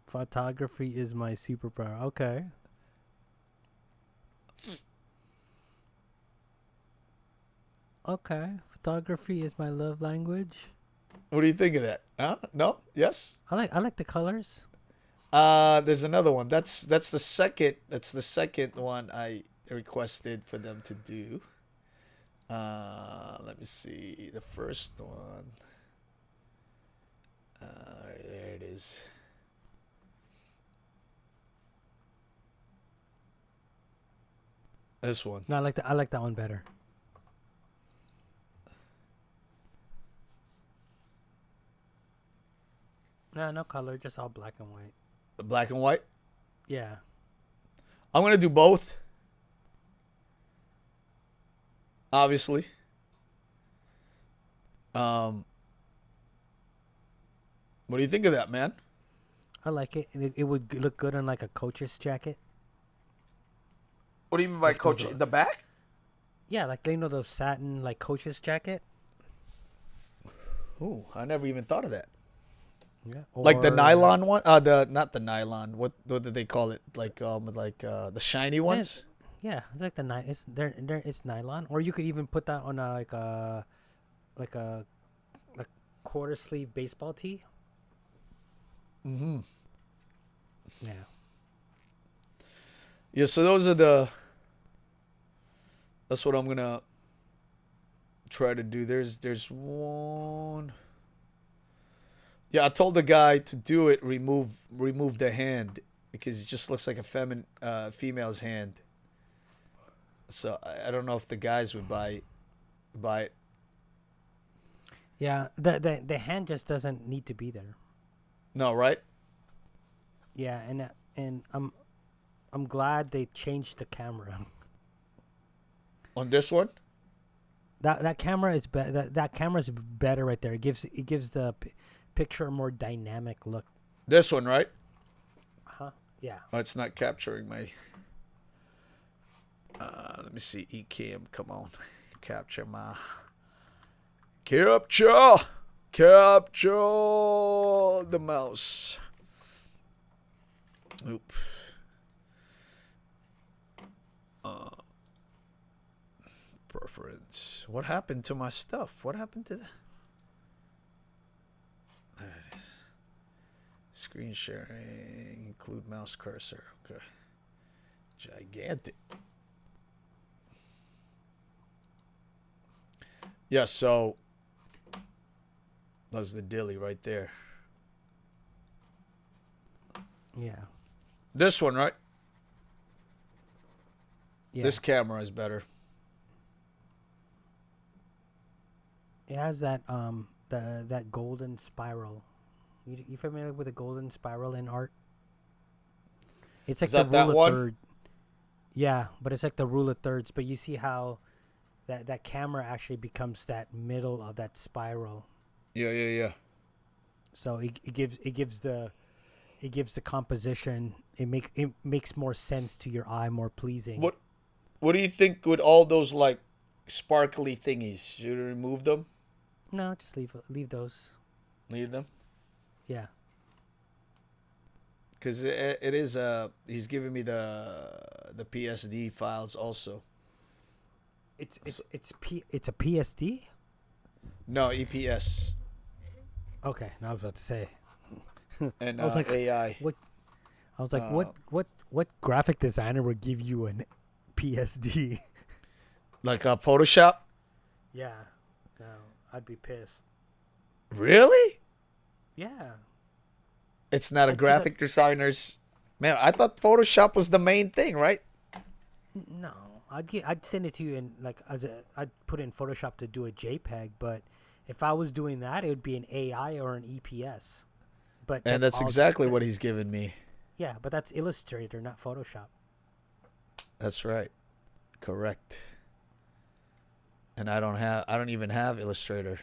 Photography is my superpower. Okay. Okay, photography is my love language. What do you think of that? Huh? No? Yes? I like the colors. There's another one. That's the second one I requested for them to do. Let me see. The first one. There it is. This one. No, I like that one better. No color, just all black and white. The black and white? Yeah. I'm going to do both. Obviously. What do you think of that, man? I like it. It would look good on like a coach's jacket. What do you mean by coach? In the back? Yeah, like they know those satin like coach's jacket. Ooh, I never even thought of that. Yeah. Like the nylon one? Not the nylon. What did they call it? Like the shiny ones? Yeah, it's like it's nylon. Or you could even put that on a quarter sleeve baseball tee. Mm-hmm. Yeah. Yeah, so that's what I'm gonna try to do. There's one. Yeah, I told the guy to do it. Remove the hand because it just looks like a female's hand. So I don't know if the guys would buy it. Yeah, the hand just doesn't need to be there. No, right? Yeah, and I'm glad they changed the camera. On this one? That camera is that camera is better right there. It gives the picture a more dynamic look. This one, right? Huh? Yeah. Oh, it's not capturing my. Let me see. ECamm, come on, capture the mouse. Oop. Preference. What happened to my stuff? What happened to the? There it is. Screen sharing. Include mouse cursor. Okay. Gigantic. Yeah, so that's the dilly right there. Yeah. This one, right? Yeah. This camera is better. It has that that golden spiral. You familiar with a golden spiral in art? It's like Is that the rule of one? third. Yeah, but it's like the rule of thirds. But you see how that camera actually becomes that middle of that spiral. Yeah. So it gives It gives the composition. It makes more sense to your eye, more pleasing. What do you think with all those like sparkly thingies? Should we remove them? No, just leave those. Leave them? Yeah. Because it is he's giving me the PSD files also. It's a PSD? No, EPS. Okay, now I was about to say. And I was like, AI. What? I was like, what graphic designer would give you an PSD? Like Photoshop? Yeah. No, I'd be pissed. Really? Yeah. It's not a graphic designer's. Man, I thought Photoshop was the main thing, right? No, I'd send it to you in like I'd put in Photoshop to do a JPEG, but if I was doing that, it would be an AI or an EPS. But And that's exactly what he's given me. Yeah, but that's Illustrator, not Photoshop. That's right. Correct. And I don't even have Illustrator.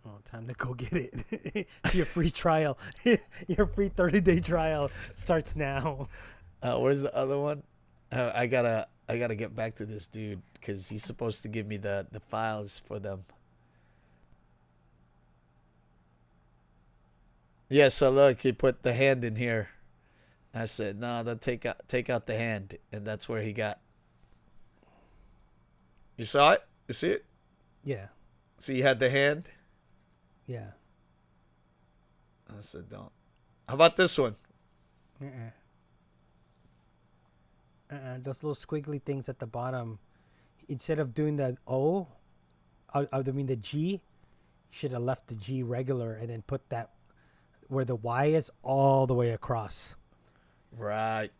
Oh, time to go get it. Your free trial. Your free 30-day trial starts now. Where's the other one? I gotta get back to this dude because he's supposed to give me the files for them. Yeah, so look, he put the hand in here. I said, no, then take out the hand, and that's where he got. You saw it? You see it? Yeah. So you had the hand? Yeah. I said, don't. How about this one? Those little squiggly things at the bottom, instead of doing the O, I mean the G, should have left the G regular and then put that where the Y is all the way across. Right.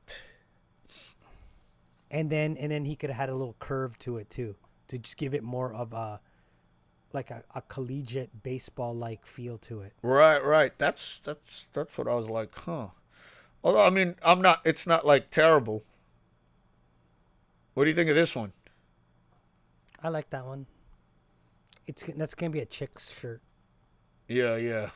And then he could have had a little curve to it too, to just give it more of a collegiate baseball like feel to it. Right. That's what I was like, huh. Although I mean, it's not like terrible. What do you think of this one? I like that one. That's gonna be a chick's shirt. Yeah.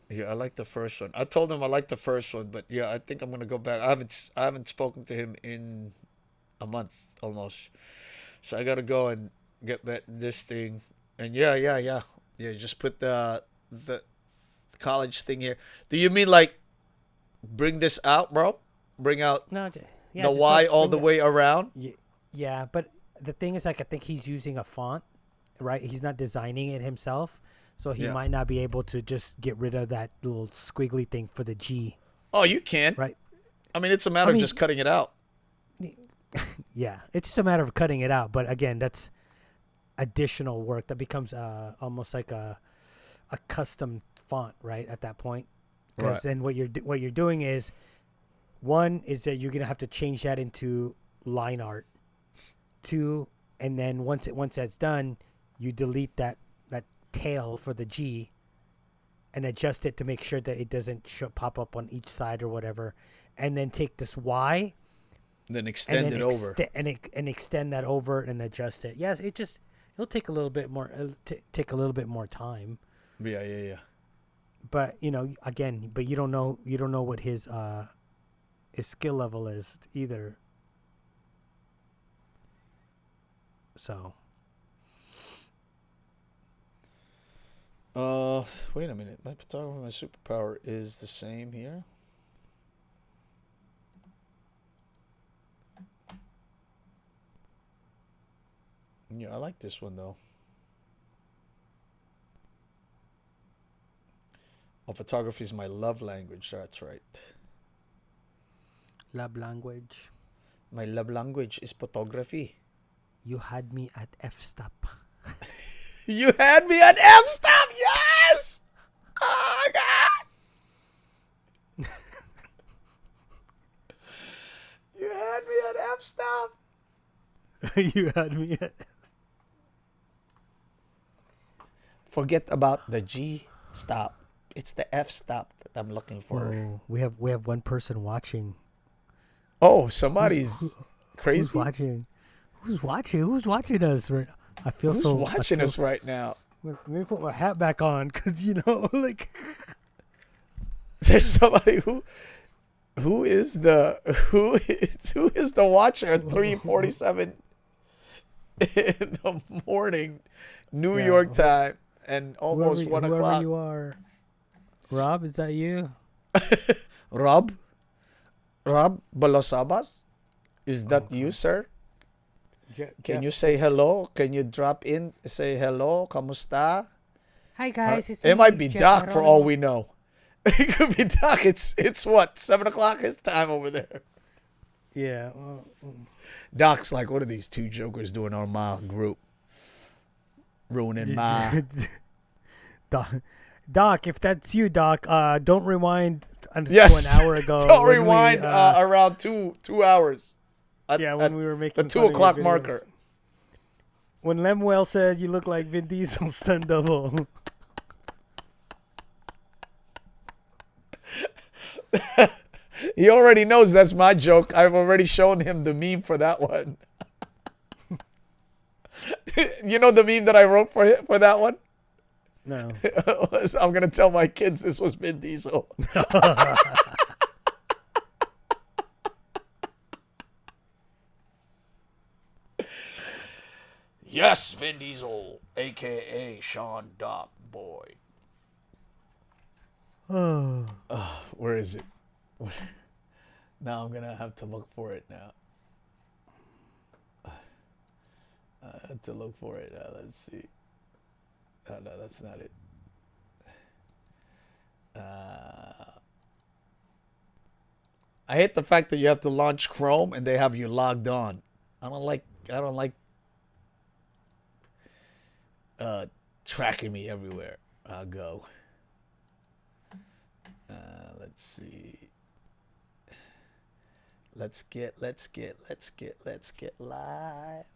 Yeah, I like the first one. I told him I like the first one, but yeah, I think I'm gonna go back. I haven't spoken to him in a month almost, so I gotta go and get this thing. And yeah. Just put the college thing here. Do you mean like bring this out, bro? Bring out the Y all the way around? Yeah, but the thing is, like, I think he's using a font, right? He's not designing it himself. So he might not be able to just get rid of that little squiggly thing for the G. Oh, you can. Right. I mean, it's a matter of just cutting it out. Yeah, it's just a matter of cutting it out. But again, that's additional work. That becomes almost like a custom font, right, at that point. Because then what you're doing is, one is that you're going to have to change that into line art. Two, and then once that's done, you delete that tail for the G and adjust it to make sure that it doesn't pop up on each side or whatever, and then take this Y and then extend it over and extend that over and adjust it. Yeah, it'll take a little bit more take a little bit more time. Yeah. But you don't know what his skill level is either. So wait a minute. My photography, my superpower is the same here. Yeah, I like this one though. Oh, photography is my love language. That's right. Love language. My love language is photography. You had me at f-stop. You had me at f-stop. Yes. Oh God. You had me at f-stop. You had me at. Forget about the G stop. It's the F stop that I'm looking for. Whoa, we have one person watching. Oh, somebody's crazy. Who's watching? Who's watching us? I feel Who's so. watching us right now? Let me put my hat back on, cause like. There's somebody who is the watcher at 3:47 in the morning, New York time, and almost 1 whoever o'clock. you are, Rob, is that you? Rob Balosabas, is that you, sir? Can you say hello? Can you drop in, say hello, kamusta? Hi guys, it's It me, might be Jeff Doc for all Geronimo. we know. It could be Doc. It's what, 7 o'clock his time over there. Yeah. Doc's like, what are these two jokers doing on my group? Ruining my... Doc, if that's you, Doc, don't rewind to an hour ago. Don't when rewind we, around 2 hours. When we were making the 2 fun of your o'clock videos. marker. When Lemuel said you look like Vin Diesel's stunt double. He already knows that's my joke. I've already shown him the meme for that one. You know the meme that I wrote for that one? No. I'm going to tell my kids this was Vin Diesel. Yes, Vin Diesel, a.k.a. Sean Doc Boy. Where is it? Now I'm going to have to look for it now. I have to look for it. Let's see. Oh, no, that's not it. I hate the fact that you have to launch Chrome and they have you logged on. I don't like tracking me everywhere I go. Let's see. Let's get live.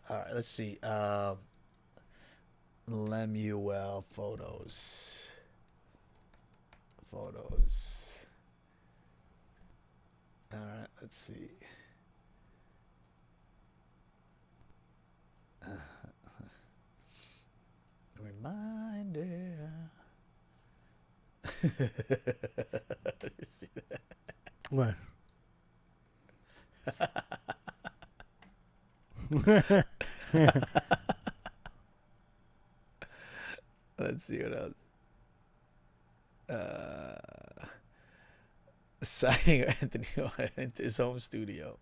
All right, let's see. Lemuel photos. All right, let's see. Reminder. You see that? What? Let's see what else. Signing Anthony into his home studio.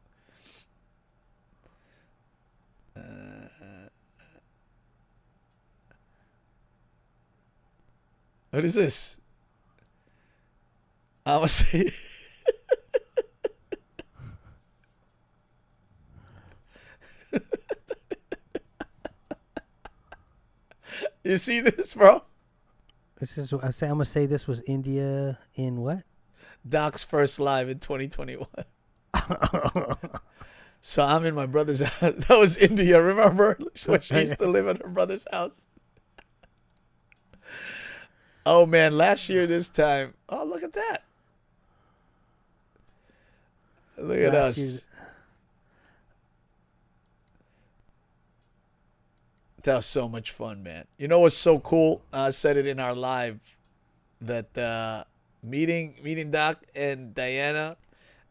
What is this? I was saying. You see this, bro? This is. I'm gonna say this was India in what? Doc's first live in 2021. So I'm in my brother's house. That was India, remember? When she used to live at her brother's house. Oh, man, last year this time. Oh, look at that. Look at Last us. year- That was so much fun, man. You know what's so cool? I said it in our live that meeting Doc and Diana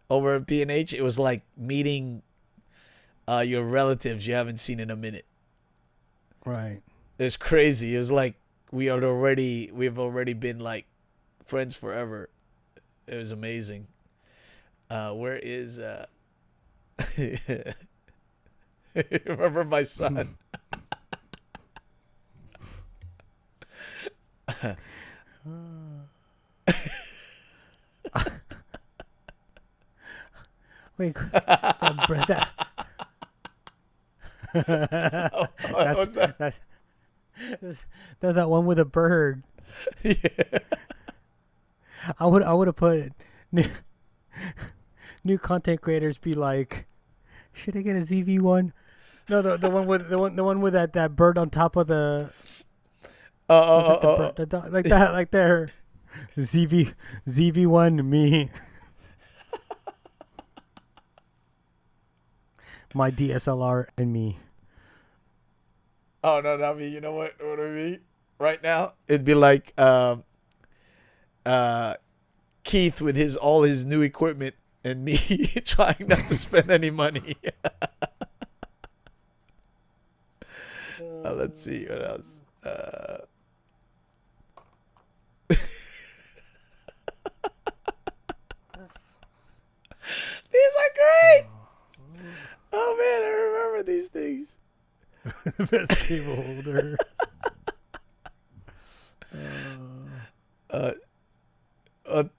over at P&H, it was like meeting your relatives you haven't seen in a minute. Right. It's crazy. It was like we've already been like friends forever. It was amazing. Where is remember my son? Wait, that what's that? That's that one with a bird. Yeah. I would have put new content creators be like, should I get a ZV1? No, the one with that bird on top of the. The dog, like that, like there. ZV1 me. My DSLR and me. Oh no, not me. You know what I mean? right now, it'd be like Keith with all his new equipment and me trying not to spend any money. Let's see what else. These are great. Oh man, I remember these things. Best cable holder.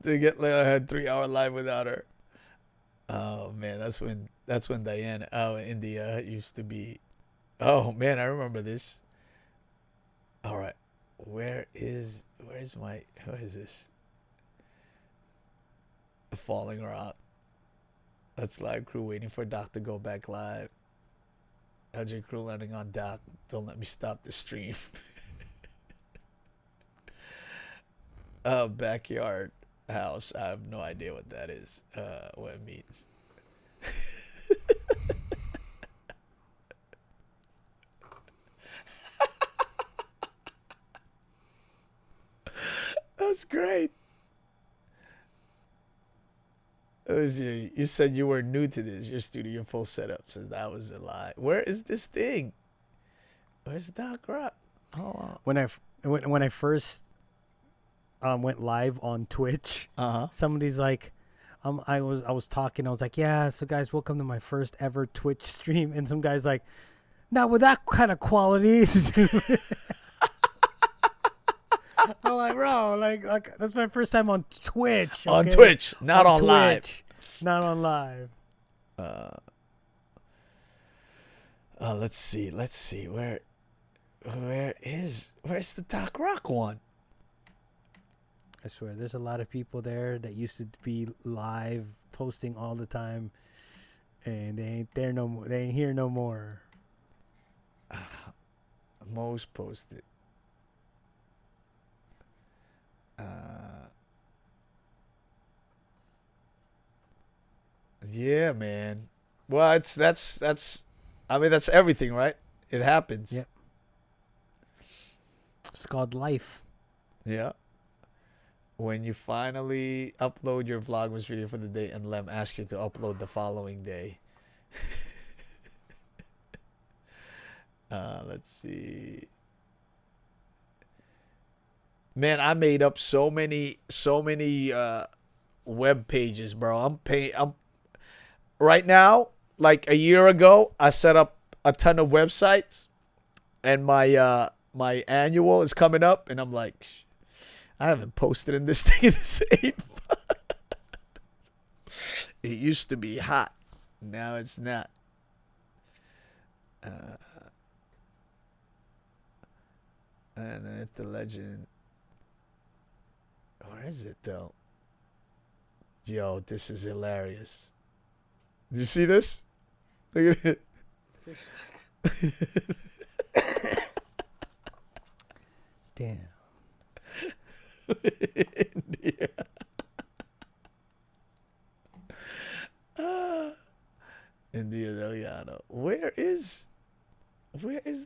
To get later, I had 3-hour live without her. Oh man, that's when Diane India used to be. Oh man, I remember this. All right, where is this? Falling around. That's live crew waiting for Doc to go back live. LJ crew landing on Doc. Don't let me stop the stream. Backyard house. I have no idea what that is. What it means. That's great. You said you were new to this. Your studio full setup says that was a lie. Where is this thing? Where's Doc Rock? Oh, When I first went live on Twitch, somebody's like, I was talking. I was like, yeah, so guys, welcome to my first ever Twitch stream. And some guy's like, not with that kind of quality. I'm like, bro, like that's my first time on Twitch. Okay? On Twitch, not on live. Not on live. Let's see. Where's the Doc Rock one? I swear, there's a lot of people there that used to be live, posting all the time, and they ain't there no more. They ain't here no more. Most posted. Yeah, man. Well, that's I mean, that's everything, right? It happens. Yep. It's called life. Yeah. When you finally upload your Vlogmas video for the day and Lem asks you to upload the following day. Let's see. Man, I made up so many web pages, bro. I'm right now, like a year ago, I set up a ton of websites, and my my annual is coming up, and I'm like, I haven't posted in this thing in the 8 months. It used to be hot, now it's not. And then at the legend. Where is it though? Yo, this is hilarious. Did you see this? Look at it. Damn. India. India Deliano. Where is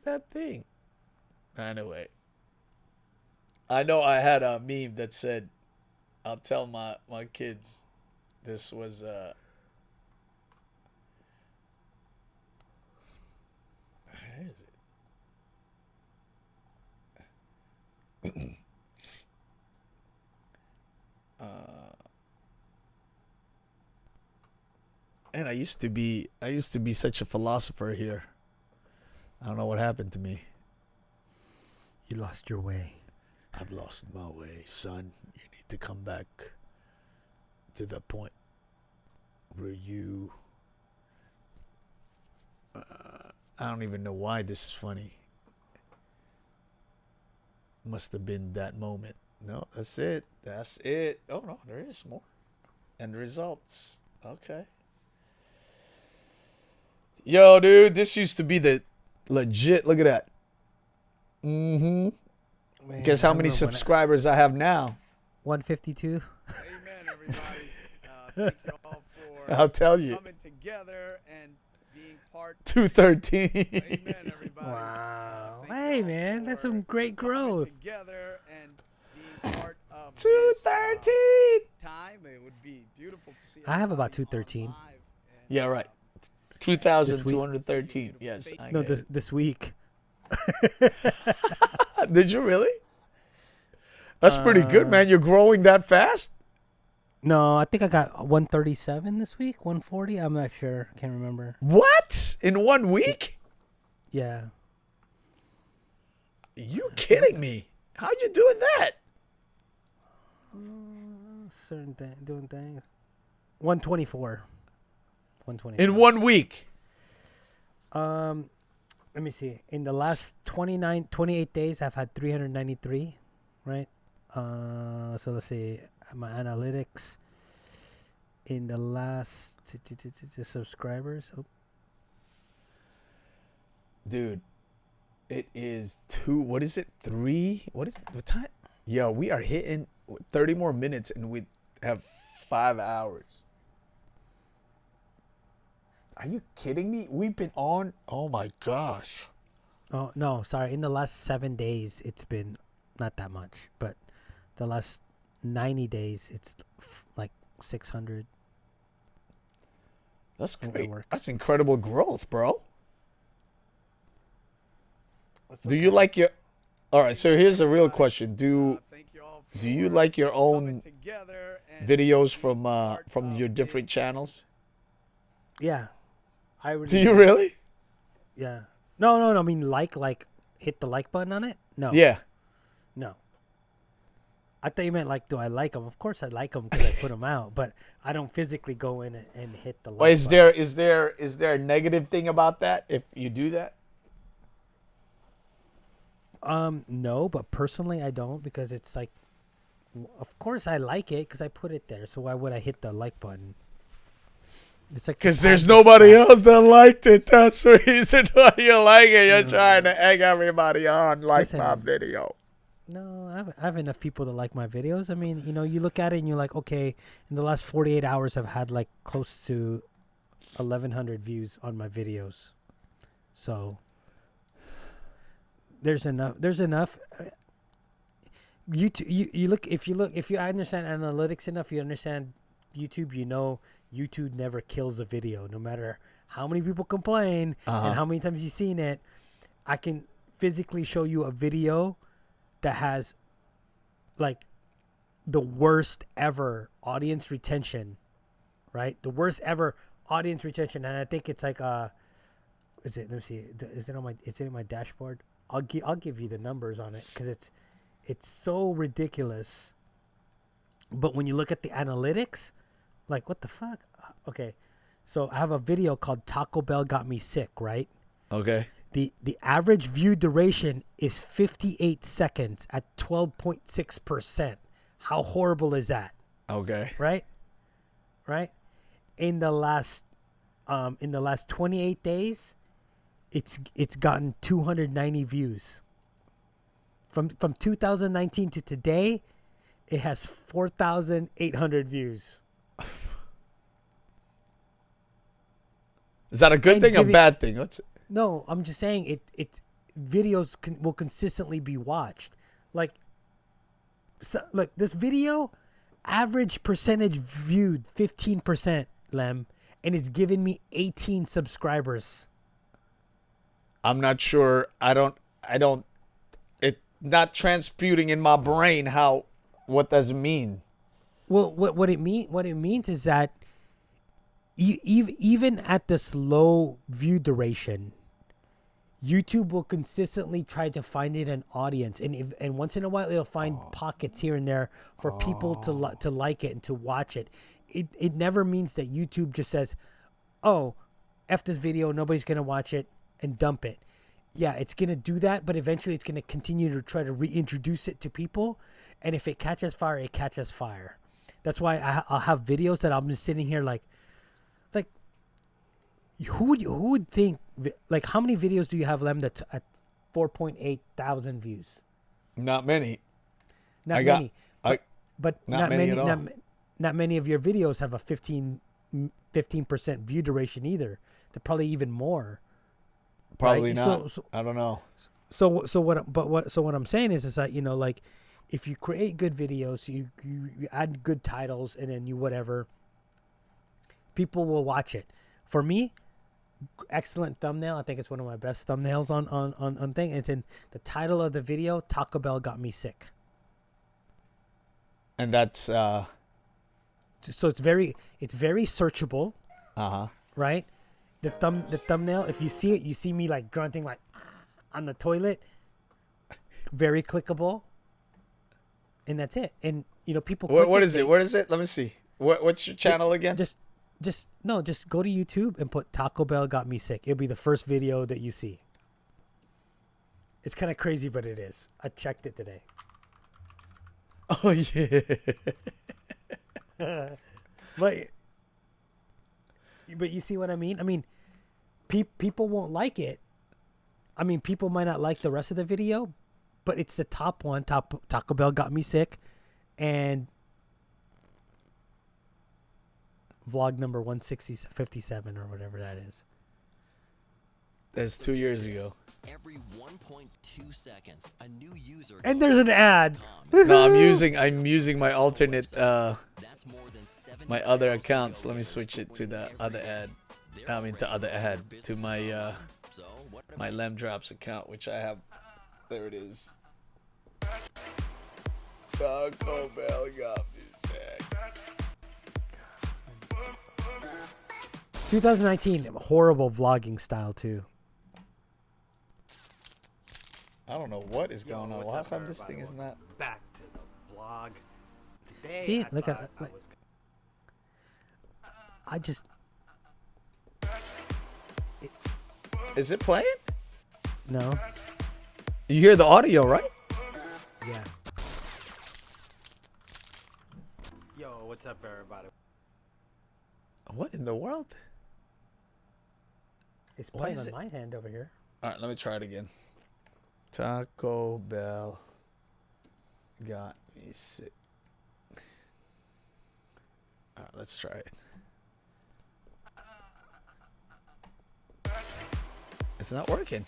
that thing? Anyway. I know I had a meme that said, I'll tell my kids this was where is it? And I used to be such a philosopher here. I don't know what happened to me. You lost your way. I've lost my way, son. You need to come back to the point where you... I don't even know why this is funny. Must have been that moment. No, that's it. That's it. Oh, no, there is more. End results. Okay. Yo, dude, this used to be the legit... Look at that. Mm-hmm. Man, guess how many subscribers I have now? 152. Amen, everybody. Thank you all for I'll tell you. coming together and being part 213. Amen, everybody. Wow. Hey, man, that's some great growth. Together and being part of 213. Time. It would be beautiful to see. I have about 213. Yeah, right. 2,213. Yes. I No, get it. this week. Did you really? That's pretty good, man. You're growing that fast? No, I think I got 137 this week, 140. I'm not sure. I can't remember. What? In 1 week? Yeah. You kidding me? How'd you doing that? Doing things. 124. 124. In 1 week? Let me see. In the last 28 days, I've had 393, right? So let's see. My analytics in the last subscribers. Oh. Dude, it is 2. What is it? 3? What is the time? Yo, we are hitting 30 more minutes and we have 5 hours. Are you kidding me? We've been on. Oh my gosh. Oh, no, sorry. In the last 7 days, it's been not that much, but the last 90 days, it's like 600. That's great. That's incredible growth, bro. Do you like your... All right, so here's a real question. Do you like your own videos from your different channels? Yeah. I really Do you really? Yeah. No. I mean, hit the like button on it? No. Yeah. No. I thought you meant do I like them? Of course I like them because I put them out, but I don't physically go in and hit the like Well, is button. there a negative thing about that if you do that? No, but personally I don't because it's like, of course I like it because I put it there. So why would I hit the like button? It's like because there's nobody else that liked it. That's the reason why you like it. You're trying to egg everybody on my video. No, I have enough people that like my videos. I mean, you look at it and you're like, okay, in the last 48 hours, I've had like close to 1,100 views on my videos. So there's enough. If you understand analytics enough, you understand YouTube. YouTube never kills a video, no matter how many people complain and how many times you've seen it. I can physically show you a video that has like the worst ever audience retention, right? The worst ever audience retention, and I think it's like is it? Let me see. Is it in my dashboard? I'll give you the numbers on it because it's so ridiculous. But when you look at the analytics, like what the fuck? Okay, so I have a video called Taco Bell Got Me Sick, right? Okay. The average view duration is 58 seconds at 12.6%. How horrible is that? Okay. Right? In the last 28 days, it's gotten 290 views. From 2019 to today, it has 4,800 views. Is that a good thing or a bad thing? No, I'm just saying it videos will consistently be watched. Like, look, this video, average percentage viewed 15%, Lem, and it's giving me 18 subscribers. I'm not sure. I don't. It's not transputing in my brain what does it mean? Well, what it means is that even at this low view duration, YouTube will consistently try to find it an audience, and once in a while it'll find pockets here and there for people to like it and to watch it. It never means that YouTube just says, "Oh, F this video, nobody's gonna watch it," and dump it. Yeah, it's gonna do that, but eventually it's gonna continue to try to reintroduce it to people, and if it catches fire, it catches fire. That's why I'll have videos that I'm just sitting here like who would think, like, how many videos do you have, Lem, that's at 4.8 thousand views? Not many. Not many of your videos have a 15 15% view duration either. They're probably even more. Probably right? not. I don't know. So what I'm saying is that, you know, like, if you create good videos, you add good titles, and then you whatever, people will watch it. For me, excellent thumbnail. I think it's one of my best thumbnails on thing. It's in the title of the video. Taco Bell got me sick. And that's so it's very searchable. Right? The thumbnail, if you see it, you see me like grunting like on the toilet. Very clickable. And that's it. And you know, people What is it? What is it? Let me see. What's your channel again? Just go to YouTube and put Taco Bell got me sick. It'll be the first video that you see. It's kind of crazy, but it is. I checked it today. Oh yeah. but you see what I mean? I mean, people won't like it. I mean, people might not like the rest of the video, but it's the top one. Taco Bell got me sick, and vlog number 157 or whatever that is. That's 2 years ago. Every 1.2 seconds, a new user. And there's an ad. No, I'm using my alternate my other accounts. Let me switch it to the other ad. To my my Lem Drops account, which I have. There it is. Taco Bell got me sick. 2019, horrible vlogging style too. I don't know what is going on. Why come this thing is not back to the vlog? Today, see, look at. I just. Is it playing? No. You hear the audio, right? Yeah. Yo, what's up, everybody? What in the world? It's playing on my hand over here. All right, let me try it again. Taco Bell got me sick. All right, let's try it. It's not working.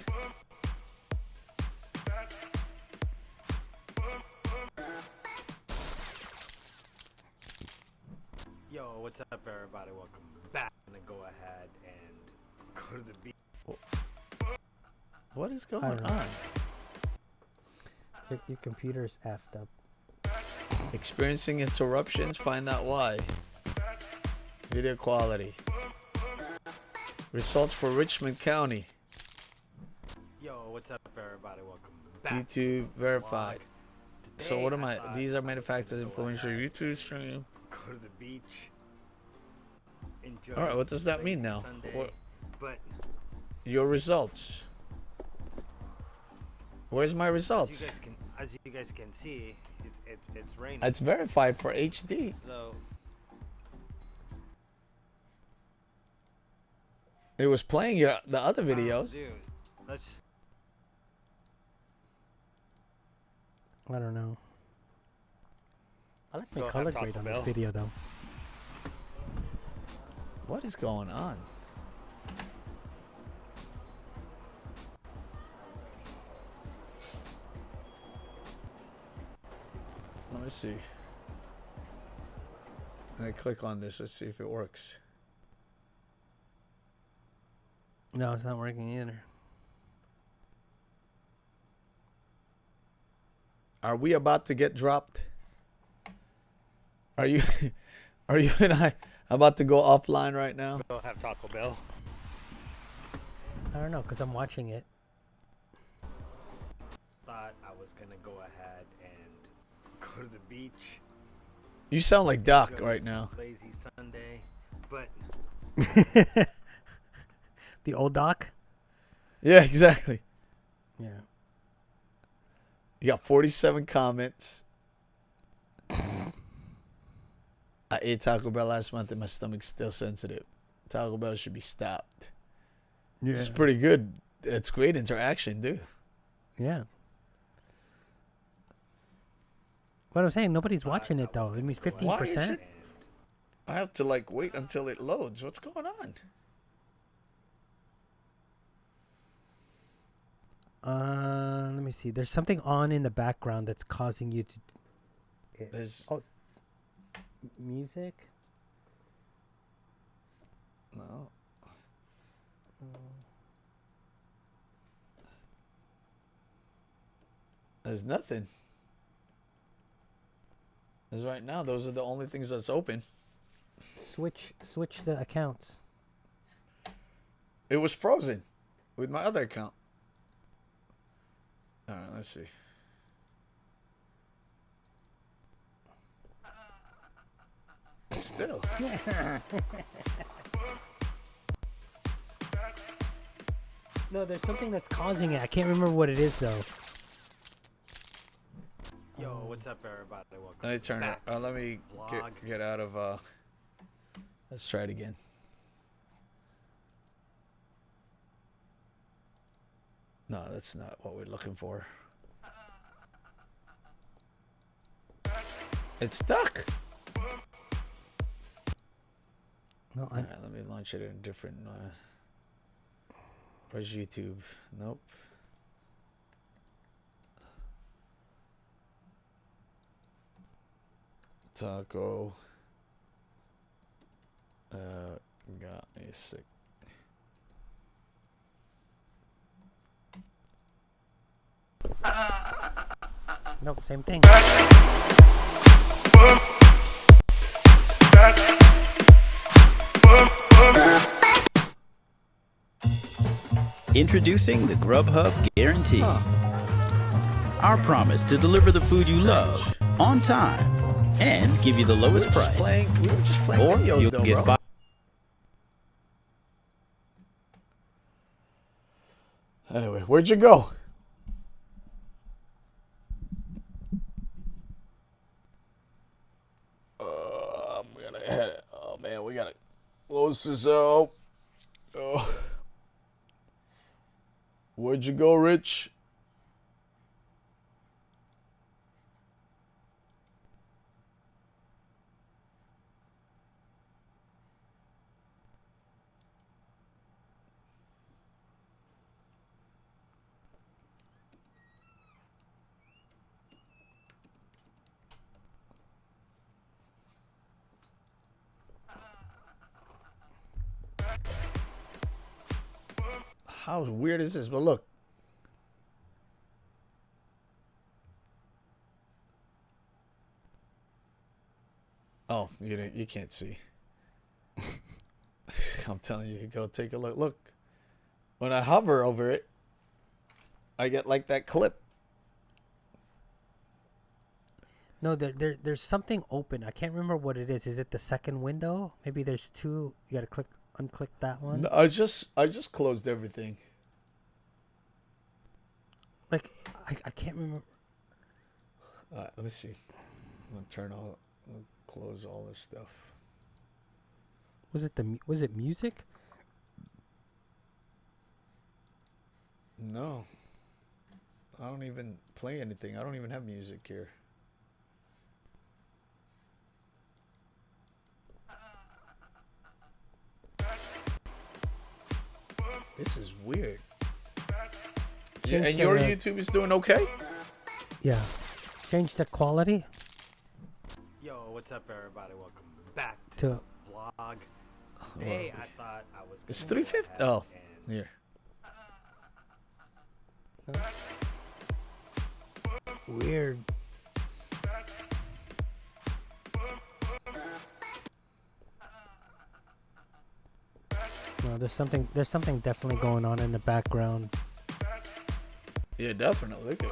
Yo, what's up, everybody? Welcome back. I'm gonna go ahead and go to the beach. What is going on? Your computer's effed up. Experiencing interruptions? Find out why. Video quality. Results for Richmond County. Yo, what's up, everybody? Welcome back. YouTube verified. So what am I? These are manufacturers influential YouTube stream. Go to the beach. Enjoy. All right, what does that mean now? Sunday, but your results. Where's my results? As you guys can see, it's raining. It's verified for HD. So it was playing the other videos. Dude, I don't know. I like the color grade on this video though. What is going on? Let me see. I click on this. Let's see if it works. No, it's not working either. Are we about to get dropped? Are you and I about to go offline right now? We'll have Taco Bell. I don't know, because I'm watching it. Thought I was going to go ahead and go to the beach. You sound like Doc right now. Lazy Sunday, but the old Doc? Yeah, exactly. Yeah. You got 47 comments. I ate Taco Bell last month and my stomach's still sensitive. Taco Bell should be stopped. Yeah. It's pretty good. It's great interaction, dude. Yeah. What I'm saying, nobody's watching it though. It means 15%. I have to like wait until it loads. What's going on? Let me see. There's something on in the background that's causing you to. There's music. No. There's nothing. As right now, those are the only things that's open. Switch the accounts. It was frozen with my other account. All right, let's see. Still. No, there's something that's causing it. I can't remember what it is though. Yo, what's up, everybody? Welcome. Let me turn it. back Let me vlog. get out of. Let's try it again. No, that's not what we're looking for. It's stuck. No, All right, let me launch it in a different. Where's YouTube? Nope. Taco. Got me sick. Nope, same thing. Introducing the Grubhub Guarantee. Our promise to deliver the food you love on time and give you the lowest price. We were just playing or videos you'll though, get bro. Anyway, where'd you go? I'm gonna head it. Oh man, we gotta close this out. Oh. Where'd you go, Rich? How weird is this? But look. Oh, you can't see. I'm telling you, go take a look. Look. When I hover over it, I get like that clip. No, there's something open. I can't remember what it is. Is it the second window? Maybe there's two. You gotta unclick that one. No, I just closed everything. Like I can't remember. Let me see. I'm gonna close all this stuff. Was it music? No. I don't even play anything. I don't even have music here. This is weird. Change and your the- YouTube is doing okay? Yeah. Change the quality Yo, what's up, everybody? Welcome back to to. the vlog. Today, I thought I was. It's gonna go 350. ahead Oh, and- here. Weird. No, there's something definitely going on in the background. Yeah, definitely. Look at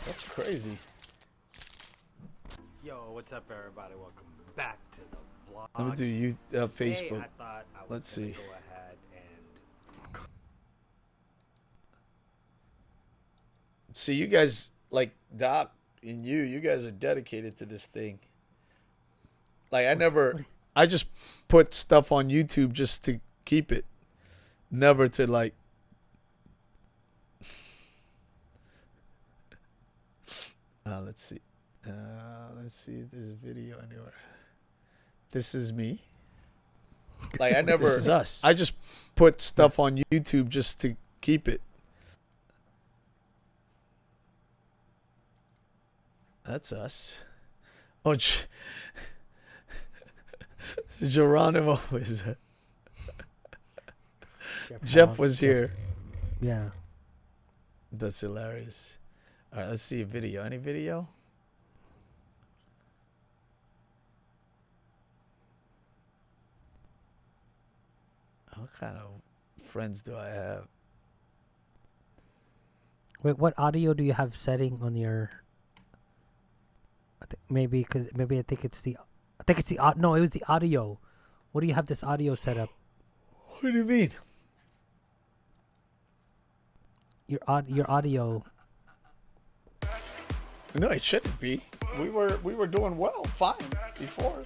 That's crazy. Yo, what's up, everybody? Welcome back to the vlog. Let me do Today, Facebook. I thought I was Let's gonna see. Go ahead and See, you guys, like Doc and you guys are dedicated to this thing. Like, I just put stuff on YouTube just to keep it. Never to, like, let's see. Let's see if there's a video anywhere. This is me. Like, I never. This is us. I just put stuff on YouTube just to keep it. That's us. Oh, Geronimo was. Jeff was here. Yeah. That's hilarious. All right, let's see a video. Any video? What kind of friends do I have? Wait, what audio do you have setting on your? I think maybe I think it's the. No, it was the audio. What do you have this audio set up? What do you mean? Your audio. No, it shouldn't be. We were doing well, fine before.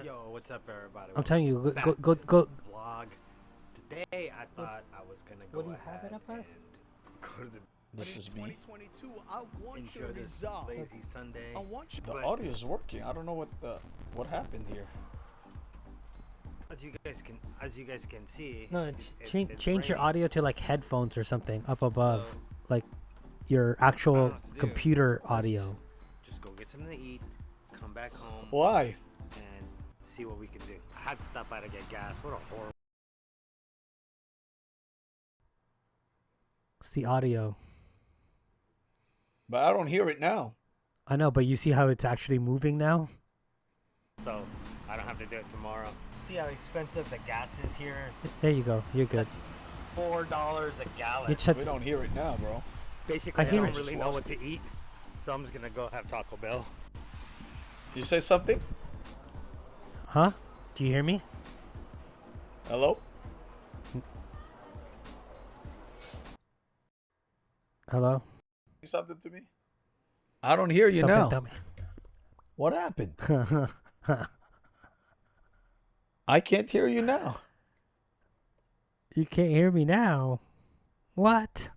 Yo, what's up, everybody? I'm telling you, go. Vlog. Today, I thought I was gonna go ahead and go to the. This is me. 2022, I want Enjoy your this result. lazy Sunday. I want you. The audio is working. I don't know what happened here. As you guys can see. No, it's change your raining. audio to like headphones or something up above, like your actual computer audio. Just go get something to eat, come back home. Why? And see what we can do. I had to stop by to get gas. What a horrible. It's the audio. But I don't hear it now. I know, but you see how it's actually moving now? So I don't have to do it tomorrow. See how expensive the gas is here? There you go. You're good. $4 a gallon. You just have We to- don't hear it now, bro. Basically, I hear don't it. really know what to eat, so I'm just gonna go have Taco Bell. You say something? Huh? Do you hear me? Hello? Hello? Say something to me? I don't hear you Something now. tell me. What happened? I can't hear you now. You can't hear me now. What?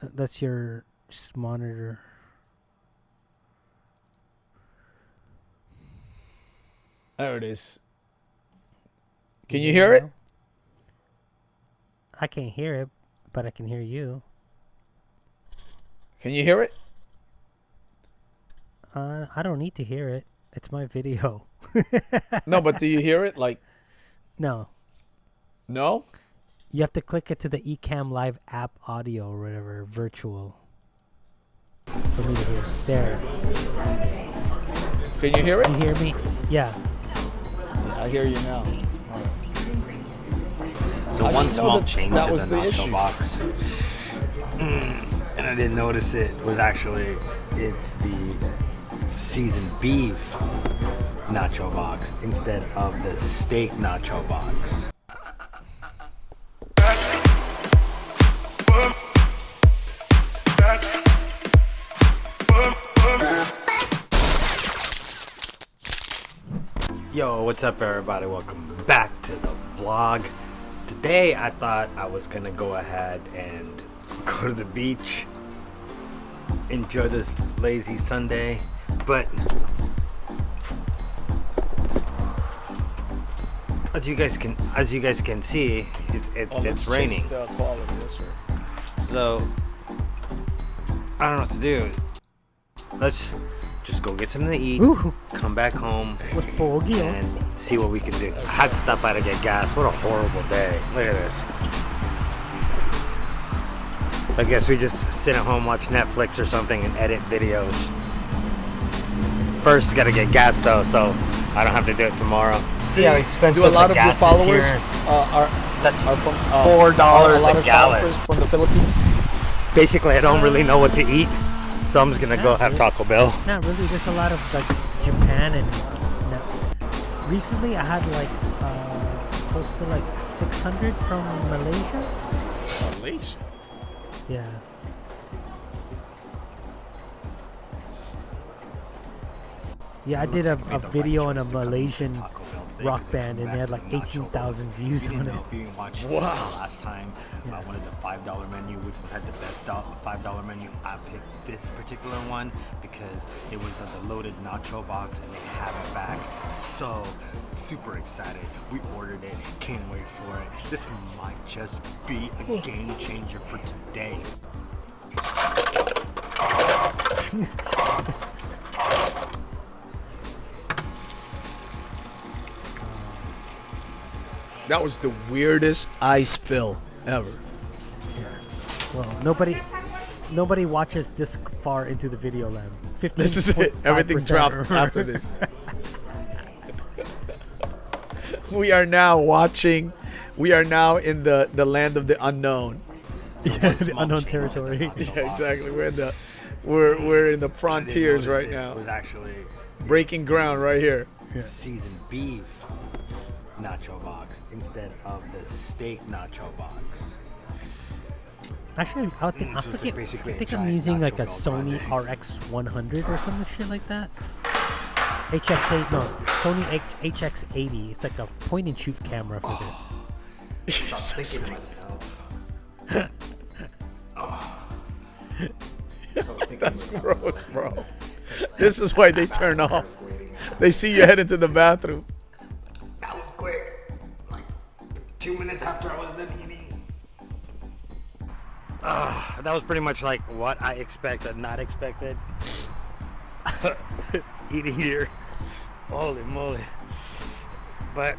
That's your monitor. There it is. Can you hear it? I can't hear it, but I can hear you. Can you hear it? I don't need to hear it. It's my video. No, but do you hear it? Like, no. No? You have to click it to the ECamm Live app audio or whatever, virtual. For me to hear. There. Can you hear it? You hear me? Yeah. I hear you now. So I one didn't know small that change that to was the the nacho issue. box, and I didn't notice it, was actually it's the seasoned beef nacho box instead of the steak nacho box. Yo, what's up, everybody? Welcome back to the vlog. Today I thought I was gonna go ahead and go to the beach, enjoy this lazy Sunday, but as you guys can see, it's raining. So I don't know what to do. Let's just go get something to eat, come back home, and see what we can do. I had to stop by to get gas. What a horrible day. Look at this. I guess we just sit at home, watch Netflix or something, and edit videos. First, gotta get gas though, so I don't have to do it tomorrow. See how expensive Do a lot the of your gas is followers here? are from $4 a lot a of gallon. followers from the Philippines? Basically, I don't really know what to eat, so I'm just gonna go have Taco Bell. Not really. There's a lot of like Japan and recently I had like close to like 600 from Malaysia. Malaysia? Yeah. Yeah, I did a video on a Malaysian rock band, and they had like 18,000 views on it. If you didn't watch Wow. last time, one of the $5 menu, which had the best $5 menu, I picked this particular one because it was the loaded nacho box, and they have it back. So super excited. We ordered it. Can't wait for it. This might just be a game changer for today. That was the weirdest ice fill ever. Well, nobody watches this far into the video, Lamb. This is it. Everything dropped after this. We are now watching. We are now in the land of the unknown. Yeah, the unknown territory. Yeah, exactly. We're in the frontiers right now. It was actually breaking ground right here. Seasoned beef nacho box instead of the steak nacho box. Actually, I think I'm using like a Sony RX100 or some shit like that. HX8, no, Sony HX80. It's like a point and shoot camera for this. That's gross, bro. This is why they turn off. They see you head into the bathroom. That was quick. Like 2 minutes after I was done eating. That was pretty much like what I expected, not expected. Eating here. Holy moly. But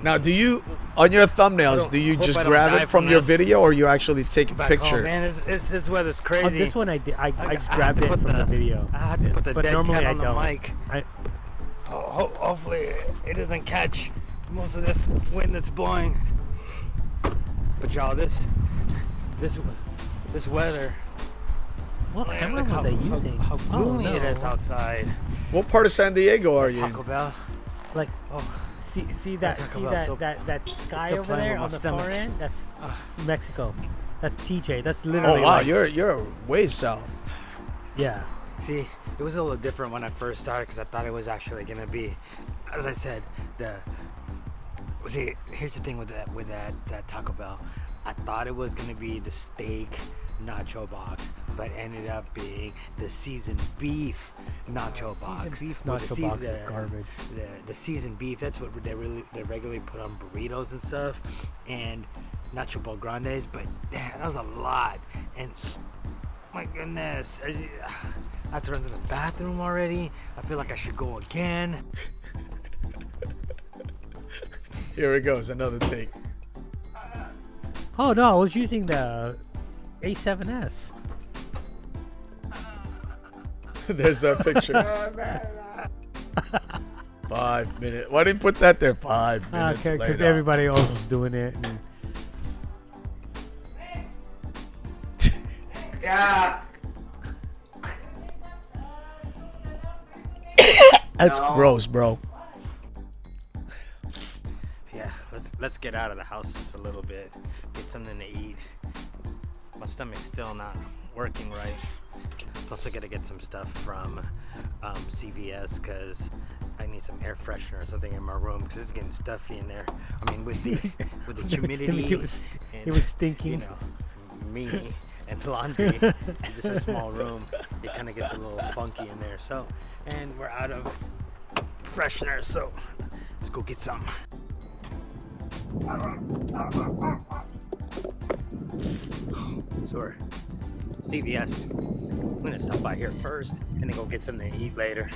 now, do you on your thumbnails? Do you just grab it from your video, or you actually take a picture? Oh man, this weather's crazy. On this one, I just grabbed it from the video. I had to put the but dead normally cat I on the don't. mic. Hopefully it doesn't catch most of this wind that's blowing. But y'all, this weather. What camera was I using? How gloomy it is outside. What part of San Diego are you in? Taco Bell. Like, see that sky over there on the far end? That's Mexico. That's TJ. That's literally. Oh wow, like, you're way south. Yeah. See, it was a little different when I first started because I thought it was actually gonna be, as I said, See, here's the thing with that Taco Bell. I thought it was gonna be the steak nacho box, but ended up being the seasoned beef nacho box. Seasoned beef nacho box is garbage. The seasoned beef, that's what they regularly put on burritos and stuff, and nacho bel grandes. But damn, that was a lot, and my goodness, I have to run to the bathroom already. I feel like I should go again. Here it goes, another take. Oh no, I was using the A7S. There's that picture. 5 minutes. Why didn't you put that there? 5 minutes Okay, because later. everybody else was doing it. And Yeah. That's gross, bro. Yeah, let's get out of the house just a little bit. Get something to eat. My stomach's still not working right. Plus, I gotta get some stuff from CVS because I need some air freshener or something in my room because it's getting stuffy in there. I mean, with the humidity, it was stinking. You know, me and laundry. It's a small room. It kind of gets a little funky in there. So, and we're out of freshener. So, let's go get some. Sorry. CVS. I'm gonna stop by here first and then go get something to eat later.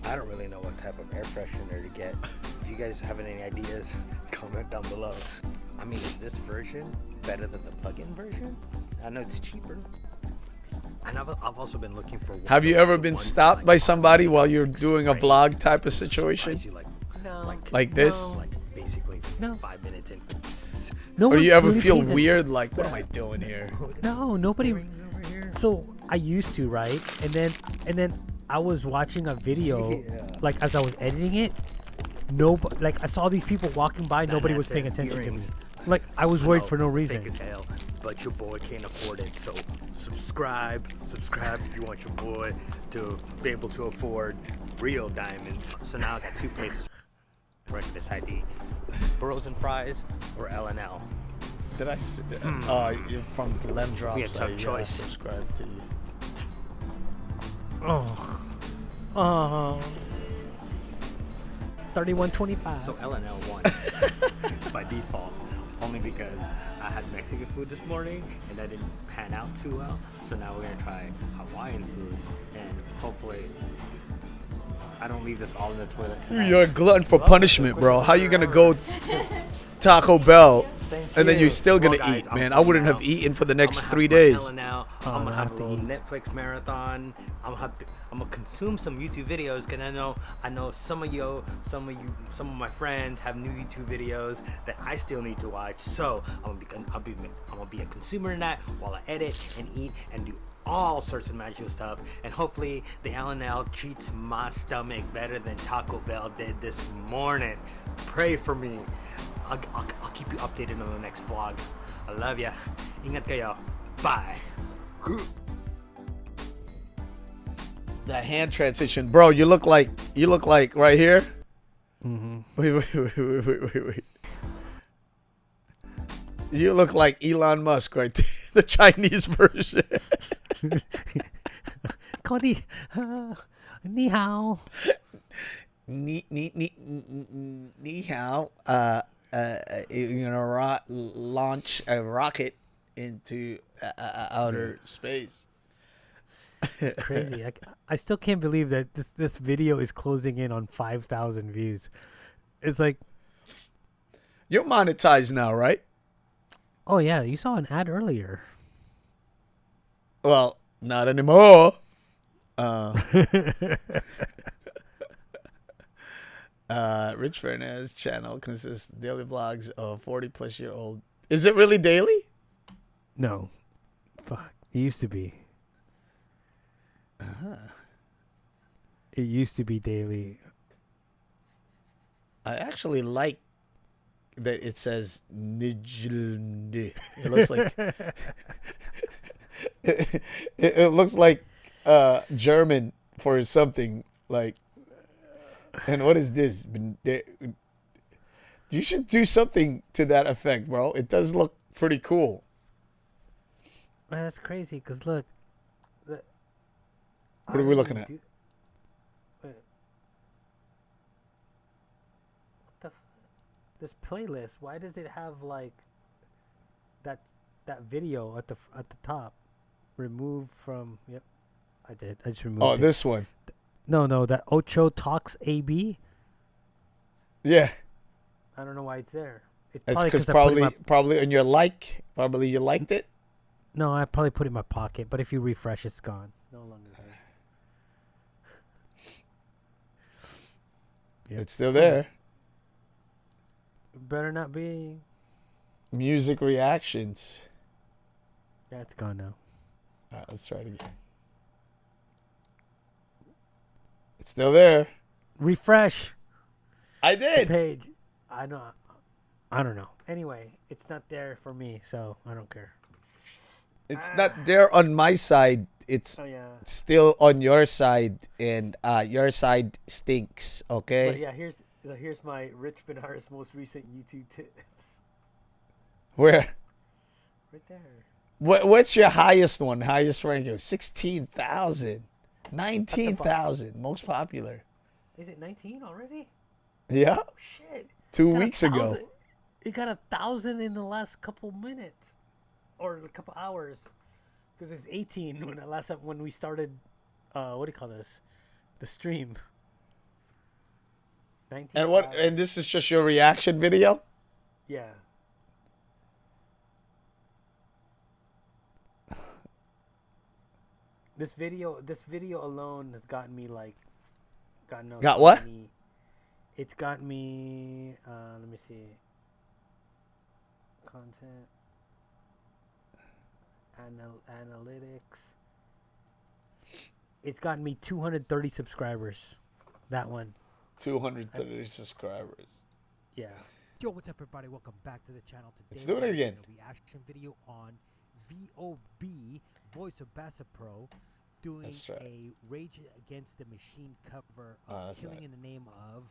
I don't really know what type of air freshener to get. If you guys have any ideas, comment down below. I mean, is this version better than the plug-in version? I know it's cheaper. And I've also been looking for. Have you ever been stopped by somebody while you're doing a vlog type of situation? Like this? Like basically 5 minutes in. Or do you ever feel weird, like, what am I doing here? No, nobody. So I used to, right? And then I was watching a video, like as I was editing it. Like I saw these people walking by. Nobody was paying attention to me. Like I was worried for no reason. Fake as hell, but your boy can't afford it. So subscribe if you want your boy to be able to afford real diamonds. So now I got 2 places where I can decide to eat burros and fries or L&L. Did I? Oh, you're from Lem Drops. We have tough choice. Subscribe to you. Oh. 31.25. So L&L won by default, only because I had Mexican food this morning and that didn't pan out too well. So now we're gonna try Hawaiian food, and hopefully I don't leave this all in the toilet tonight. You're a glutton for punishment, bro. How you gonna go Taco Bell and then you're still gonna Well, guys, eat, I'm man? I full wouldn't now. have eaten for the next I'm 3 gonna have days. my L&L. I'm gonna have a little Netflix marathon. I'm gonna consume some YouTube videos, because I know some of my friends have new YouTube videos that I still need to watch. So I'm gonna be a consumer in that while I edit and eat and do all sorts of magical stuff. And hopefully the L&L treats my stomach better than Taco Bell did this morning. Pray for me. I'll keep you updated on the next vlog. I love ya. Ingat kayo. Bye. That hand transition, bro. You look like right here. Mm-hmm. Wait. You look like Elon Musk right there, the Chinese version. Cody, ni hao. Ni hao. You're gonna launch a rocket into outer space. It's crazy. I still can't believe that this video is closing in on 5,000 views. It's like, you're monetized now, right? oh yeah, you saw an ad earlier. Well, not anymore. Rich Benares' channel consists of daily vlogs of 40-plus-year-old. Is it really daily? No. Fuck. It used to be. It used to be daily. I actually like that it says Nijlndi. It looks like it looks like German for something like. And what is this? You should do something to that effect, bro. It does look pretty cool. Man, that's crazy. Because look. What are we looking at? Wait. What the? This playlist. Why does it have like that video at the top? Remove from. Yep. I did. I just removed it. Oh, this one. No, that Ocho Talks AB. Yeah. I don't know why it's there. It's because probably on your probably you liked it. No, I probably put it in my pocket, but if you refresh, it's gone. No longer there. Yep. It's still there. Better not be. Music reactions. Yeah, it's gone now. All right, let's try it again. It's still there. Refresh. I did. The page. I don't know. Anyway, it's not there for me, so I don't care. It's not there on my side. It's still on your side, and your side stinks. Okay. But yeah, here's my Rich Benares most recent YouTube tips. Where? Right there. What's your highest one? Highest ranking? 16,000. 19,000. Most popular. Is it 19 already? Yeah. Oh, shit. 2 weeks ago. It got 1,000 in the last couple minutes, or a couple hours, because it's 18 when we started. What do you call this? The stream. 19. And this is just your reaction video? Yeah. This video alone has gotten me like, God knows. Got what? It's got me. Let me see. Content. Analytics. It's gotten me 230 subscribers. That one. 230 subscribers. Yeah. Yo, what's up, everybody? Welcome back to the channel today. Let's do it again. A reaction video on VOB, Voice of Bassa Pro. doing Let's try. a Rage Against the Machine cover of that's Killing not- in the Name of.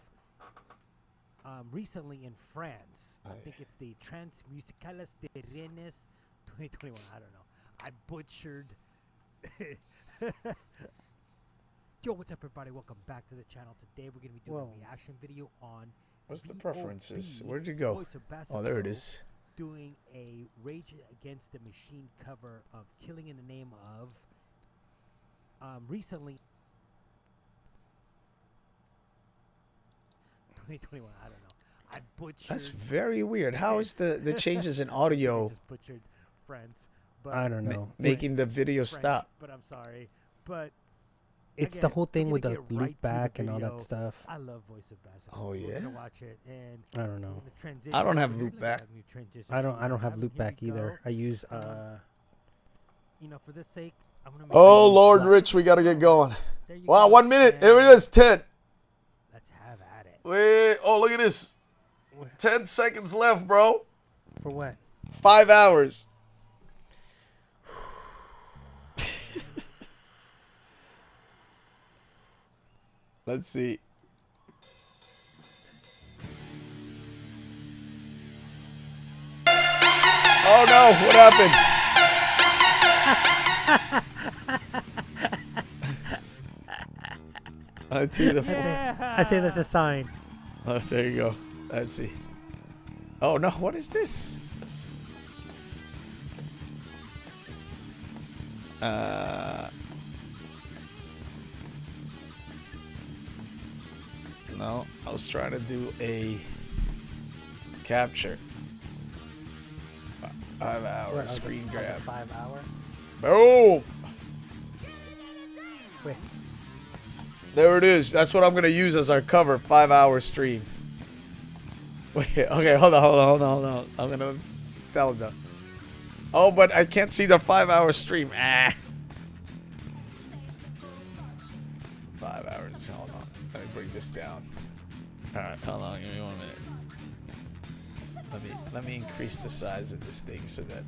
Recently in France, I think it's the Trans Musicales de Rennes 2021. I don't know. I butchered. Yo, what's up, everybody? Welcome back to the channel. Today we're gonna be doing a reaction video on. What's the VOB, preferences? Where'd you go? Voice of Oh, there it Basketball, is. Doing a Rage Against the Machine cover of Killing in the Name of. Recently. 2021. I don't know. I butchered. That's very weird. How is the changes in audio just butchered Friends, but I don't know. making the video French, stop? But I'm sorry. But It's again, the whole thing we're with gonna the get right loop to the back and all video. that stuff. I love Voice of Basketball. Oh, We're yeah? gonna watch it, and I don't know. the transition- I don't have look loop at back. that new transition I don't we have have. loop Here back we go. either. I use You know, for this sake, I'm gonna. Make Oh it Lord, black. Rich, we gotta get going. There you Wow, go. 1 minute. And There it is. 10. Let's have at it. Wait. Oh, look at this. 10 seconds left, bro. for what? 5 hours. Let's see. Oh no, what happened? I see the I say that's a sign. Oh, there you go. Let's see. Oh no, what is this? No, I was trying to do a capture. 5 hour What, screen of the grab. 5 hour. Boom! Wait. There it is. That's what I'm gonna use as our cover. 5 hour stream. Wait. Okay. Hold on. I'm gonna tell them. Oh, but I can't see the 5 hour stream. Ah. 5 hours. Hold on. Let me bring this down. All right. Hold on. Give me 1 minute. Let me increase the size of this thing so that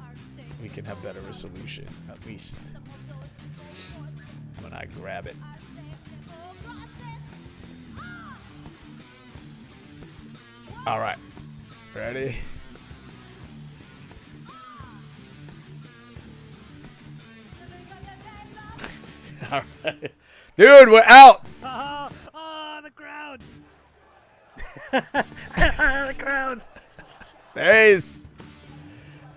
we can have better resolution. At least. When I grab it. All right, ready? All right, dude, we're out. Oh, the crowd! The crowd. Thanks.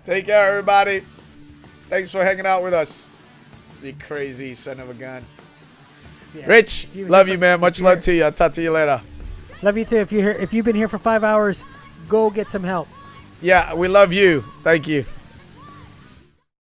Take care, everybody. Thanks for hanging out with us. You crazy son of a gun. Yeah. Rich, love you, man. Much love to you. I'll talk to you later. Love you too. If you've been here for 5 hours, go get some help. Yeah, we love you. Thank you.